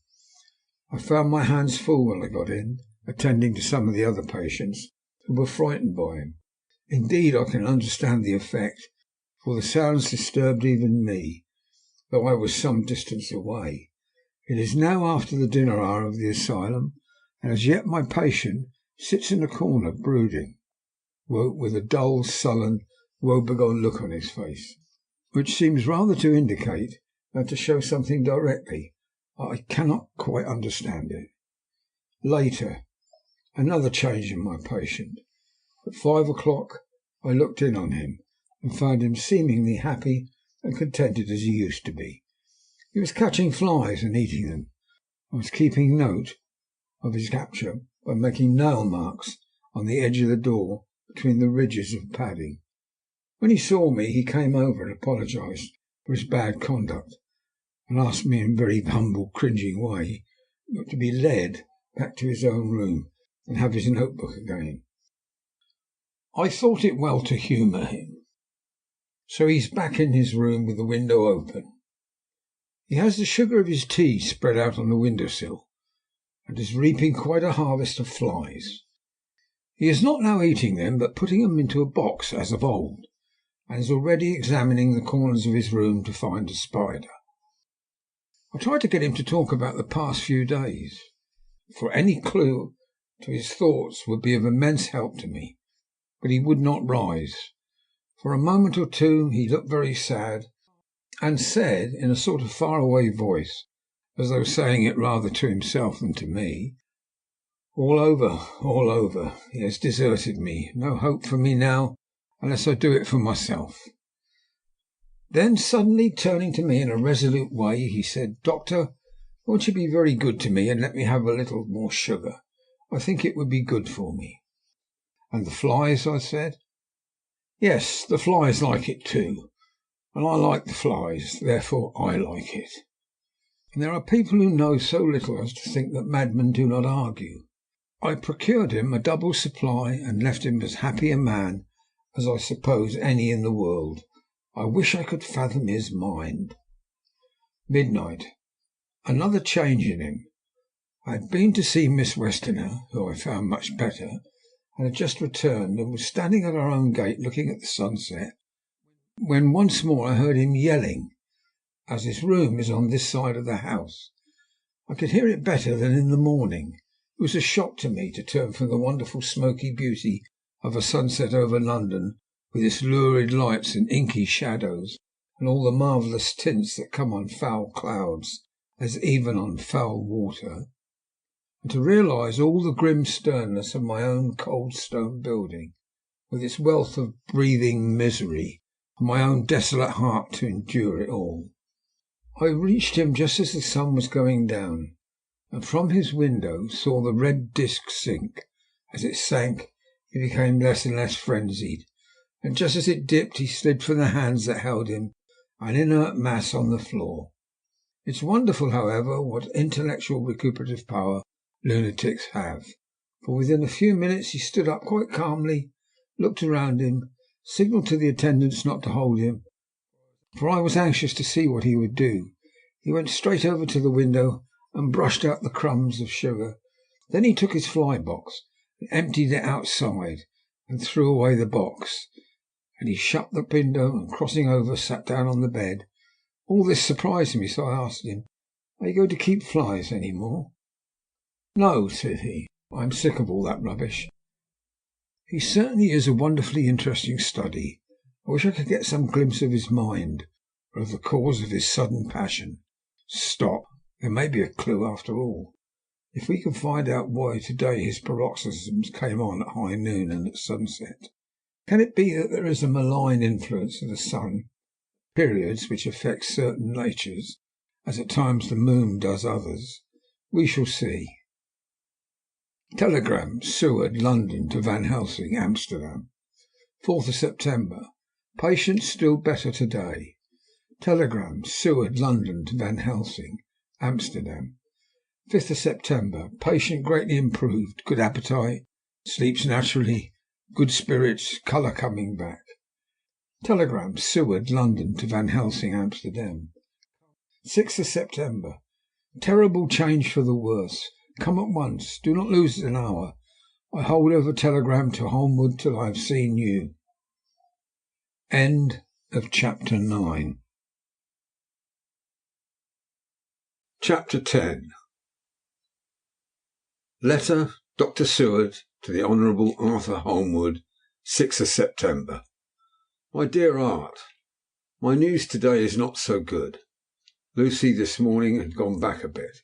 I found my hands full when I got in, attending to some of the other patients who were frightened by him. Indeed, I can understand the effect, for the sounds disturbed even me, though I was some distance away. It is now after the dinner hour of the asylum, and as yet my patient sits in a corner brooding, with a dull, sullen, woebegone look on his face, which seems rather to indicate than to show something directly. I cannot quite understand it. Later, another change in my patient. At 5 o'clock I looked in on him and found him seemingly happy and contented as he used to be. He was catching flies and eating them. I was keeping note of his capture by making nail marks on the edge of the door between the ridges of padding. When he saw me, he came over and apologized for his bad conduct, and asked me in a very humble, cringing way to be led back to his own room and have his notebook again. I thought it well to humour him, so he's back in his room with the window open. He has the sugar of his tea spread out on the window-sill, and is reaping quite a harvest of flies. He is not now eating them, but putting them into a box as of old, and is already examining the corners of his room to find a spider. I tried to get him to talk about the past few days, for any clue to his thoughts would be of immense help to me, but he would not rise. For a moment or two he looked very sad, and said in a sort of far-away voice, as though saying it rather to himself than to me, "All over, all over. He has deserted me. No hope for me now, unless I do it for myself." Then suddenly turning to me in a resolute way, he said, "Doctor, won't you be very good to me and let me have a little more sugar? I think it would be good for me." "And the flies?" I said. "Yes, the flies like it too, and I like the flies, therefore I like it." And there are people who know so little as to think that madmen do not argue. I procured him a double supply and left him as happy a man as I suppose any in the world. I wish I could fathom his mind. Midnight. Another change in him. I had been to see Miss Westenra, who I found much better, and had just returned, and was standing at our own gate looking at the sunset, when once more I heard him yelling, as his room is on this side of the house. I could hear it better than in the morning. It was a shock to me to turn from the wonderful smoky beauty of a sunset over London, with its lurid lights and inky shadows, and all the marvellous tints that come on foul clouds, as even on foul water, and to realise all the grim sternness of my own cold stone building, with its wealth of breathing misery, and my own desolate heart to endure it all. I reached him just as the sun was going down, and from his window saw the red disk sink. As it sank, he became less and less frenzied, and just as it dipped he slid from the hands that held him, an inert mass on the floor. It's wonderful, however, what intellectual recuperative power lunatics have, for within a few minutes he stood up quite calmly, looked around him, signalled to the attendants not to hold him, for I was anxious to see what he would do. He went straight over to the window and brushed out the crumbs of sugar. Then he took his fly box and emptied it outside and threw away the box. And he shut the window and, crossing over, sat down on the bed. All this surprised me, so I asked him, "Are you going to keep flies any more?" "No," said he. "I am sick of all that rubbish." He certainly is a wonderfully interesting study. I wish I could get some glimpse of his mind, or of the cause of his sudden passion. Stop! There may be a clue after all. If we can find out why to-day his paroxysms came on at high noon and at sunset. Can it be that there is a malign influence of the sun, periods which affects certain natures, as at times the moon does others? We shall see. Telegram, Seward, London, to Van Helsing, Amsterdam. 4th of September. Patient still better today. Telegram, Seward, London, to Van Helsing, Amsterdam. 5th of September. Patient greatly improved. Good appetite. Sleeps naturally. Good spirits. Colour coming back. Telegram, Seward, London, to Van Helsing, Amsterdam. 6th of September. Terrible change for the worse. Come at once. Do not lose an hour. I hold over telegram to Holmwood till I have seen you. End of chapter 9. Chapter 10. Letter, Dr. Seward, to the Honourable Arthur Holmwood, 6th of September. My dear Art, my news today is not so good. Lucy this morning had gone back a bit.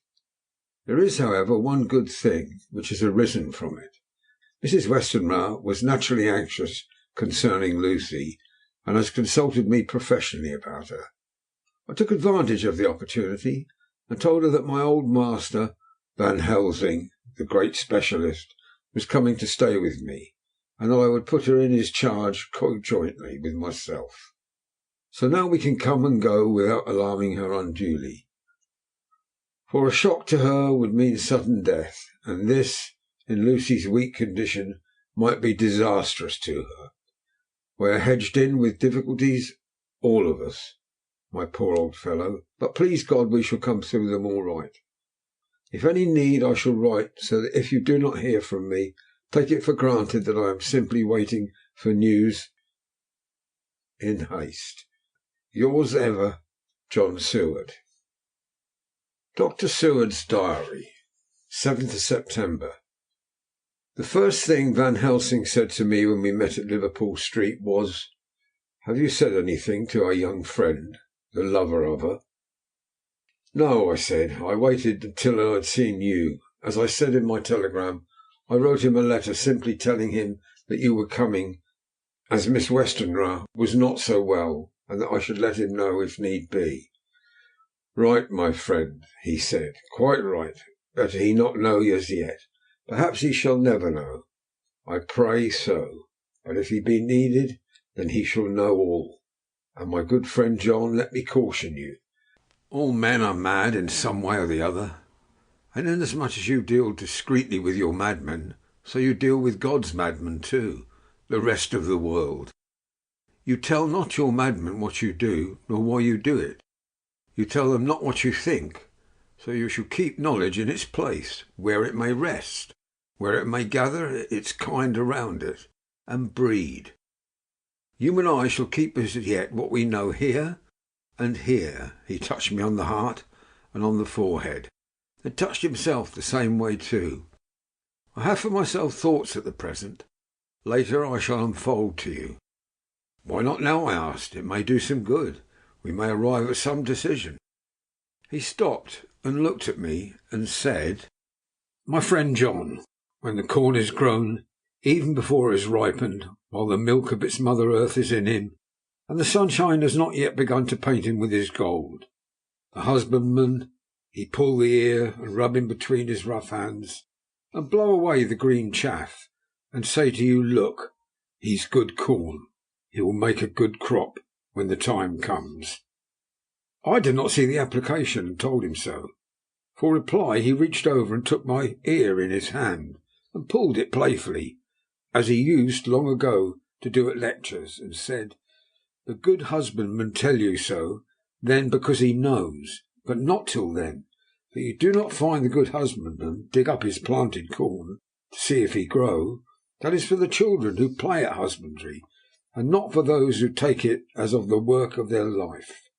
There is, however, one good thing which has arisen from it. Mrs. Westenra was naturally anxious concerning Lucy, and has consulted me professionally about her. I took advantage of the opportunity, and told her that my old master, Van Helsing, the great specialist, was coming to stay with me, and that I would put her in his charge conjointly with myself. So now we can come and go without alarming her unduly, for a shock to her would mean sudden death, and this, in Lucy's weak condition, might be disastrous to her. We are hedged in with difficulties, all of us, my poor old fellow, but please God we shall come through them all right. If any need, I shall write, so that if you do not hear from me, take it for granted that I am simply waiting for news in haste. Yours ever, John Seward. Dr. Seward's Diary, 7th of September. The first thing Van Helsing said to me when we met at Liverpool Street was, "Have you said anything to our young friend, the lover of her?" "No," I said. "I waited until I had seen you. As I said in my telegram, I wrote him a letter simply telling him that you were coming, as Miss Westenra was not so well, and that I should let him know if need be." "Right, my friend," he said. "Quite right. Better he not know as yet. Perhaps he shall never know. I pray so. But if he be needed, then he shall know all. And my good friend John, let me caution you. All men are mad in some way or the other, and inasmuch as you deal discreetly with your madmen, so you deal with God's madmen too, the rest of the world. You tell not your madmen what you do, nor why you do it. You tell them not what you think, so you shall keep knowledge in its place, where it may rest, where it may gather its kind around it, and breed. You and I shall keep as yet what we know here, and here." He touched me on the heart and on the forehead, and touched himself the same way too. "I have for myself thoughts at the present. Later I shall unfold to you." "Why not now?" I asked. "It may do some good. We may arrive at some decision." He stopped and looked at me and said, "My friend John, when the corn is grown, even before it has ripened, while the milk of its mother earth is in him, and the sunshine has not yet begun to paint him with his gold, the husbandman, he pull the ear and rub him between his rough hands, and blow away the green chaff, and say to you, 'Look, he's good corn. He will make a good crop when the time comes.'" I did not see the application, and told him so. For reply he reached over and took my ear in his hand, and pulled it playfully, as he used long ago to do at lectures, and said, "The good husbandman tell you so, then because he knows, but not till then. For you do not find the good husbandman dig up his planted corn to see if he grow. That is for the children who play at husbandry, and not for those who take it as of the work of their life.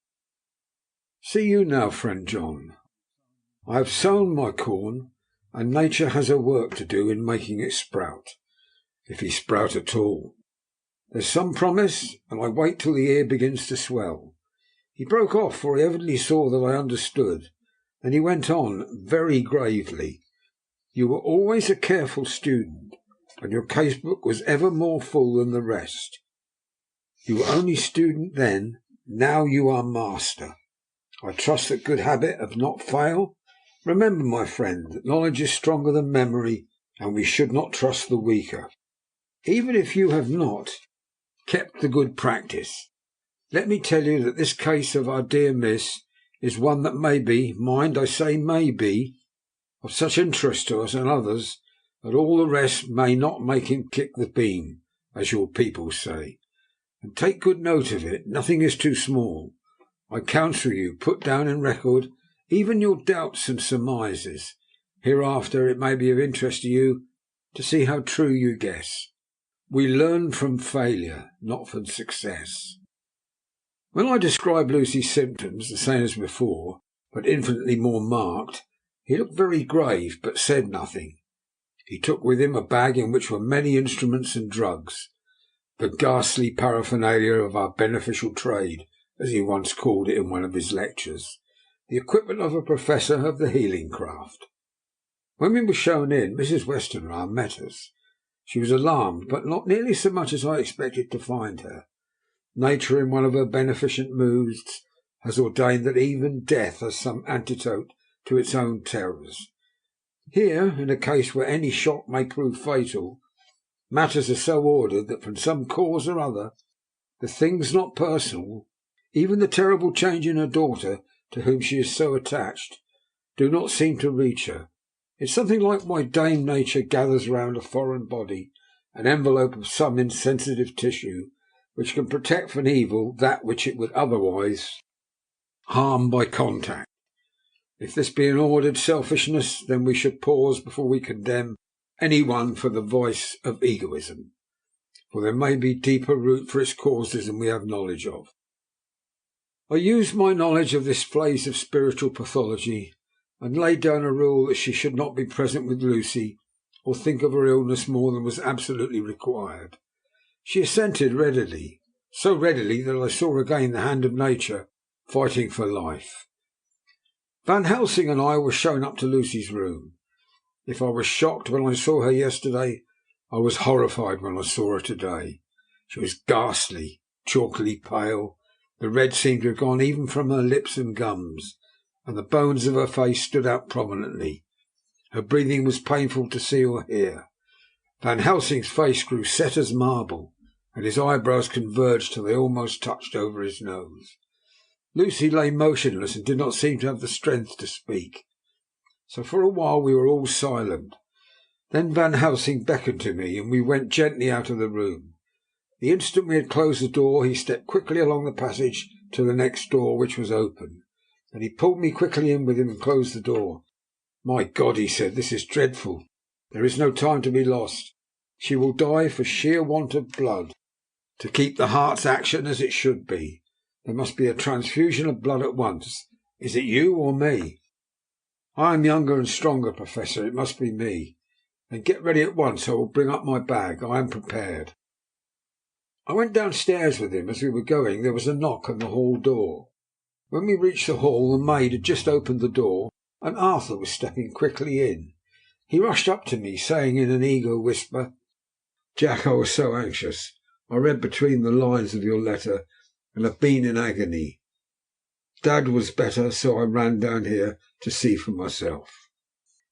See you now, friend John, I have sown my corn, and nature has her work to do in making it sprout, if he sprout at all. There's some promise, and I wait till the ear begins to swell." He broke off, for he evidently saw that I understood. Then he went on very gravely, "You were always a careful student, and your casebook was ever more full than the rest. You were only student then, now you are master. I trust that good habit have not failed. Remember, my friend, that knowledge is stronger than memory, and we should not trust the weaker. Even if you have not kept the good practice, let me tell you that this case of our dear Miss is one that may be, mind I say may be, of such interest to us and others that all the rest may not make him kick the beam, as your people say. And take good note of it, nothing is too small. I counsel you, put down in record even your doubts and surmises. Hereafter it may be of interest to you to see how true you guess. We learn from failure, not from success." When I described Lucy's symptoms, the same as before, but infinitely more marked. He looked very grave, but said nothing. He took with him a bag in which were many instruments and drugs, the ghastly paraphernalia of our beneficial trade, as he once called it in one of his lectures, the equipment of a professor of the healing craft. When we were shown in, Mrs. Westenra met us. She was alarmed, but not nearly so much as I expected to find her. Nature, in one of her beneficent moods, has ordained that even death has some antidote to its own terrors. Here, in a case where any shock may prove fatal, matters are so ordered that from some cause or other, the things not personal, even the terrible change in her daughter, to whom she is so attached, do not seem to reach her. It's something like why Dame Nature gathers round a foreign body an envelope of some insensitive tissue which can protect from evil that which it would otherwise harm by contact. If this be an ordered selfishness, then we should pause before we condemn any one for the vice of egoism, for there may be deeper root for its causes than we have knowledge of. I used my knowledge of this phase of spiritual pathology, and laid down a rule that she should not be present with Lucy or think of her illness more than was absolutely required. She assented readily, so readily that I saw again the hand of nature fighting for life. Van Helsing and I were shown up to Lucy's room. If I was shocked when I saw her yesterday, I was horrified when I saw her today. She was ghastly, chalkily pale. The red seemed to have gone even from her lips and gums, and the bones of her face stood out prominently. Her breathing was painful to see or hear. Van Helsing's face grew set as marble, and his eyebrows converged till they almost touched over his nose. Lucy lay motionless and did not seem to have the strength to speak. So for a while we were all silent. Then Van Helsing beckoned to me, and we went gently out of the room. The instant we had closed the door, he stepped quickly along the passage to the next door, which was open. Then he pulled me quickly in with him and closed the door. "My God," he said, "this is dreadful. There is no time to be lost. She will die for sheer want of blood. To keep the heart's action as it should be, there must be a transfusion of blood at once. Is it you or me?" "I am younger and stronger, Professor. It must be me." "Then get ready at once. I will bring up my bag. I am prepared." I went downstairs with him. As we were going, there was a knock on the hall door. When we reached the hall, the maid had just opened the door, and Arthur was stepping quickly in. He rushed up to me, saying in an eager whisper, "Jack, I was so anxious. I read between the lines of your letter, and have been in agony. Dad was better, so I ran down here to see for myself."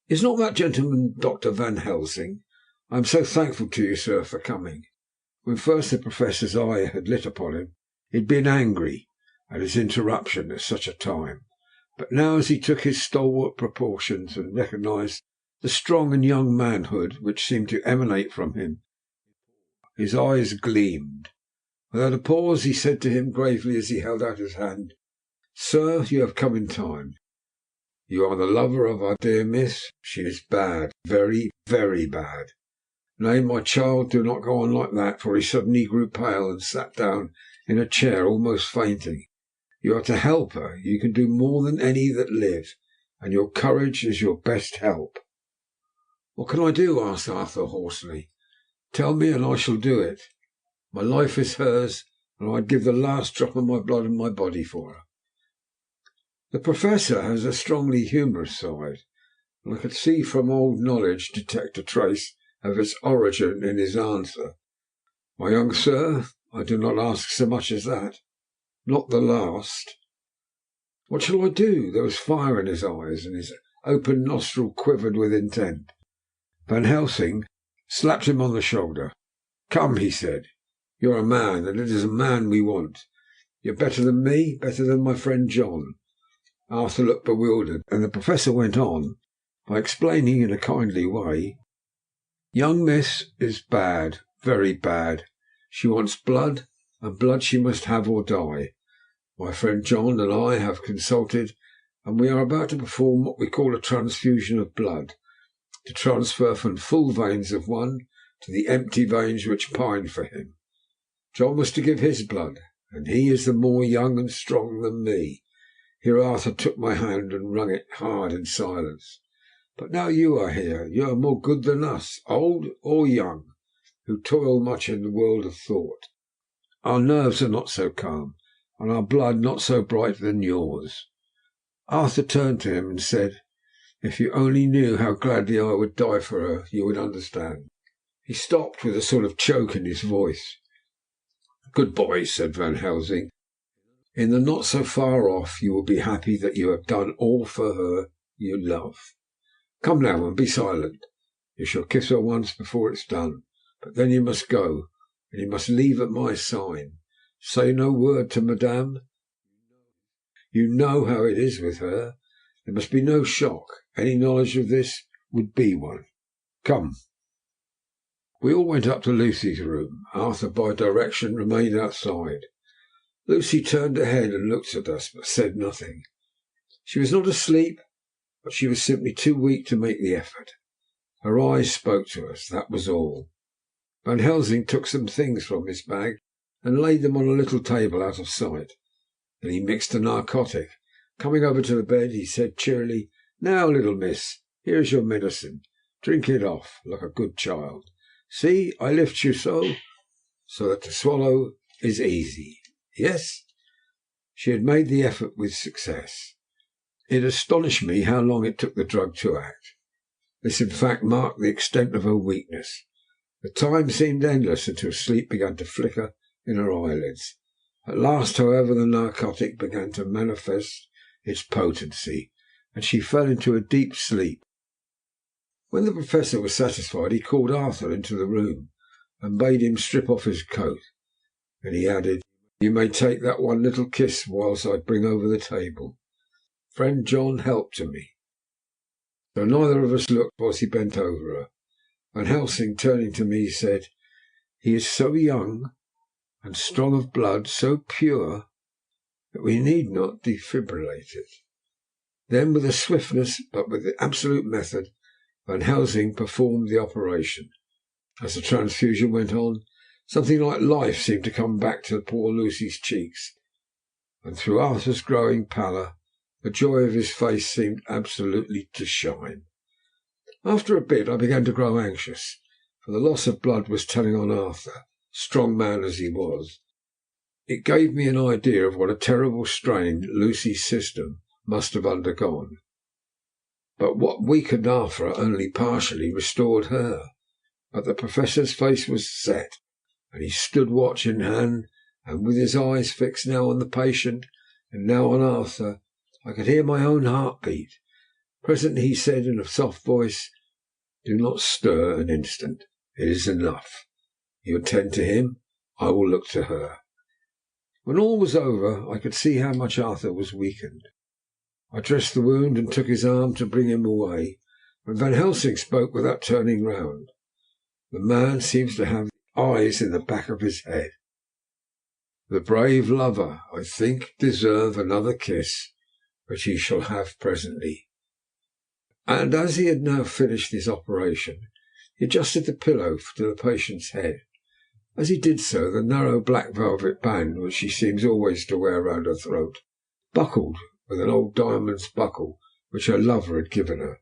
"Is not that gentleman Dr. Van Helsing? I am so thankful to you, sir, for coming." When first the Professor's eye had lit upon him, he had been angry at his interruption at such a time. But now, as he took his stalwart proportions and recognized the strong and young manhood which seemed to emanate from him, his eyes gleamed. Without a pause, he said to him gravely as he held out his hand, "Sir, you have come in time. You are the lover of our dear Miss. She is bad, very, very bad. Nay, my child, do not go on like that," for he suddenly grew pale and sat down in a chair, almost fainting. "You are to help her. You can do more than any that live, and your courage is your best help." "What can I do?" asked Arthur hoarsely. "Tell me, and I shall do it. My life is hers, and I'd give the last drop of my blood in my body for her." The Professor has a strongly humorous side, and I could see from old knowledge detect a trace of its origin in his answer. "My young sir, I do not ask so much as that. Not the last." "What shall I do?" There was fire in his eyes, and his open nostril quivered with intent. Van Helsing slapped him on the shoulder. "Come," he said. "You are a man, and it is a man we want. You are better than me, better than my friend John." Arthur looked bewildered, and the Professor went on by explaining in a kindly way. "Young Miss is bad, very bad. She wants blood, and blood she must have or die. My friend John and I have consulted, and we are about to perform what we call a transfusion of blood, to transfer from full veins of one to the empty veins which pine for him. John was to give his blood, and he is the more young and strong than me. Here Arthur took my hand and wrung it hard in silence. But now you are here. You are more good than us, old or young, who toil much in the world of thought. Our nerves are not so calm, and our blood not so bright than yours. Arthur turned to him and said, if you only knew how gladly I would die for her, you would understand. He stopped with a sort of choke in his voice. Good boy, said Van Helsing. In the not so far off you will be happy that you have done all for her you love. Come now and be silent. You shall kiss her once before it's done, but then you must go, and you must leave at my sign. Say no word to Madame. You know how it is with her. There must be no shock. Any knowledge of this would be one. Come. We all went up to Lucy's room. Arthur, by direction, remained outside. Lucy turned her head and looked at us, but said nothing. She was not asleep, but she was simply too weak to make the effort. Her eyes spoke to us, that was all. Van Helsing took some things from his bag and laid them on a little table out of sight. Then he mixed a narcotic. Coming over to the bed, he said cheerily, Now, little miss, here is your medicine. Drink it off, like a good child. See, I lift you so that to swallow is easy. Yes? She had made the effort with success. It astonished me how long it took the drug to act. This, in fact, marked the extent of her weakness. The time seemed endless until sleep began to flicker in her eyelids. At last, however, the narcotic began to manifest its potency, and she fell into a deep sleep. When the Professor was satisfied, he called Arthur into the room and bade him strip off his coat. Then he added, You may take that one little kiss whilst I bring over the table. Friend John helped to me. So neither of us looked whilst he bent over her. Van Helsing, turning to me, said, He is so young and strong of blood, so pure, that we need not defibrillate it. Then, with a swiftness, but with absolute method, Van Helsing performed the operation. As the transfusion went on, something like life seemed to come back to poor Lucy's cheeks, and through Arthur's growing pallor, the joy of his face seemed absolutely to shine. After a bit I began to grow anxious, for the loss of blood was telling on Arthur, strong man as he was. It gave me an idea of what a terrible strain Lucy's system must have undergone. But what weakened Arthur only partially restored her. But the Professor's face was set, and he stood watch in hand, and with his eyes fixed now on the patient and now on Arthur, I could hear my own heart beat. Presently he said in a soft voice, Do not stir an instant. It is enough. You attend to him. I will look to her. When all was over, I could see how much Arthur was weakened. I dressed the wound and took his arm to bring him away, when Van Helsing spoke without turning round. The man seems to have eyes in the back of his head. The brave lover, I think, deserve another kiss, which he shall have presently. And as he had now finished his operation, he adjusted the pillow to the patient's head. As he did so, the narrow black velvet band, which she seems always to wear round her throat, buckled with an old diamond's buckle which her lover had given her,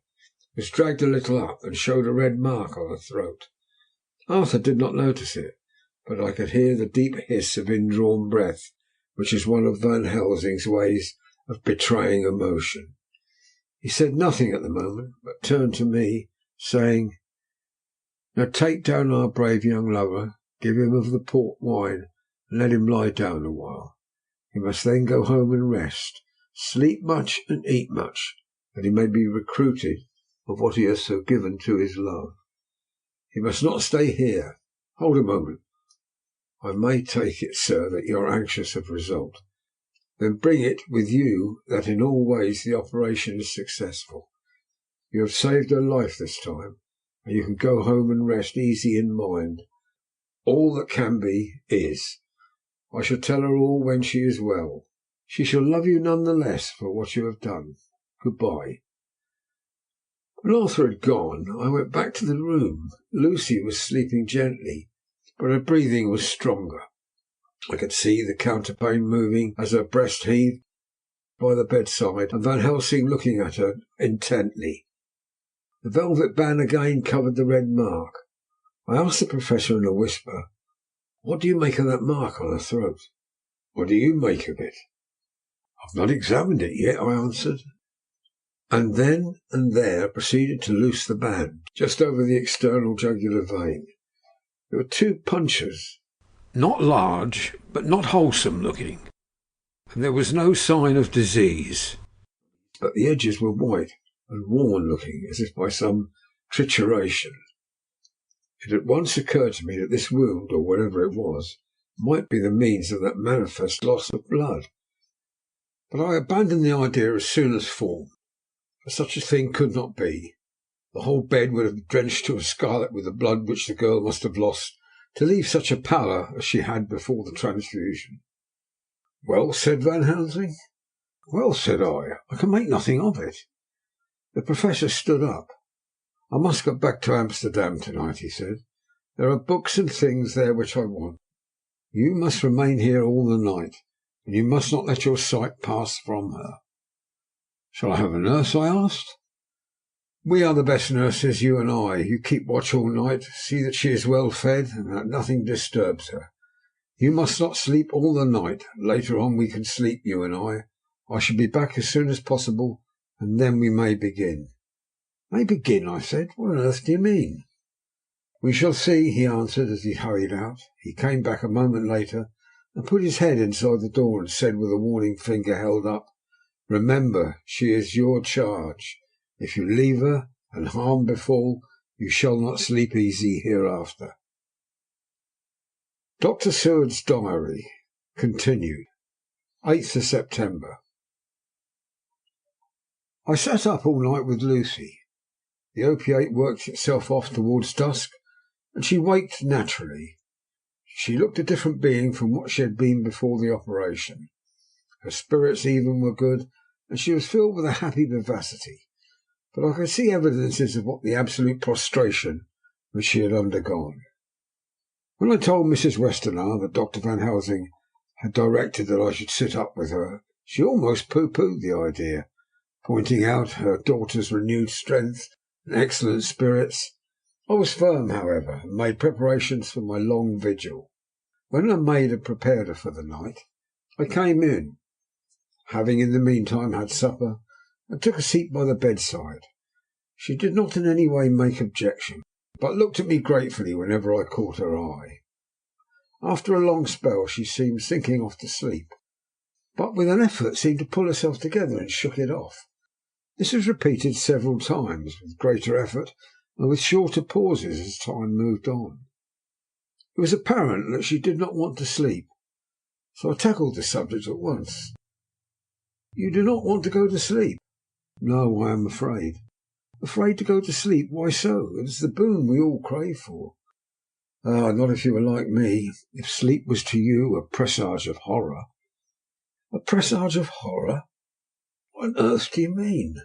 was dragged a little up and showed a red mark on her throat. Arthur did not notice it, but I could hear the deep hiss of indrawn breath, which is one of Van Helsing's ways of betraying emotion. He said nothing at the moment, but turned to me, saying, Now take down our brave young lover, give him of the port wine, and let him lie down a while. He must then go home and rest, sleep much and eat much, that he may be recruited of what he has so given to his love. He must not stay here. Hold a moment. I may take it, sir, that you are anxious of result. Then bring it with you that in all ways the operation is successful. You have saved her life this time, and you can go home and rest easy in mind. All that can be is. I shall tell her all when she is well. She shall love you none the less for what you have done. Good-bye. When Arthur had gone, I went back to the room. Lucy was sleeping gently, but her breathing was stronger. I could see the counterpane moving as her breast heaved. by the bedside and Van Helsing looking at her intently. The velvet band again covered the red mark. I asked the Professor in a whisper, "What do you make of that mark on her throat?" "What do you make of it?" "I've not examined it yet," I answered, and then and there proceeded to loose the band just over the external jugular vein. There were 2 punctures, not large, but not wholesome looking, and there was no sign of disease, but the edges were white and worn looking, as if by some trituration. It at once occurred to me that this wound, or whatever it was, might be the means of that manifest loss of blood, but I abandoned the idea as soon as formed, for such a thing could not be. The whole bed would have drenched to a scarlet with the blood which the girl must have lost to leave such a pallor as she had before the transfusion. "Well," said Van Helsing. "Well," said I can make nothing of it." The Professor stood up. "I must go back to Amsterdam tonight," he said. "There are books and things there which I want. You must remain here all the night, and you must not let your sight pass from her." "Shall I have a nurse?" I asked. "We are the best nurses, you and I. You keep watch all night, see that she is well fed, and that nothing disturbs her. You must not sleep all the night. Later on we can sleep, you and I. I shall be back as soon as possible, and then we may begin." "May begin?" I said. "What on earth do you mean?" "We shall see," he answered as he hurried out. He came back a moment later and put his head inside the door and said, with a warning finger held up, "Remember, she is your charge. If you leave her, and harm befall, you shall not sleep easy hereafter." Dr. Seward's Diary continued. 8th of September. I sat up all night with Lucy. The opiate worked itself off towards dusk, and she waked naturally. She looked a different being from what she had been before the operation. Her spirits even were good, and she was filled with a happy vivacity, but I could see evidences of what the absolute prostration which she had undergone. When I told Mrs. Westenra that Dr. Van Helsing had directed that I should sit up with her, she almost pooh-poohed the idea, pointing out her daughter's renewed strength and excellent spirits. I was firm, however, and made preparations for my long vigil. When her maid had prepared her for the night, I came in, having in the meantime had supper, and took a seat by the bedside. She did not in any way make objection, but looked at me gratefully whenever I caught her eye. After a long spell she seemed sinking off to sleep, but with an effort seemed to pull herself together and shook it off. This was repeated several times, with greater effort and with shorter pauses as time moved on. It was apparent that she did not want to sleep, so I tackled the subject at once. "You do not want to go to sleep?" "No, I am afraid." "Afraid to go to sleep? Why so? It is the boon we all crave for." "Ah, not if you were like me. If sleep was to you a presage of horror." "A presage of horror? What on earth do you mean?"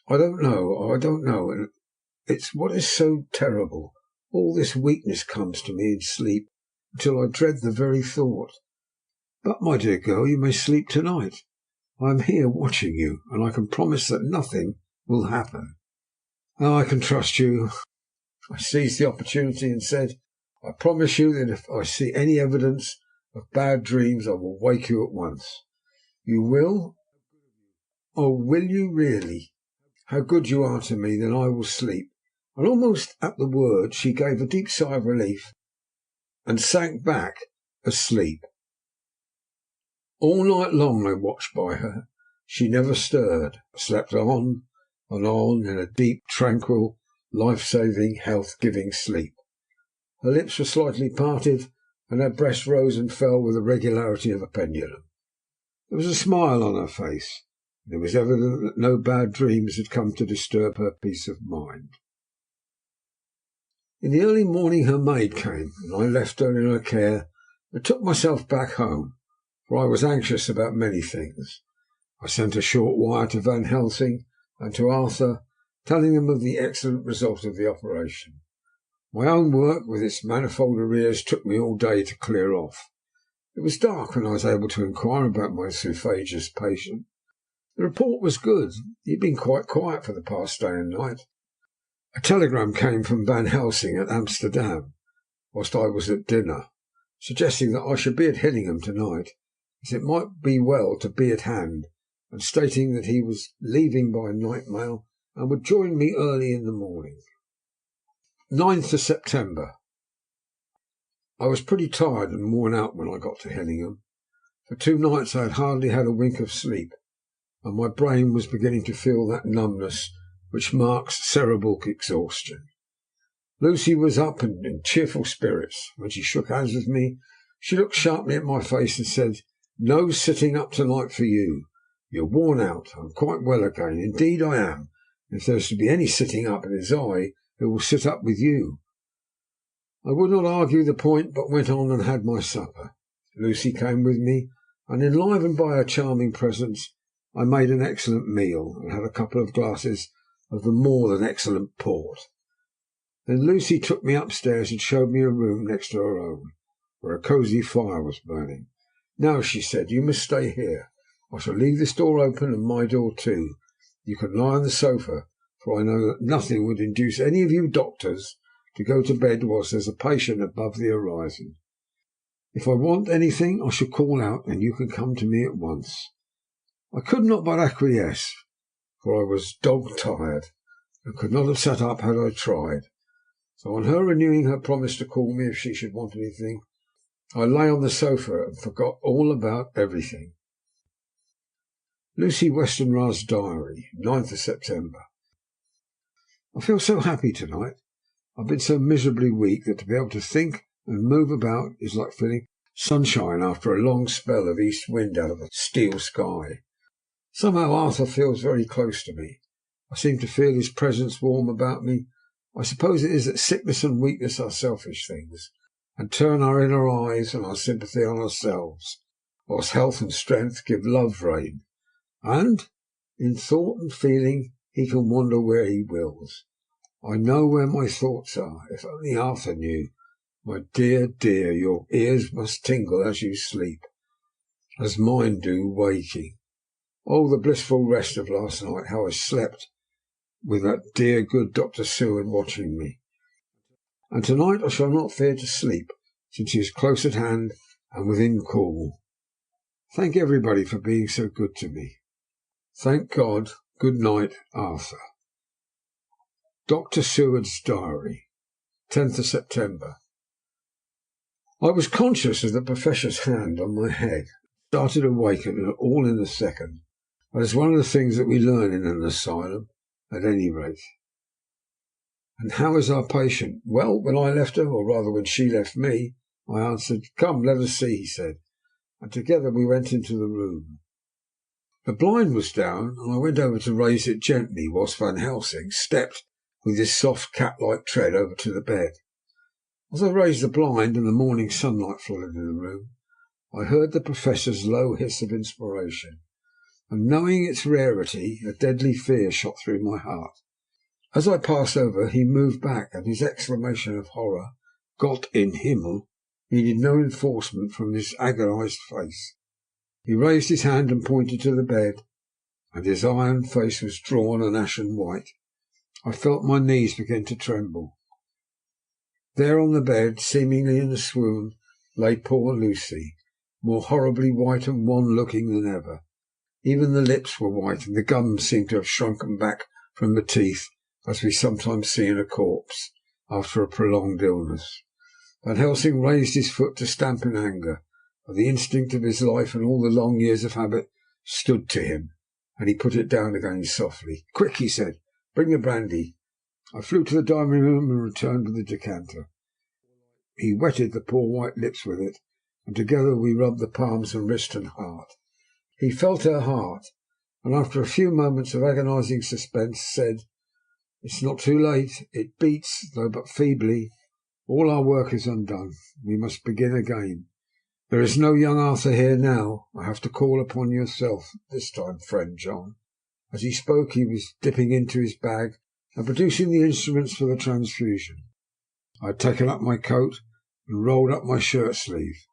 I don't know, and it's what is so terrible. All this weakness comes to me in sleep, until I dread the very thought." "But, my dear girl, you may sleep to-night. I am here watching you, and I can promise that nothing will happen." "Oh, I can trust you." I seized the opportunity and said, "I promise you that if I see any evidence of bad dreams I will wake you at once." "You will? Oh, will you really? How good you are to me. Then I will sleep." And almost at the word she gave a deep sigh of relief and sank back asleep. All night long I watched by her. She never stirred, but slept on and on in a deep, tranquil, life-saving, health-giving sleep. Her lips were slightly parted, and her breast rose and fell with the regularity of a pendulum. There was a smile on her face, and it was evident that no bad dreams had come to disturb her peace of mind. In the early morning her maid came, and I left her in her care and took myself back home, for I was anxious about many things. I sent a short wire to Van Helsing and to Arthur, telling them of the excellent result of the operation. My own work, with its manifold arrears, took me all day to clear off. It was dark when I was able to inquire about my suffrageous patient. The report was good. He had been quite quiet for the past day and night. A telegram came from Van Helsing at Amsterdam, whilst I was at dinner, suggesting that I should be at Hillingham tonight, as it might be well to be at hand, and stating that he was leaving by night mail and would join me early in the morning. 9th of September. I was pretty tired and worn out when I got to Hillingham. For 2 nights I had hardly had a wink of sleep, and my brain was beginning to feel that numbness which marks cerebral exhaustion. Lucy was up and in cheerful spirits. When she shook hands with me, she looked sharply at my face and said, "No sitting up tonight for you. You're worn out. I'm quite well again. Indeed I am. If there is to be any sitting up, it is I who will sit up with you." I would not argue the point, but went on and had my supper. Lucy came with me, and enlivened by her charming presence, I made an excellent meal, and had a couple of glasses of the more than excellent port. Then Lucy took me upstairs and showed me a room next to her own, where a cosy fire was burning. "Now," she said, "you must stay here. I shall leave this door open and my door too. You can lie on the sofa, for I know that nothing would induce any of you doctors to go to bed whilst there is a patient above the horizon. If I want anything I shall call out, and you can come to me at once." I could not but acquiesce, for I was dog-tired, and could not have sat up had I tried. So on her renewing her promise to call me if she should want anything, I lay on the sofa and forgot all about everything. Lucy Westenra's diary, 9th of September. I feel so happy tonight. I've been so miserably weak that to be able to think and move about is like feeling sunshine after a long spell of east wind out of a steel sky. Somehow Arthur feels very close to me. I seem to feel his presence warm about me. I suppose it is that sickness and weakness are selfish things, and turn our inner eyes and our sympathy on ourselves, whilst health and strength give love rein, and in thought and feeling he can wander where he wills. I know where my thoughts are. If only Arthur knew. My dear, dear, your ears must tingle as you sleep, as mine do waking. Oh, the blissful rest of last night, how I slept with that dear good Dr. Seward watching me. And tonight I shall not fear to sleep, since he is close at hand and within call. Thank everybody for being so good to me. Thank God. Good night, Arthur. Dr. Seward's diary, 10th of September. I was conscious of the professor's hand on my head, started awake all in a second. That is one of the things that we learn in an asylum, at any rate. "And how is our patient?" "Well, when I left her, or rather when she left me," I answered. "Come, let us see," he said, and together we went into the room. The blind was down, and I went over to raise it gently, whilst Van Helsing stepped with his soft cat-like tread over to the bed. As I raised the blind and the morning sunlight flooded in the room, I heard the Professor's low hiss of inspiration, and knowing its rarity, a deadly fear shot through my heart. As I passed over, he moved back, and his exclamation of horror, "Gott in Himmel," needed no enforcement from his agonized face. He raised his hand and pointed to the bed, and his iron face was drawn and ashen white. I felt my knees begin to tremble. There on the bed, seemingly in a swoon, lay poor Lucy, more horribly white and wan-looking than ever. Even the lips were white, and the gums seemed to have shrunken back from the teeth, as we sometimes see in a corpse after a prolonged illness. Van Helsing raised his foot to stamp in anger, but the instinct of his life and all the long years of habit stood to him, and he put it down again softly. "Quick," he said, "bring the brandy." I flew to the dining room and returned with the decanter. He wetted the poor white lips with it, and together we rubbed the palms and wrist and heart. He felt her heart, and after a few moments of agonizing suspense, said, "It's not too late. It beats, though but feebly. All our work is undone. We must begin again. There is no young Arthur here now. I have to call upon yourself this time, friend John." As he spoke, he was dipping into his bag and producing the instruments for the transfusion. I had taken up my coat and rolled up my shirt sleeve.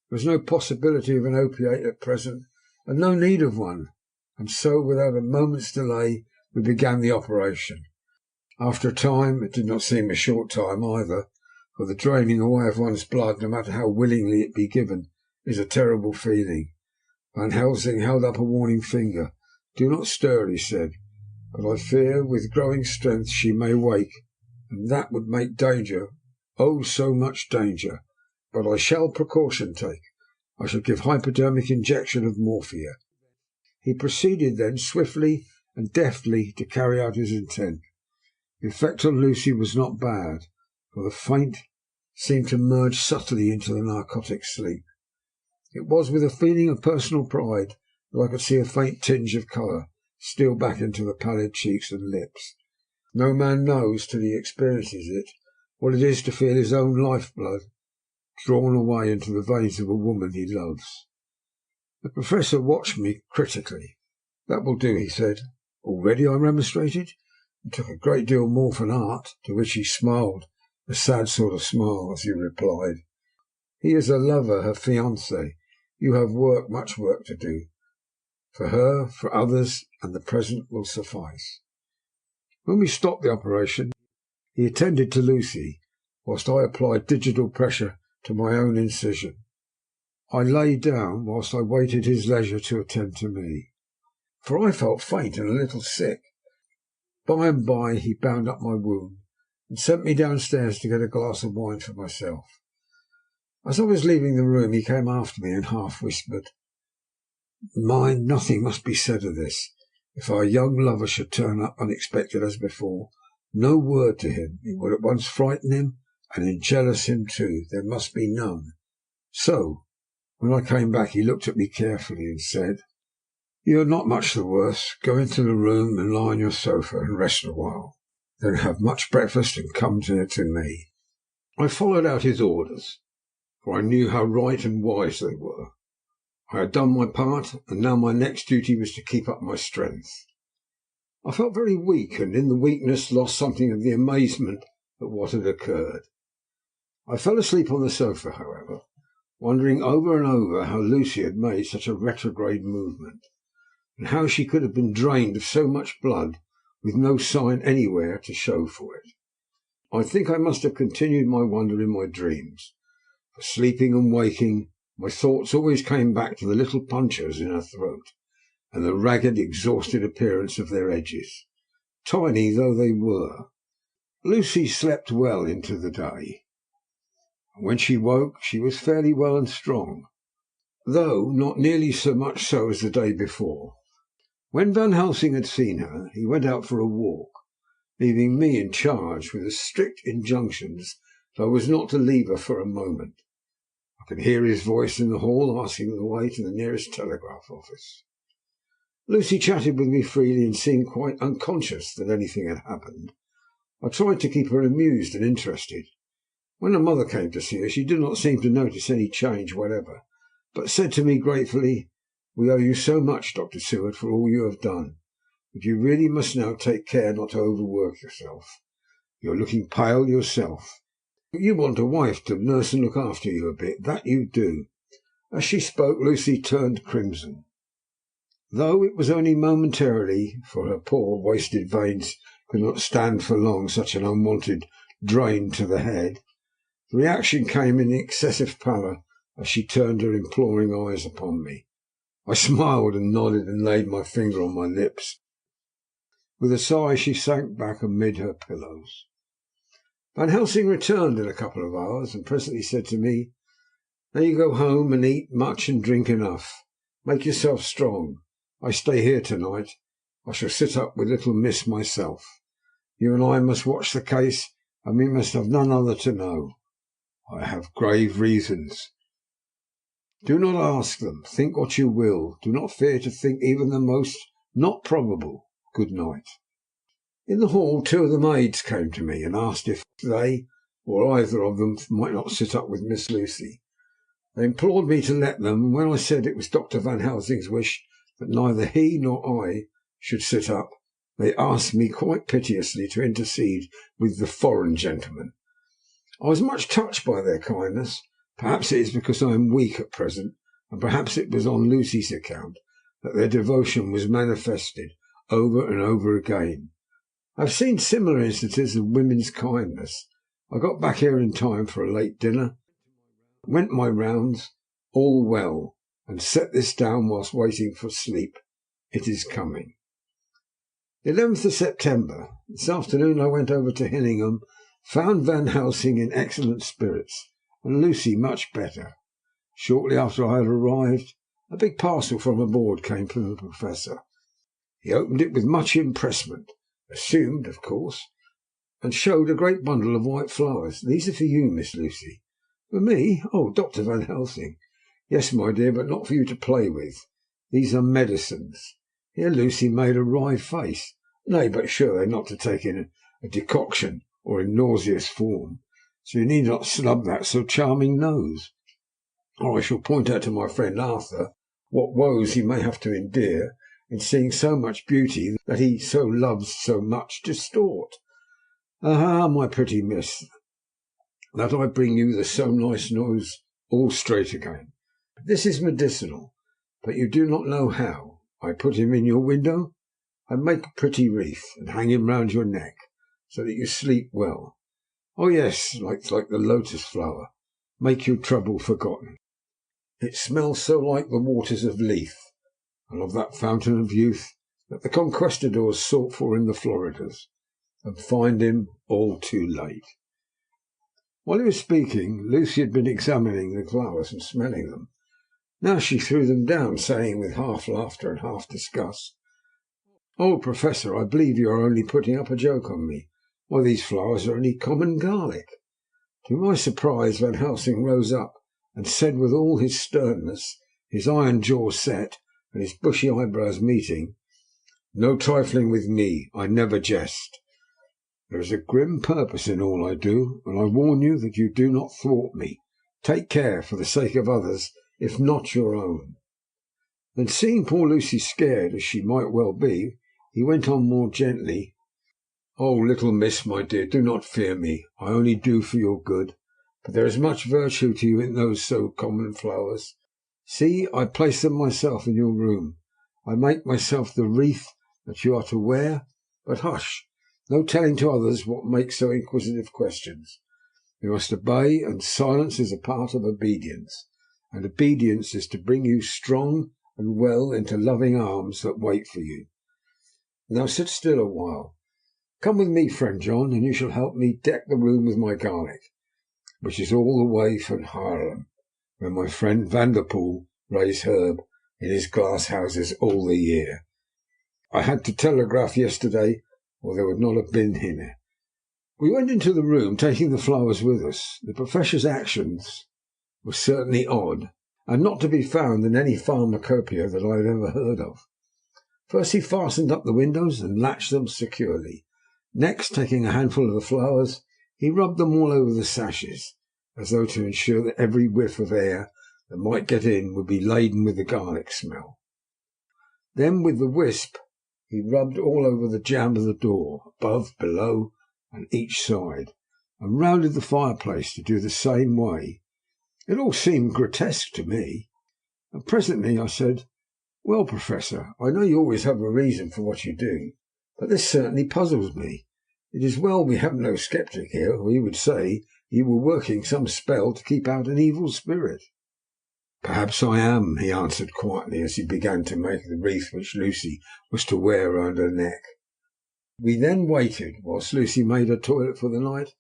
There was no possibility of an opiate at present, and no need of one, and so, without a moment's delay, we began the operation. After a time, it did not seem a short time either, for the draining away of one's blood, no matter how willingly it be given, is a terrible feeling. Van Helsing held up a warning finger. "Do not stir," he said, "but I fear with growing strength she may wake, and that would make danger, oh, so much danger. But I shall precaution take. I shall give hypodermic injection of morphia." He proceeded then swiftly and deftly to carry out his intent. The effect on Lucy was not bad, for the faint seemed to merge subtly into the narcotic sleep. It was with a feeling of personal pride that I could see a faint tinge of colour steal back into the pallid cheeks and lips. No man knows, till he experiences it, what it is to feel his own life-blood drawn away into the veins of a woman he loves. The Professor watched me critically. "That will do," he said. "Already?" I remonstrated. "It took a great deal more for an art," to which he smiled a sad sort of smile as he replied, "He is a lover, her fiancé. You have work, much work to do. For her, for others, and the present will suffice." When we stopped the operation, he attended to Lucy, whilst I applied digital pressure to my own incision. I lay down whilst I waited his leisure to attend to me, for I felt faint and a little sick. By and by he bound up my wound, and sent me downstairs to get a glass of wine for myself. As I was leaving the room he came after me and half whispered, "Mind, nothing must be said of this. If our young lover should turn up unexpected as before, no word to him. It would at once frighten him and enjealous him too. There must be none." So, when I came back he looked at me carefully and said, "You are not much the worse. Go into the room and lie on your sofa and rest a while. Then have much breakfast and come here to me." I followed out his orders, for I knew how right and wise they were. I had done my part, and now my next duty was to keep up my strength. I felt very weak, and in the weakness lost something of the amazement at what had occurred. I fell asleep on the sofa, however, wondering over and over how Lucy had made such a retrograde movement, and how she could have been drained of so much blood with no sign anywhere to show for it. I think I must have continued my wonder in my dreams, for sleeping and waking my thoughts always came back to the little punctures in her throat, and the ragged, exhausted appearance of their edges, tiny though they were. Lucy slept well into the day, and when she woke she was fairly well and strong, though not nearly so much so as the day before. When Van Helsing had seen her, he went out for a walk, leaving me in charge with the strict injunctions that I was not to leave her for a moment. I could hear his voice in the hall asking the way to the nearest telegraph office. Lucy chatted with me freely and seemed quite unconscious that anything had happened. I tried to keep her amused and interested. When her mother came to see her, she did not seem to notice any change whatever, but said to me gratefully, "We owe you so much, Dr. Seward, for all you have done, but you really must now take care not to overwork yourself. You are looking pale yourself. You want a wife to nurse and look after you a bit, that you do." As she spoke, Lucy turned crimson, though it was only momentarily, for her poor wasted veins could not stand for long such an unwanted drain to the head. The reaction came in excessive pallor as she turned her imploring eyes upon me. I smiled and nodded and laid my finger on my lips. With a sigh she sank back amid her pillows. Van Helsing returned in a couple of hours, and presently said to me, "Now you go home and eat much and drink enough. Make yourself strong. I stay here tonight. I shall sit up with little Miss myself. You and I must watch the case, and we must have none other to know. I have grave reasons. Do not ask them. Think what you will. Do not fear to think even the most not probable. Good night." In the hall 2 of the maids came to me and asked if they, or either of them, might not sit up with Miss Lucy. They implored me to let them, and when I said it was Dr. Van Helsing's wish that neither he nor I should sit up, they asked me quite piteously to intercede with the foreign gentleman. I was much touched by their kindness, Perhaps it is because I am weak at present, and perhaps it was on Lucy's account that their devotion was manifested over and over again. I have seen similar instances of women's kindness. I got back here in time for a late dinner, went my rounds, all well, and set this down whilst waiting for sleep. It is coming. The 11th of September. This afternoon I went over to Hinningham, found Van Helsing in excellent spirits, and Lucy much better. Shortly after I had arrived, a big parcel from aboard came from the Professor. He opened it with much impressment, assumed, of course, and showed a great bundle of white flowers. "These are for you, Miss Lucy." "For me? Oh, Dr. Van Helsing." "Yes, my dear, but not for you to play with. These are medicines." Here Lucy made a wry face. "Nay, but sure they're not to take in a decoction or in nauseous form, so you need not snub that so charming nose. Or I shall point out to my friend Arthur what woes he may have to endure in seeing so much beauty that he so loves so much distort. Aha, my pretty miss, that I bring you the so nice nose all straight again. This is medicinal, but you do not know how. I put him in your window. I make a pretty wreath and hang him round your neck, so that you sleep well. Oh yes, like the lotus flower, make your trouble forgotten. It smells so like the waters of Lethe, and of that fountain of youth that the conquistadors sought for in the Floridas, and find him all too late." While he was speaking, Lucy had been examining the flowers and smelling them. Now she threw them down, saying with half laughter and half disgust, "Oh, Professor, I believe you are only putting up a joke on me. Why, these flowers are only common garlic." To my surprise, Van Helsing rose up and said with all his sternness, his iron jaw set, and his bushy eyebrows meeting, "No trifling with me. I never jest. There is a grim purpose in all I do, and I warn you that you do not thwart me. Take care, for the sake of others, if not your own." Then, seeing poor Lucy scared, as she might well be, he went on more gently, "Oh, little miss, my dear, do not fear me. I only do for your good. But there is much virtue to you in those so common flowers. See, I place them myself in your room. I make myself the wreath that you are to wear. But hush, no telling to others what makes so inquisitive questions. You must obey, and silence is a part of obedience, and obedience is to bring you strong and well into loving arms that wait for you. Now sit still a while. Come with me, friend John, and you shall help me deck the room with my garlic, which is all the way from Haarlem, where my friend Vanderpool raised herb in his glass houses all the year. I had to telegraph yesterday, or there would not have been him." We went into the room, taking the flowers with us. The Professor's actions were certainly odd, and not to be found in any pharmacopoeia that I had ever heard of. First he fastened up the windows and latched them securely. Next, taking a handful of the flowers, he rubbed them all over the sashes, as though to ensure that every whiff of air that might get in would be laden with the garlic smell. Then with the wisp he rubbed all over the jamb of the door, above, below, and each side, and rounded the fireplace to do the same way. It all seemed grotesque to me, and presently I said, "Well, Professor, I know you always have a reason for what you do, but this certainly puzzles me. It is well we have no sceptic here, or he would say you were working some spell to keep out an evil spirit." "Perhaps I am," he answered quietly, as he began to make the wreath which Lucy was to wear round her neck. We then waited whilst Lucy made her toilet for the night,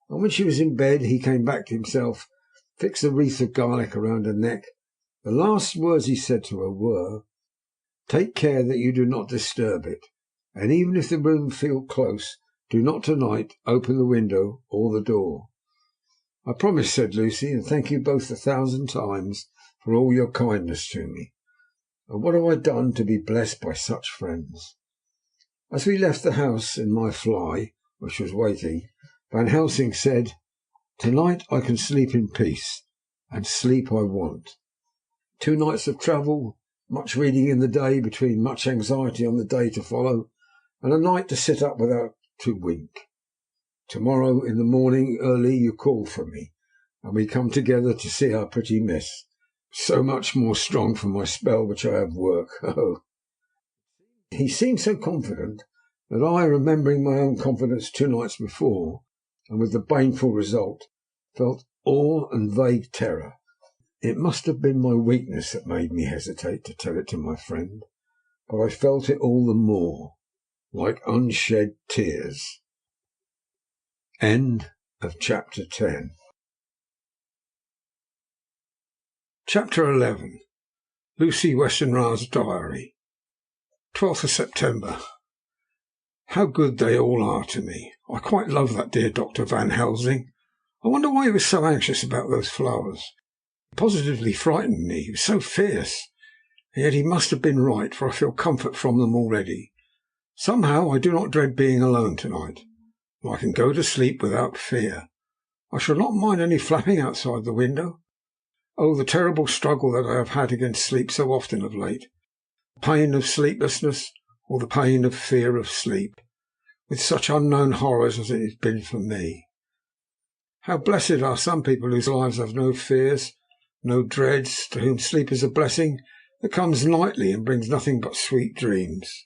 and when she was in bed he came back to himself, fixed the wreath of garlic around her neck. The last words he said to her were, "Take care that you do not disturb it, and even if the room feel close, do not tonight open the window or the door." "I promise," said Lucy, "and thank you both 1,000 times for all your kindness to me. And what have I done to be blessed by such friends?" As we left the house in my fly, which was waiting, Van Helsing said, "Tonight I can sleep in peace, and sleep I want. 2 nights of travel, much reading in the day, between much anxiety on the day to follow, and a night to sit up without to wink. Tomorrow in the morning early you call for me, and we come together to see our pretty miss, so much more strong for my spell which I have work. Oh!" He seemed so confident that I, remembering my own confidence 2 nights before, and with the baneful result, felt awe and vague terror. It must have been my weakness that made me hesitate to tell it to my friend, but I felt it all the more, like unshed tears. End of Chapter 10. Chapter 11. Lucy Westenra's Diary. 12th of September. How good they all are to me. I quite love that dear Dr. Van Helsing. I wonder why he was so anxious about those flowers. He positively frightened me. He was so fierce. And yet he must have been right, for I feel comfort from them already. Somehow I do not dread being alone tonight, and I can go to sleep without fear. I shall not mind any flapping outside the window. Oh, the terrible struggle that I have had against sleep so often of late. The pain of sleeplessness, or the pain of fear of sleep, with such unknown horrors as it has been for me. How blessed are some people whose lives have no fears, no dreads, to whom sleep is a blessing that comes nightly and brings nothing but sweet dreams.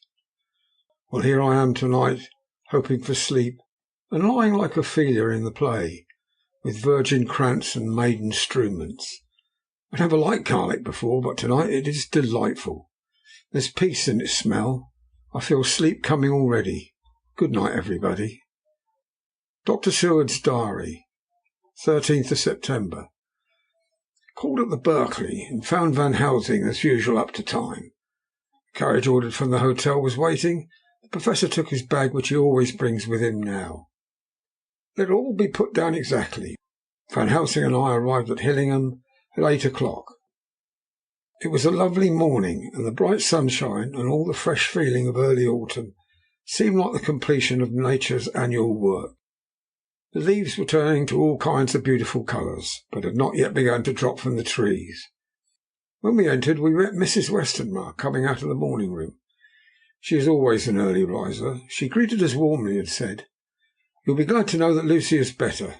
Well, here I am tonight, hoping for sleep, and lying like Ophelia in the play, with virgin krantz and maiden struments. I never liked garlic before, but tonight it is delightful. There's peace in its smell. I feel sleep coming already. Good night, everybody. Dr. Seward's Diary, 13th of September. Called at the Berkeley and found Van Helsing as usual up to time. The carriage ordered from the hotel was waiting. The Professor took his bag, which he always brings with him now. Let it all be put down exactly. Van Helsing and I arrived at Hillingham at 8 o'clock. It was a lovely morning, and the bright sunshine and all the fresh feeling of early autumn seemed like the completion of nature's annual work. The leaves were turning to all kinds of beautiful colours, but had not yet begun to drop from the trees. When we entered, we met Mrs. Westenra coming out of the morning room. She is always an early riser. She greeted us warmly and said, "You'll be glad to know that Lucy is better.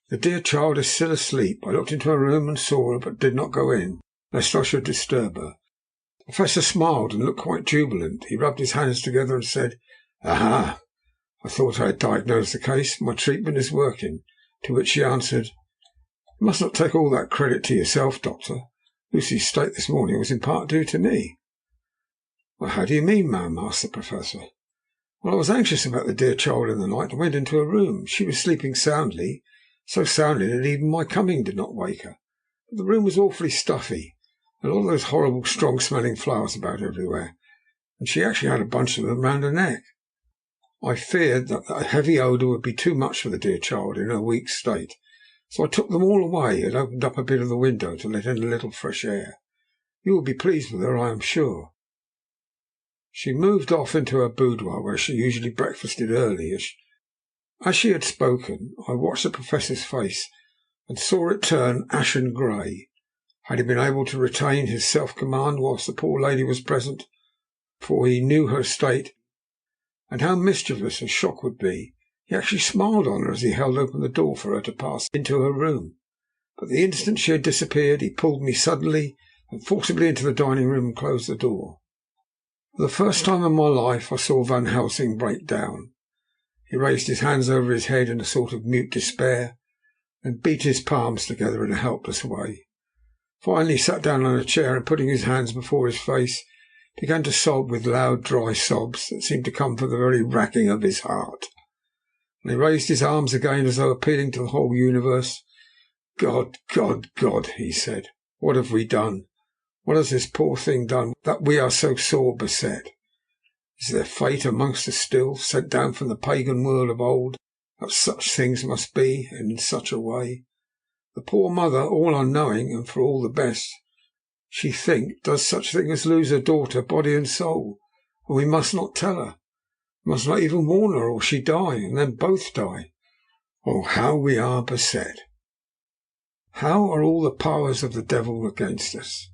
The dear child is still asleep. I looked into her room and saw her, but did not go in, lest I should disturb her." The Professor smiled and looked quite jubilant. He rubbed his hands together and said, "Aha! I thought I had diagnosed the case. My treatment is working." To which she answered, "You must not take all that credit to yourself, Doctor. Lucy's state this morning was in part due to me." "Well, how do you mean, ma'am?" asked the Professor. "Well, I was anxious about the dear child in the night and went into her room. She was sleeping soundly, so soundly that even my coming did not wake her. But the room was awfully stuffy, and all those horrible strong-smelling flowers about everywhere, and she actually had a bunch of them round her neck. I feared that a heavy odour would be too much for the dear child in her weak state, so I took them all away and opened up a bit of the window to let in a little fresh air. You will be pleased with her, I am sure." She moved off into her boudoir, where she usually breakfasted early. As she had spoken, I watched the Professor's face and saw it turn ashen grey. Had he been able to retain his self-command whilst the poor lady was present? For he knew her state, and how mischievous a shock would be. He actually smiled on her as he held open the door for her to pass into her room. But the instant she had disappeared, he pulled me suddenly and forcibly into the dining-room and closed the door. For the first time in my life I saw Van Helsing break down. He raised his hands over his head in a sort of mute despair, and beat his palms together in a helpless way. Finally he sat down on a chair and, putting his hands before his face, began to sob with loud, dry sobs that seemed to come from the very racking of his heart. And he raised his arms again as though appealing to the whole universe. "God, God, God," he said, "what have we done? What has this poor thing done, that we are so sore beset? Is there fate amongst us still, sent down from the pagan world of old, that such things must be, and in such a way? The poor mother, all unknowing, and for all the best, she does such thing as lose her daughter, body and soul, and we must not tell her, must not even warn her, or she die, and then both die. Oh, how we are beset! How are all the powers of the devil against us?"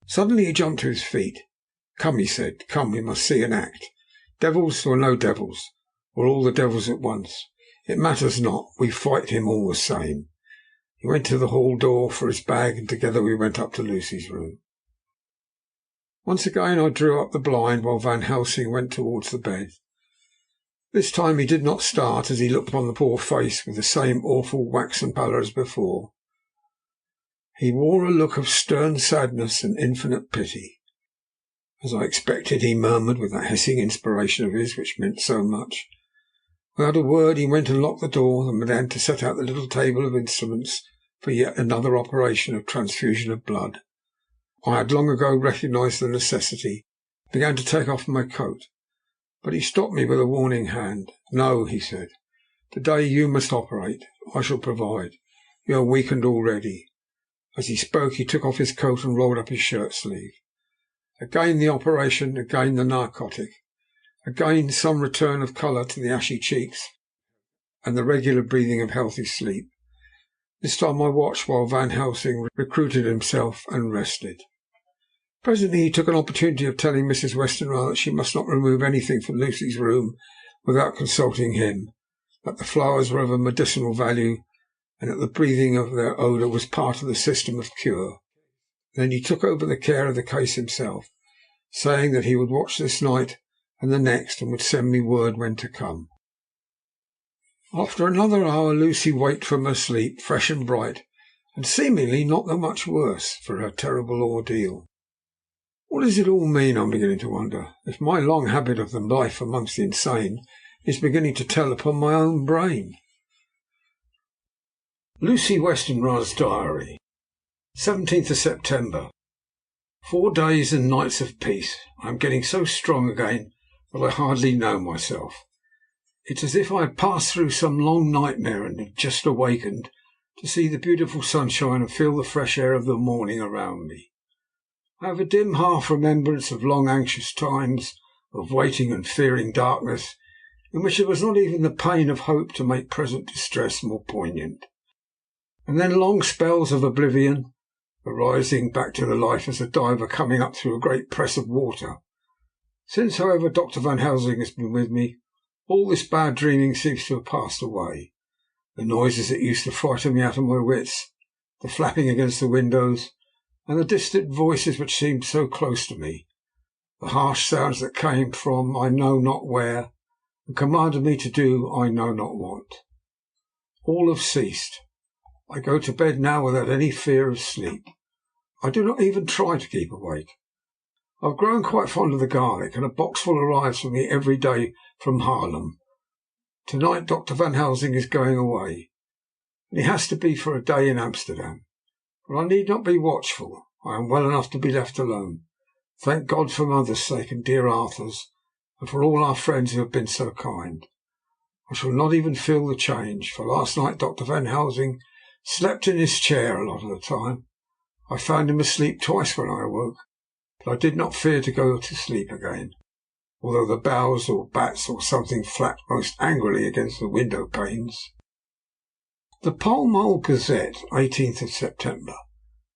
Suddenly he jumped to his feet. "Come," he said, "come, we must see an act. Devils or no devils, or all the devils at once, it matters not, we fight him all the same. He went to the hall door for his bag, and together we went up to Lucy's room. Once again I drew up the blind while Van Helsing went towards the bed. This time he did not start as he looked upon the poor face with the same awful waxen pallor as before. He wore a look of stern sadness and infinite pity. As I expected, he murmured with that hissing inspiration of his which meant so much. Without a word he went and locked the door, and began to set out the little table of instruments for yet another operation of transfusion of blood. I had long ago recognised the necessity, and began to take off my coat. But he stopped me with a warning hand. "No," he said. "Today you must operate. I shall provide. You are weakened already." As he spoke he took off his coat and rolled up his shirt sleeve. Again the operation, again the narcotic, again some return of colour to the ashy cheeks, and the regular breathing of healthy sleep. This time I watched while Van Helsing recruited himself and rested. Presently he took an opportunity of telling Mrs. Westenra that she must not remove anything from Lucy's room without consulting him, that the flowers were of a medicinal value, and that the breathing of their odour was part of the system of cure. Then he took over the care of the case himself, saying that he would watch this night and the next, and would send me word when to come. After another hour Lucy waked from her sleep, fresh and bright, and seemingly not that much worse for her terrible ordeal. What does it all mean, I'm beginning to wonder, if my long habit of the life amongst the insane is beginning to tell upon my own brain? Lucy Westenra's diary. 17th of September. 4 days and nights of peace. I am getting so strong again that I hardly know myself. It's as if I had passed through some long nightmare and had just awakened to see the beautiful sunshine and feel the fresh air of the morning around me. I have a dim half remembrance of long anxious times, of waiting and fearing darkness, in which there was not even the pain of hope to make present distress more poignant. And then long spells of oblivion, arising back to the life as a diver coming up through a great press of water. Since, however, Dr. Van Helsing has been with me, all this bad dreaming seems to have passed away. The noises that used to frighten me out of my wits, the flapping against the windows, and the distant voices which seemed so close to me, the harsh sounds that came from I know not where, and commanded me to do I know not what. All have ceased. I go to bed now without any fear of sleep. I do not even try to keep awake. I have grown quite fond of the garlic, and a boxful arrives for me every day from Haarlem. Tonight Dr. Van Helsing is going away, and he has to be for a day in Amsterdam. But I need not be watchful. I am well enough to be left alone. Thank God for mother's sake and dear Arthur's, and for all our friends who have been so kind. I shall not even feel the change, for last night Dr. Van Helsing slept in his chair a lot of the time. I found him asleep twice when I awoke, but I did not fear to go to sleep again, although the boughs or bats or something flapped most angrily against the window panes. The Pall Mall Gazette, 18th of September.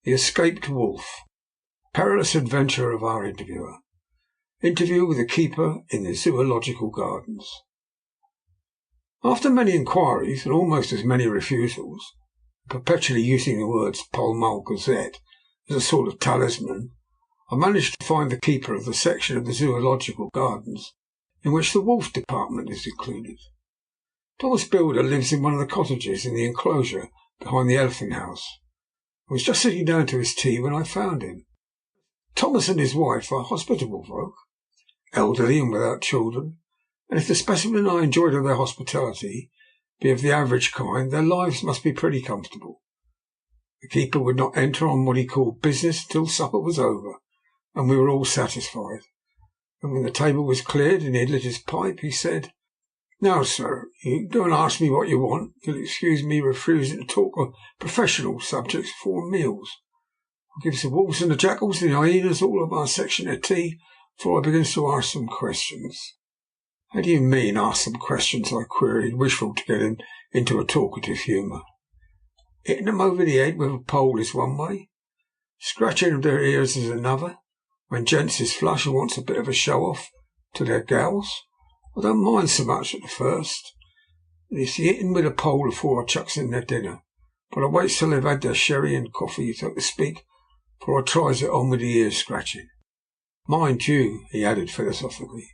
The Escaped Wolf. Perilous adventure of our interviewer. Interview with the keeper in the Zoological Gardens. After many inquiries and almost as many refusals, perpetually using the words Pall Mall Gazette as a sort of talisman, I managed to find the keeper of the section of the Zoological Gardens in which the wolf department is included. Thomas Builder lives in one of the cottages in the enclosure behind the Elephant House. I was just sitting down to his tea when I found him. Thomas and his wife are hospitable folk, elderly and without children, and if the specimen I enjoyed of their hospitality be of the average kind, their lives must be pretty comfortable. The keeper would not enter on what he called business till supper was over, and we were all satisfied. And when the table was cleared and he had lit his pipe, he said, "Now, sir, you don't ask me what you want. You'll excuse me refusing to talk of professional subjects before meals. I'll give the wolves and the jackals and the hyenas all of our section of tea before I begin to ask some questions." "How do you mean, ask some questions?" I queried, wishful to get him into a talkative humour. "Hitting them over the head with a pole is one way. Scratching of their ears is another. When gents is flush and wants a bit of a show-off to their gals, I don't mind so much at the first. And it's the hitting with a pole afore I chucks in their dinner. but I waits till they've had their sherry and coffee, so to speak, before I tries it on with the ear scratching. Mind you," he added philosophically,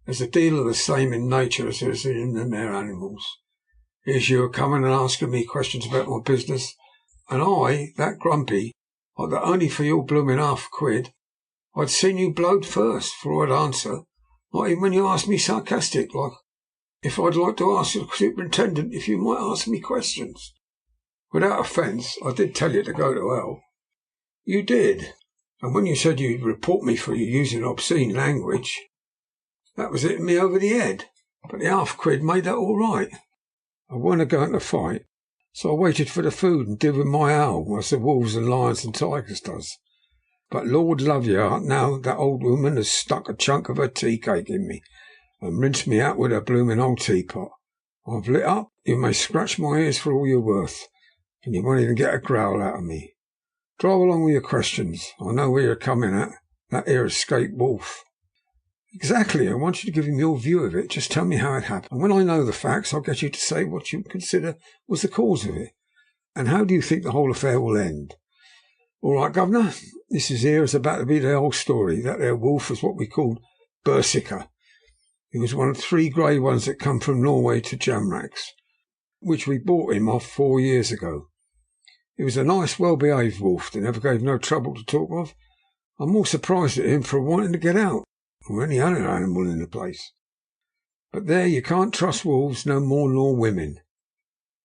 "there's a deal of the same in nature as there is in them there animals. Here's you a coming and asking me questions about my business, and I that grumpy, like that only for your blooming £50. I'd seen you blowed first, for I'd answer, not even when you asked me sarcastic, like if I'd like to ask the superintendent if you might ask me questions. Without offence, I did tell you to go to hell." "You did, and when you said you'd report me for using obscene language, that was hitting me over the head. But the £50 made that all right. I wasn't going to fight, so I waited for the food and did with my owl, as the wolves and lions and tigers does. But Lord love you, now that old woman has stuck a chunk of her tea cake in me and rinsed me out with her blooming old teapot. I've lit up. You may scratch my ears for all you're worth, and you won't even get a growl out of me. Drive along with your questions. I know where you're coming at. That here escaped wolf." "Exactly. I want you to give him your view of it. Just tell me how it happened, and when I know the facts I'll get you to say what you consider was the cause of it. And how do you think the whole affair will end?" "All right, governor. This is about to be the whole story. That there wolf was what we called Berserker. He was one of 3 grey ones that come from Norway to Jamrach's, which we bought him off 4 years ago. He was a nice, well-behaved wolf that never gave no trouble to talk of. I'm more surprised at him for wanting to get out, or any other animal in the place. But there, you can't trust wolves no more nor women."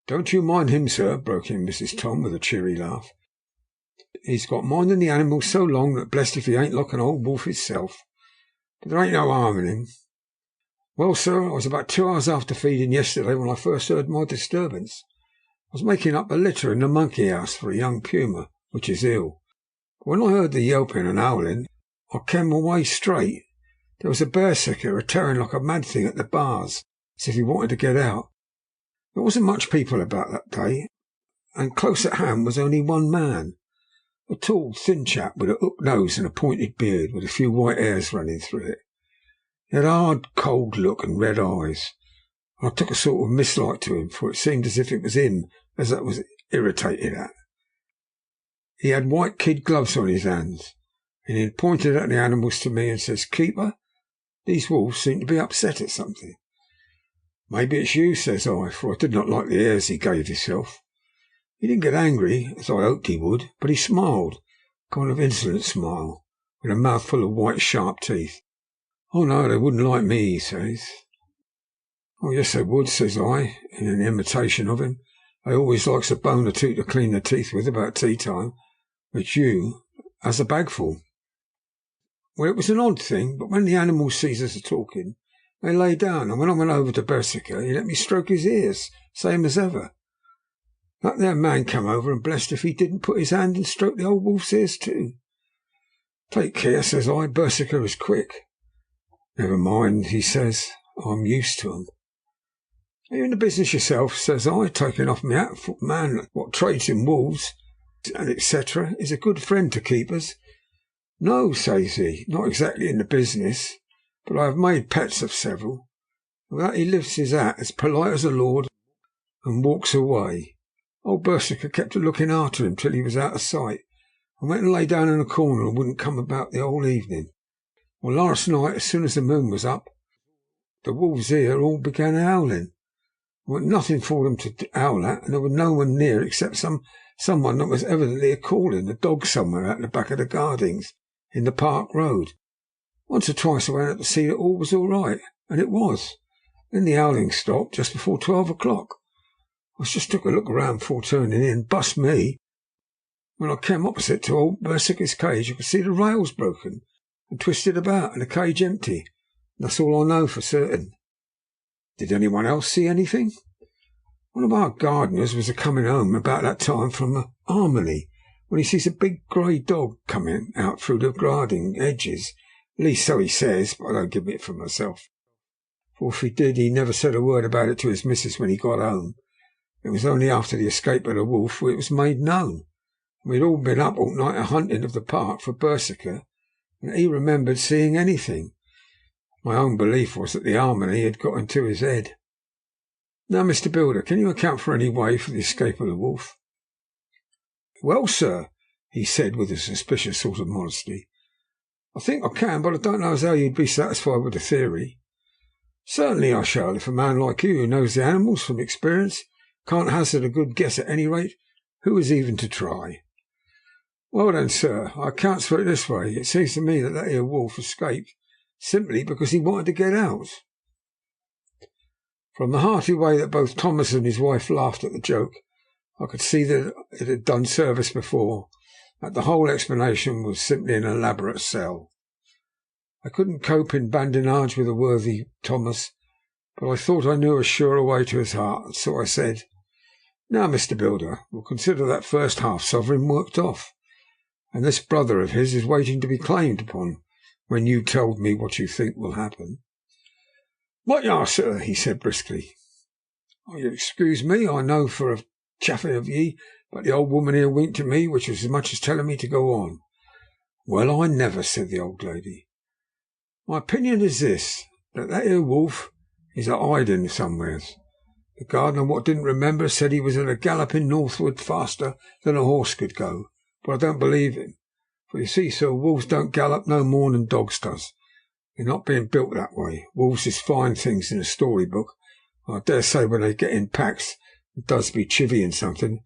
"Don't you mind him, sir," broke in Mrs. Tom with a cheery laugh. "He's got minding the animals so long that blessed if he ain't like an old wolf himself. But there ain't no harm in him. Well, sir, I was about 2 hours after feeding yesterday when I first heard my disturbance. I was making up a litter in the monkey house for a young puma, which is ill. But when I heard the yelping and howling, I came away straight. There was a berserker a-tearing like a mad thing at the bars, as if he wanted to get out. There wasn't much people about that day, and close at hand was only one man, a tall, thin chap with a hooked nose and a pointed beard, with a few white hairs running through it. He had a hard, cold look and red eyes. I took a sort of mislike to him, for it seemed as if it was him as I was irritated at. He had white kid gloves on his hands, and he had pointed at the animals to me and says, 'Keeper, these wolves seem to be upset at something.' 'Maybe it's you,' says I, for I did not like the airs he gave himself. He didn't get angry, as I hoped he would, but he smiled, a kind of insolent smile, with a mouthful of white sharp teeth. 'Oh no, they wouldn't like me,' he says. 'Oh yes, they would,' says I, in an imitation of him. 'They always likes a bone or two to clean their teeth with about tea time, which you has a bagful.' Well, it was an odd thing, but when the animals sees us a-talking, they lay down, and when I went over to Berserker, he let me stroke his ears, same as ever. That there man come over, and blessed if he didn't put his hand and stroke the old wolf's ears too. 'Take care,' says I, 'Berserker is quick.' 'Never mind,' he says, 'I'm used to 'em.' 'Are you in the business yourself?' says I, taking off my hat, for a man what trades in wolves, and etc., is a good friend to keepers. 'No,' says he, 'not exactly in the business, but I have made pets of several.' With that he lifts his hat as polite as a lord and walks away. Old Berserker kept a looking after him till he was out of sight, and went and lay down in a corner and wouldn't come about the whole evening. Well, last night, as soon as the moon was up, the wolves here all began howling. There wasn't nothing for them to howl at, and there was no one near except someone that was evidently a-calling, a dog somewhere out the back of the gardens in the Park Road. Once or twice I went up to see that all was all right, and it was. Then the howling stopped just before 12 o'clock. I just took a look round before turning in, bust me. When I came opposite to old Berserker's cage, I could see the rails broken and twisted about, and the cage empty. And that's all I know for certain." "Did anyone else see anything?" "One of our gardeners was a-coming home about that time from a harmony, when he sees a big grey dog coming out through the garden edges. At least so he says, but I don't give it for myself. For if he did, he never said a word about it to his missus when he got home. It was only after the escape of the wolf where it was made known. We had all been up all night a-hunting of the park for Berserker, and he remembered seeing anything. My own belief was that the harmony had got into his head." "Now, Mr. Builder, can you account for any way for the escape of the wolf?" "Well, sir," he said with a suspicious sort of modesty, "I think I can, but I don't know as how you'd be satisfied with the theory." "Certainly I shall, if a man like you, who knows the animals from experience, can't hazard a good guess at any rate. Who is even to try?" "Well then, sir, I accounts for it this way. It seems to me that here wolf escaped simply because he wanted to get out." From the hearty way that both Thomas and his wife laughed at the joke, I could see that it had done service before, that the whole explanation was simply an elaborate sell. I couldn't cope in badinage with the worthy Thomas, but I thought I knew a surer way to his heart, so I said, "Now, Mr. Builder, we'll consider that first half-sovereign worked off, and this brother of his is waiting to be claimed upon when you told me what you think will happen." "What you are, sir?" he said briskly. "Oh, you'll excuse me, I know, for a chaffing of ye, but the old woman here winked at me, which was as much as telling me to go on." "Well, I never," said the old lady. "My opinion is this, that here wolf is a hiding somewheres. The gardener what didn't remember said he was at a galloping northward faster than a horse could go, but I don't believe him. For you see, sir, wolves don't gallop no more than dogs does. They're not being built that way. Wolves is fine things in a storybook. I dare say when they get in packs, it does be chivying something.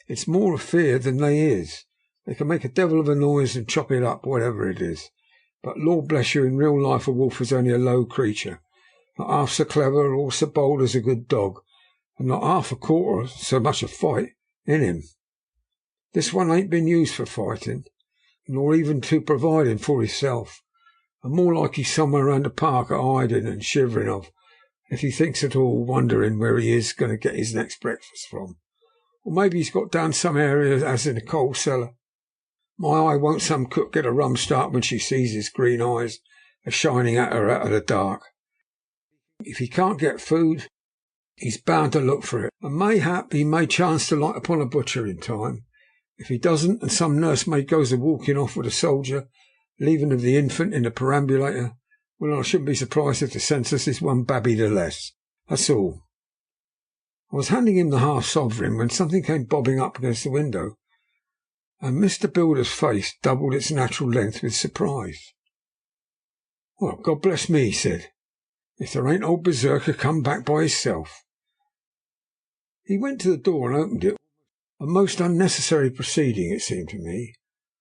It's more afeard than they is. They can make a devil of a noise and chop it up, whatever it is. But, Lord bless you, in real life a wolf is only a low creature, not half so clever or so bold as a good dog, and not half a quarter so much a fight in him. This one ain't been used for fighting, nor even to providing for himself, and more like he's somewhere round the park a hiding and shivering of, if he thinks at all, wondering where he is going to get his next breakfast from. Or maybe he's got down some area as in a coal cellar. My eye, won't some cook get a rum start when she sees his green eyes a shining at her out of the dark. If he can't get food, he's bound to look for it, and mayhap he may chance to light upon a butcher in time. If he doesn't, and some nursemaid goes a-walking off with a soldier, leaving of the infant in the perambulator, well, I shouldn't be surprised if the census is one babby the less. That's all." I was handing him the half-sovereign when something came bobbing up against the window, and Mr. Builder's face doubled its natural length with surprise. "Well, God bless me," he said, "if there ain't old Berserker come back by hisself." He went to the door and opened it, a most unnecessary proceeding, it seemed to me.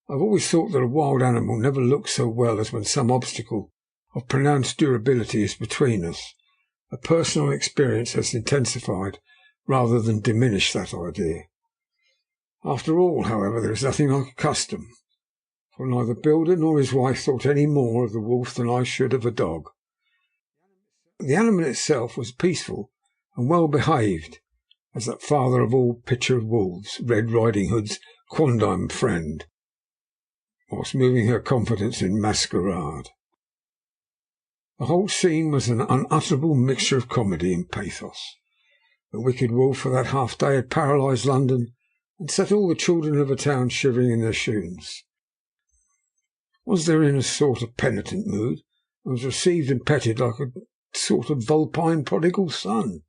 I've always thought that a wild animal never looks so well as when some obstacle of pronounced durability is between us. A personal experience has intensified rather than diminished that idea. After all, however, there is nothing like a custom, for neither Builder nor his wife thought any more of the wolf than I should of a dog. The animal itself was peaceful and well behaved, as that father of all picture of wolves, Red Riding Hood's quondam friend, whilst moving her confidence in masquerade. The whole scene was an unutterable mixture of comedy and pathos. The wicked wolf for that half day had paralysed London and set all the children of the town shivering in their shoes. Was there in a sort of penitent mood, and was received and petted like a sort of vulpine prodigal son.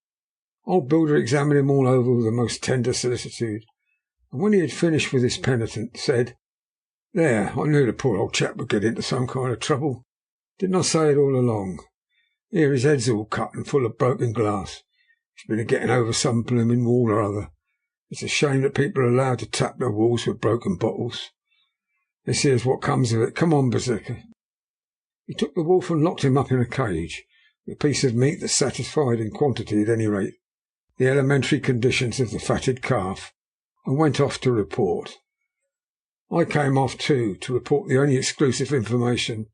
Old Builder examined him all over with the most tender solicitude, and when he had finished with his penitent, said, "There, I knew the poor old chap would get into some kind of trouble. Didn't I say it all along? Here his head's all cut and full of broken glass. He's been a-getting over some blooming wall or other. It's a shame that people are allowed to tap their walls with broken bottles. This here's what comes of it. Come on, Berserker." He took the wolf and locked him up in a cage, with a piece of meat that satisfied, in quantity at any rate, the elementary conditions of the fatted calf, and went off to report. I came off too, to report the only exclusive information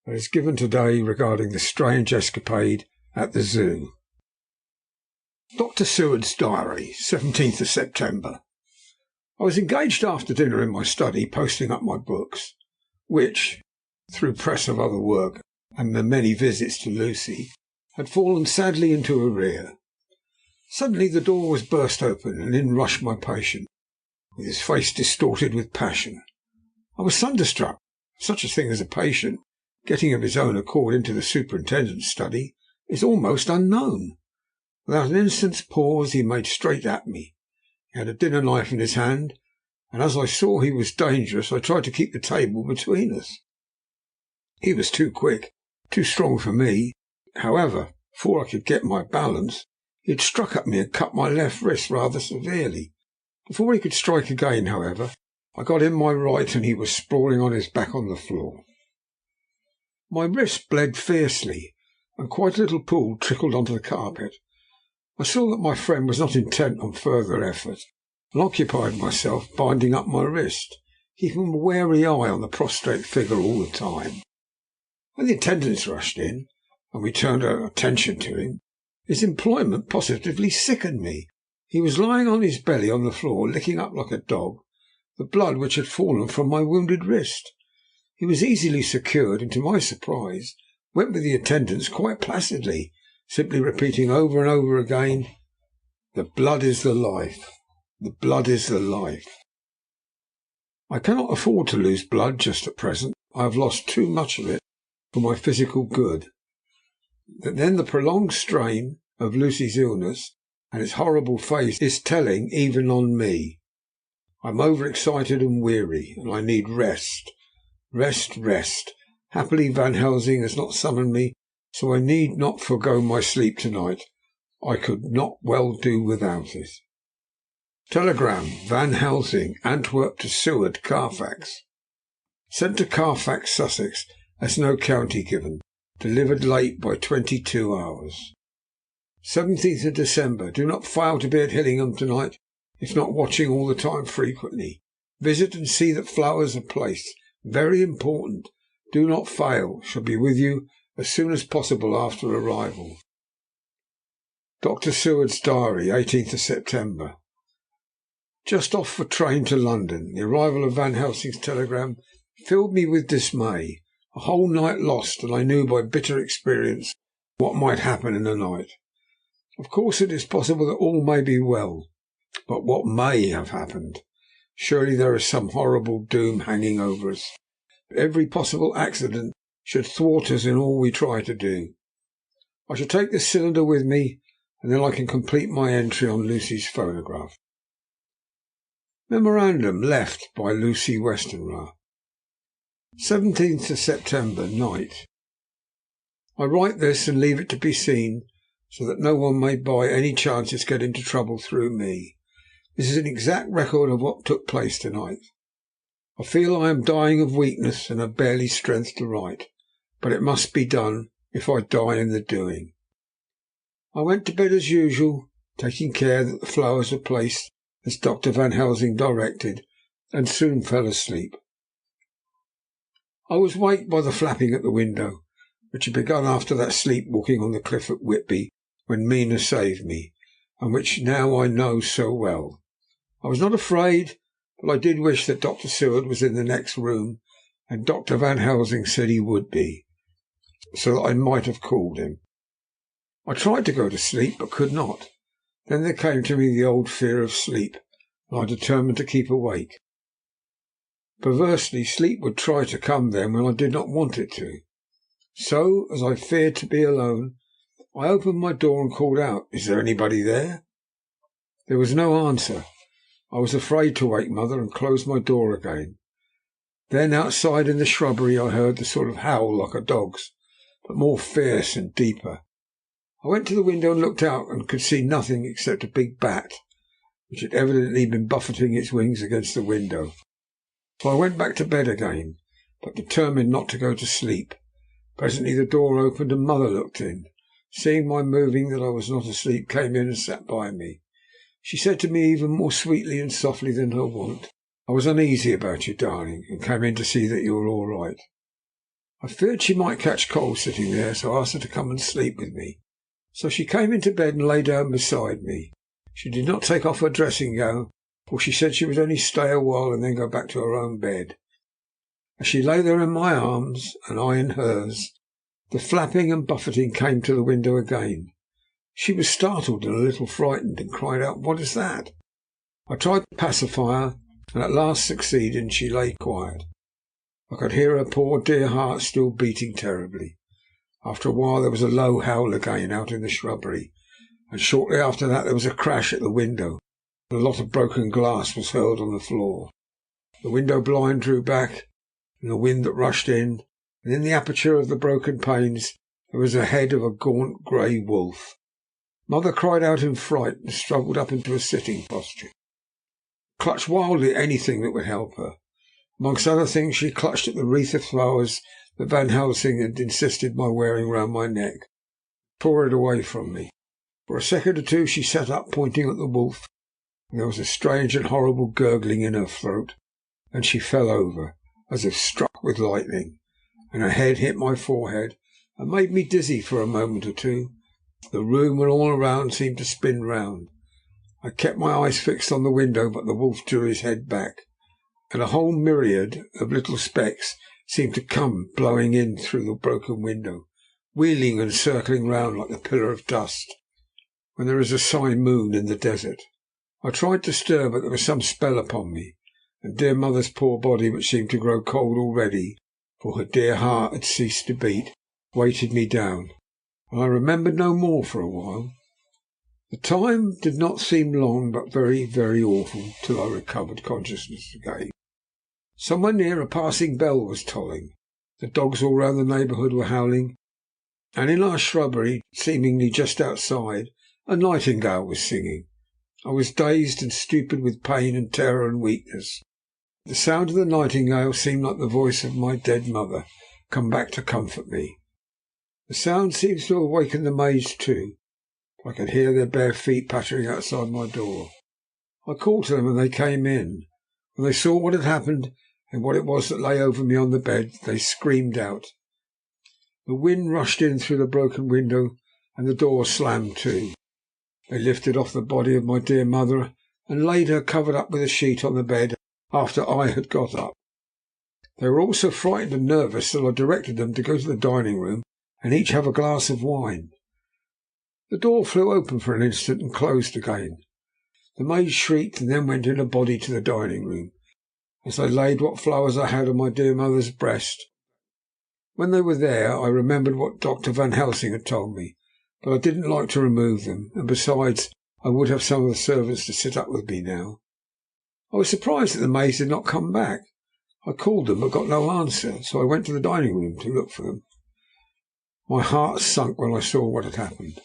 that is given today regarding the strange escapade at the zoo. Dr. Seward's Diary, 17th of September. I was engaged after dinner in my study posting up my books, which, through press of other work and the many visits to Lucy, had fallen sadly into arrear. Suddenly the door was burst open, and in rushed my patient, with his face distorted with passion. I was thunderstruck. Such a thing as a patient getting of his own accord into the superintendent's study is almost unknown. Without an instant's pause he made straight at me. He had a dinner knife in his hand, and as I saw he was dangerous, I tried to keep the table between us. He was too quick, too strong for me. However, before I could get my balance, he had struck at me and cut my left wrist rather severely. Before he could strike again, however, I got in my right and he was sprawling on his back on the floor. My wrist bled fiercely, and quite a little pool trickled onto the carpet. I saw that my friend was not intent on further effort, and occupied myself binding up my wrist, keeping a wary eye on the prostrate figure all the time. When the attendants rushed in, and we turned our attention to him, his employment positively sickened me. He was lying on his belly on the floor, licking up like a dog the blood which had fallen from my wounded wrist. He was easily secured, and to my surprise went with the attendants quite placidly, simply repeating over and over again, "The blood is the life. The blood is the life." I cannot afford to lose blood just at present. I have lost too much of it for my physical good. But then the prolonged strain of Lucy's illness and its horrible phase is telling even on me. I am overexcited and weary, and I need rest. Rest, rest. Happily Van Helsing has not summoned me, so I need not forego my sleep tonight. I could not well do without it. Telegram, Van Helsing, Antwerp to Seward, Carfax. Sent to Carfax, Sussex, as no county given. Delivered late by 22 hours. 17th of December. Do not fail to be at Hillingham tonight, if not watching all the time frequently. Visit and see that flowers are placed. Very important. Do not fail. Shall be with you as soon as possible after arrival. Dr. Seward's diary, 18th of September. Just off for train to London. The arrival of Van Helsing's telegram filled me with dismay. A whole night lost, and I knew by bitter experience what might happen in the night. Of course it is possible that all may be well, but what may have happened? Surely there is some horrible doom hanging over us. Every possible accident should thwart us in all we try to do. I shall take this cylinder with me, and then I can complete my entry on Lucy's phonograph. Memorandum left by Lucy Westenra. 17th of September, night. I write this and leave it to be seen, so that no one may by any chances get into trouble through me. This is an exact record of what took place tonight. I feel I am dying of weakness and have barely strength to write, but it must be done if I die in the doing. I went to bed as usual, taking care that the flowers were placed as Dr. Van Helsing directed, and soon fell asleep. I was waked by the flapping at the window, which had begun after that sleep-walking on the cliff at Whitby, when Mina saved me, and which now I know so well. I was not afraid, but I did wish that Dr. Seward was in the next room, and Dr. Van Helsing said he would be, so that I might have called him. I tried to go to sleep, but could not. Then there came to me the old fear of sleep, and I determined to keep awake. Perversely, sleep would try to come then when I did not want it to. So, as I feared to be alone, I opened my door and called out, "Is there anybody there?" There was no answer. I was afraid to wake Mother, and closed my door again. Then outside in the shrubbery I heard the sort of howl like a dog's, but more fierce and deeper. I went to the window and looked out, and could see nothing except a big bat, which had evidently been buffeting its wings against the window. So I went back to bed again, but determined not to go to sleep. Presently the door opened, and Mother looked in. Seeing my moving that I was not asleep, came in and sat by me. She said to me even more sweetly and softly than her wont, "I was uneasy about you, darling, and came in to see that you were all right." I feared she might catch cold sitting there, so I asked her to come and sleep with me. So she came into bed and lay down beside me. She did not take off her dressing gown, for she said she would only stay a while and then go back to her own bed. As she lay there in my arms, and I in hers, the flapping and buffeting came to the window again. She was startled and a little frightened, and cried out, "What is that?" I tried to pacify her, and at last succeeded, and she lay quiet. I could hear her poor dear heart still beating terribly. After a while there was a low howl again out in the shrubbery, and shortly after that there was a crash at the window, and a lot of broken glass was hurled on the floor. The window blind drew back, and the wind that rushed in, and in the aperture of the broken panes there was the head of a gaunt grey wolf. Mother cried out in fright and struggled up into a sitting posture, clutched wildly at anything that would help her. Amongst other things, she clutched at the wreath of flowers that Van Helsing had insisted my wearing round my neck, tore it away from me. For a second or two she sat up, pointing at the wolf, and there was a strange and horrible gurgling in her throat. Then she fell over, as if struck with lightning, and her head hit my forehead and made me dizzy for a moment or two. The room and all around seemed to spin round. I kept my eyes fixed on the window, but the wolf drew his head back, and a whole myriad of little specks seemed to come blowing in through the broken window, wheeling and circling round like a pillar of dust when there is a side moon in the desert. I tried to stir, but there was some spell upon me, and dear mother's poor body, which seemed to grow cold already, for her dear heart had ceased to beat, weighted me down, and I remembered no more for a while. The time did not seem long, but very, very awful, till I recovered consciousness again. Somewhere near, a passing bell was tolling. The dogs all round the neighbourhood were howling, and in our shrubbery, seemingly just outside, a nightingale was singing. I was dazed and stupid with pain and terror and weakness. The sound of the nightingale seemed like the voice of my dead mother, come back to comfort me. The sound seems to awaken the maids too. I could hear their bare feet pattering outside my door. I called to them, and they came in. When they saw what had happened, and what it was that lay over me on the bed, they screamed out. The wind rushed in through the broken window, and the door slammed to. They lifted off the body of my dear mother and laid her covered up with a sheet on the bed after I had got up. They were all so frightened and nervous that I directed them to go to the dining room and each have a glass of wine. The door flew open for an instant and closed again. The maid shrieked and then went in a body to the dining room. As they laid what flowers I had on my dear mother's breast, when they were there, I remembered what Dr. Van Helsing had told me, but I didn't like to remove them, and besides, I would have some of the servants to sit up with me now. I was surprised that the maids had not come back. I called them, but got no answer, so I went to the dining room to look for them. My heart sunk when I saw what had happened.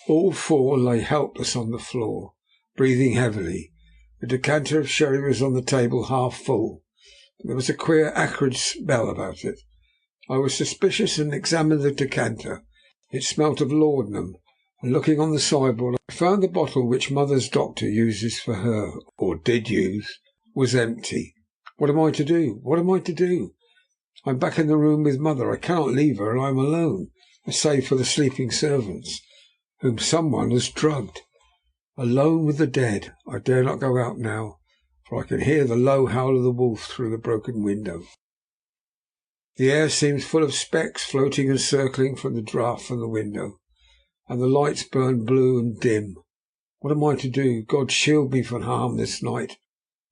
All four lay helpless on the floor, breathing heavily. The decanter of sherry was on the table half full, but there was a queer acrid smell about it. I was suspicious and examined the decanter. It smelt of laudanum, and looking on the sideboard, I found the bottle which mother's doctor uses for her, or did use, was empty. What am I to do? What am I to do? I am back in the room with mother. I cannot leave her, and I am alone, save for the sleeping servants, whom someone has drugged. Alone with the dead. I dare not go out now, for I can hear the low howl of the wolf through the broken window. The air seems full of specks floating and circling from the draught from the window, and the lights burn blue and dim. What am I to do? God shield me from harm this night.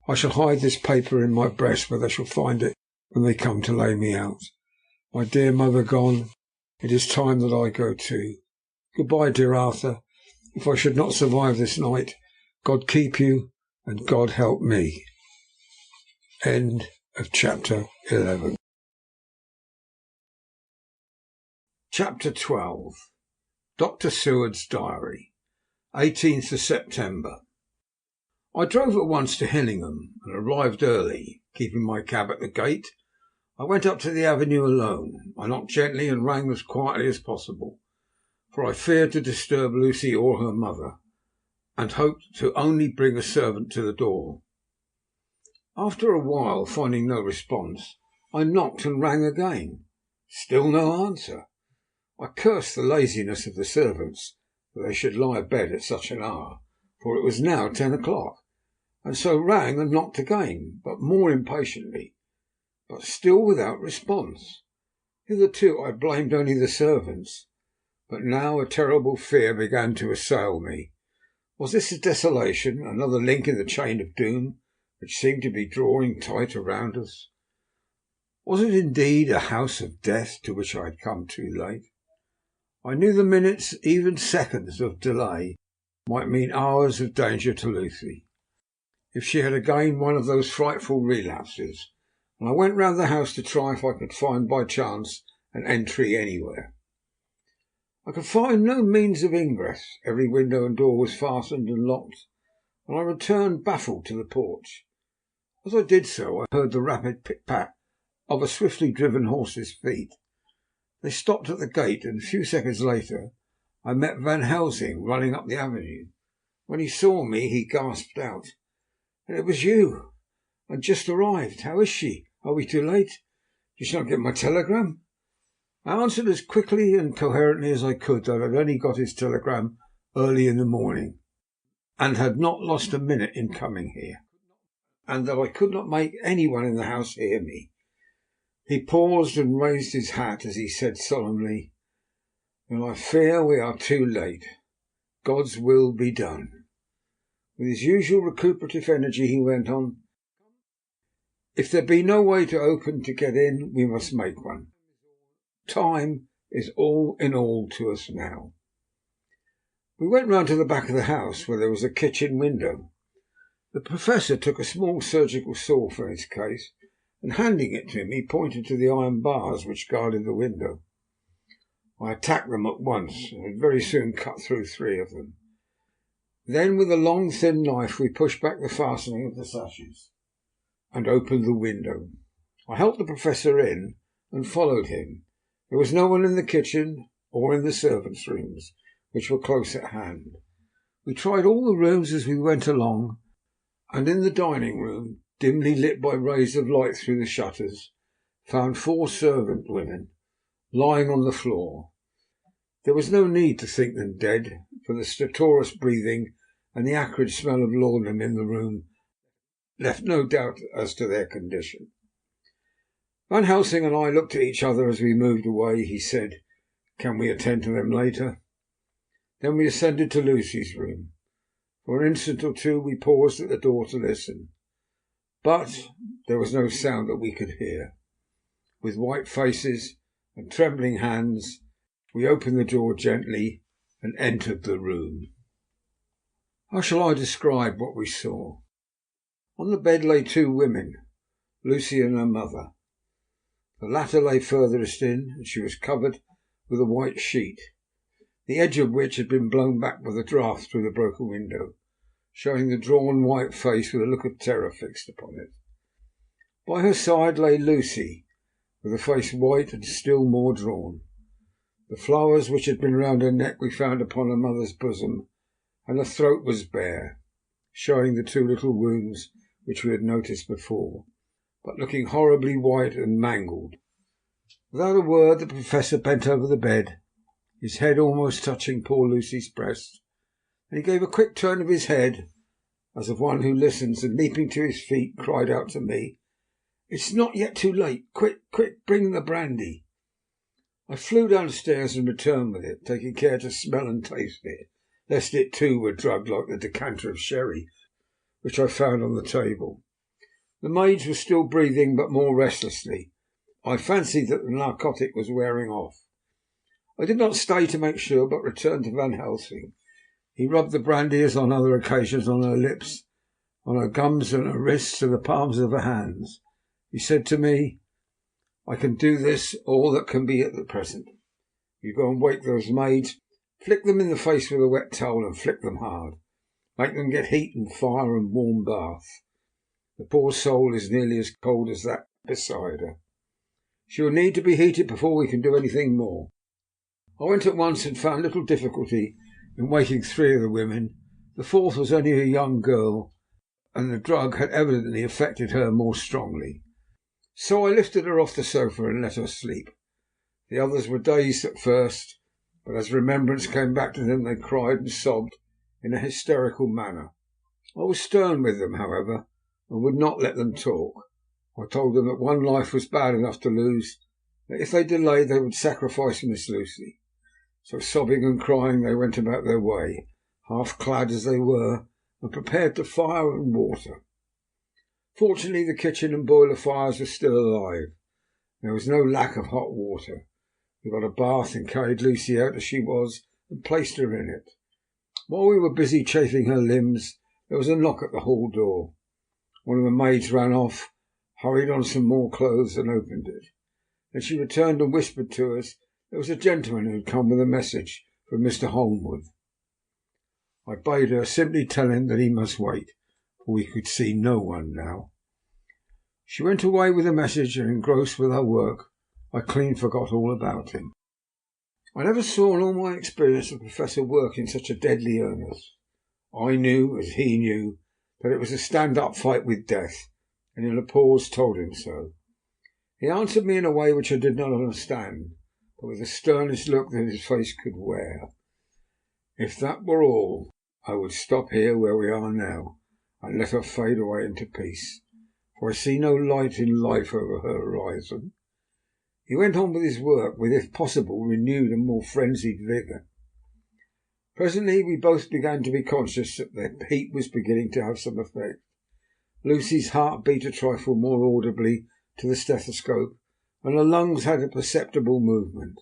I shall hide this paper in my breast, where they shall find it when they come to lay me out. My dear mother gone, it is time that I go too. Goodbye, dear Arthur. If I should not survive this night, God keep you, and God help me. End of chapter 11. Chapter 12. Dr. Seward's Diary. 18th of September. I drove at once to Hillingham and arrived early. Keeping my cab at the gate, I went up to the avenue alone. I knocked gently and rang as quietly as possible, for I feared to disturb Lucy or her mother, and hoped to only bring a servant to the door. After a while, finding no response, I knocked and rang again. Still no answer. I cursed the laziness of the servants, that they should lie abed at such an hour, for it was now 10 o'clock, and so rang and knocked again, but more impatiently, but still without response. Hitherto I blamed only the servants, but now a terrible fear began to assail me. Was this a desolation, another link in the chain of doom, which seemed to be drawing tight around us? Was it indeed a house of death to which I had come too late? I knew the minutes, even seconds, of delay might mean hours of danger to Lucy. if she had again one of those frightful relapses, and I went round the house to try if I could find by chance an entry anywhere. I could find no means of ingress. Every window and door was fastened and locked, and I returned baffled to the porch. As I did so, I heard the rapid pit-pat of a swiftly driven horse's feet. They stopped at the gate, and a few seconds later I met Van Helsing running up the avenue. When he saw me, he gasped out, "And it was you! And just arrived. How is she? Are we too late? Did she not get my telegram?" I answered as quickly and coherently as I could that I had only got his telegram early in the morning, and had not lost a minute in coming here, and that I could not make anyone in the house hear me. He paused and raised his hat as he said solemnly, "Then I fear we are too late. God's will be done." With his usual recuperative energy he went on, "If there be no way to open to get in, we must make one. Time is all in all to us now." We went round to the back of the house, where there was a kitchen window. The Professor took a small surgical saw from his case, and handing it to him, he pointed to the iron bars which guarded the window. I attacked them at once, and had very soon cut through 3 of them. Then, with a long, thin knife, we pushed back the fastening of the sashes, and opened the window. I helped the Professor in, and followed him. There was no one in the kitchen, or in the servants' rooms, which were close at hand. We tried all the rooms as we went along, and in the dining room, dimly lit by rays of light through the shutters, found 4 servant women lying on the floor. There was no need to think them dead, for the stertorous breathing and the acrid smell of laudanum in the room left no doubt as to their condition. Van Helsing and I looked at each other as we moved away. He said, "Can we attend to them later?" Then we ascended to Lucy's room. For an instant or two we paused at the door to listen, but there was no sound that we could hear. With white faces and trembling hands, we opened the door gently and entered the room. How shall I describe what we saw? On the bed lay 2 women, Lucy and her mother. The latter lay furthest in, and she was covered with a white sheet, the edge of which had been blown back by the draught through the broken window, showing the drawn white face with a look of terror fixed upon it. By her side lay Lucy, with a face white and still more drawn. The flowers which had been round her neck we found upon her mother's bosom, and her throat was bare, showing the 2 little wounds which we had noticed before, but looking horribly white and mangled. Without a word the Professor bent over the bed, his head almost touching poor Lucy's breast, and he gave a quick turn of his head, as of one who listens, and leaping to his feet, cried out to me, "It's not yet too late. Quick, quick, bring the brandy." I flew downstairs and returned with it, taking care to smell and taste it, lest it too were drugged like the decanter of sherry which I found on the table. The maids were still breathing, but more restlessly. I fancied that the narcotic was wearing off. I did not stay to make sure, but returned to Van Helsing. He rubbed the brandy, as on other occasions, on her lips, on her gums and her wrists and the palms of her hands. He said to me, "I can do this, all that can be at the present. You go and wake those maids, flick them in the face with a wet towel and flick them hard. Make them get heat and fire and warm bath. The poor soul is nearly as cold as that beside her. She will need to be heated before we can do anything more." I went at once and found little difficulty in waking 3 of the women. The 4th was only a young girl, and the drug had evidently affected her more strongly. So I lifted her off the sofa and let her sleep. The others were dazed at first, but as remembrance came back to them they cried and sobbed in a hysterical manner. I was stern with them, however, and would not let them talk. I told them that one life was bad enough to lose, that if they delayed they would sacrifice Miss Lucy. So sobbing and crying they went about their way, half clad as they were, and prepared to fire and water. Fortunately the kitchen and boiler fires were still alive. There was no lack of hot water. We got a bath and carried Lucy out as she was and placed her in it. While we were busy chafing her limbs, there was a knock at the hall door. One of the maids ran off, hurried on some more clothes and opened it. Then she returned and whispered to us there was a gentleman who had come with a message from Mr. Holmwood. I bade her simply tell him that he must wait, for we could see no one now. She went away with the message, and engrossed with her work, I clean forgot all about him. I never saw in all my experience the Professor work in such a deadly earnest. I knew, as he knew, that it was a stand-up fight with death, and in a pause told him so. He answered me in a way which I did not understand, but with the sternest look that his face could wear. If that were all, I would stop here where we are now, and let her fade away into peace, for I see no light in life over her horizon. He went on with his work with, if possible, renewed and more frenzied vigour. Presently we both began to be conscious that the heat was beginning to have some effect. Lucy's heart beat a trifle more audibly to the stethoscope, and her lungs had a perceptible movement.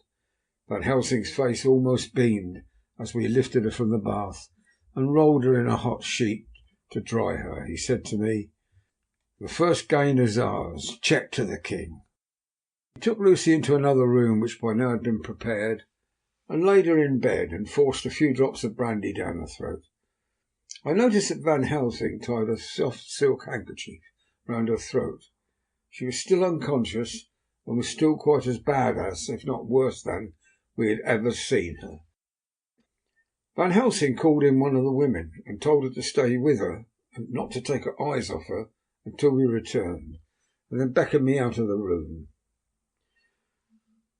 Van Helsing's face almost beamed as we lifted her from the bath and rolled her in a hot sheet to dry her. He said to me, "The first gain is ours. Check to the king." He took Lucy into another room, which by now had been prepared, and laid her in bed, and forced a few drops of brandy down her throat. I noticed that Van Helsing tied a soft silk handkerchief round her throat. She was still unconscious, and was still quite as bad as, if not worse than, we had ever seen her. Van Helsing called in one of the women, and told her to stay with her, and not to take her eyes off her until we returned, and then beckoned me out of the room.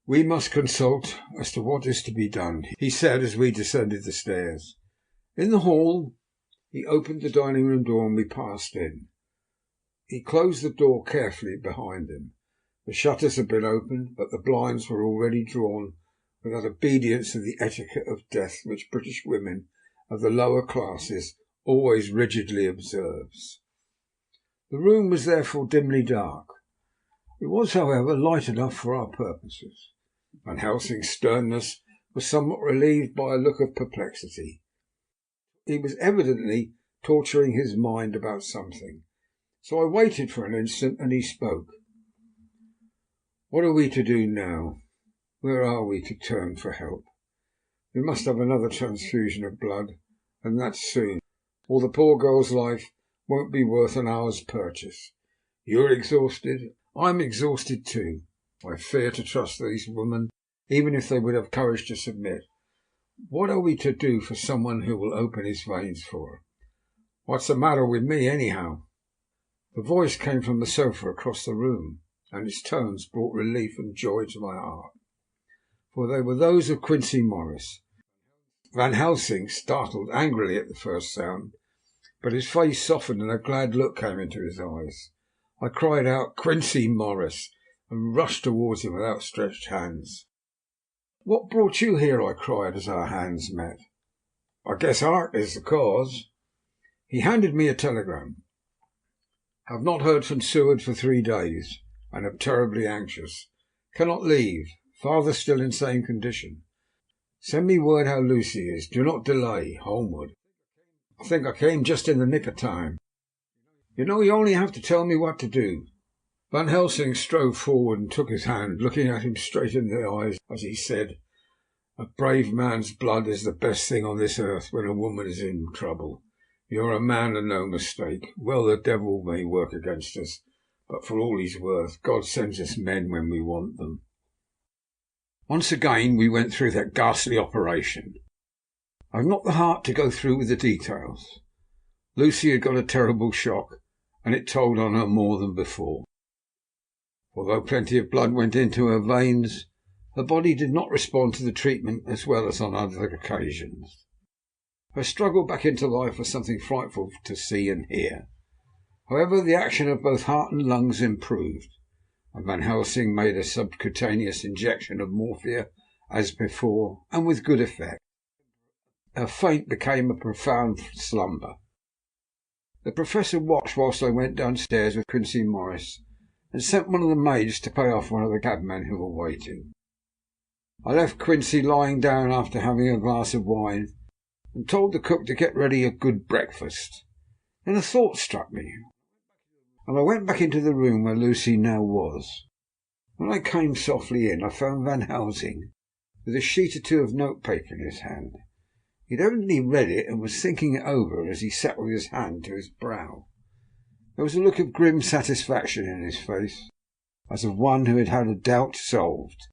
"We must consult as to what is to be done," he said as we descended the stairs. In the hall he opened the dining room door, and we passed in. He closed the door carefully behind him. The shutters had been opened, but the blinds were already drawn with that obedience to the etiquette of death which British women of the lower classes always rigidly observes. The room was therefore dimly dark. It was, however, light enough for our purposes. Van Helsing's sternness was somewhat relieved by a look of perplexity. He was evidently torturing his mind about something, so I waited for an instant, and he spoke. "What are we to do now? Where are we to turn for help? We must have another transfusion of blood, and that soon, or the poor girl's life won't be worth an hour's purchase. You're exhausted. I'm exhausted too. I fear to trust these women, even if they would have courage to submit. What are we to do for someone who will open his veins for her? What's the matter with me, anyhow?" The voice came from the sofa across the room, and its tones brought relief and joy to my heart, for they were those of Quincy Morris. Van Helsing startled angrily at the first sound, but his face softened and a glad look came into his eyes. I cried out, "Quincy Morris!" and rushed towards him with outstretched hands. "What brought you here?" I cried as our hands met. "I guess Harker is the cause." He handed me a telegram. "Have not heard from Seward for 3 days, and am terribly anxious. Cannot leave. Father still in same condition. Send me word how Lucy is. Do not delay. Holmwood." I think I came just in the nick of time. "You know, you only have to tell me what to do." Van Helsing strode forward and took his hand, looking at him straight in the eyes as he said, "A brave man's blood is the best thing on this earth when a woman is in trouble. You're a man and no mistake. Well, the devil may work against us, but for all he's worth, God sends us men when we want them." Once again we went through that ghastly operation. I have not the heart to go through with the details. Lucy had got a terrible shock, and it told on her more than before. Although plenty of blood went into her veins, her body did not respond to the treatment as well as on other occasions. Her struggle back into life was something frightful to see and hear. However, the action of both heart and lungs improved, and Van Helsing made a subcutaneous injection of morphia as before, and with good effect. Her faint became a profound slumber. The Professor watched whilst I went downstairs with Quincy Morris, and sent one of the maids to pay off one of the cabmen who were waiting. I left Quincy lying down after having a glass of wine, and told the cook to get ready a good breakfast. Then a thought struck me. and I went back into the room where Lucy now was. When I came softly in, I found Van Helsing with a sheet or two of notepaper in his hand. He'd evidently read it and was thinking it over as he sat with his hand to his brow. There was a look of grim satisfaction in his face, as of one who had had a doubt solved.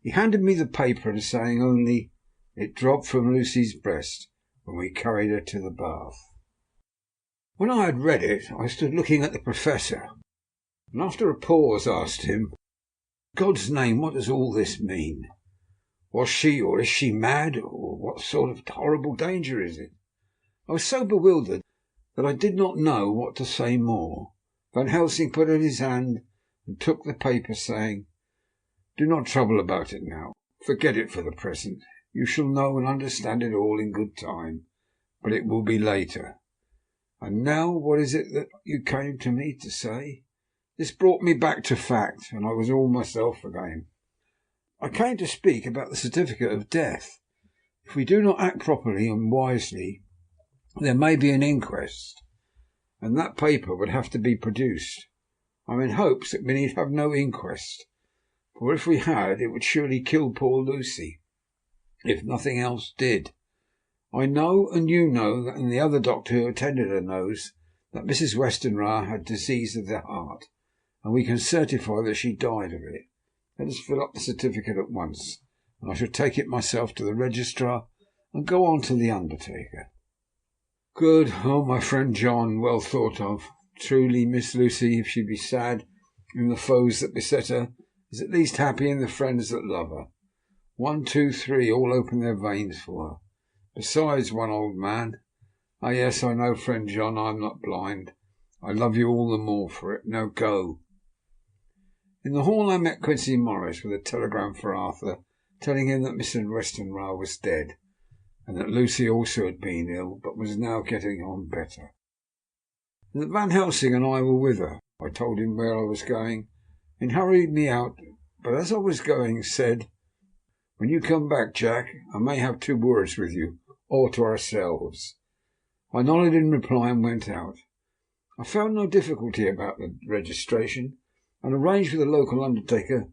He handed me the paper, and saying only, "It dropped from Lucy's breast when we carried her to the bath." When I had read it, I stood looking at the Professor, and after a pause asked him, "God's name, what does all this mean? Was she or is she mad, or what sort of horrible danger is it?" I was so bewildered that I did not know what to say more. Van Helsing put out his hand and took the paper, saying, "Do not trouble about it now. Forget it for the present. You shall know and understand it all in good time, but it will be later. And now, what is it that you came to me to say?" This brought me back to fact, and I was all myself again. "I came to speak about the certificate of death. If we do not act properly and wisely, there may be an inquest, and that paper would have to be produced. I'm in hopes that we need have no inquest, for if we had, it would surely kill poor Lucy, if nothing else did. I know, and you know, and the other doctor who attended her knows, that Mrs. Westenra had disease of the heart, and we can certify that she died of it. Let us fill up the certificate at once, and I shall take it myself to the registrar and go on to the undertaker." "Good. Oh, my friend John, well thought of. Truly, Miss Lucy, if she be sad in the foes that beset her, is at least happy in the friends that love her. 1, 2, 3, all open their veins for her. Besides, one old man. Ah, yes, I know, friend John, I am not blind. I love you all the more for it. Now go." In the hall I met Quincy Morris with a telegram for Arthur, telling him that Mr. Westenra was dead, and that Lucy also had been ill, but was now getting on better, and that Van Helsing and I were with her. I told him where I was going, and hurried me out, but as I was going said, "When you come back, Jack, I may have 2 words with you, all to ourselves." I nodded in reply and went out. I found no difficulty about the registration, and arranged with the local undertaker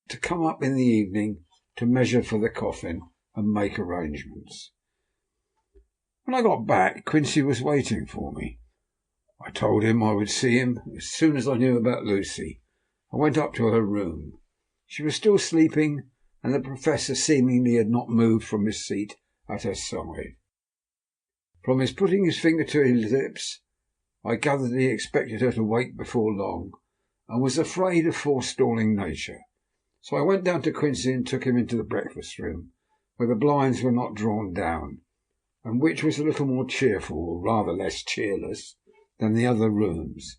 to come up in the evening to measure for the coffin and make arrangements. When I got back, Quincy was waiting for me. I told him I would see him as soon as I knew about Lucy. I went up to her room. She was still sleeping, and the Professor seemingly had not moved from his seat at her side. From his putting his finger to his lips, I gathered that he expected her to wake before long, and was afraid of forestalling nature. So I went down to Quincy and took him into the breakfast room, where the blinds were not drawn down, and which was a little more cheerful, or rather less cheerless, than the other rooms.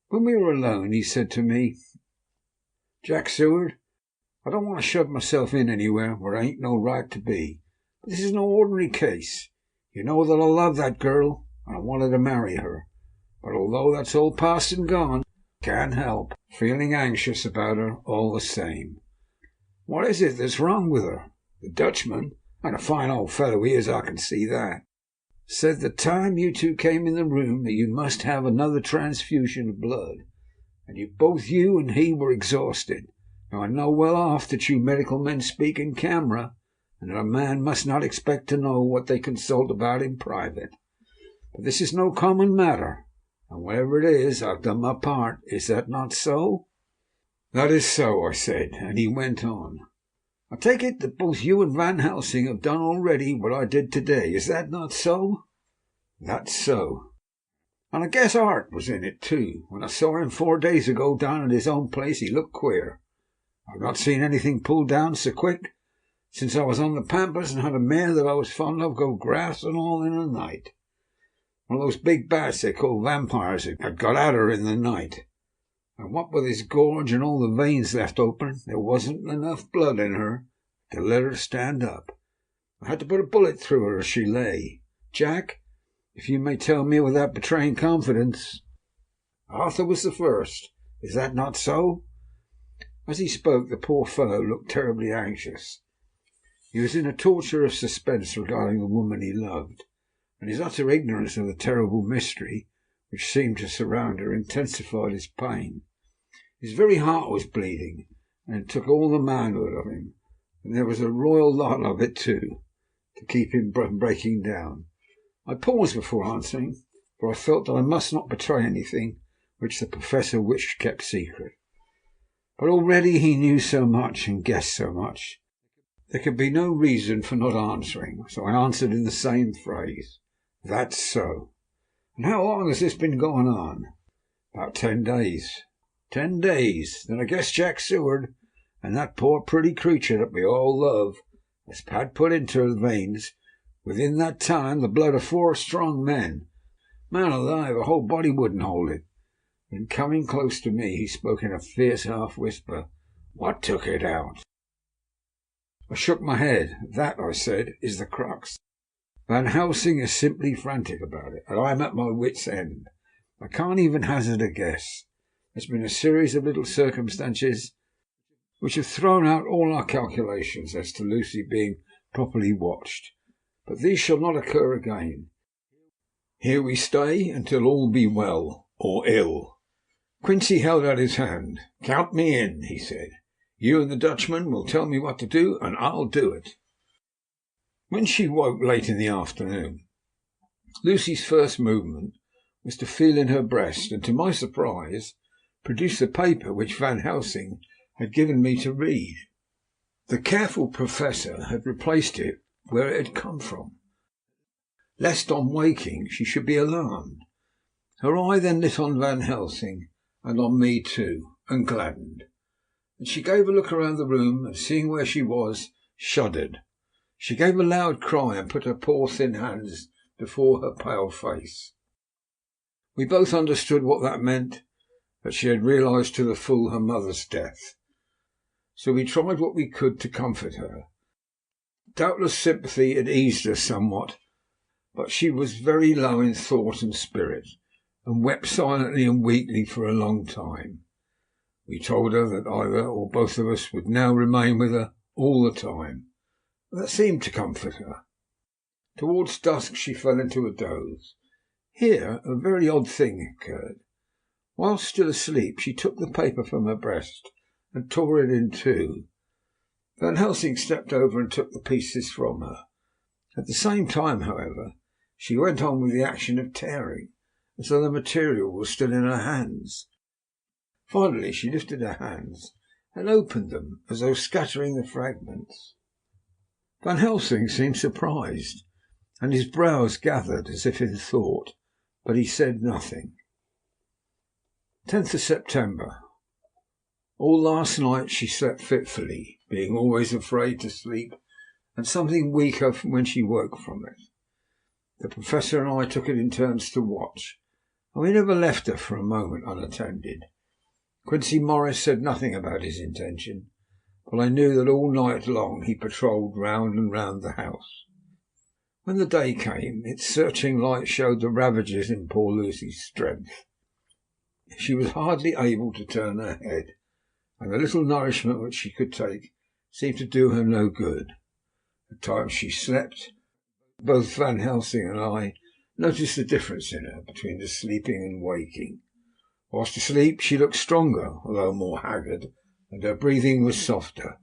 When we were alone, he said to me, "Jack Seward, I don't want to shove myself in anywhere where I ain't no right to be, but this is no ordinary case. You know that I love that girl, and I wanted to marry her, but although that's all past and gone, I can't help feeling anxious about her all the same. What is it that's wrong with her? The Dutchman, and a fine old fellow he is, I can see that, said the time you 2 came in the room that you must have another transfusion of blood, and both you and he were exhausted. Now I know well off that you medical men speak in camera, and that a man must not expect to know what they consult about in private. But this is no common matter, and whatever it is, I've done my part. Is that not so?" "That is so," I said, and he went on. "I take it that both you and Van Helsing have done already what I did today. Is that not so?" "That's so." "And I guess Art was in it too. When I saw him 4 days ago down at his own place, he looked queer. I've not seen anything pulled down so quick since I was on the pampas and had a mare that I was fond of go grass and all in a night. One of those big bats they call vampires had got at her in the night, and what with his gorge and all the veins left open, there wasn't enough blood in her to let her stand up. I had to put a bullet through her as she lay. Jack, if you may tell me without betraying confidence, Arthur was the first. Is that not so?" As he spoke, the poor fellow looked terribly anxious. He was in a torture of suspense regarding the woman he loved, and his utter ignorance of the terrible mystery which seemed to surround her intensified his pain. His very heart was bleeding, and it took all the manhood of him, and there was a royal lot of it too, to keep him from breaking down. I paused before answering, for I felt that I must not betray anything which the Professor wished kept secret. But already he knew so much and guessed so much, there could be no reason for not answering, so I answered in the same phrase. That's so. And how long has this been going on? About 10 days. 10 days. Then I guess Jack Seward, and that poor pretty creature that we all love, has had put into her veins within that time the blood of 4 strong men. Man alive, a whole body wouldn't hold it. Then coming close to me, he spoke in a fierce half-whisper. What took it out? I shook my head. That, I said, is the crux. Van Helsing is simply frantic about it, and I am at my wits' end. I can't even hazard a guess. There's been a series of little circumstances which have thrown out all our calculations as to Lucy being properly watched. But these shall not occur again. Here we stay until all be well, or ill. Quincy held out his hand. Count me in, he said. You and the Dutchman will tell me what to do, and I'll do it. When she woke late in the afternoon, Lucy's first movement was to feel in her breast, and to my surprise, produce the paper which Van Helsing had given me to read. The careful Professor had replaced it where it had come from, lest on waking she should be alarmed. Her eye then lit on Van Helsing, and on me too, and gladdened. And she gave a look around the room, and seeing where she was, shuddered. She gave a loud cry, and put her poor thin hands before her pale face. We both understood what that meant, that she had realized to the full her mother's death. So we tried what we could to comfort her. Doubtless sympathy had eased her somewhat, but she was very low in thought and spirit, and wept silently and weakly for a long time. We told her that either or both of us would now remain with her all the time. That seemed to comfort her. Towards dusk she fell into a doze. Here a very odd thing occurred. Whilst still asleep, she took the paper from her breast and tore it in two. Van Helsing stepped over and took the pieces from her. At the same time, however, she went on with the action of tearing, as though the material was still in her hands. Finally she lifted her hands and opened them, as though scattering the fragments. Van Helsing seemed surprised, and his brows gathered as if in thought, but he said nothing. 10th of September. All last night she slept fitfully, being always afraid to sleep, and something weaker when she woke from it. The Professor and I took it in turns to watch, and we never left her for a moment unattended. Quincy Morris said nothing about his intention, but I knew that all night long he patrolled round and round the house. When the day came, its searching light showed the ravages in poor Lucy's strength. She was hardly able to turn her head, and the little nourishment which she could take seemed to do her no good. At times she slept. Both Van Helsing and I noticed the difference in her between the sleeping and waking. Whilst asleep she looked stronger, although more haggard, and her breathing was softer.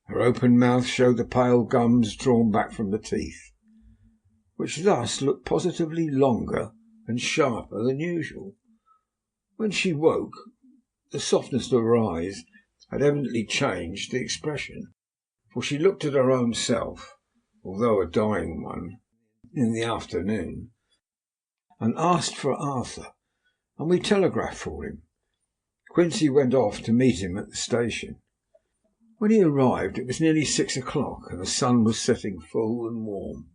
Her open mouth showed the pale gums drawn back from the teeth, which thus looked positively longer and sharper than usual. When she woke, the softness of her eyes had evidently changed the expression, for she looked at her own self, although a dying one, in the afternoon, and asked for Arthur, and we telegraphed for him. Quincy went off to meet him at the station. When he arrived it was nearly 6 o'clock, and the sun was setting full and warm,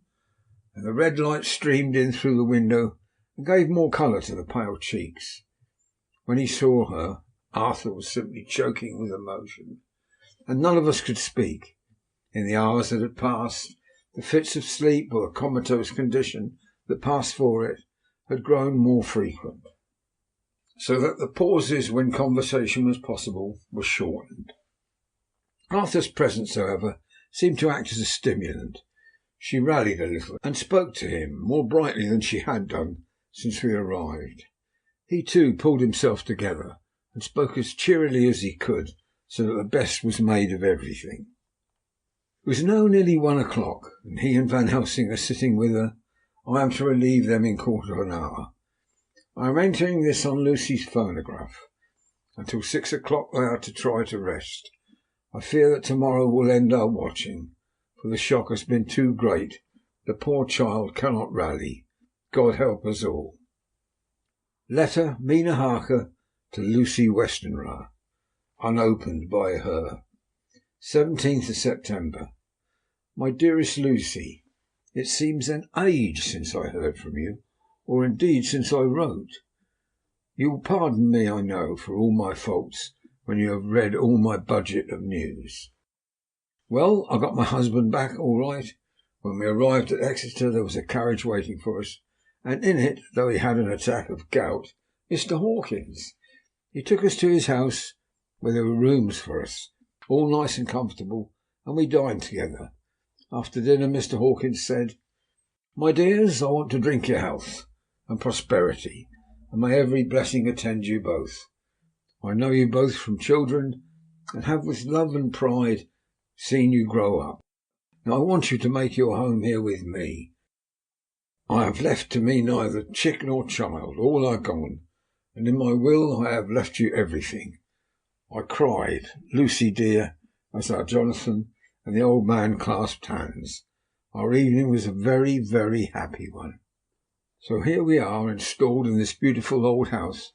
and the red light streamed in through the window and gave more colour to the pale cheeks. When he saw her, Arthur was simply choking with emotion, and none of us could speak. In the hours that had passed, the fits of sleep or the comatose condition that passed for it had grown more frequent, so that the pauses when conversation was possible were shortened. Arthur's presence, however, seemed to act as a stimulant. She rallied a little and spoke to him more brightly than she had done since we arrived. He too pulled himself together and spoke as cheerily as he could, so that the best was made of everything. It was now nearly 1 o'clock, and he and Van Helsing are sitting with her. I am to relieve them in 1/4 hour. I am entering this on Lucy's phonograph. Until 6 o'clock they are to try to rest. I fear that tomorrow will end our watching, for the shock has been too great. The poor child cannot rally. God help us all. Letter, Mina Harker, to Lucy Westenra, unopened by her. 17th of September. My dearest Lucy, it seems an age since I heard from you, or indeed since I wrote. You will pardon me, I know, for all my faults when you have read all my budget of news. Well, I got my husband back all right. When we arrived at Exeter there was a carriage waiting for us, and in it, though he had an attack of gout, Mr. Hawkins. He took us to his house, where there were rooms for us, all nice and comfortable, and we dined together. After dinner Mr. Hawkins said, "My dears, I want to drink your health and prosperity, and may every blessing attend you both. I know you both from children, and have with love and pride seen you grow up. Now I want you to make your home here with me. I have left to me neither chick nor child, all are gone, and in my will I have left you everything." I cried, Lucy dear, as our Jonathan and the old man clasped hands. Our evening was a very, very happy one. So here we are installed in this beautiful old house,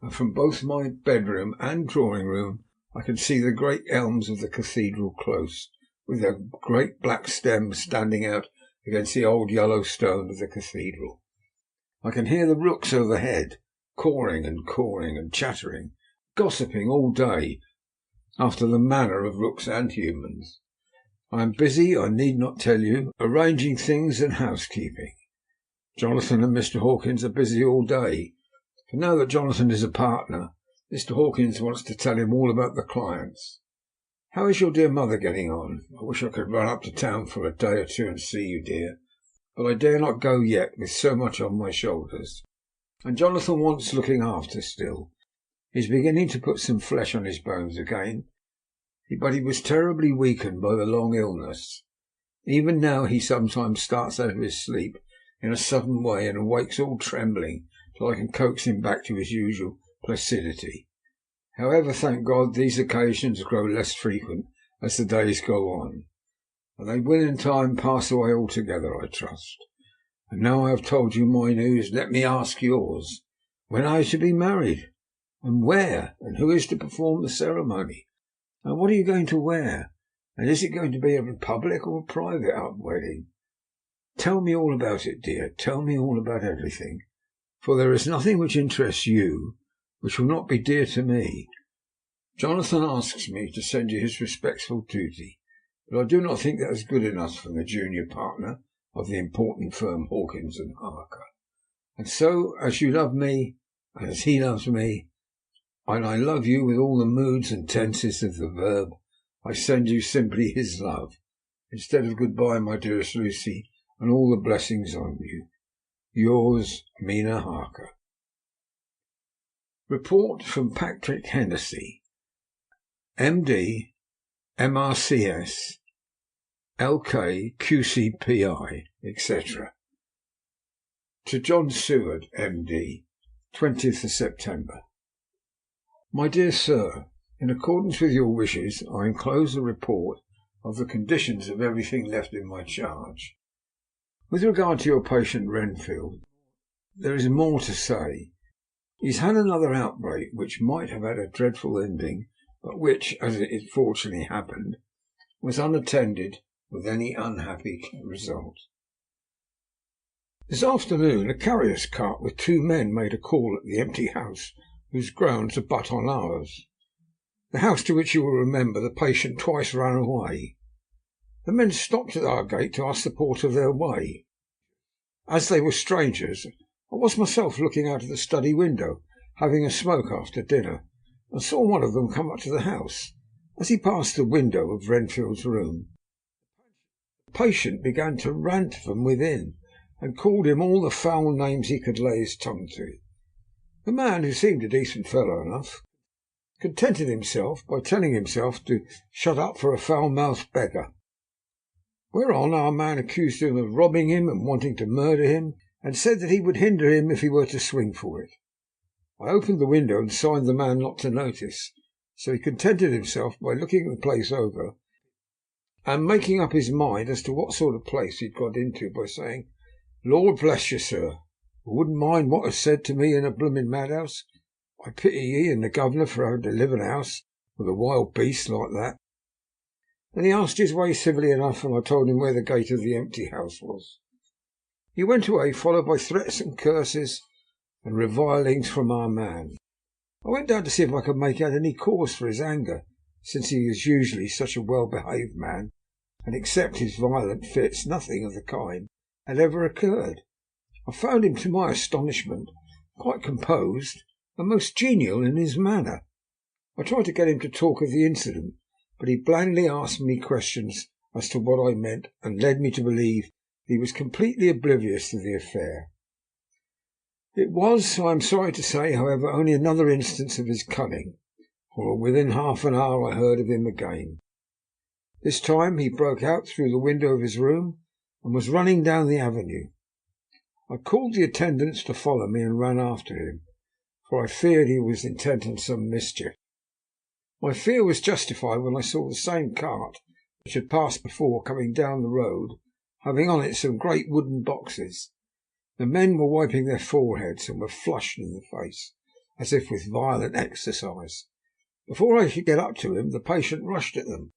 and from both my bedroom and drawing-room I can see the great elms of the cathedral close, with their great black stems standing out against the old yellow stone of the cathedral. I can hear the rooks overhead, cawing and chattering, gossiping all day, after the manner of rooks and humans. I am busy, I need not tell you, arranging things and housekeeping. Jonathan and Mr. Hawkins are busy all day, for now that Jonathan is a partner, Mr. Hawkins wants to tell him all about the clients. How is your dear mother getting on? I wish I could run up to town for a day or two and see you, dear, but I dare not go yet with so much on my shoulders. And Jonathan wants looking after still. He's beginning to put some flesh on his bones again, but he was terribly weakened by the long illness. Even now he sometimes starts out of his sleep in a sudden way and awakes all trembling till I can coax him back to his usual placidity. However, thank God, these occasions grow less frequent as the days go on, and they will in time pass away altogether, I trust. And now I have told you my news, let me ask yours. When are you to be married? And where? And who is to perform the ceremony? And what are you going to wear? And is it going to be a public or a private wedding? Tell me all about it, dear. Tell me all about everything. For there is nothing which interests you which will not be dear to me. Jonathan asks me to send you his respectful duty, but I do not think that is good enough from the junior partner of the important firm Hawkins and Harker. And so, as you love me, and as he loves me, and I love you with all the moods and tenses of the verb, I send you simply his love, instead of goodbye, my dearest Lucy, and all the blessings on you. Yours, Mina Harker. Report from Patrick Hennessy, MD, MRCS, LK, QCPI, etc. To John Seward, MD, 20th of September. My dear Sir, in accordance with your wishes, I enclose a report of the conditions of everything left in my charge. With regard to your patient Renfield, there is more to say. He's had another outbreak which might have had a dreadful ending, but which, as it fortunately happened, was unattended with any unhappy result. This afternoon a carrier's cart with 2 men made a call at the empty house whose grounds abut on ours. The house to which you will remember the patient twice ran away. The men stopped at our gate to ask the porter their way. As they were strangers, I was myself looking out of the study window, having a smoke after dinner, and saw one of them come up to the house. As he passed the window of Renfield's room, the patient began to rant from within, and called him all the foul names he could lay his tongue to. The man, who seemed a decent fellow enough, contented himself by telling himself to shut up for a foul-mouthed beggar, whereon our man accused him of robbing him and wanting to murder him, and said that he would hinder him if he were to swing for it. I opened the window and signed the man not to notice, so he contented himself by looking the place over and making up his mind as to what sort of place he'd got into by saying, "Lord bless you, sir, I wouldn't mind what is said to me in a blooming madhouse. I pity ye and the governor for having to live in a house with a wild beast like that." Then he asked his way civilly enough, and I told him where the gate of the empty house was. He went away, followed by threats and curses and revilings from our man. I went down to see if I could make out any cause for his anger, since he was usually such a well-behaved man, and except his violent fits, nothing of the kind had ever occurred. I found him, to my astonishment, quite composed and most genial in his manner. I tried to get him to talk of the incident, but he blandly asked me questions as to what I meant, and led me to believe he was completely oblivious to the affair. It was, I am sorry to say, however, only another instance of his cunning, for within half an hour I heard of him again. This time he broke out through the window of his room and was running down the avenue. I called the attendants to follow me and ran after him, for I feared he was intent on some mischief. My fear was justified when I saw the same cart which had passed before coming down the road, having on it some great wooden boxes. The men were wiping their foreheads and were flushed in the face, as if with violent exercise. Before I could get up to him, the patient rushed at them,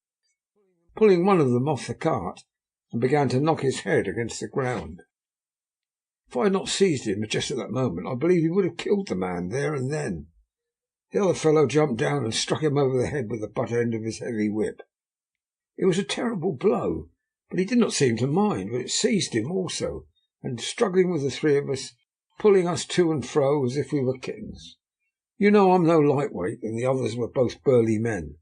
pulling one of them off the cart, and began to knock his head against the ground. If I had not seized him just at that moment, I believe he would have killed the man there and then. The other fellow jumped down and struck him over the head with the butt end of his heavy whip. It was a terrible blow, but he did not seem to mind, but it seized him also, and struggling with the three of us, pulling us to and fro as if we were kittens. You know I'm no lightweight, and the others were both burly men.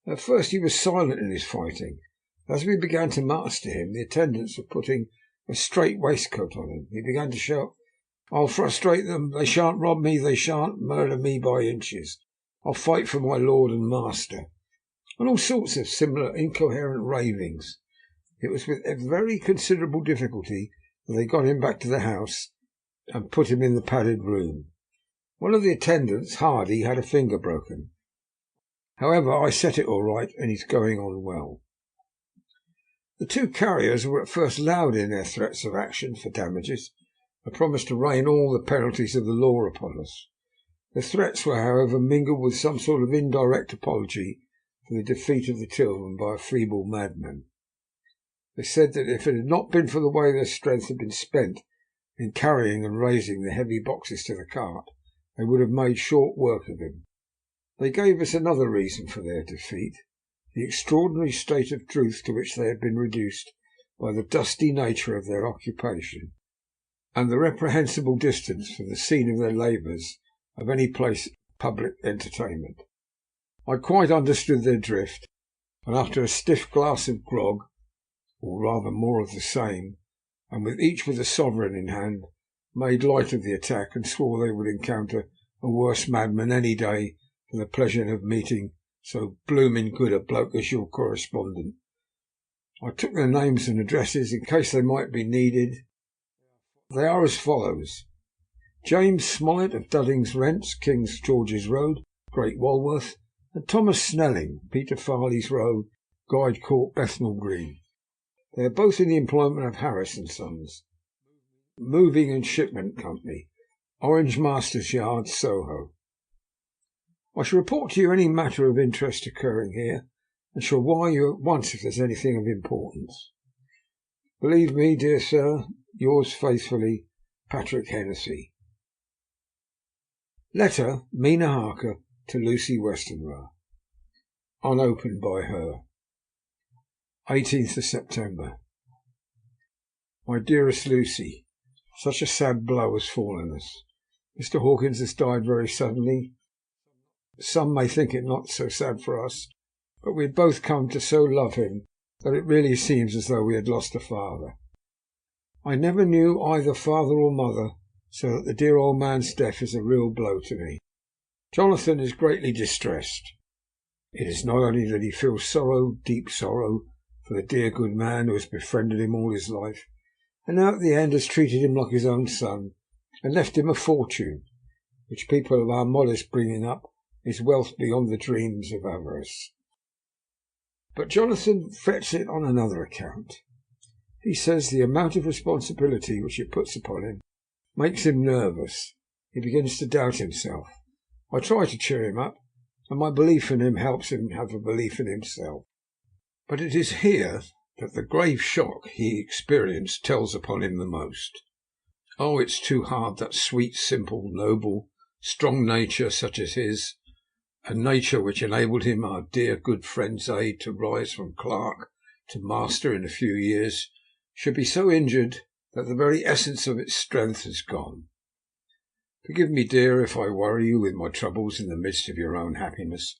At first he was silent in his fighting. As we began to master him, the attendants were putting a strait waistcoat on him. He began to shout, "I'll frustrate them. They shan't rob me. They shan't murder me by inches. I'll fight for my lord and master," and all sorts of similar incoherent ravings. It was with a very considerable difficulty that they got him back to the house and put him in the padded room. One of the attendants, Hardy, had a finger broken. However, I set it all right, and he's going on well. The two carriers were at first loud in their threats of action for damages, and promised to rain all the penalties of the law upon us. The threats were, however, mingled with some sort of indirect apology for the defeat of the two of them by a feeble madman. They said that if it had not been for the way their strength had been spent in carrying and raising the heavy boxes to the cart, they would have made short work of him. They gave us another reason for their defeat, the extraordinary state of truth to which they had been reduced by the dusty nature of their occupation, and the reprehensible distance from the scene of their labours of any place of public entertainment. I quite understood their drift, and after a stiff glass of grog, or rather more of the same, and with each with a sovereign in hand, made light of the attack, and swore they would encounter a worse madman any day for the pleasure of meeting so blooming good a bloke as your correspondent. I took their names and addresses in case they might be needed. They are as follows: James Smollett of Dudding's Rents, King George's Road, Great Walworth, and Thomas Snelling, Peter Farley's Road, Guide Court, Bethnal Green. They are both in the employment of Harris and Sons, Moving and Shipment Company, Orange Masters Yard, Soho. I shall report to you any matter of interest occurring here, and shall wire you at once if there is anything of importance. Believe me, dear sir, yours faithfully, Patrick Hennessy. Letter, Mina Harker, to Lucy Westenra. Unopened by her. 18th of September. My dearest Lucy, such a sad blow has fallen us. Mr. Hawkins has died very suddenly. Some may think it not so sad for us, but we had both come to so love him that it really seems as though we had lost a father. I never knew either father or mother so that the dear old man's death is a real blow to me. Jonathan is greatly distressed. It is not only that he feels sorrow, deep sorrow, for the dear good man who has befriended him all his life, and now at the end has treated him like his own son, and left him a fortune, which people of our modest bringing up is wealth beyond the dreams of avarice. But Jonathan frets it on another account. He says the amount of responsibility which it puts upon him makes him nervous. He begins to doubt himself. I try to cheer him up, and my belief in him helps him have a belief in himself. But it is here that the grave shock he experienced tells upon him the most. Oh, it's too hard that sweet, simple, noble, strong nature such as his, a nature which enabled him, our dear good friend's aid, to rise from clerk to master in a few years, should be so injured that the very essence of its strength is gone. Forgive me, dear, if I worry you with my troubles in the midst of your own happiness.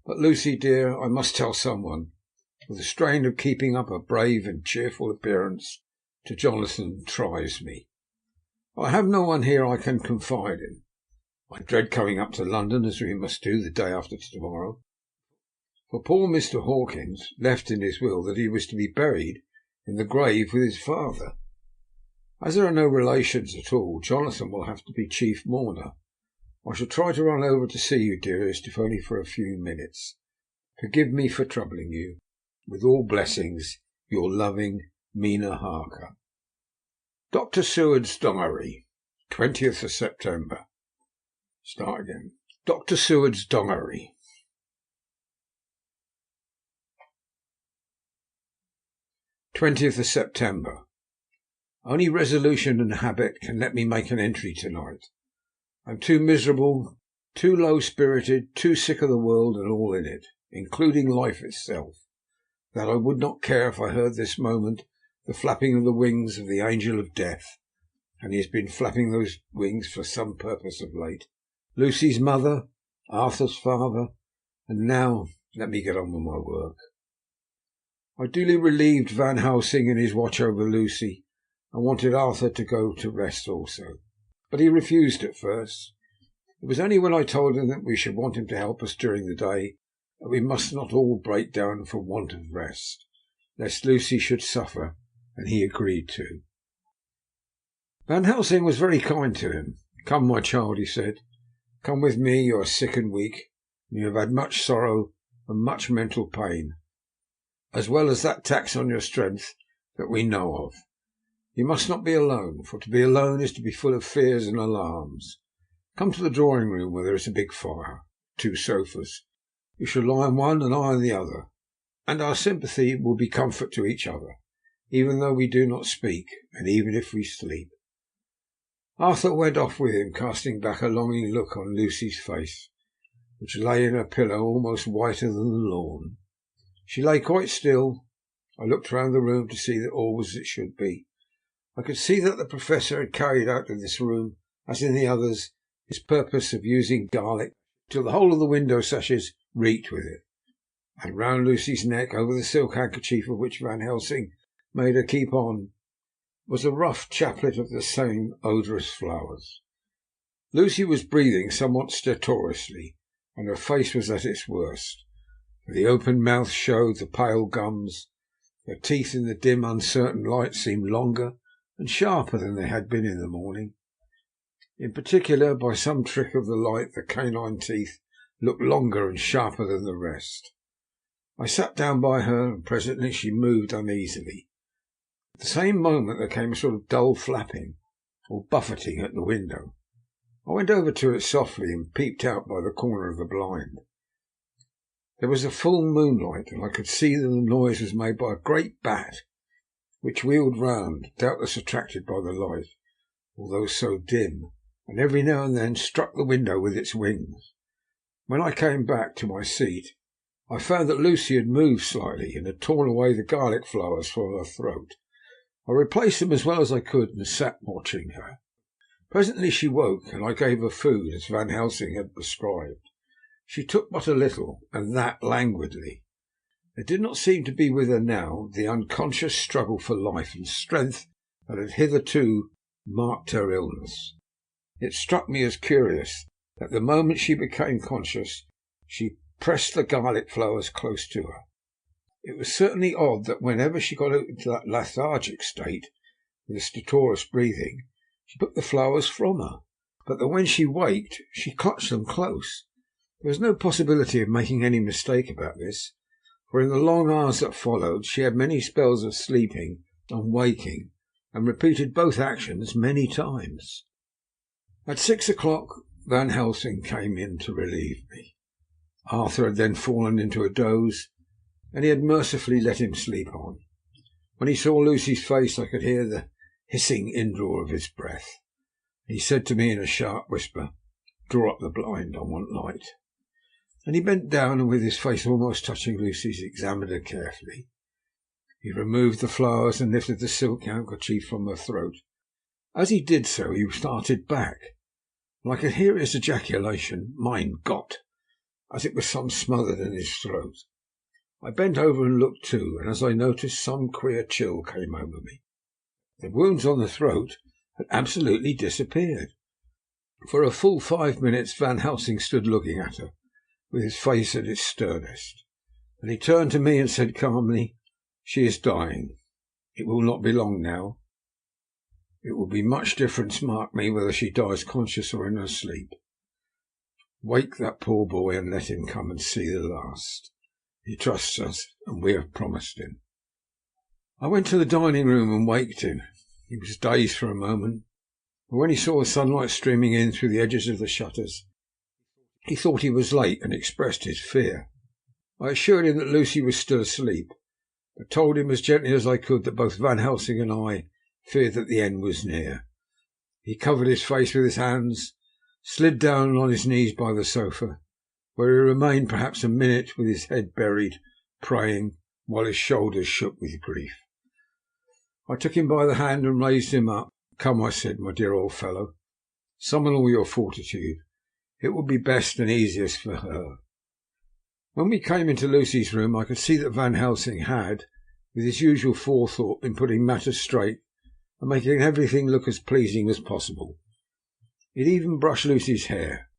But, Lucy, dear, I must tell someone, for the strain of keeping up a brave and cheerful appearance to Jonathan tries me. I have no one here I can confide in. I dread coming up to London, as we must do the day after tomorrow. For poor Mr. Hawkins left in his will that he was to be buried in the grave with his father. As there are no relations at all, Jonathan will have to be chief mourner. I shall try to run over to see you, dearest, if only for a few minutes. Forgive me for troubling you. With all blessings, your loving Mina Harker. Dr. Seward's Diary, 20th of September. Start again. Dr. Seward's Diary. 20th of September. Only resolution and habit can let me make an entry tonight. I am too miserable, too low-spirited, too sick of the world and all in it, including life itself, that I would not care if I heard this moment the flapping of the wings of the angel of death, and he has been flapping those wings for some purpose of late. Lucy's mother, Arthur's father, and now let me get on with my work. I duly relieved Van Helsing in his watch over Lucy, and wanted Arthur to go to rest also, but he refused at first. It was only when I told him that we should want him to help us during the day, that we must not all break down for want of rest, lest Lucy should suffer, and he agreed to. Van Helsing was very kind to him. Come, my child, he said, come with me. You are sick and weak, and you have had much sorrow and much mental pain, as well as that tax on your strength that we know of. You must not be alone, for to be alone is to be full of fears and alarms. Come to the drawing-room, where there is a big fire, 2 sofas. You shall lie on one and I on the other, and our sympathy will be comfort to each other, even though we do not speak, and even if we sleep. Arthur went off with him, casting back a longing look on Lucy's face, which lay in her pillow almost whiter than the lawn. She lay quite still. I looked round the room to see that all was as it should be. I could see that the Professor had carried out in this room, as in the others, his purpose of using garlic till the whole of the window sashes reeked with it, and round Lucy's neck, over the silk handkerchief of which Van Helsing made her keep on, was a rough chaplet of the same odorous flowers. Lucy was breathing somewhat stertorously, and her face was at its worst. The open mouth showed the pale gums. Her teeth in the dim, uncertain light seemed longer and sharper than they had been in the morning. In particular, by some trick of the light, the canine teeth looked longer and sharper than the rest. I sat down by her, and presently she moved uneasily. At the same moment there came a sort of dull flapping or buffeting at the window. I went over to it softly and peeped out by the corner of the blind. There was a full moonlight, and I could see that the noise was made by a great bat, which wheeled round, doubtless attracted by the light, although so dim, and every now and then struck the window with its wings. When I came back to my seat, I found that Lucy had moved slightly and had torn away the garlic flowers from her throat. I replaced them as well as I could and sat watching her. Presently she woke, and I gave her food as Van Helsing had prescribed. She took but a little, and that languidly. There did not seem to be with her now the unconscious struggle for life and strength that had hitherto marked her illness. It struck me as curious that the moment she became conscious, she pressed the garlic flowers close to her. It was certainly odd that whenever she got into that lethargic state, with the stertorous breathing, she took the flowers from her, but that when she waked, she clutched them close. There was no possibility of making any mistake about this, for in the long hours that followed, she had many spells of sleeping and waking, and repeated both actions many times. At 6 o'clock, Van Helsing came in to relieve me. Arthur had then fallen into a doze, and he had mercifully let him sleep on. When he saw Lucy's face, I could hear the hissing indraw of his breath. He said to me in a sharp whisper, "Draw up the blind, I want light." And he bent down, and with his face almost touching Lucy's, examined her carefully. He removed the flowers and lifted the silk handkerchief from her throat. As he did so, he started back, and I could hear his ejaculation, "Mein Gott," as it was some smothered in his throat. I bent over and looked too, and as I noticed, some queer chill came over me. The wounds on the throat had absolutely disappeared. For a full 5 minutes Van Helsing stood looking at her, with his face at its sternest. Then he turned to me and said calmly, "She is dying. It will not be long now. It will be much difference, mark me, whether she dies conscious or in her sleep. Wake that poor boy and let him come and see the last. He trusts us, and we have promised him." I went to the dining room and waked him. He was dazed for a moment, but when he saw the sunlight streaming in through the edges of the shutters, he thought he was late and expressed his fear. I assured him that Lucy was still asleep, but told him as gently as I could that both Van Helsing and I feared that the end was near. He covered his face with his hands, slid down on his knees by the sofa, where he remained perhaps a minute with his head buried, praying, while his shoulders shook with grief. I took him by the hand and raised him up. "Come," I said, "my dear old fellow, summon all your fortitude. It will be best and easiest for her." When we came into Lucy's room, I could see that Van Helsing had, with his usual forethought, been putting matters straight and making everything look as pleasing as possible. He had even brushed Lucy's hair,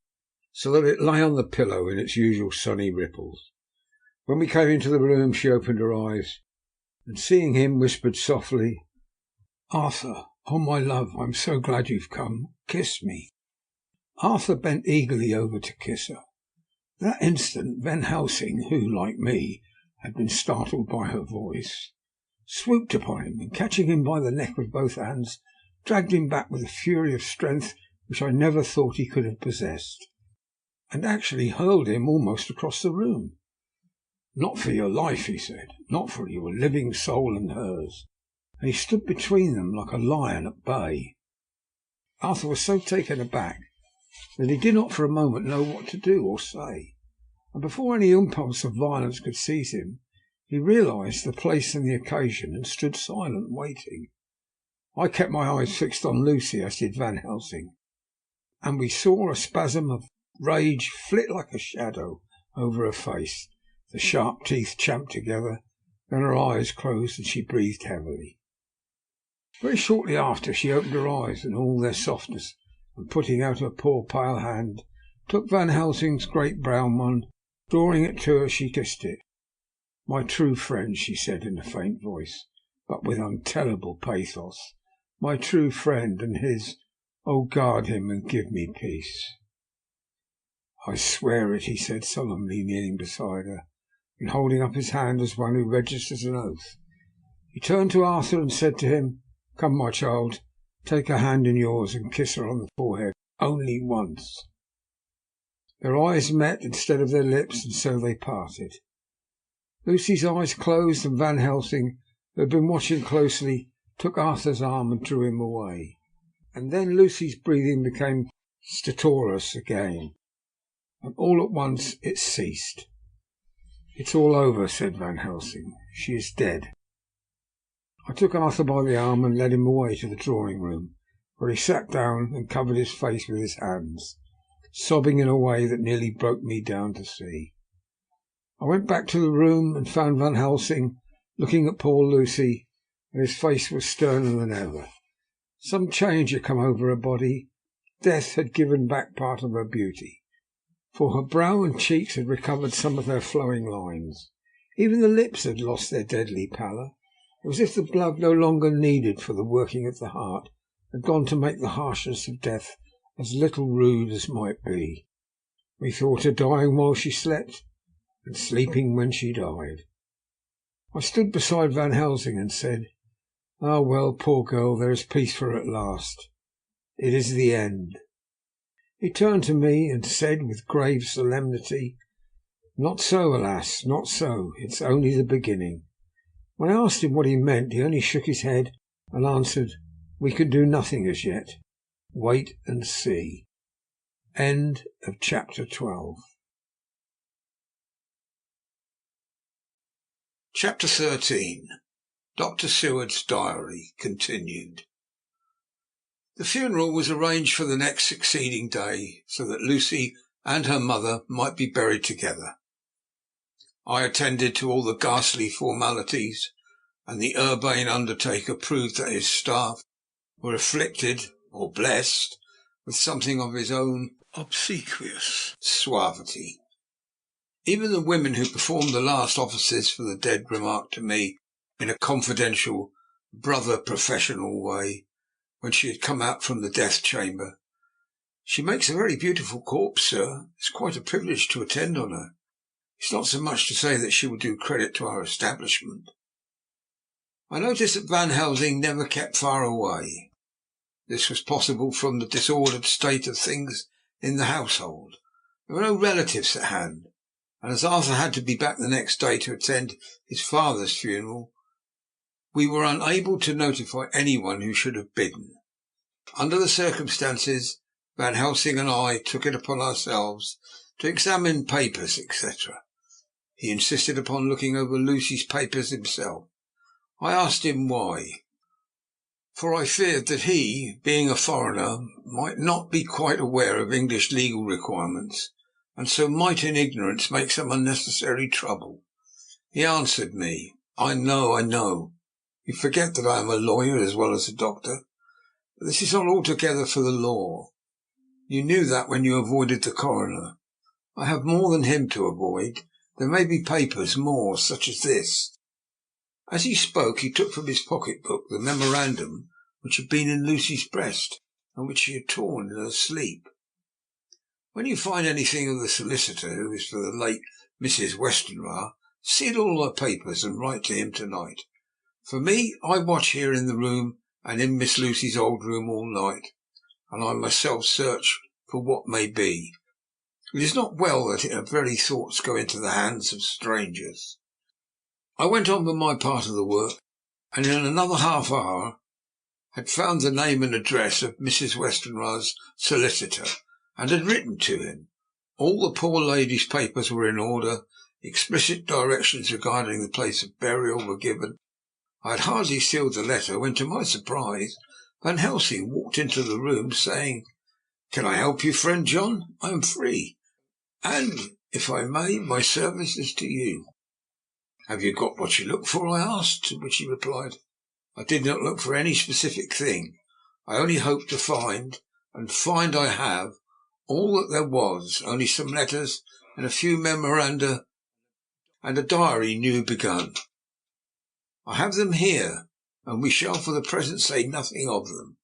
so that it lay on the pillow in its usual sunny ripples. When we came into the room, she opened her eyes, and seeing him, whispered softly, "Arthur, oh my love, I am so glad you've come. Kiss me." Arthur bent eagerly over to kiss her. That instant Van Helsing, who, like me, had been startled by her voice, swooped upon him, and catching him by the neck with both hands, dragged him back with a fury of strength which I never thought he could have possessed, and actually hurled him almost across the room. "Not for your life," he said, "not for your living soul and hers," and he stood between them like a lion at bay. Arthur was so taken aback that he did not for a moment know what to do or say, and before any impulse of violence could seize him, he realized the place and the occasion, and stood silent, waiting. I kept my eyes fixed on Lucy, as did Van Helsing, and we saw a spasm of rage flit like a shadow over her face. The sharp teeth champed together, then her eyes closed and she breathed heavily. Very shortly after she opened her eyes in all their softness, and putting out her poor pale hand, took Van Helsing's great brown one. Drawing it to her, she kissed it. "My true friend," she said in a faint voice, but with untellable pathos, "my true friend, and his, oh, guard him and give me peace." "I swear it," he said solemnly, kneeling beside her, and holding up his hand as one who registers an oath. He turned to Arthur and said to him, "Come, my child, take her hand in yours and kiss her on the forehead, only once." Their eyes met instead of their lips, and so they parted. Lucy's eyes closed, and Van Helsing, who had been watching closely, took Arthur's arm and drew him away. And then Lucy's breathing became stertorous again, and all at once it ceased. "It's all over," said Van Helsing. "She is dead." I took Arthur by the arm and led him away to the drawing-room, where he sat down and covered his face with his hands, sobbing in a way that nearly broke me down to see. I went back to the room and found Van Helsing looking at poor Lucy, and his face was sterner than ever. Some change had come over her body, Death had given back part of her beauty, for her brow and cheeks had recovered some of their flowing lines. Even the lips had lost their deadly pallor. It was as if the blood no longer needed for the working of the heart had gone to make the harshness of death as little rude as might be. We thought her dying while she slept, and sleeping when she died. I stood beside Van Helsing and said, "Ah, well, poor girl, there is peace for her at last. It is the end." He turned to me and said with grave solemnity, "Not so, alas, not so. It's only the beginning." When I asked him what he meant, he only shook his head and answered, "We can do nothing as yet. Wait and see." End of chapter 12. Chapter 13. Dr. Seward's Diary, continued. The funeral was arranged for the next succeeding day, so that Lucy and her mother might be buried together. I attended to all the ghastly formalities, and the urbane undertaker proved that his staff were afflicted, or blessed, with something of his own obsequious suavity. Even the women who performed the last offices for the dead remarked to me, in a confidential, brother-professional way, when she had come out from the death chamber, "She makes a very beautiful corpse, sir. It's quite a privilege to attend on her. It's not so much to say that she will do credit to our establishment." I noticed that Van Helsing never kept far away. This was possible from the disordered state of things in the household. There were no relatives at hand, and as Arthur had to be back the next day to attend his father's funeral, we were unable to notify anyone who should have bidden. Under the circumstances, Van Helsing and I took it upon ourselves to examine papers, etc. He insisted upon looking over Lucy's papers himself. I asked him why, for I feared that he, being a foreigner, might not be quite aware of English legal requirements, and so might in ignorance make some unnecessary trouble. He answered me, I know. You forget that I am a lawyer as well as a doctor. But this is not altogether for the law. You knew that when you avoided the coroner. I have more than him to avoid. There may be papers more, such as this." As he spoke, he took from his pocket-book the memorandum which had been in Lucy's breast, and which she had torn in her sleep. "When you find anything of the solicitor who is for the late Mrs. Westenra, seal all her papers and write to him tonight. For me, I watch here in the room and in Miss Lucy's old room all night, and I myself search for what may be. It is not well that our very thoughts go into the hands of strangers." I went on with my part of the work, and in another half hour had found the name and address of Mrs. Westenra's solicitor, and had written to him. All the poor lady's papers were in order. Explicit directions regarding the place of burial were given. I had hardly sealed the letter when, to my surprise, Van Helsing walked into the room, saying, "Can I help you, friend John? I am free, and, if I may, my service is to you." "Have you got what you look for?" I asked, to which he replied, "I did not look for any specific thing. I only hoped to find, and find I have, all that there was, only some letters and a few memoranda and a diary new begun. I have them here, and we shall for the present say nothing of them.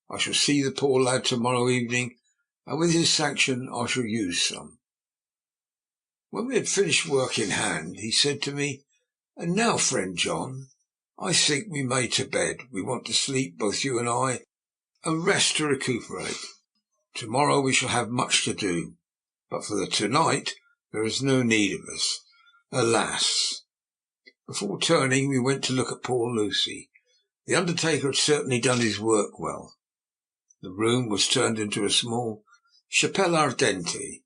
I shall see the poor lad to-morrow evening, and with his sanction I shall use some." When we had finished work in hand, he said to me, "And now, friend John, I think we may to bed. We want to sleep, both you and I, and rest to recuperate. To-morrow we shall have much to do, but for the to-night there is no need of us. Alas!" Before turning, we went to look at poor Lucy. The undertaker had certainly done his work well. The room was turned into a small chapelle ardente.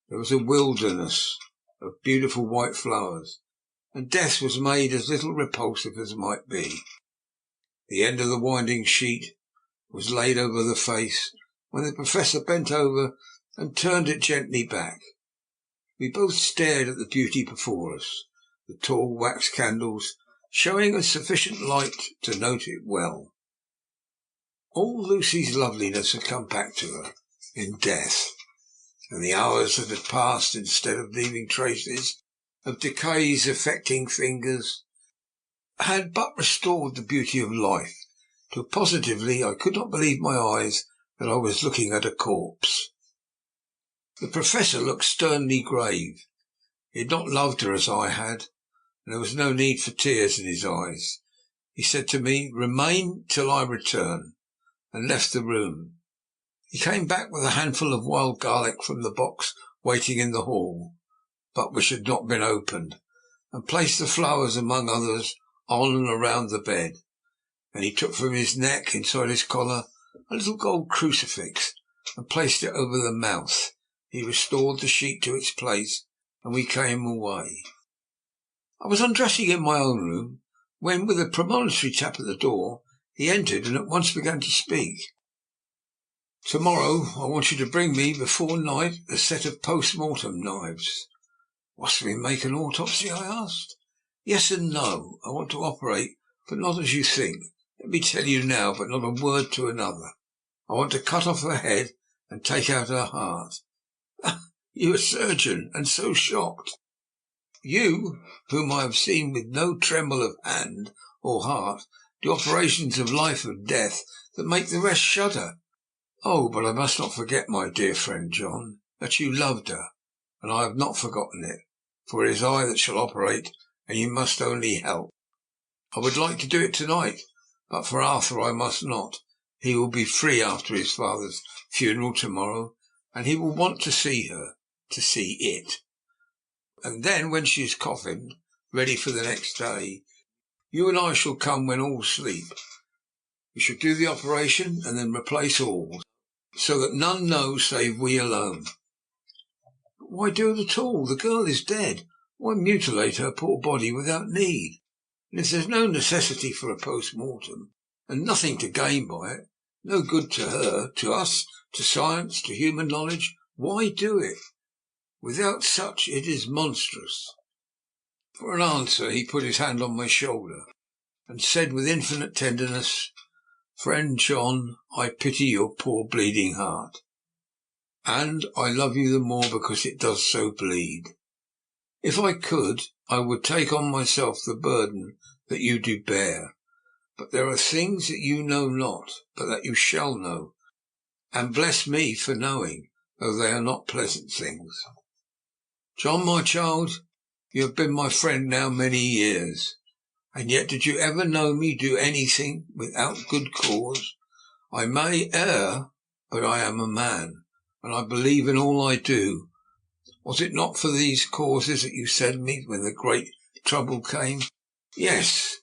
There was a wilderness of beautiful white flowers, and death was made as little repulsive as might be. The end of the winding sheet was laid over the face, when the Professor bent over and turned it gently back. We both stared at the beauty before us, the tall wax candles showing us sufficient light to note it well. All Lucy's loveliness had come back to her. in death, and the hours that had passed, instead of leaving traces of decays affecting fingers, had but restored the beauty of life, till positively I could not believe my eyes that I was looking at a corpse. The Professor looked sternly grave. He had not loved her as I had, and there was no need for tears in his eyes. He said to me, "Remain till I return," and left the room. He came back with a handful of wild garlic from the box waiting in the hall, but which had not been opened, and placed the flowers among others on and around the bed. And he took from his neck, inside his collar, a little gold crucifix, and placed it over the mouth. He restored the sheet to its place, and we came away. I was undressing in my own room, when, with a premonitory tap at the door, he entered and at once began to speak. "Tomorrow I want you to bring me before night a set of post-mortem knives." "Must we make an autopsy?" I asked. "Yes and no. I want to operate, but not as you think. Let me tell you now, but not a word to another. I want to cut off her head and take out her heart." "You a surgeon, and so shocked?" "You, whom I have seen with no tremble of hand or heart do operations of life or death that make the rest shudder. Oh, but I must not forget, my dear friend John, that you loved her, and I have not forgotten it, for it is I that shall operate, and you must only help. I would like to do it tonight, but for Arthur I must not. He will be free after his father's funeral tomorrow, and he will want to see her, to see it. And then, when she is coffined, ready for the next day, you and I shall come when all sleep. We shall do the operation, and then replace all, so that none know save we alone." "But why do it at all? The girl is dead. Why mutilate her poor body without need? And if there's no necessity for a post-mortem, and nothing to gain by it, no good to her, to us, to science, to human knowledge, why do it? Without such it is monstrous." For an answer he put his hand on my shoulder, and said with infinite tenderness, "Friend John, I pity your poor bleeding heart, and I love you the more because it does so bleed. If I could, I would take on myself the burden that you do bear, but there are things that you know not, but that you shall know, and bless me for knowing, though they are not pleasant things. John, my child, you have been my friend now many years, and yet did you ever know me do anything without good cause? I may err, but I am a man, and I believe in all I do. Was it not for these causes that you sent me when the great trouble came? Yes.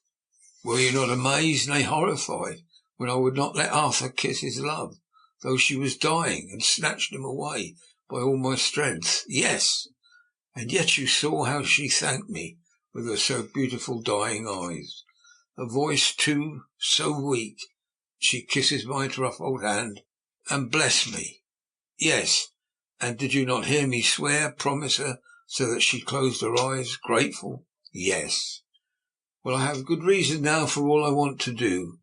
Were you not amazed, nay horrified, when I would not let Arthur kiss his love, though she was dying, and snatched him away by all my strength? Yes. And yet you saw how she thanked me with her so beautiful dying eyes, a voice too so weak. She kisses my rough old hand and bless me. Yes. And did you not hear me swear, promise her, so that she closed her eyes, grateful? Yes. Well, I have good reason now for all I want to do.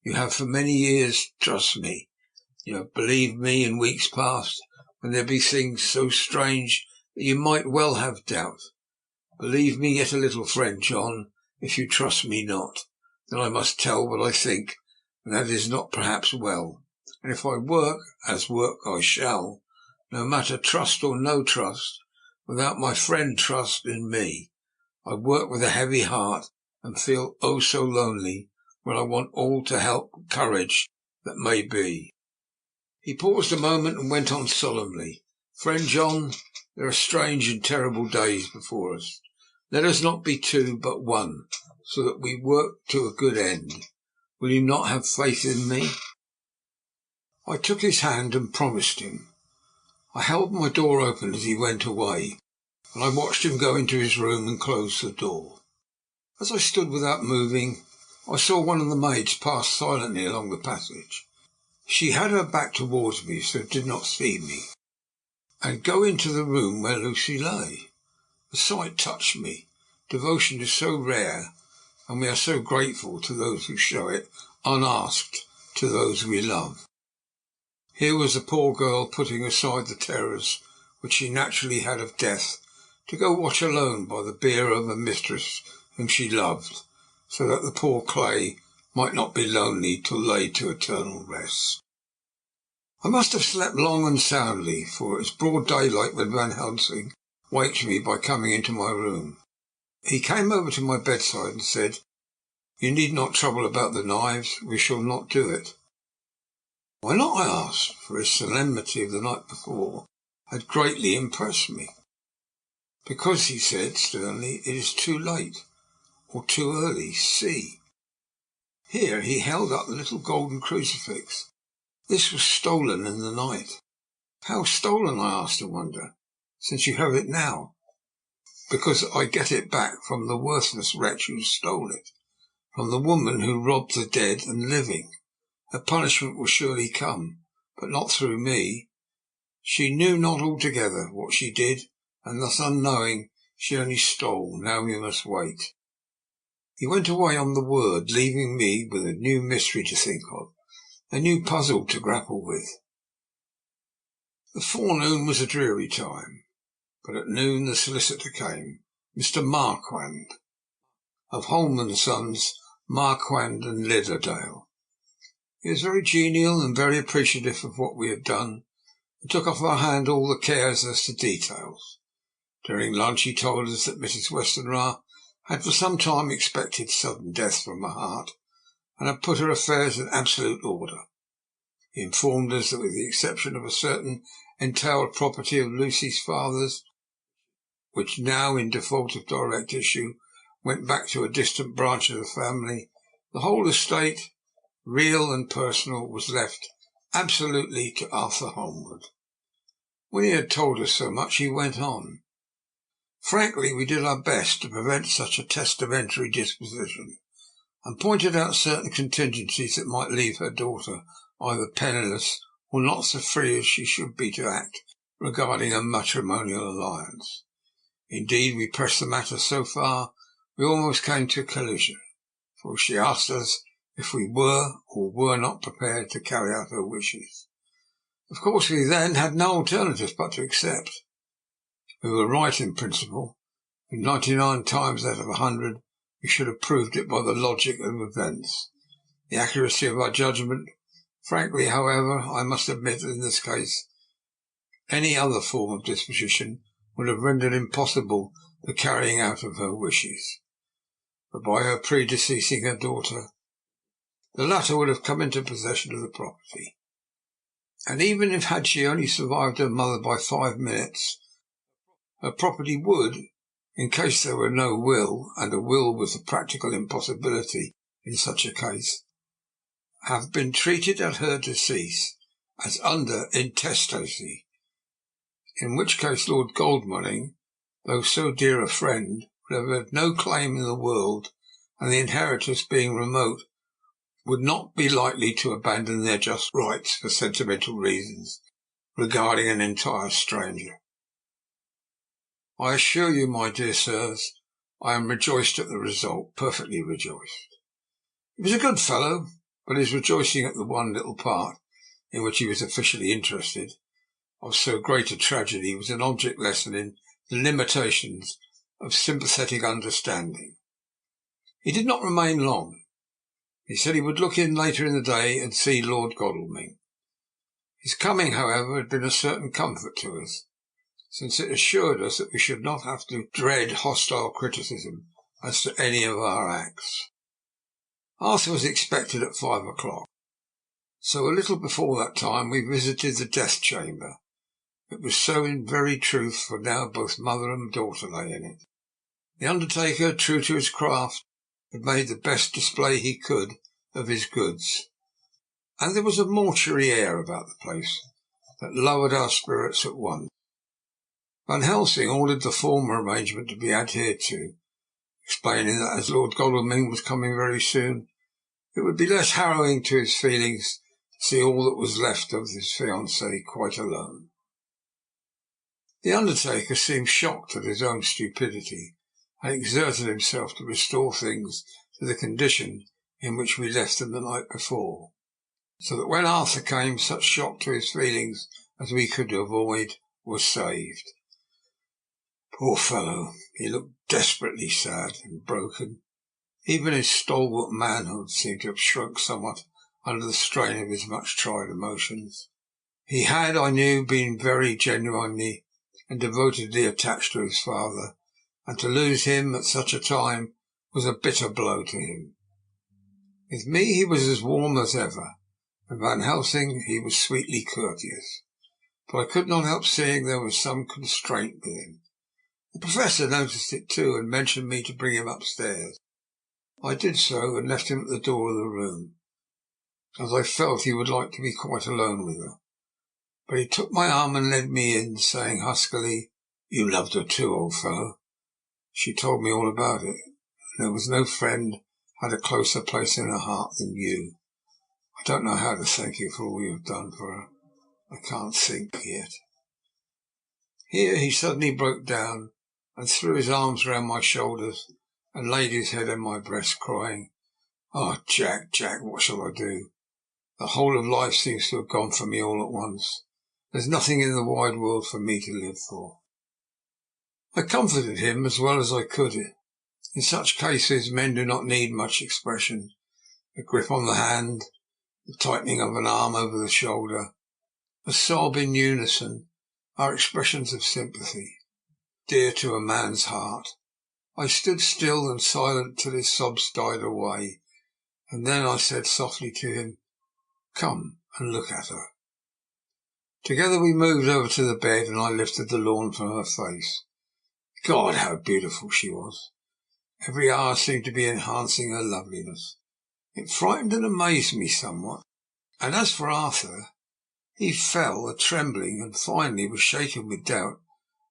You have for many years trust me. You have believed me in weeks past, when there be things so strange that you might well have doubt. Believe me yet a little, friend John. If you trust me not, then I must tell what I think, and that is not perhaps well. And if I work, as work I shall, no matter trust or no trust, without my friend trust in me, I work with a heavy heart, and feel oh so lonely, when I want all to help courage that may be. He paused a moment and went on solemnly. Friend John, there are strange and terrible days before us. Let us not be two, but one, so that we work to a good end. Will you not have faith in me? I took his hand and promised him. I held my door open as he went away, and I watched him go into his room and close the door. As I stood without moving, I saw one of the maids pass silently along the passage. She had her back towards me, so did not see me, and go into the room where Lucy lay. The sight touched me. Devotion is so rare, and we are so grateful to those who show it unasked to those we love. Here was a poor girl putting aside the terrors which she naturally had of death, to go watch alone by the bier of a mistress whom she loved, so that the poor clay might not be lonely till laid to eternal rest. I must have slept long and soundly, for it was broad daylight when Van Helsing waked me by coming into my room. He came over to my bedside and said, "You need not trouble about the knives. We shall not do it." "Why not?" I asked, for his solemnity of the night before had greatly impressed me. "Because," he said sternly, "it is too late, or too early. See." Here he held up the little golden crucifix. "This was stolen in the night." "How stolen?" I asked in wonder, "since you have it now." "Because I get it back from the worthless wretch who stole it, from the woman who robbed the dead and living. Her punishment will surely come, but not through me. She knew not altogether what she did, and thus unknowing, she only stole. Now we must wait." He went away on the word, leaving me with a new mystery to think of, a new puzzle to grapple with. The forenoon was a dreary time, but at noon the solicitor came, Mr. Marquand, of Holmwood and Sons, Marquand and Lidderdale. He was very genial and very appreciative of what we had done, and took off our hand all the cares as to details. During lunch he told us that Mrs. Westenra had for some time expected sudden death from her heart, and had put her affairs in absolute order. He informed us that with the exception of a certain entailed property of Lucy's father's, which now, in default of direct issue, went back to a distant branch of the family, the whole estate, real and personal, was left absolutely to Arthur Holmwood. When he had told us so much, he went on. Frankly, we did our best to prevent such a testamentary disposition, and pointed out certain contingencies that might leave her daughter either penniless or not so free as she should be to act regarding a matrimonial alliance. Indeed, we pressed the matter so far we almost came to a collision, for she asked us if we were or were not prepared to carry out her wishes. Of course, we then had no alternative but to accept. We were right in principle, and 99 times out of 100 we should have proved it by the logic of events. The accuracy of our judgment, frankly, however, I must admit that in this case any other form of disposition would have rendered impossible the carrying out of her wishes. But by her predeceasing her daughter, the latter would have come into possession of the property, and even if had she only survived her mother by 5 minutes, her property would, in case there were no will, and a will was a practical impossibility in such a case, have been treated at her decease as under intestacy, in which case Lord Goldmoney, though so dear a friend, would have had no claim in the world, and the inheritors being remote would not be likely to abandon their just rights for sentimental reasons regarding an entire stranger. I assure you, my dear sirs, I am rejoiced at the result, perfectly rejoiced. He was a good fellow, but his rejoicing at the one little part in which he was officially interested of so great a tragedy was an object lesson in the limitations of sympathetic understanding. He did not remain long. He said he would look in later in the day and see Lord Godalming. His coming, however, had been a certain comfort to us, since it assured us that we should not have to dread hostile criticism as to any of our acts. Arthur was expected at 5 o'clock, so a little before that time we visited the death chamber. It was so in very truth, for now both mother and daughter lay in it. The undertaker, true to his craft, had made the best display he could of his goods, and there was a mortuary air about the place that lowered our spirits at once. Van Helsing ordered the former arrangement to be adhered to, explaining that as Lord Godalming was coming very soon, it would be less harrowing to his feelings to see all that was left of his fiancée quite alone. The undertaker seemed shocked at his own stupidity, and exerted himself to restore things to the condition in which we left them the night before. so that when Arthur came, such shock to his feelings as we could avoid was saved. Poor fellow, he looked desperately sad and broken. Even his stalwart manhood seemed to have shrunk somewhat under the strain of his much-tried emotions. He had, I knew, been very genuinely and devotedly attached to his father, and to lose him at such a time was a bitter blow to him. With me he was as warm as ever, and Van Helsing he was sweetly courteous, but I could not help seeing there was some constraint with him. The Professor noticed it too, and mentioned me to bring him upstairs. I did so, and left him at the door of the room, as I felt he would like to be quite alone with her. But he took my arm and led me in, saying huskily, "You loved her too, old fellow. She told me all about it, and there was no friend had a closer place in her heart than you. I don't know how to thank you for all you have done for her. I can't think yet." Here he suddenly broke down and threw his arms round my shoulders and laid his head on my breast, crying, "Oh, Jack, Jack, what shall I do? The whole of life seems to have gone from me all at once. There's nothing in the wide world for me to live for." I comforted him as well as I could. In such cases men do not need much expression. A grip on the hand, the tightening of an arm over the shoulder, a sob in unison are expressions of sympathy, dear to a man's heart. I stood still and silent till his sobs died away, and then I said softly to him, "Come and look at her." Together we moved over to the bed, and I lifted the lawn from her face. God, how beautiful she was! Every hour seemed to be enhancing her loveliness. It frightened and amazed me somewhat. And as for Arthur, he fell a-trembling, and finally was shaken with doubt,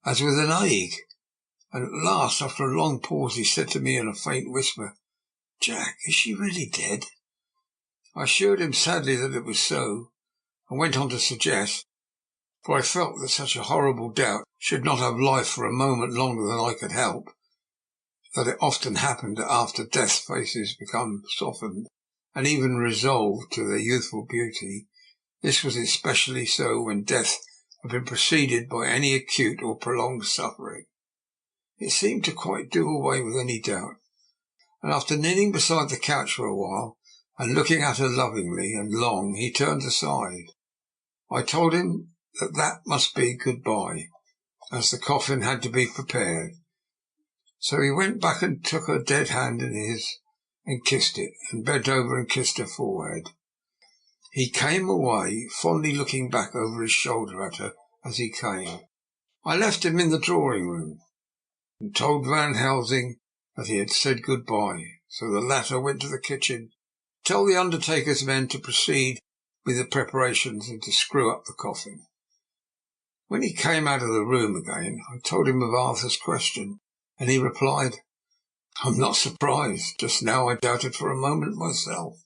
as with an ague. And at last, after a long pause, he said to me in a faint whisper, "Jack, is she really dead?" I assured him sadly that it was so, and went on to suggest, for I felt that such a horrible doubt should not have life for a moment longer than I could help, that it often happened that after death faces become softened and even resolved to their youthful beauty. This was especially so when death had been preceded by any acute or prolonged suffering. It seemed to quite do away with any doubt, and after kneeling beside the couch for a while and looking at her lovingly and long, he turned aside. I told him that must be good-bye, as the coffin had to be prepared. So he went back and took her dead hand in his and kissed it, and bent over and kissed her forehead. He came away, fondly looking back over his shoulder at her as he came. I left him in the drawing-room, and told Van Helsing that he had said good-bye, so the latter went to the kitchen to tell the undertaker's men to proceed with the preparations and to screw up the coffin. When he came out of the room again, I told him of Arthur's question, and he replied, "I'm not surprised. Just now I doubted for a moment myself."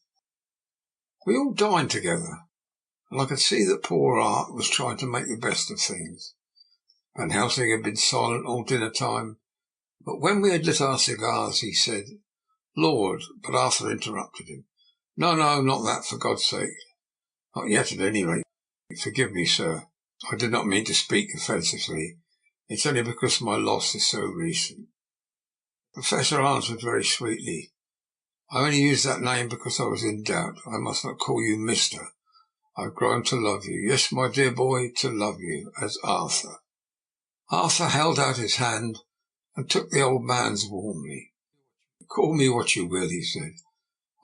We all dined together, and I could see that poor Art was trying to make the best of things. Van Helsing had been silent all dinner time, but when we had lit our cigars, he said, "Lord," but Arthur interrupted him. No, not that, for God's sake. Not yet, at any rate. Forgive me, sir. I did not mean to speak offensively. It's only because my loss is so recent." The Professor answered very sweetly, "I only used that name because I was in doubt. I must not call you Mister. I've grown to love you. Yes, my dear boy, to love you as Arthur." Arthur held out his hand and took the old man's warmly. "Call me what you will," he said.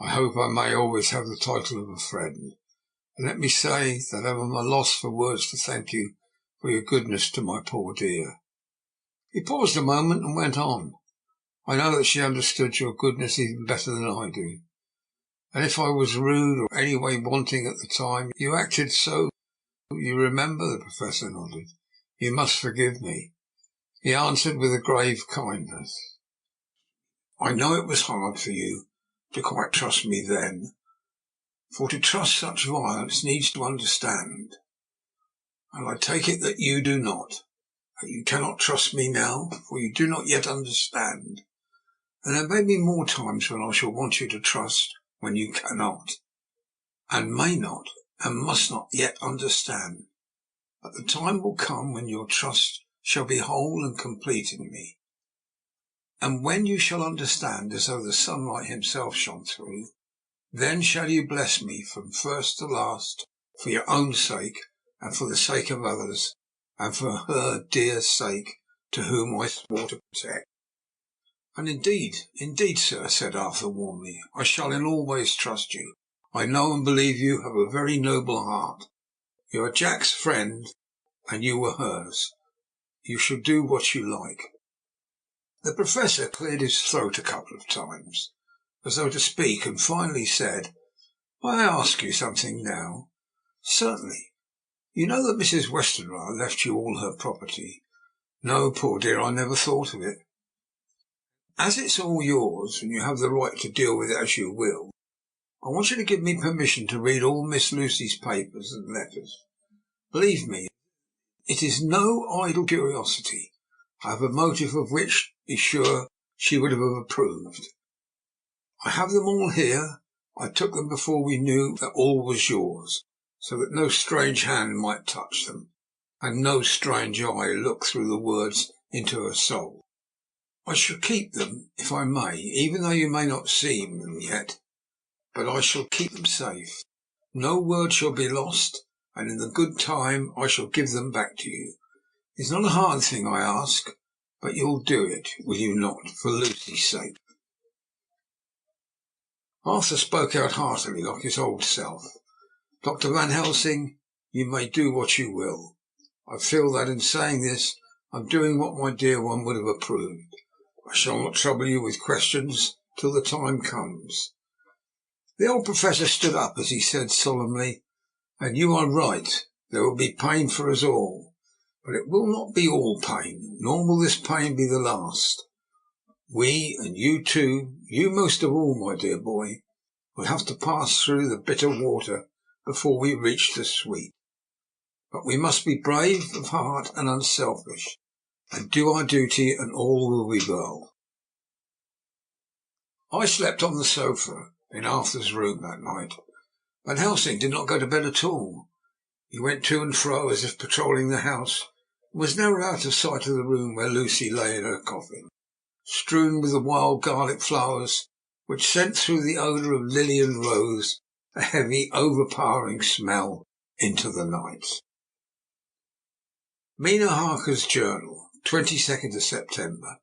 "I hope I may always have the title of a friend. And let me say that I am at a loss for words to thank you for your goodness to my poor dear." He paused a moment and went on. "I know that she understood your goodness even better than I do, and if I was rude or any way wanting at the time you acted so, you remember," the Professor nodded, "you must forgive me." He answered with a grave kindness, "I know it was hard for you to quite trust me then, for to trust such violence needs to understand, and I take it that you do not, that you cannot trust me now, for you do not yet understand, and there may be more times when I shall want you to trust when you cannot." and may not, and must not yet understand. But the time will come when your trust shall be whole and complete in me, and when you shall understand as though the sunlight himself shone through, then shall you bless me from first to last, for your own sake, and for the sake of others, and for her dear sake, to whom I swore to protect. And indeed, sir, said Arthur warmly, I shall in all ways trust you. I know and believe you have a very noble heart. You are Jack's friend, and you were hers. You shall do what you like. The Professor cleared his throat a couple of times, as though to speak, and finally said, May I ask you something now? Certainly. You know that Mrs. Westenra left you all her property? No, poor dear, I never thought of it. As it's all yours, and you have the right to deal with it as you will, I want you to give me permission to read all Miss Lucy's papers and letters. Believe me, it is no idle curiosity. I have a motive of which, be sure, she would have approved. I have them all here. I took them before we knew that all was yours, so that no strange hand might touch them, and no strange eye look through the words into her soul. I shall keep them, if I may, even though you may not see them yet, but I shall keep them safe. No word shall be lost, and in the good time I shall give them back to you. It's not a hard thing I ask, but you'll do it, will you not, for Lucy's sake? Arthur spoke out heartily, like his old self. Dr. Van Helsing, you may do what you will. I feel that in saying this, I'm doing what my dear one would have approved. I shall not trouble you with questions till the time comes. The old Professor stood up as he said solemnly, And you are right. There will be pain for us all. But it will not be all pain, nor will this pain be the last. We, and you too, you most of all, my dear boy, will have to pass through the bitter water before we reach the sweet. But we must be brave of heart and unselfish, and do our duty, and all will be well. I slept on the sofa in Arthur's room that night. Van Helsing did not go to bed at all. He went to and fro as if patrolling the house, and was never out of sight of the room where Lucy lay in her coffin, strewn with the wild garlic flowers, which sent through the odour of lily and rose a heavy, overpowering smell into the night. Mina Harker's Journal, 22nd of September.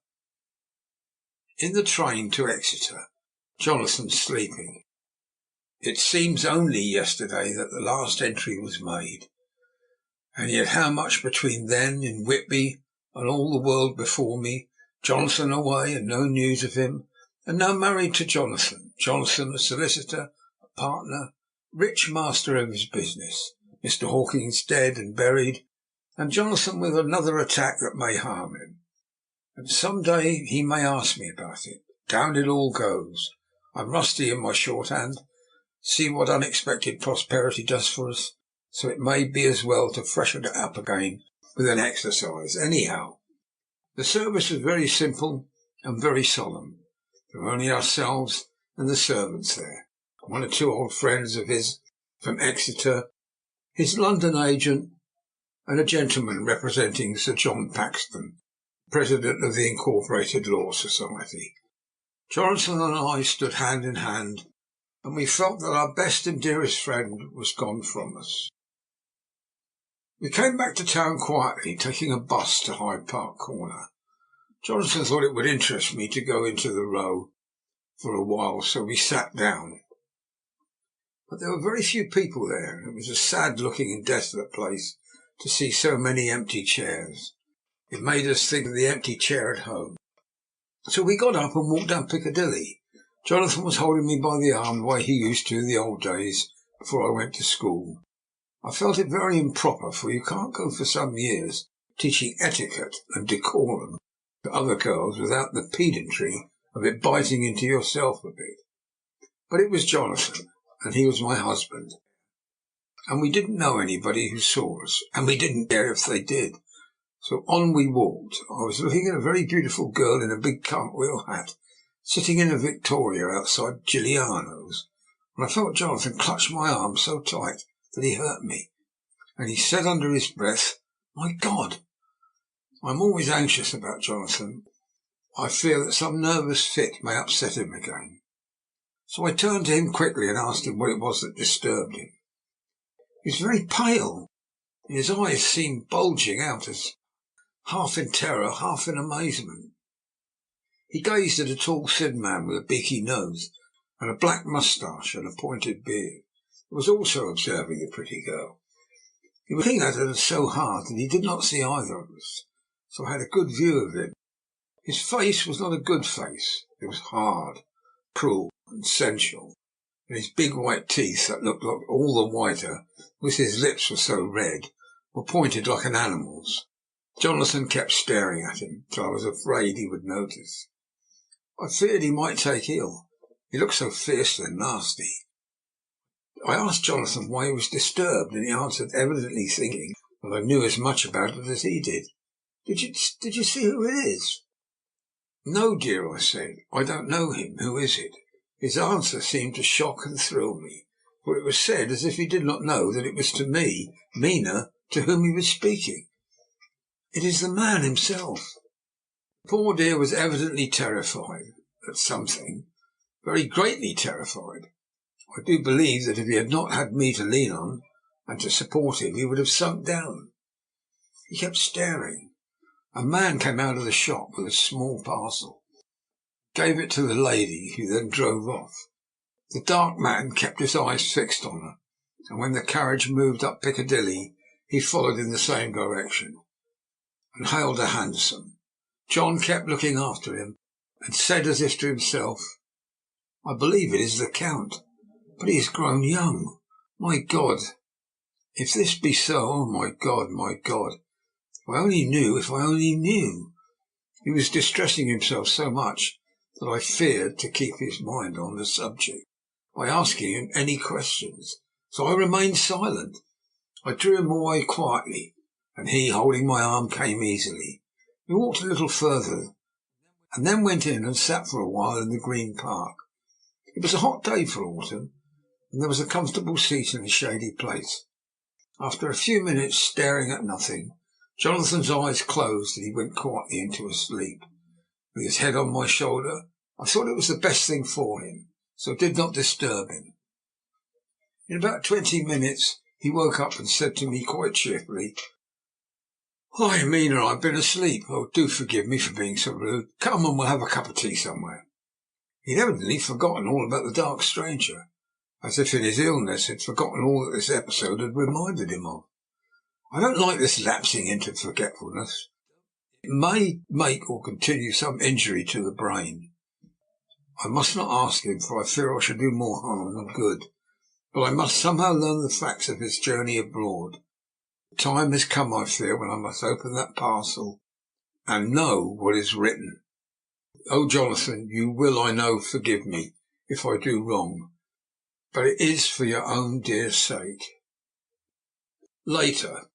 In the train to Exeter, Jonathan sleeping. It seems only yesterday that the last entry was made, and yet how much between then in Whitby and all the world before me, Jonathan away and no news of him, and now married to Jonathan, a solicitor, a partner, rich master of his business, Mr. Hawkins dead and buried, and Jonathan with another attack that may harm him. And some day he may ask me about it. Down it all goes. I'm rusty in my shorthand. See what unexpected prosperity does for us, so it may be as well to freshen it up again with an exercise. Anyhow, the service was very simple and very solemn. There were only ourselves and the servants there, one or two old friends of his from Exeter, his London agent, and a gentleman representing Sir John Paxton, President of the Incorporated Law Society. Jonathan and I stood hand in hand, and we felt that our best and dearest friend was gone from us. We came back to town quietly, taking a bus to Hyde Park Corner. Jonathan thought it would interest me to go into the Row for a while, so we sat down. But there were very few people there, and it was a sad-looking and desolate place to see so many empty chairs. It made us think of the empty chair at home. So we got up and walked down Piccadilly. Jonathan was holding me by the arm the way he used to in the old days before I went to school. I felt it very improper, for you can't go for some years teaching etiquette and decorum to other girls without the pedantry of it biting into yourself a bit. But it was Jonathan, and he was my husband, and we didn't know anybody who saw us, and we didn't care if they did. So on we walked. I was looking at a very beautiful girl in a big cartwheel hat, sitting in a Victoria outside Giuliano's, and I felt Jonathan clutch my arm so tight that he hurt me, and he said under his breath, "My God!" I'm always anxious about Jonathan. I fear that some nervous fit may upset him again. So I turned to him quickly and asked him what it was that disturbed him. He was very pale, and his eyes seemed bulging out as half in terror, half in amazement. He gazed at a tall, thin man with a beaky nose and a black moustache and a pointed beard, who was also observing the pretty girl. He was looking at her so hard that he did not see either of us, so I had a good view of him. His face was not a good face. It was hard, cruel, and sensual, and his big white teeth, that looked like all the whiter because his lips were so red, were pointed like an animal's. Jonathan kept staring at him till I was afraid he would notice. I feared he might take ill. He looked so fierce and nasty. I asked Jonathan why he was disturbed, and he answered, evidently thinking that I knew as much about it as he did. Did you see who it is?" "No, dear," I said. "I don't know him. Who is it?" His answer seemed to shock and thrill me, for it was said as if he did not know that it was to me, Mina, to whom he was speaking. "It is the man himself." The poor dear was evidently terrified at something, very greatly terrified. I do believe that if he had not had me to lean on and to support him, he would have sunk down. He kept staring. A man came out of the shop with a small parcel, gave it to the lady, who then drove off. The dark man kept his eyes fixed on her, and when the carriage moved up Piccadilly, he followed in the same direction and hailed a hansom. John kept looking after him, and said as if to himself, "I believe it is the Count, but he has grown young. My God, if this be so, oh my God, my God, if I only knew, if I only knew." He was distressing himself so much that I feared to keep his mind on the subject by asking him any questions, so I remained silent. I drew him away quietly, and he, holding my arm, came easily. We walked a little further, and then went in and sat for a while in the Green Park. It was a hot day for autumn, and there was a comfortable seat in a shady place. After a few minutes staring at nothing, Jonathan's eyes closed and he went quietly into a sleep. With his head on my shoulder, I thought it was the best thing for him, so did not disturb him. In about 20 minutes he woke up and said to me quite cheerfully, "Hi, Mina, I've been asleep. Oh, do forgive me for being so rude. Come and we'll have a cup of tea somewhere." He'd evidently forgotten all about the dark stranger, as if in his illness had forgotten all that this episode had reminded him of. I don't like this lapsing into forgetfulness. It may make or continue some injury to the brain. I must not ask him, for I fear I shall do more harm than good, but I must somehow learn the facts of his journey abroad. The time has come, I fear, when I must open that parcel and know what is written. Oh, Jonathan, you will, I know, forgive me if I do wrong, but it is for your own dear sake. Later.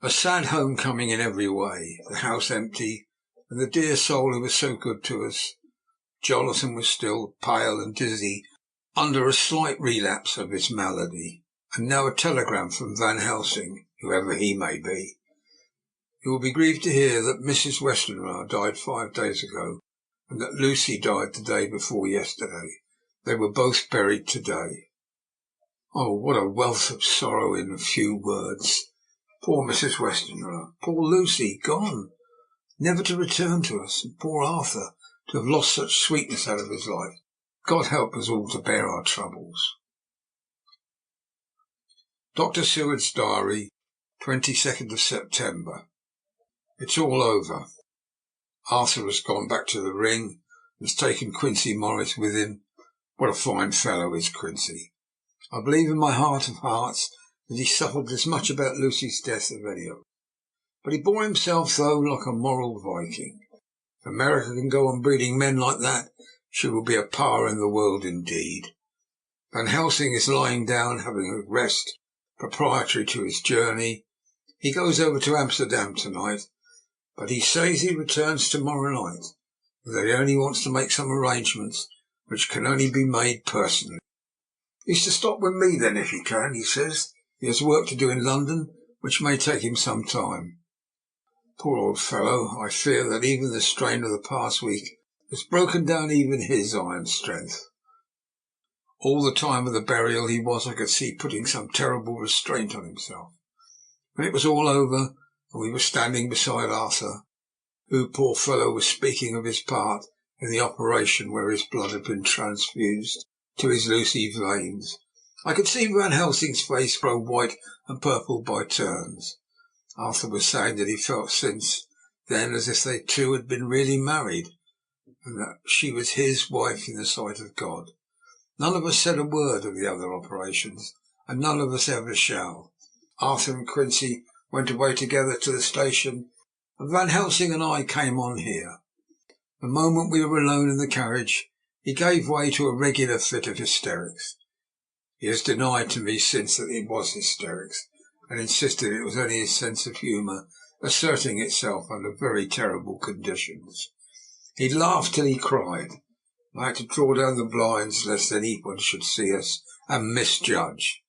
A sad homecoming in every way, the house empty, and the dear soul who was so good to us. Jonathan was still pale and dizzy under a slight relapse of his malady, and now a telegram from Van Helsing, whoever he may be. "You will be grieved to hear that Mrs. Westenra died 5 days ago, and that Lucy died the day before yesterday. They were both buried today." Oh, what a wealth of sorrow in a few words. Poor Mrs. Westenra, poor Lucy, gone, never to return to us, and poor Arthur to have lost such sweetness out of his life. God help us all to bear our troubles. Dr. Seward's diary, 22nd of September. It's all over. Arthur has gone back to the ring and has taken Quincy Morris with him. What a fine fellow is Quincy. I believe in my heart of hearts that he suffered as much about Lucy's death as any of us. But he bore himself, though, like a moral Viking. If America can go on breeding men like that, she will be a power in the world indeed. Van Helsing is lying down, having a rest proprietary to his journey. He goes over to Amsterdam tonight, but he says he returns tomorrow night, that he only wants to make some arrangements which can only be made personally. He's to stop with me then, if he can, he says. He has work to do in London, which may take him some time. Poor old fellow, I fear that even the strain of the past week has broken down even his iron strength. All the time of the burial he was, I could see, putting some terrible restraint on himself. When it was all over, and we were standing beside Arthur, who, poor fellow, was speaking of his part in the operation where his blood had been transfused to his Lucy veins, I could see Van Helsing's face grow white and purple by turns. Arthur was saying that he felt since then as if they two had been really married, and that she was his wife in the sight of God. None of us said a word of the other operations, and none of us ever shall. Arthur and Quincy went away together to the station, and Van Helsing and I came on here. The moment we were alone in the carriage, he gave way to a regular fit of hysterics. He has denied to me since that it was hysterics, and insisted it was only his sense of humour asserting itself under very terrible conditions. He laughed till he cried. I had to draw down the blinds lest anyone should see us and misjudge.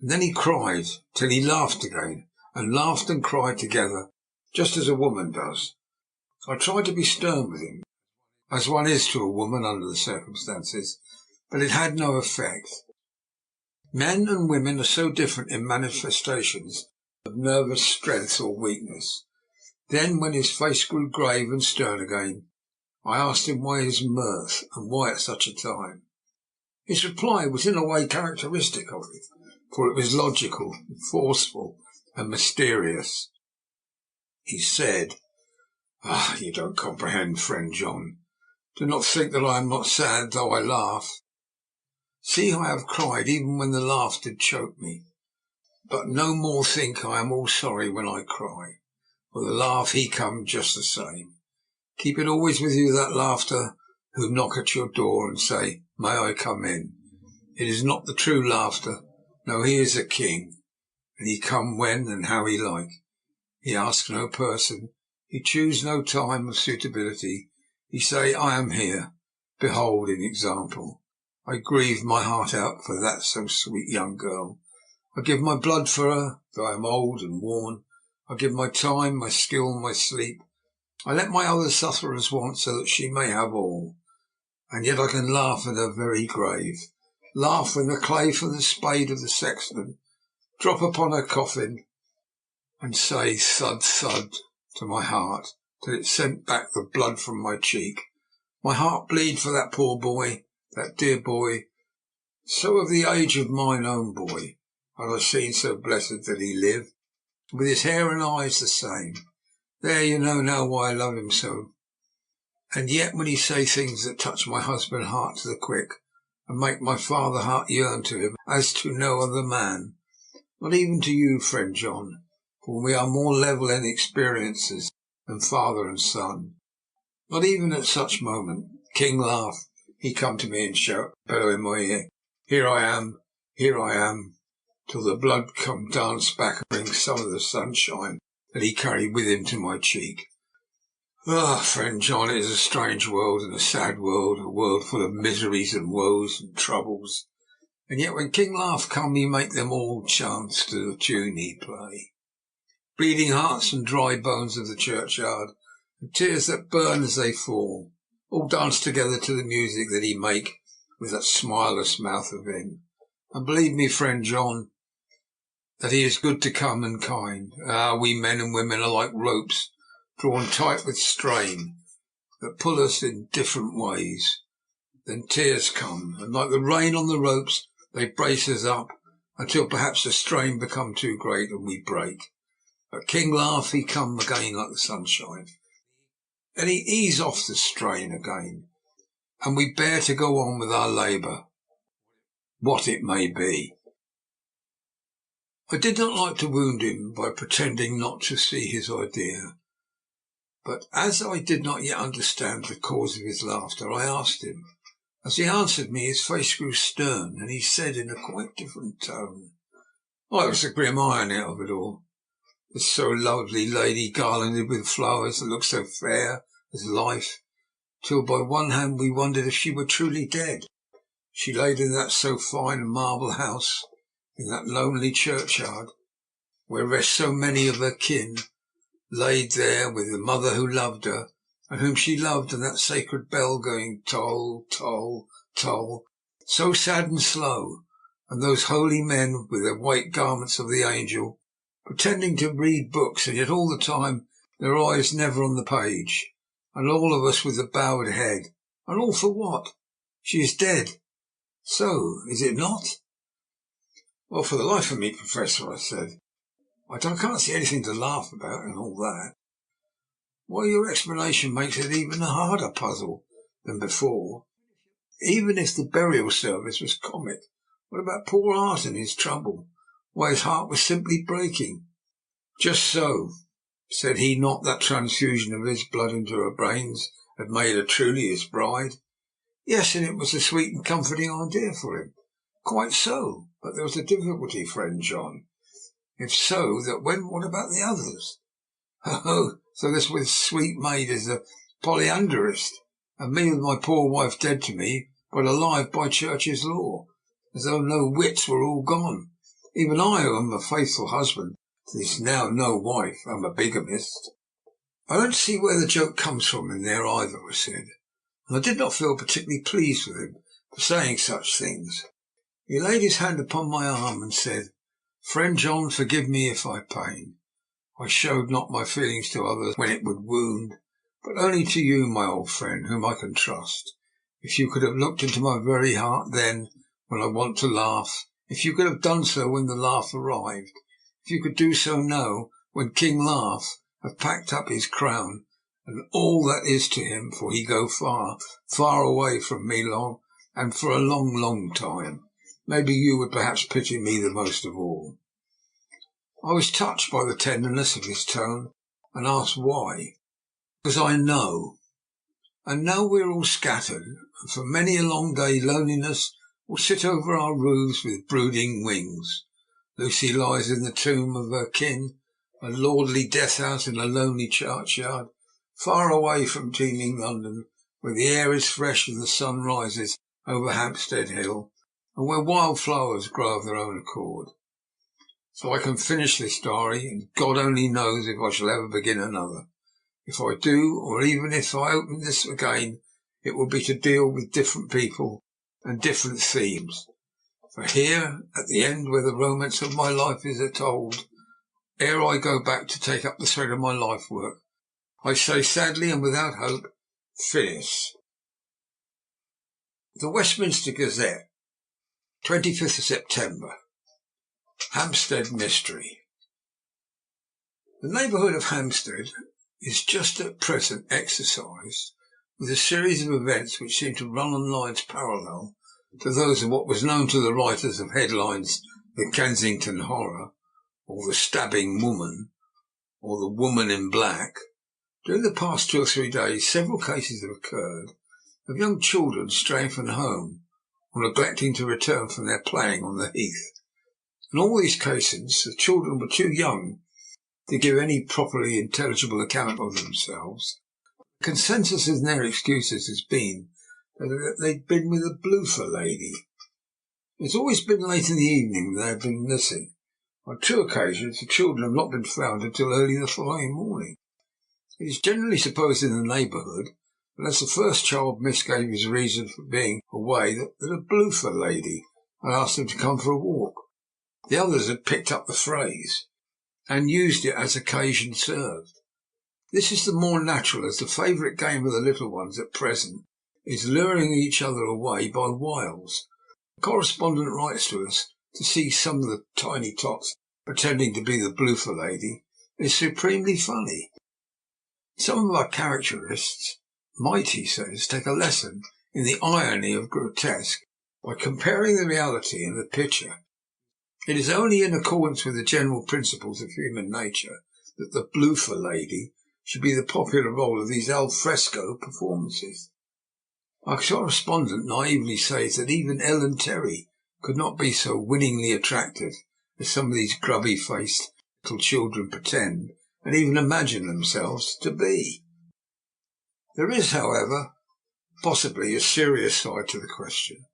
And then he cried till he laughed again, and laughed and cried together, just as a woman does. I tried to be stern with him, as one is to a woman under the circumstances, but it had no effect. Men and women are so different in manifestations of nervous strength or weakness. Then, when his face grew grave and stern again, I asked him why his mirth, and why at such a time. His reply was in a way characteristic of it, for it was logical, forceful, and mysterious. He said, you don't comprehend, friend John. Do not think that I am not sad, though I laugh. See, I have cried even when the laugh did choke me. But no more think I am all sorry when I cry, for the laugh he come just the same. Keep it always with you, that laughter, who knock at your door and say, may I come in? It is not the true laughter. No, he is a king, and he come when and how he like. He ask no person, he choose no time of suitability. He say, I am here. Behold, in example. I grieve my heart out for that so sweet young girl. I give my blood for her, though I am old and worn. I give my time, my skill, my sleep. I let my other sufferers want so that she may have all. And yet I can laugh at her very grave. Laugh when the clay from the spade of the sexton drop upon her coffin and say thud, thud to my heart till it sent back the blood from my cheek. My heart bleed for that poor boy, that dear boy, so of the age of mine own boy, have I seen so blessed that he live, with his hair and eyes the same. There, you know now why I love him so. And yet when he say things that touch my husband heart to the quick, and make my father heart yearn to him as to no other man, not even to you, friend John, for we are more level in experiences than father and son. Not even at such moment, King laugh, he come to me and shout, bellow in my ear, here I am, till the blood come dance back and bring some of the sunshine that he carried with him to my cheek. Friend John, it is a strange world and a sad world, a world full of miseries and woes and troubles. And yet when King Laugh come, he make them all chance to the tune he play. Bleeding hearts and dry bones of the churchyard, and tears that burn as they fall, all dance together to the music that he make with that smileless mouth of him. And believe me, friend John, that he is good to come and kind. We men and women are like ropes drawn tight with strain, that pull us in different ways. Then tears come, and like the rain on the ropes, they brace us up, until perhaps the strain become too great and we break. But King Laugh, he come again like the sunshine, and he ease off the strain again, and we bear to go on with our labour, what it may be. I did not like to wound him by pretending not to see his idea, but as I did not yet understand the cause of his laughter, I asked him. As he answered me, his face grew stern, and he said in a quite different tone, it was the grim irony of it all. This so lovely lady garlanded with flowers that looked so fair as life, till by one hand we wondered if she were truly dead. She laid in that so fine a marble house, in that lonely churchyard, where rest so many of her kin, laid there with the mother who loved her, and whom she loved, and that sacred bell going toll, toll, toll, so sad and slow, and those holy men with their white garments of the angel, pretending to read books, and yet all the time their eyes never on the page, and all of us with a bowed head. And all for what? She is dead. So, is it not? Well, for the life of me, Professor, I said, I can't see anything to laugh about in all that. Why, your explanation makes it even a harder puzzle than before. Even if the burial service was comic, what about poor Art and his trouble? Why, his heart was simply breaking. Just so. Said he not that transfusion of his blood into her brains had made her truly his bride? Yes, and it was a sweet and comforting idea for him. Quite so. But there was a difficulty, friend John. If so, what about the others? Oh, so this with sweet maid is a polyandrist, and me with my poor wife dead to me, but alive by church's law, as though no wits were all gone. Even I, who am a faithful husband to this now no wife, am a bigamist. I don't see where the joke comes from in there either, I said, and I did not feel particularly pleased with him for saying such things. He laid his hand upon my arm and said, Friend John, forgive me if I pain. I showed not my feelings to others when it would wound, but only to you, my old friend, whom I can trust. If you could have looked into my very heart then, when I want to laugh, if you could have done so when the laugh arrived, if you could do so now, when King Laugh have packed up his crown, and all that is to him, for he go far, far away from me long, and for a long, long time, maybe you would perhaps pity me the most of all. I was touched by the tenderness of his tone, and asked why. Because I know. And now we are all scattered, and for many a long day loneliness will sit over our roofs with brooding wings. Lucy lies in the tomb of her kin, a lordly death-house in a lonely churchyard, far away from teeming London, where the air is fresh and the sun rises over Hampstead Hill, and where wildflowers grow of their own accord. So I can finish this diary, and God only knows if I shall ever begin another. If I do, or even if I open this again, it will be to deal with different people and different themes. For here, at the end where the romance of my life is told, ere I go back to take up the thread of my life work, I say sadly and without hope, Phyllis. The Westminster Gazette, 25th of September. Hampstead Mystery. The neighbourhood of Hampstead is just at present exercised with a series of events which seem to run on lines parallel to those of what was known to the writers of headlines, the Kensington Horror, or the Stabbing Woman, or the Woman in Black. During the past 2 or 3 days, several cases have occurred of young children straying from home or neglecting to return from their playing on the heath. In all these cases, the children were too young to give any properly intelligible account of themselves. The consensus in their excuses has been that they'd been with a bloofer lady. It's always been late in the evening when they have been missing. On 2 occasions, the children have not been found until early the following morning. It is generally supposed in the neighbourhood that as the first child missed gave his reason for being away, that a bloofer lady had asked him to come for a walk. The others had picked up the phrase and used it as occasion served. This is the more natural, as the favourite game of the little ones at present is luring each other away by wiles. The correspondent writes to us to see some of the tiny tots pretending to be the bloofer lady is supremely funny. Some of our characterists might, he says, take a lesson in the irony of grotesque by comparing the reality and the picture. It is only in accordance with the general principles of human nature that the bloofer lady should be the popular role of these al fresco performances. Our correspondent naively says that even Ellen Terry could not be so winningly attractive as some of these grubby-faced little children pretend and even imagine themselves to be. There is, however, possibly a serious side to the question.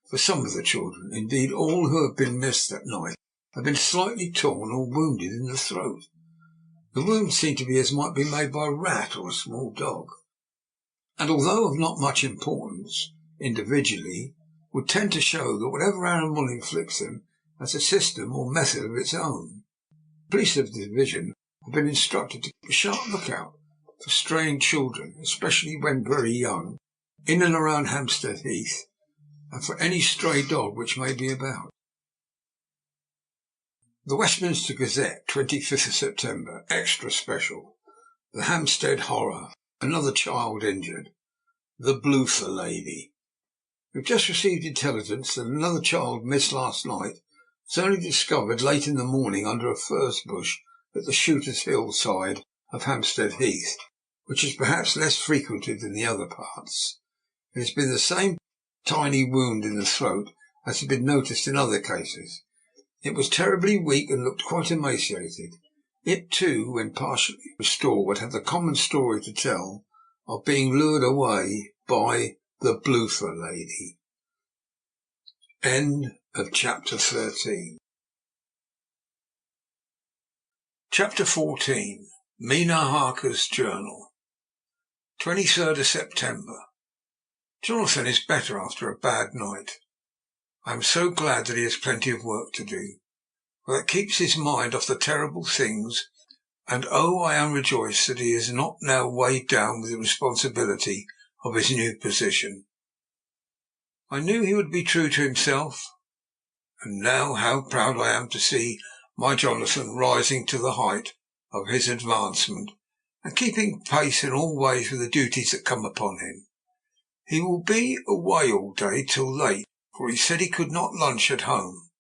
for some of the children, indeed all who have been missed that night, have been slightly torn or wounded in the throat. The wounds seem to be as might be made by a rat or a small dog, and although of not much importance individually, would tend to show that whatever animal inflicts them has a system or method of its own. The police of the division have been instructed to keep a sharp lookout for straying children, especially when very young, in and around Hampstead Heath, and for any stray dog which may be about. The Westminster Gazette, 25th of September, extra special. The Hampstead Horror, another child injured. The Bluther Lady. We've just received intelligence that another child missed last night was only discovered late in the morning under a furze bush at the Shooter's Hill side of Hampstead Heath, which is perhaps less frequented than the other parts. It has been the same tiny wound in the throat as had been noticed in other cases. It was terribly weak and looked quite emaciated. It, too, when partially restored, had the common story to tell of being lured away by the Bluther Lady. End of chapter 13. Chapter 14. Mina Harker's Journal. 23rd of September. Jonathan is better after a bad night. I am so glad that he has plenty of work to do, for that keeps his mind off the terrible things, and I am rejoiced that he is not now weighed down with the responsibility of his new position. I knew he would be true to himself, and now how proud I am to see my Jonathan rising to the height of his advancement, and keeping pace in all ways with the duties that come upon him. He will be away all day till late, for he said he could not lunch at home.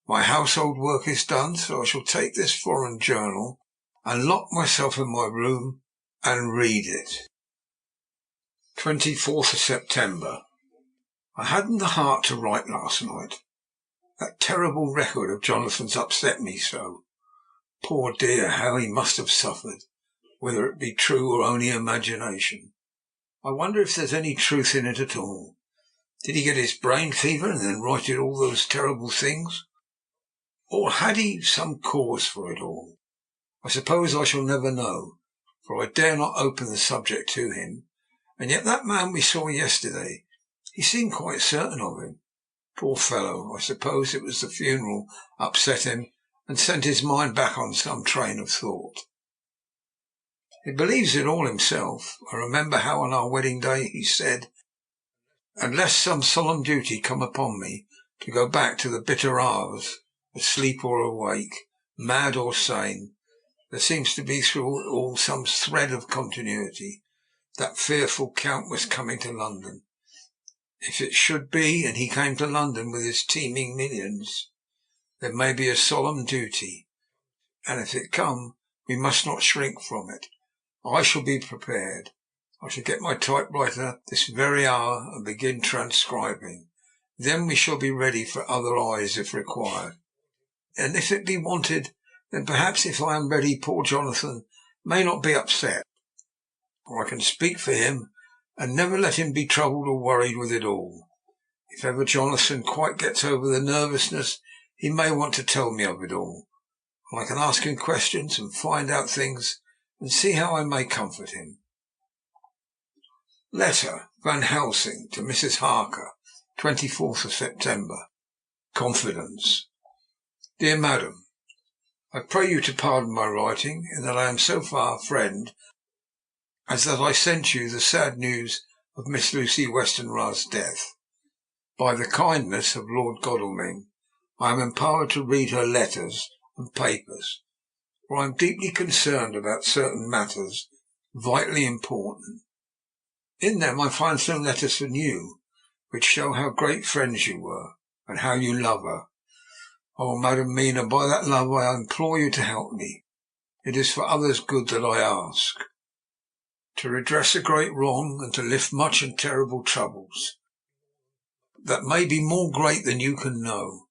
My household work is done, so I shall take this foreign journal and lock myself in my room and read it. 24th of September. I hadn't the heart to write last night. That terrible record of Jonathan's upset me so. Poor dear, how he must have suffered, whether it be true or only imagination. I wonder if there's any truth in it at all. Did he get his brain fever and then write it all those terrible things? Or had he some cause for it all? I suppose I shall never know, for I dare not open the subject to him. And yet that man we saw yesterday, he seemed quite certain of him. Poor fellow, I suppose it was the funeral upset him and sent his mind back on some train of thought. He believes it all himself. I remember how on our wedding day he said, unless some solemn duty come upon me to go back to the bitter hours, asleep or awake, mad or sane, there seems to be through it all some thread of continuity. That fearful Count was coming to London. If it should be, and he came to London with his teeming millions, there may be a solemn duty, and if it come, we must not shrink from it. I shall be prepared. I shall get my typewriter this very hour and begin transcribing. Then we shall be ready for other eyes if required. And if it be wanted, then perhaps if I am ready, poor Jonathan may not be upset, for I can speak for him and never let him be troubled or worried with it all. If ever Jonathan quite gets over the nervousness, he may want to tell me of it all, and I can ask him questions and find out things and see how I may comfort him. Letter Van Helsing to Mrs. Harker, 24th of September. Confidence. Dear Madam, I pray you to pardon my writing, in that I am so far friend as that I sent you the sad news of Miss Lucy Westenra's death. By the kindness of Lord Godalming, I am empowered to read her letters and papers, for I am deeply concerned about certain matters vitally important. In them I find some letters from you, which show how great friends you were, and how you love her. Oh, Madam Mina, by that love I implore you to help me. It is for others' good that I ask. To redress a great wrong, and to lift much and terrible troubles, that may be more great than you can know.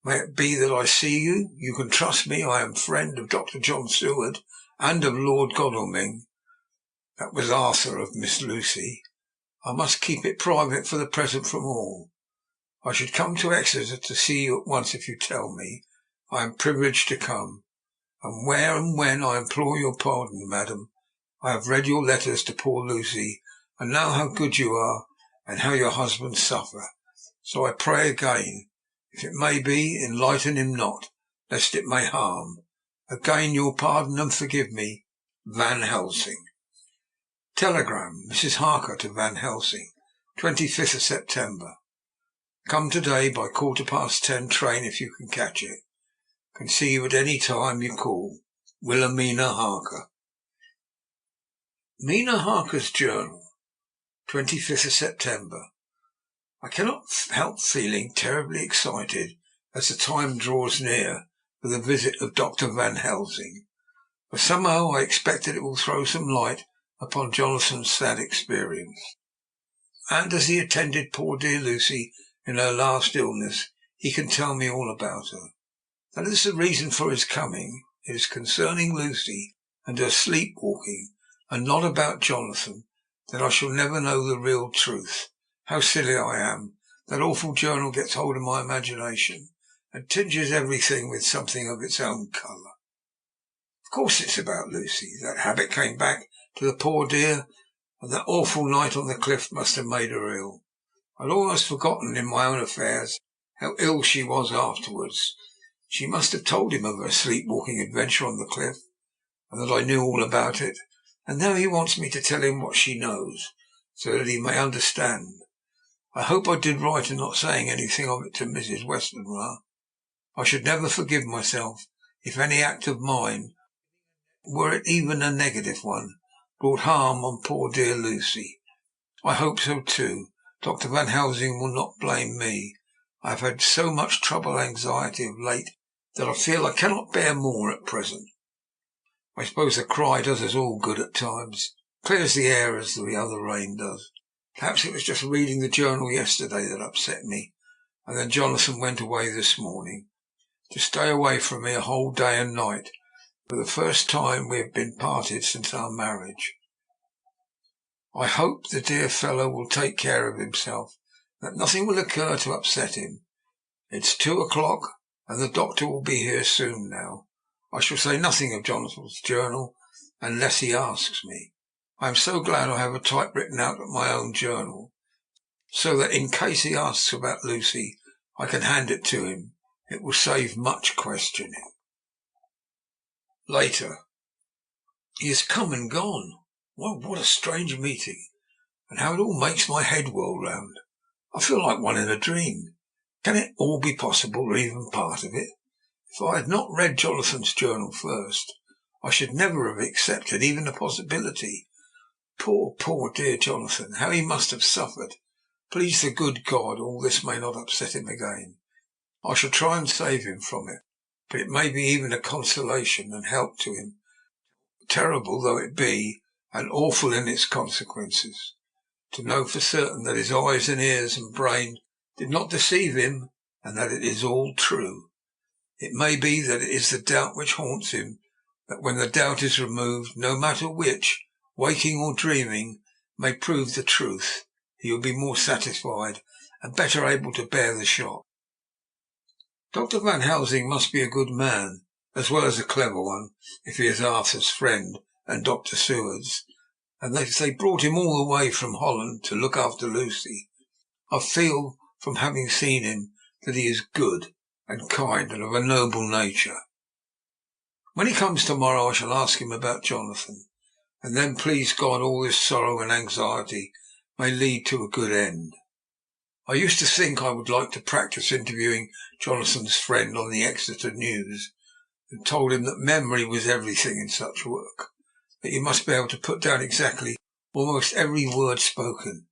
May it be that I see you. You can trust me. I am friend of Dr. John Seward, and of Lord Godalming. That was Arthur of Miss Lucy. I must keep it private for the present from all. I should come to Exeter to see you at once if you tell me. I am privileged to come. And where and when, I implore your pardon, madam. I have read your letters to poor Lucy, and know how good you are, and how your husband suffer. So I pray again, if it may be, enlighten him not, lest it may harm. Again your pardon and forgive me. Van Helsing. Telegram, Mrs. Harker to Van Helsing, 25th of September. Come today by 10:15 train if you can catch it. Can see you at any time you call. Wilhelmina Harker. Mina Harker's Journal, 25th of September. I cannot help feeling terribly excited as the time draws near for the visit of Dr. Van Helsing, for somehow I expect that it will throw some light upon Jonathan's sad experience, and as he attended poor dear Lucy in her last illness, he can tell me all about her. That is the reason for his coming. It is concerning Lucy and her sleepwalking, and not about Jonathan. Then I shall never know the real truth. How silly I am. That awful journal gets hold of my imagination and tinges everything with something of its own colour. Of course it's about Lucy. That habit came back to the poor dear, and that awful night on the cliff must have made her ill. I'd almost forgotten in my own affairs how ill she was afterwards. She must have told him of her sleepwalking adventure on the cliff, and that I knew all about it, and now he wants me to tell him what she knows, so that he may understand. I hope I did right in not saying anything of it to Mrs. Westenra. I should never forgive myself if any act of mine, were it even a negative one, brought harm on poor dear Lucy. I hope so too. Dr. Van Helsing will not blame me. I have had so much trouble and anxiety of late that I feel I cannot bear more at present. I suppose a cry does us all good at times, clears the air as the other rain does. Perhaps it was just reading the journal yesterday that upset me, and then Jonathan went away this morning, to stay away from me a whole day and night, for the first time we have been parted since our marriage. I hope the dear fellow will take care of himself, that nothing will occur to upset him. It's 2 o'clock, and the doctor will be here soon now. I shall say nothing of Jonathan's journal unless he asks me. I am so glad I have a type written out of my own journal, so that in case he asks about Lucy, I can hand it to him. It will save much questioning. Later. He has come and gone. What a strange meeting, and how it all makes my head whirl round. I feel like one in a dream. Can it all be possible, or even part of it? If I had not read Jonathan's journal first, I should never have accepted even the possibility. Poor dear Jonathan, how he must have suffered. Please the good God, all this may not upset him again. I shall try and save him from it, but it may be even a consolation and help to him, terrible though it be, and awful in its consequences, to know for certain that his eyes and ears and brain did not deceive him, and that it is all true. It may be that it is the doubt which haunts him, that when the doubt is removed, no matter which, waking or dreaming, may prove the truth, he will be more satisfied and better able to bear the shock. Dr. Van Helsing must be a good man, as well as a clever one, if he is Arthur's friend and Dr. Seward's, and if they brought him all the way from Holland to look after Lucy. I feel, from having seen him, that he is good and kind and of a noble nature. When he comes tomorrow I shall ask him about Jonathan, and then please God all this sorrow and anxiety may lead to a good end. I used to think I would like to practice interviewing Jonathan's friend on the Exeter News, and told him that memory was everything in such work, that you must be able to put down exactly almost every word spoken,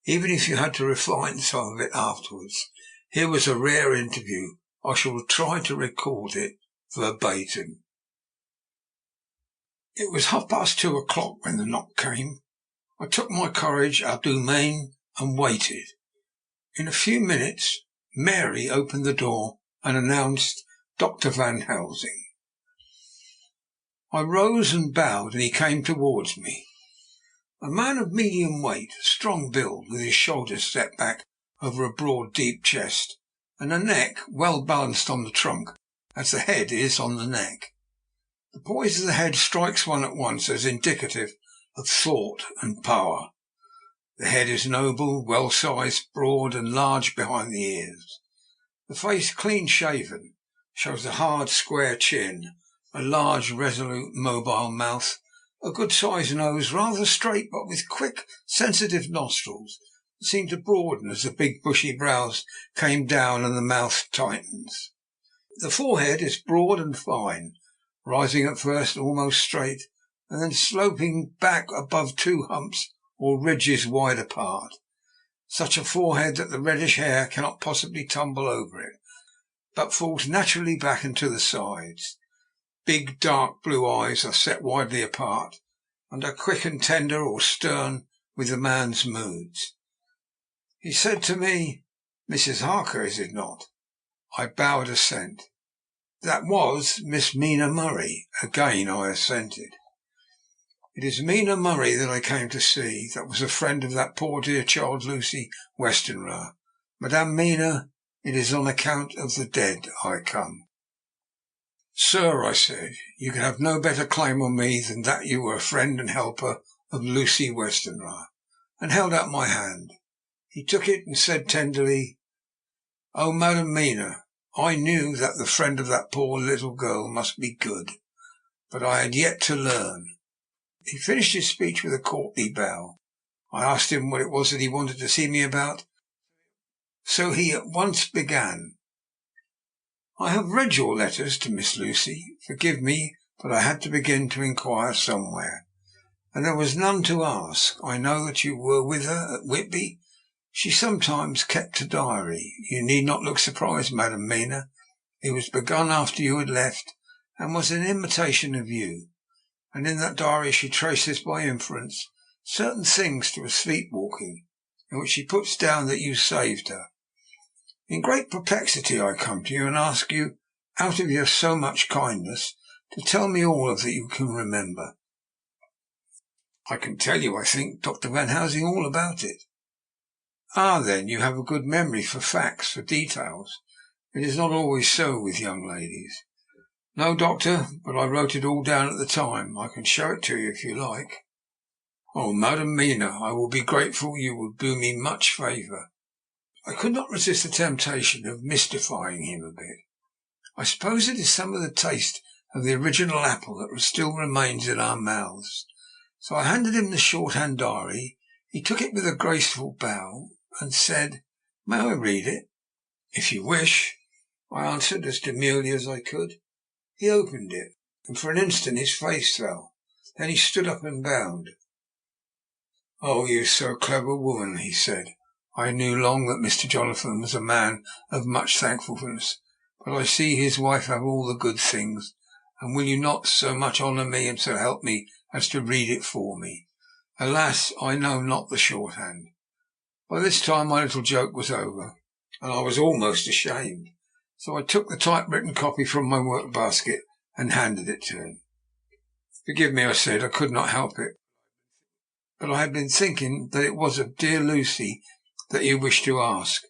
even if you had to refine some of it afterwards. Here was a rare interview. I shall try to record it verbatim. It was 2:30 o'clock when the knock came. I took my courage à deux mains and waited. In a few minutes Mary opened the door and announced Dr. Van Helsing. I rose and bowed, and he came towards me. A man of medium weight, strong build, with his shoulders set back over a broad, deep chest, and a neck well balanced on the trunk, as the head is on the neck. The poise of the head strikes one at once as indicative of thought and power. The head is noble, well-sized, broad, and large behind the ears. The face, clean-shaven, shows a hard, square chin, a large, resolute, mobile mouth, a good-sized nose, rather straight, but with quick, sensitive nostrils that seem to broaden as the big, bushy brows came down and the mouth tightens. The forehead is broad and fine, rising at first almost straight, and then sloping back above two humps or ridges wide apart. Such a forehead that the reddish hair cannot possibly tumble over it, but falls naturally back and to the sides. Big, dark blue eyes are set widely apart, and are quick and tender or stern with the man's moods. He said to me, "Mrs. Harker, is it not?" I bowed assent. "That was Miss Mina Murray." Again I assented. "It is Mina Murray that I came to see, that was a friend of that poor dear child Lucy Westenra. Madame Mina, it is on account of the dead I come." "Sir," I said, "you can have no better claim on me than that you were a friend and helper of Lucy Westenra," and held out my hand. He took it and said tenderly, "Oh, Madame Mina, I knew that the friend of that poor little girl must be good, but I had yet to learn." He finished his speech with a courtly bow. I asked him what it was that he wanted to see me about, so he at once began. "I have read your letters to Miss Lucy. Forgive me, but I had to begin to inquire somewhere, and there was none to ask. I know that you were with her at Whitby. She sometimes kept a diary. You need not look surprised, Madame Mina. It was begun after you had left, and was an imitation of you. And in that diary she traces by inference certain things to a sleepwalking, in which she puts down that you saved her. In great perplexity I come to you and ask you, out of your so much kindness, to tell me all of that you can remember." "I can tell you, I think, Dr. Van Helsing, all about it." "Ah, then, you have a good memory for facts, for details. It is not always so with young ladies." "No, doctor, but I wrote it all down at the time. I can show it to you if you like." "Oh, Madame Mina, I will be grateful. You will do me much favour." I could not resist the temptation of mystifying him a bit. I suppose it is some of the taste of the original apple that still remains in our mouths. So I handed him the shorthand diary. He took it with a graceful bow, and said, "May I read it?" "If you wish," I answered, as demurely as I could. He opened it, and for an instant his face fell. Then he stood up and bowed. "Oh, you so clever woman," he said. "I knew long that Mr. Jonathan was a man of much thankfulness, but I see his wife have all the good things, and will you not so much honour me and so help me as to read it for me? Alas, I know not the shorthand." By this time my little joke was over, and I was almost ashamed, so I took the typewritten copy from my work basket and handed it to him. "Forgive me," I said, "I could not help it, but I had been thinking that it was of dear Lucy that you wished to ask,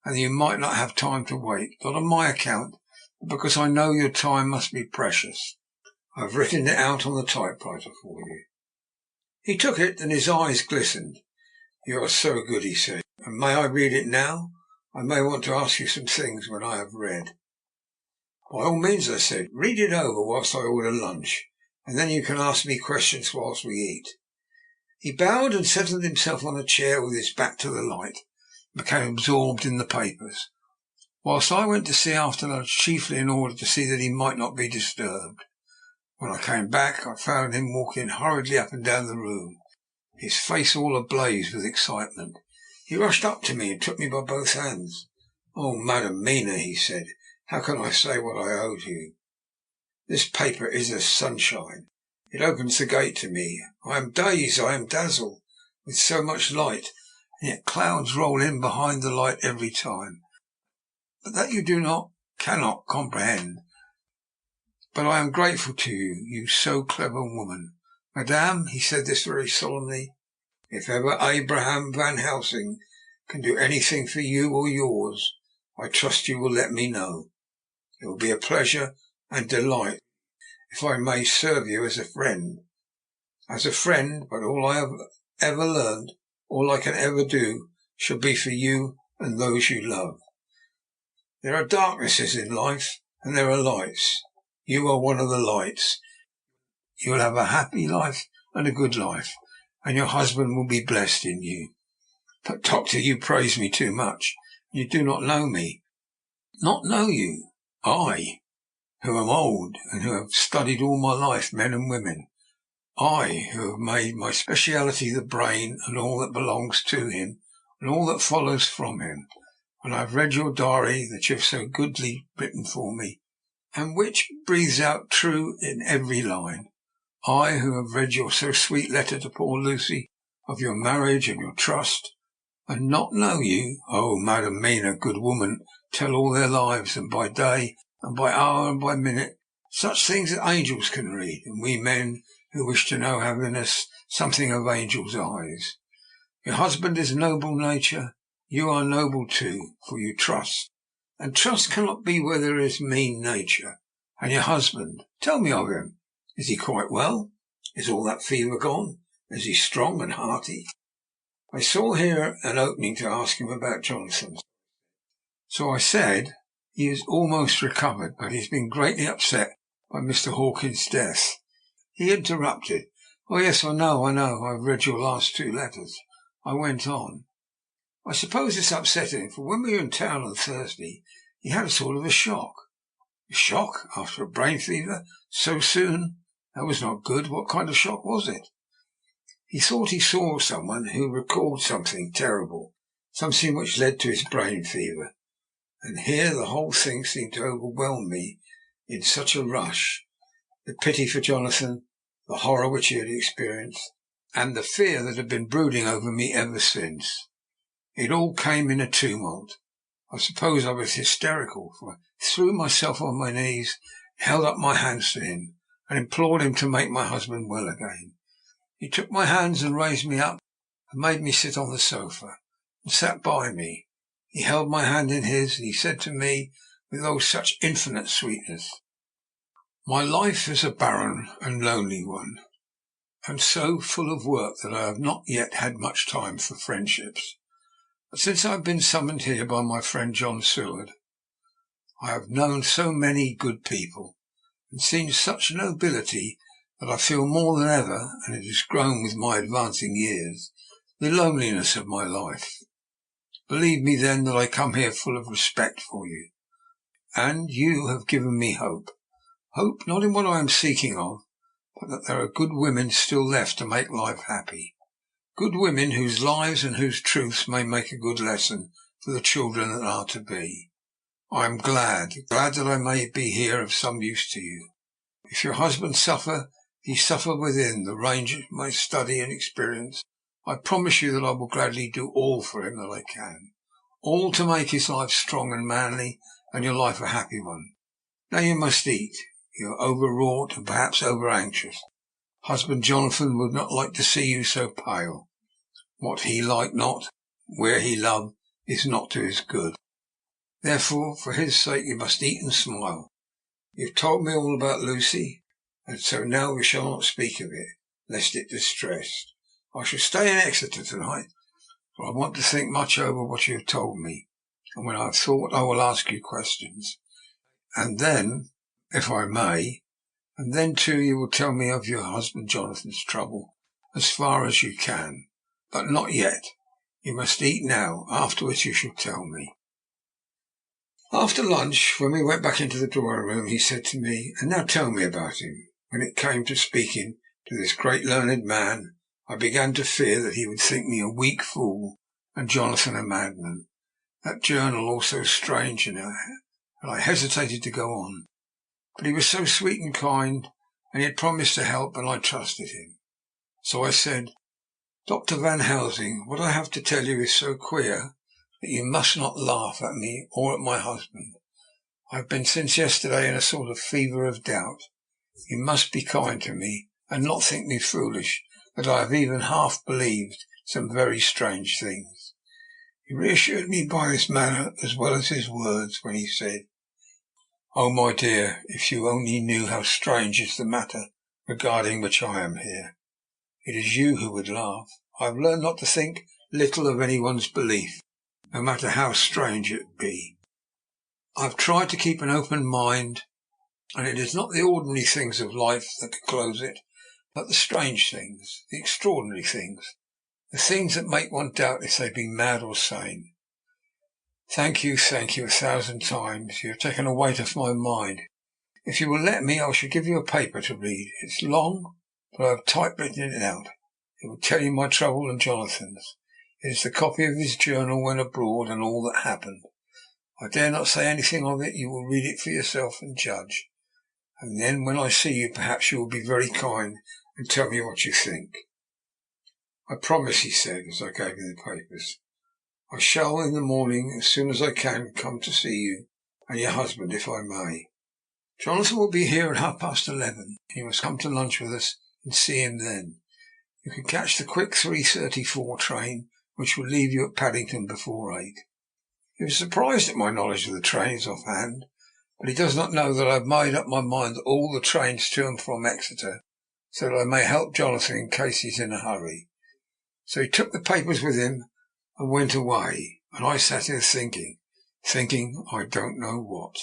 and that you might not have time to wait, not on my account, but because I know your time must be precious. I have written it out on the typewriter for you." He took it, and his eyes glistened. "You are so good," he said. "And may I read it now? I may want to ask you some things when I have read." "By all means," I said. "Read it over whilst I order lunch, and then you can ask me questions whilst we eat." He bowed and settled himself on a chair with his back to the light, and became absorbed in the papers, whilst I went to see after lunch, chiefly in order to see that he might not be disturbed. When I came back I found him walking hurriedly up and down the room, his face all ablaze with excitement. He rushed up to me and took me by both hands. "Oh, Madame Mina," he said, "how can I say what I owe to you? This paper is as sunshine. It opens the gate to me. I am dazed, I am dazzled with so much light, and yet clouds roll in behind the light every time. But that you do not, cannot comprehend. But I am grateful to you, you so clever woman. Madame," he said this very solemnly, "if ever Abraham Van Helsing can do anything for you or yours, I trust you will let me know. It will be a pleasure and delight if I may serve you as a friend. As a friend, but all I have ever learned, all I can ever do, shall be for you and those you love. There are darknesses in life, and there are lights. You are one of the lights. You will have a happy life and a good life, and your husband will be blessed in you. But, Doctor, you praise me too much. You do not know me. Not know you? I, who am old, and who have studied all my life men and women. I, who have made my speciality the brain and all that belongs to him, and all that follows from him. And I have read your diary that you have so goodly written for me, and which breathes out true in every line. I, who have read your so sweet letter to poor Lucy, of your marriage and your trust, and not know you. Oh, Madam Mina, good woman, tell all their lives, and by day, and by hour, and by minute, such things that angels can read, and we men who wish to know have in us something of angels' eyes. Your husband is noble nature. You are noble too, for you trust, and trust cannot be where there is mean nature. And your husband, tell me of him. Is he quite well? Is all that fever gone? Is he strong and hearty? I saw here an opening to ask him about Jonathan. So I said, he is almost recovered, but he has been greatly upset by Mr. Hawkins's death. He interrupted. Oh, yes, I know. I've read your last two letters. I went on. I suppose it's upsetting, for when we were in town on Thursday, he had a sort of a shock. A shock? After a brain fever? So soon? That was not good. What kind of shock was it? He thought he saw someone who recalled something terrible, something which led to his brain fever. And here the whole thing seemed to overwhelm me in such a rush. The pity for Jonathan, the horror which he had experienced, and the fear that had been brooding over me ever since. It all came in a tumult. I suppose I was hysterical, for I threw myself on my knees, held up my hands to him, and implored him to make my husband well again. He took my hands and raised me up, and made me sit on the sofa, and sat by me. He held my hand in his, and he said to me, with such infinite sweetness, my life is a barren and lonely one, and so full of work that I have not yet had much time for friendships. But since I have been summoned here by my friend John Seward, I have known so many good people, and seen such nobility, that I feel more than ever, and it has grown with my advancing years, the loneliness of my life. Believe me, then, that I come here full of respect for you, and you have given me hope. Hope not in what I am seeking of, but that there are good women still left to make life happy. Good women whose lives and whose truths may make a good lesson for the children that are to be. I am glad that I may be here of some use to you. If your husband suffer, he suffer within the range of my study and experience. I promise you that I will gladly do all for him that I can, all to make his life strong and manly, and your life a happy one. Now you must eat. You are overwrought and perhaps over-anxious. Husband Jonathan would not like to see you so pale. What he like not, where he love, is not to his good. Therefore, for his sake, you must eat and smile. You have told me all about Lucy, and so now we shall not speak of it, lest it distress. I shall stay in Exeter tonight, for I want to think much over what you have told me, and when I have thought I will ask you questions. And then, if I may, and then too you will tell me of your husband Jonathan's trouble, as far as you can. But not yet. You must eat now. Afterwards you shall tell me. After lunch, when we went back into the drawing room, he said to me, and now tell me about him. When it came to speaking to this great learned man, I began to fear that he would think me a weak fool and Jonathan a madman. That journal also strange, and I hesitated to go on. But he was so sweet and kind, and he had promised to help, and I trusted him. So I said, Dr. Van Helsing, what I have to tell you is so queer that you must not laugh at me or at my husband. I have been since yesterday in a sort of fever of doubt. You must be kind to me, and not think me foolish, that I have even half believed some very strange things. He reassured me by his manner as well as his words when he said, "Oh, my dear, if you only knew how strange is the matter regarding which I am here. It is you who would laugh. I have learned not to think little of anyone's belief, no matter how strange it be. I have tried to keep an open mind, and it is not the ordinary things of life that can close it, but the strange things, the extraordinary things, the things that make one doubt if they be mad or sane. Thank you 1,000 times. You have taken a weight off my mind. If you will let me, I shall give you a paper to read. It's long, but I have typewritten it out. It will tell you my trouble and Jonathan's. It is the copy of his journal when abroad and all that happened. I dare not say anything of it. You will read it for yourself and judge. And then when I see you, perhaps you will be very kind and tell me what you think." "I promise," he said, as I gave him the papers. "I shall in the morning, as soon as I can, come to see you and your husband, if I may. Jonathan will be here at 11:30, and you must come to lunch with us and see him then. You can catch the quick 3:34 train, which will leave you at Paddington before 8. He was surprised at my knowledge of the trains offhand, but he does not know that I have made up my mind that all the trains to and from Exeter, so that I may help Jonathan in case he is in a hurry. So he took the papers with him and went away, and I sat here thinking I don't know what."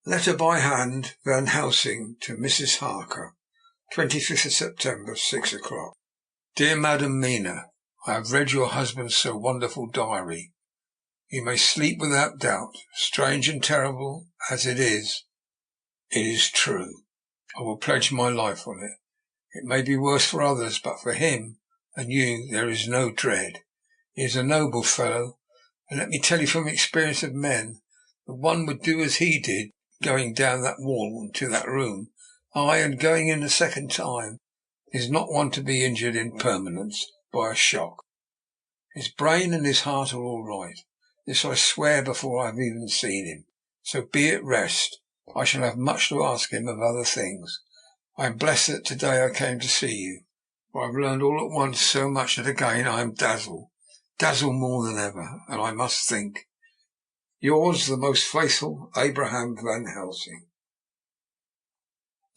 Letter by hand, Van Helsing to Mrs. Harker, 25th September, 6 o'clock. Dear Madam Mina, I have read your husband's so wonderful diary. You may sleep without doubt. Strange and terrible as it is true. I will pledge my life on it. It may be worse for others, but for him and you there is no dread. He is a noble fellow, and let me tell you from experience of men that one would do as he did, going down that wall into that room, ay, and going in a second time, is not one to be injured in permanence by a shock. His brain and his heart are all right. This I swear before I have even seen him. So be at rest. I shall have much to ask him of other things. I am blessed that today I came to see you, for I have learned all at once so much that again I am dazzled more than ever, and I must think. Yours, the most faithful, Abraham Van Helsing.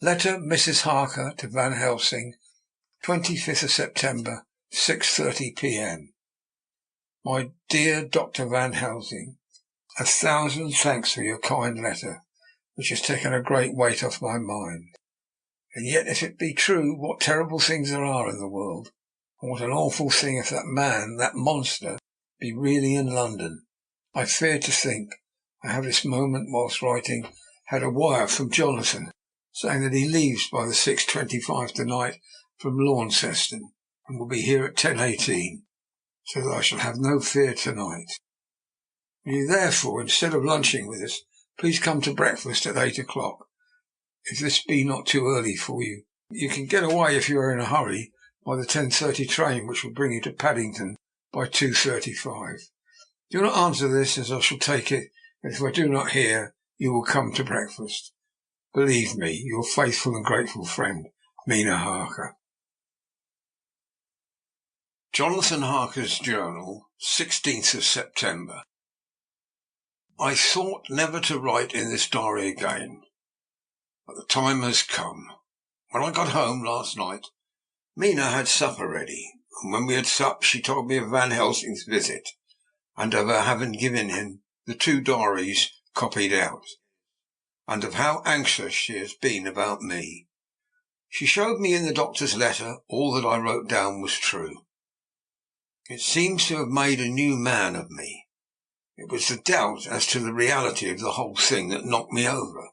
Letter Mrs. Harker to Van Helsing, 25th September, 6:30 p.m. My dear Dr. Van Helsing, 1,000 thanks for your kind letter, which has taken a great weight off my mind. And yet, if it be true, what terrible things there are in the world, and what an awful thing if that man, that monster, be really in London. I fear to think. I have this moment, whilst writing, had a wire from Jonathan, saying that he leaves by the 6:25 tonight from Launceston, and will be here at 10:18. So that I shall have no fear tonight. Will you therefore, instead of lunching with us, please come to breakfast at 8 o'clock, if this be not too early for you. You can get away, if you are in a hurry, by the 10:30 train, which will bring you to Paddington by 2:35. Do not answer this, as I shall take it that if I do not hear, you will come to breakfast. Believe me, your faithful and grateful friend, Mina Harker. Jonathan Harker's Journal, 16th September. I thought never to write in this diary again, but the time has come. When I got home last night, Mina had supper ready, and when we had supped she told me of Van Helsing's visit, and of her having given him the 2 diaries copied out, and of how anxious she has been about me. She showed me in the doctor's letter all that I wrote down was true. It seems to have made a new man of me. It was the doubt as to the reality of the whole thing that knocked me over.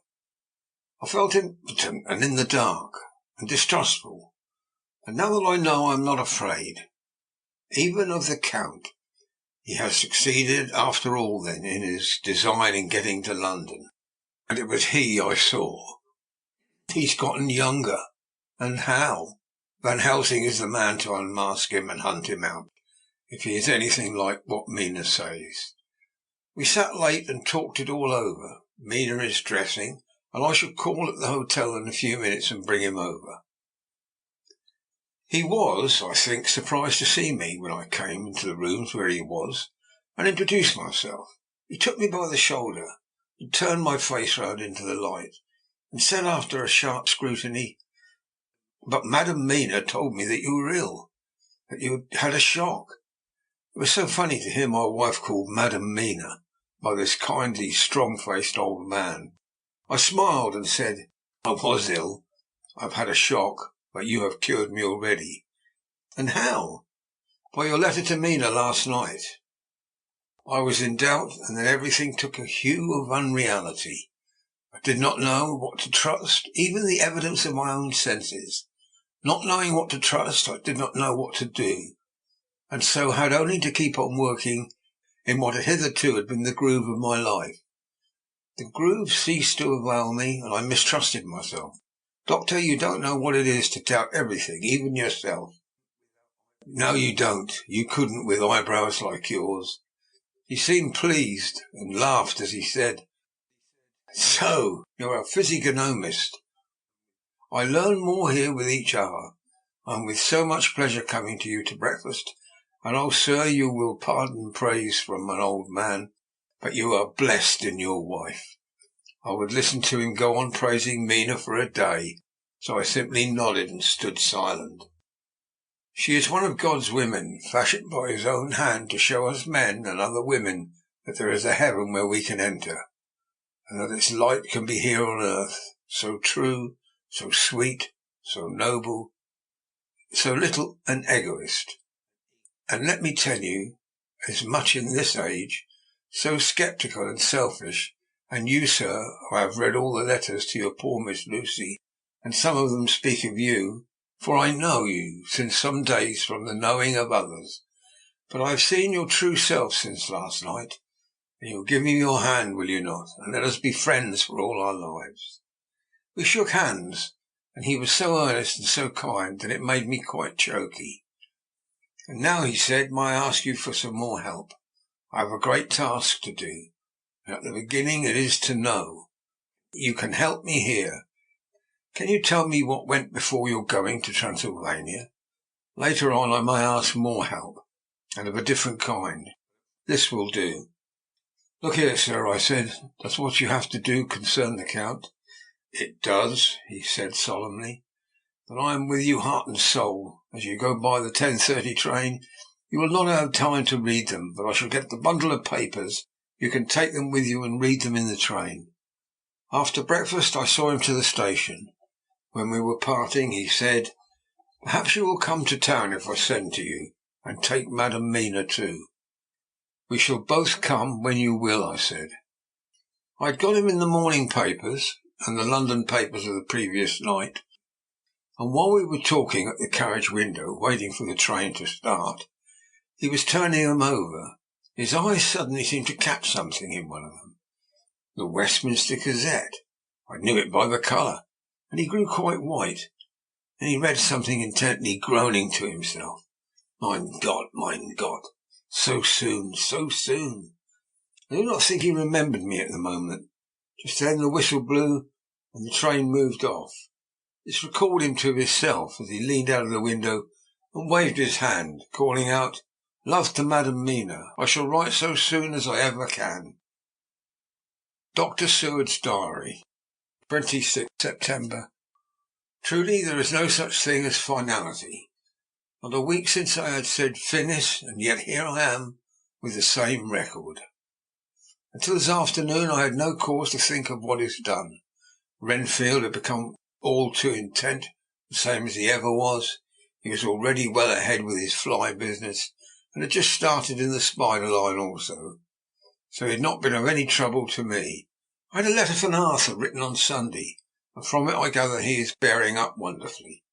I felt impotent and in the dark, and distrustful, and now that I know I am not afraid, even of the Count. He has succeeded after all, then, in his design in getting to London, and it was he I saw. He's gotten younger, and how? Van Helsing is the man to unmask him and hunt him out, if he is anything like what Mina says. We sat late and talked it all over. Mina is dressing, and I shall call at the hotel in a few minutes and bring him over. He was, I think, surprised to see me when I came into the rooms where he was, and introduced myself. He took me by the shoulder and turned my face round into the light, and said after a sharp scrutiny, "But Madam Mina told me that you were ill, that you had a shock." It was so funny to hear my wife called Madam Mina by this kindly, strong-faced old man. I smiled and said, "I was ill. I've had a shock, but you have cured me already." "And how?" "By your letter to Mina last night." I was in doubt, and then everything took a hue of unreality. I did not know what to trust, even the evidence of my own senses. Not knowing what to trust, I did not know what to do, and so had only to keep on working in what had hitherto had been the groove of my life. The groove ceased to avail me, and I mistrusted myself. "Doctor, you don't know what it is to doubt everything, even yourself." "No, you don't. You couldn't with eyebrows like yours." He seemed pleased, and laughed as he said, "So you're a physiognomist. I learn more here with each hour. I am with so much pleasure coming to you to breakfast, and oh, sir, you will pardon praise from an old man, but you are blessed in your wife." I would listen to him go on praising Mina for a day, so I simply nodded and stood silent. "She is one of God's women, fashioned by his own hand to show us men and other women that there is a heaven where we can enter, and that its light can be here on earth, so true, so sweet, so noble, so little an egoist. And let me tell you, as much in this age, so sceptical and selfish, and you, sir, I have read all the letters to your poor Miss Lucy, and some of them speak of you, for I know you since some days from the knowing of others. But I have seen your true self since last night, and you'll give me your hand, will you not, and let us be friends for all our lives." We shook hands, and he was so earnest and so kind that it made me quite choky. "And now," he said, "may I ask you for some more help? I have a great task to do, and at the beginning it is to know. You can help me here. Can you tell me what went before your going to Transylvania? Later on I may ask more help, and of a different kind. This will do." "Look here, sir," I said, "does what you have to do concern the Count?" "It does," he said solemnly. "Then I am with you heart and soul. As you go by the 10:30 train, you will not have time to read them, but I shall get the bundle of papers. You can take them with you and read them in the train." After breakfast I saw him to the station. When we were parting, he said, "Perhaps you will come to town if I send to you, and take Madam Mina too." "We shall both come when you will," I said. I had got him in the morning papers and the London papers of the previous night, and while we were talking at the carriage window, waiting for the train to start, he was turning them over. His eyes suddenly seemed to catch something in one of them. The Westminster Gazette. I knew it by the colour, and he grew quite white, and he read something intently, groaning to himself. Mein God, so soon, so soon. I do not think he remembered me at the moment. Just then the whistle blew, and the train moved off. This recalled him to himself as he leaned out of the window and waved his hand, calling out, "Love to Madam Mina. I shall write so soon as I ever can." Dr. Seward's Diary, 26th September. Truly there is no such thing as finality. Not a week since I had said finish, and yet here I am with the same record. Until this afternoon I had no cause to think of what is done. Renfield had become all too intent, the same as he ever was. He was already well ahead with his fly business, and had just started in the spider line also, so he had not been of any trouble to me. I had a letter from Arthur written on Sunday, and from it I gather he is bearing up wonderfully.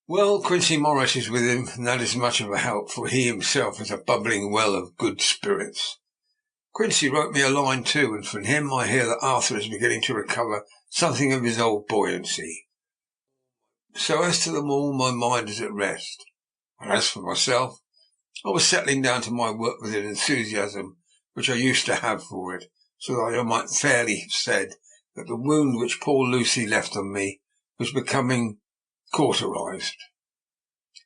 Well, Quincy Morris is with him, and that is much of a help, for he himself is a bubbling well of good spirits. Quincy wrote me a line too, and from him I hear that Arthur is beginning to recover something of his old buoyancy. So as to them all, my mind is at rest. And as for myself, I was settling down to my work with an enthusiasm which I used to have for it, so that I might fairly have said that the wound which poor Lucy left on me was becoming cauterized.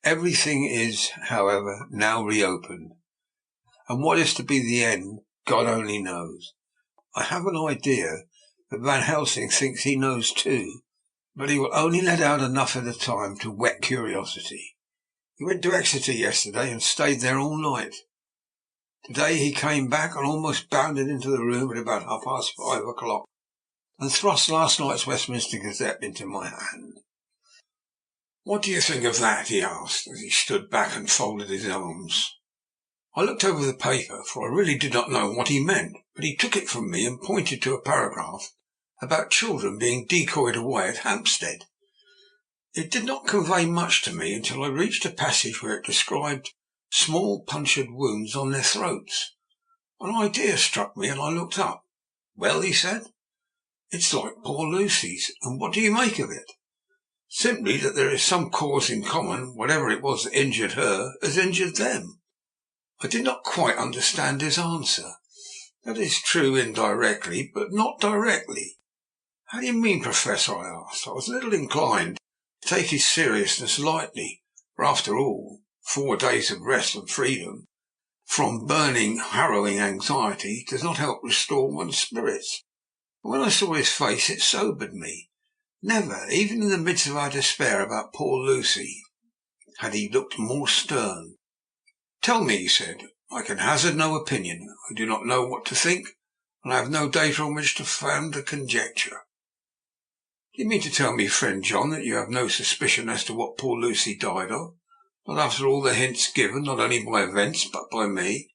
Everything is, however, now reopened, and what is to be the end, God only knows. I have an idea that Van Helsing thinks he knows too, but he will only let out enough at a time to whet curiosity. He went to Exeter yesterday and stayed there all night. Today he came back and almost bounded into the room at about 5:30 and thrust last night's Westminster Gazette into my hand. "What do you think of that?" he asked, as he stood back and folded his arms. I looked over the paper, for I really did not know what he meant, but he took it from me and pointed to a paragraph about children being decoyed away at Hampstead. It did not convey much to me until I reached a passage where it described small punctured wounds on their throats. An idea struck me, and I looked up. "Well," he said, "it's like poor Lucy's, and what do you make of it?" "Simply that there is some cause in common. Whatever it was that injured her has injured them." I did not quite understand his answer. "That is true indirectly, but not directly." "How do you mean, Professor?" I asked. I was a little inclined to take his seriousness lightly, for after all, 4 days of rest and freedom from burning, harrowing anxiety does not help restore one's spirits. But when I saw his face it sobered me. Never, even in the midst of our despair about poor Lucy, had he looked more stern. "Tell me," he said. "I can hazard no opinion. I do not know what to think, and I have no data on which to found a conjecture." "Do you mean to tell me, friend John, that you have no suspicion as to what poor Lucy died of? Not after all the hints given, not only by events, but by me?"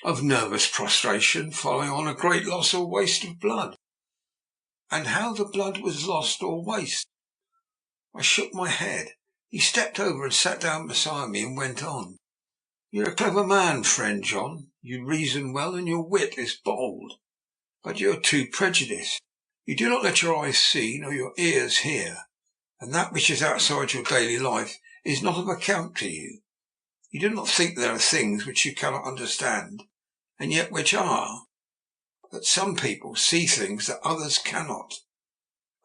"Of nervous prostration following on a great loss or waste of blood." "And how the blood was lost or waste?" I shook my head. He stepped over and sat down beside me and went on. "You're a clever man, friend John. You reason well, and your wit is bold. But you are too prejudiced. You do not let your eyes see, nor your ears hear, and that which is outside your daily life is not of account to you. You do not think there are things which you cannot understand, and yet which are. That some people see things that others cannot.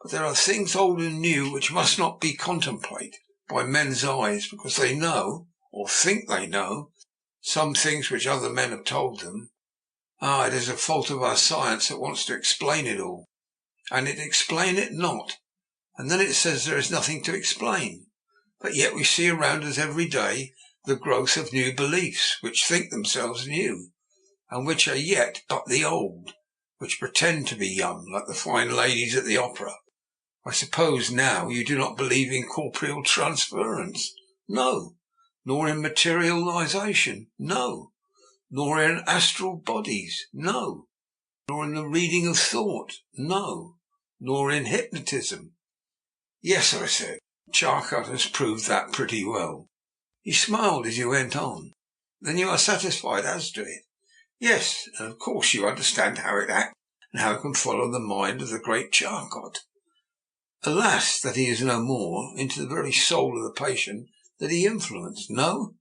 But there are things old and new which must not be contemplated by men's eyes, because they know, or think they know, some things which other men have told them. It is a fault of our science that wants to explain it all, and it explain it not, and then it says there is nothing to explain. But yet we see around us every day the growth of new beliefs, which think themselves new, and which are yet but the old, which pretend to be young, like the fine ladies at the opera. I suppose now you do not believe in corporeal transference? No. Nor in materialization? No. Nor in astral bodies? No. Nor in the reading of thought? No. Nor in hypnotism? "Yes," I said. "Charcot has proved that pretty well." He smiled as you went on. "Then you are satisfied as to it?" "Yes, and of course you understand how it acts, and how it can follow the mind of the great Charcot. Alas, that he is no more, into the very soul of the patient that he influenced. No?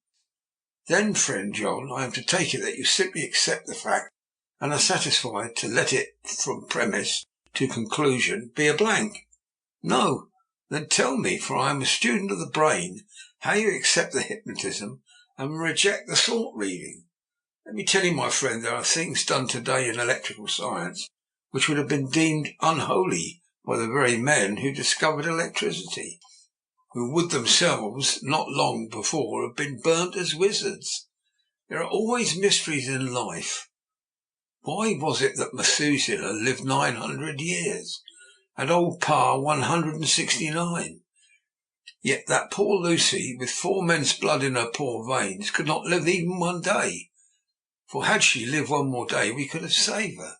Then, friend John, I am to take it that you simply accept the fact, and are satisfied to let it, from premise to conclusion, be a blank?" "No." "Then tell me, for I am a student of the brain, how you accept the hypnotism and reject the thought reading. Let me tell you, my friend, there are things done to-day in electrical science which would have been deemed unholy by the very men who discovered electricity, who would themselves not long before have been burnt as wizards. There are always mysteries in life. Why was it that Methuselah lived 900 years, and old Pa 169? Yet that poor Lucy, with 4 men's blood in her poor veins, could not live even 1 day. For had she lived 1 more day, we could have saved her.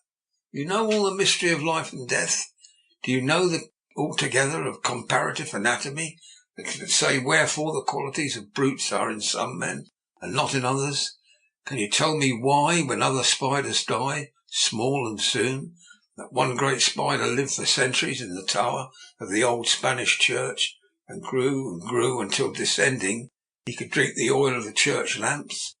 You know all the mystery of life and death? Do you know altogether of comparative anatomy that can say wherefore the qualities of brutes are in some men and not in others? Can you tell me why, when other spiders die, small and soon, that one great spider lived for centuries in the tower of the old Spanish church, and grew until, descending, he could drink the oil of the church lamps?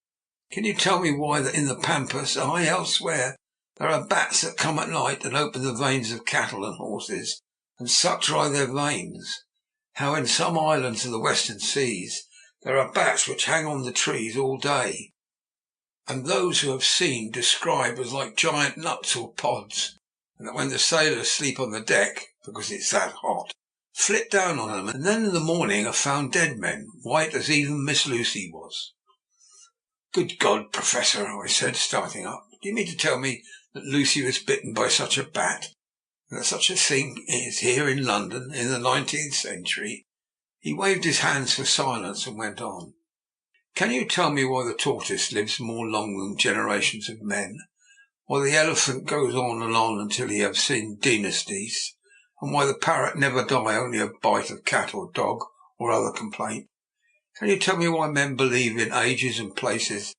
Can you tell me why that in the pampas, elsewhere, there are bats that come at night and open the veins of cattle and horses, and suck dry their veins? How in some islands of the western seas there are bats which hang on the trees all day? and those who have seen describe as like giant nuts or pods, and that when the sailors sleep on the deck, because it's that hot, flit down on them, and then in the morning are found dead men, white as even Miss Lucy was. Good God, Professor, I said, starting up, do you mean to tell me that Lucy was bitten by such a bat, and that such a thing is here in London in the 19th century? He waved his hands for silence and went on. Can you tell me why the tortoise lives more long than generations of men, why the elephant goes on and on until he have seen dynasties, and why the parrot never die only a bite of cat or dog or other complaint? Can you tell me why men believe in ages and places,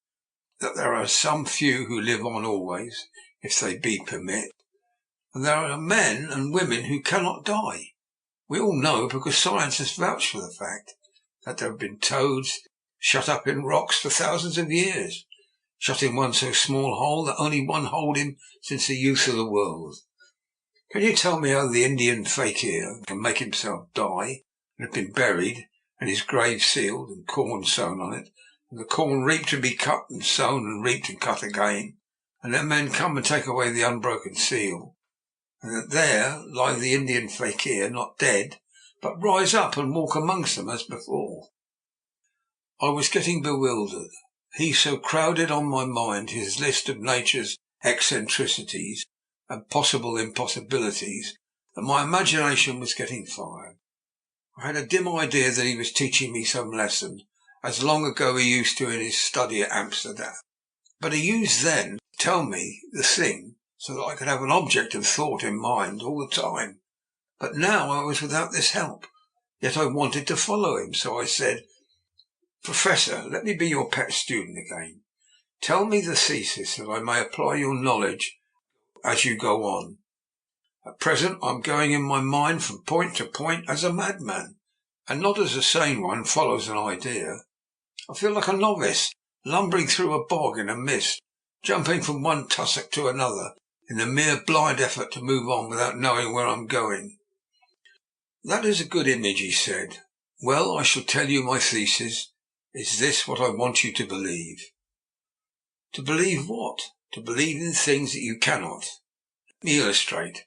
that there are some few who live on always, if they be permit, and there are men and women who cannot die? We all know, because science has vouched for the fact, that there have been toads shut up in rocks for thousands of years, shut in one so small hole that only one hold him since the youth of the world. Can you tell me how the Indian fakir can make himself die and have been buried, and his grave sealed, and corn sown on it, and the corn reaped and be cut and sown and reaped and cut again, and then men come and take away the unbroken seal, and that there lie the Indian fakir, not dead, but rise up and walk amongst them as before? I was getting bewildered. He so crowded on my mind his list of nature's eccentricities and possible impossibilities that my imagination was getting fired. I had a dim idea that he was teaching me some lesson, as long ago he used to in his study at Amsterdam. But he used then to tell me the thing so that I could have an object of thought in mind all the time. But now I was without this help, yet I wanted to follow him, so I said, Professor, let me be your pet student again. Tell me the thesis, that I may apply your knowledge as you go on. At present I'm going in my mind from point to point as a madman, and not as a sane one follows an idea. I feel like a novice, lumbering through a bog in a mist, jumping from one tussock to another, in the mere blind effort to move on without knowing where I'm going. That is a good image, he said. Well, I shall tell you my thesis. Is this what I want you to believe? To believe what? To believe in things that you cannot. Let me illustrate.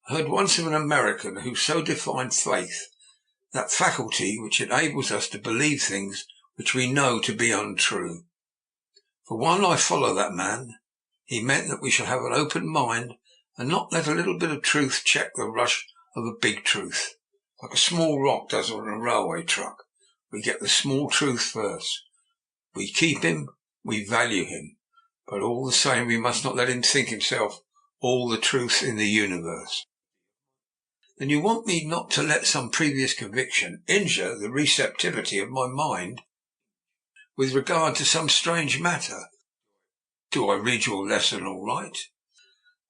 I heard once of an American who so defined faith, that faculty which enables us to believe things which we know to be untrue. For one, I follow that man. He meant that we shall have an open mind and not let a little bit of truth check the rush of a big truth, like a small rock does on a railway truck. We get the small truth first. We keep him, we value him, but all the same we must not let him think himself all the truth in the universe. Then you want me not to let some previous conviction injure the receptivity of my mind with regard to some strange matter. Do I read your lesson all right?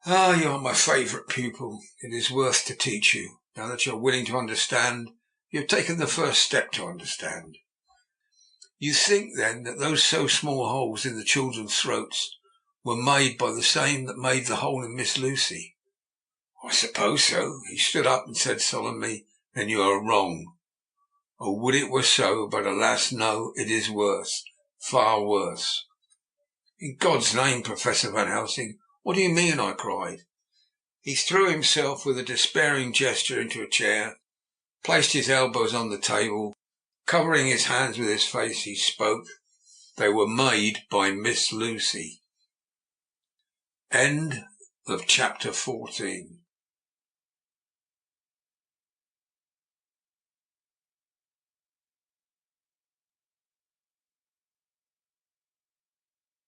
Ah, you are my favourite pupil. It is worth to teach you. Now that you are willing to understand, you have taken the first step to understand. You think, then, that those so small holes in the children's throats were made by the same that made the hole in Miss Lucy? I suppose so. He stood up and said solemnly, Then you are wrong. Oh, would it were so, but alas, no, it is worse, far worse. In God's name, Professor Van Helsing, what do you mean? I cried. He threw himself with a despairing gesture into a chair, placed his elbows on the table, covering his hands with his face, he spoke. They were made by Miss Lucy. End of chapter 14.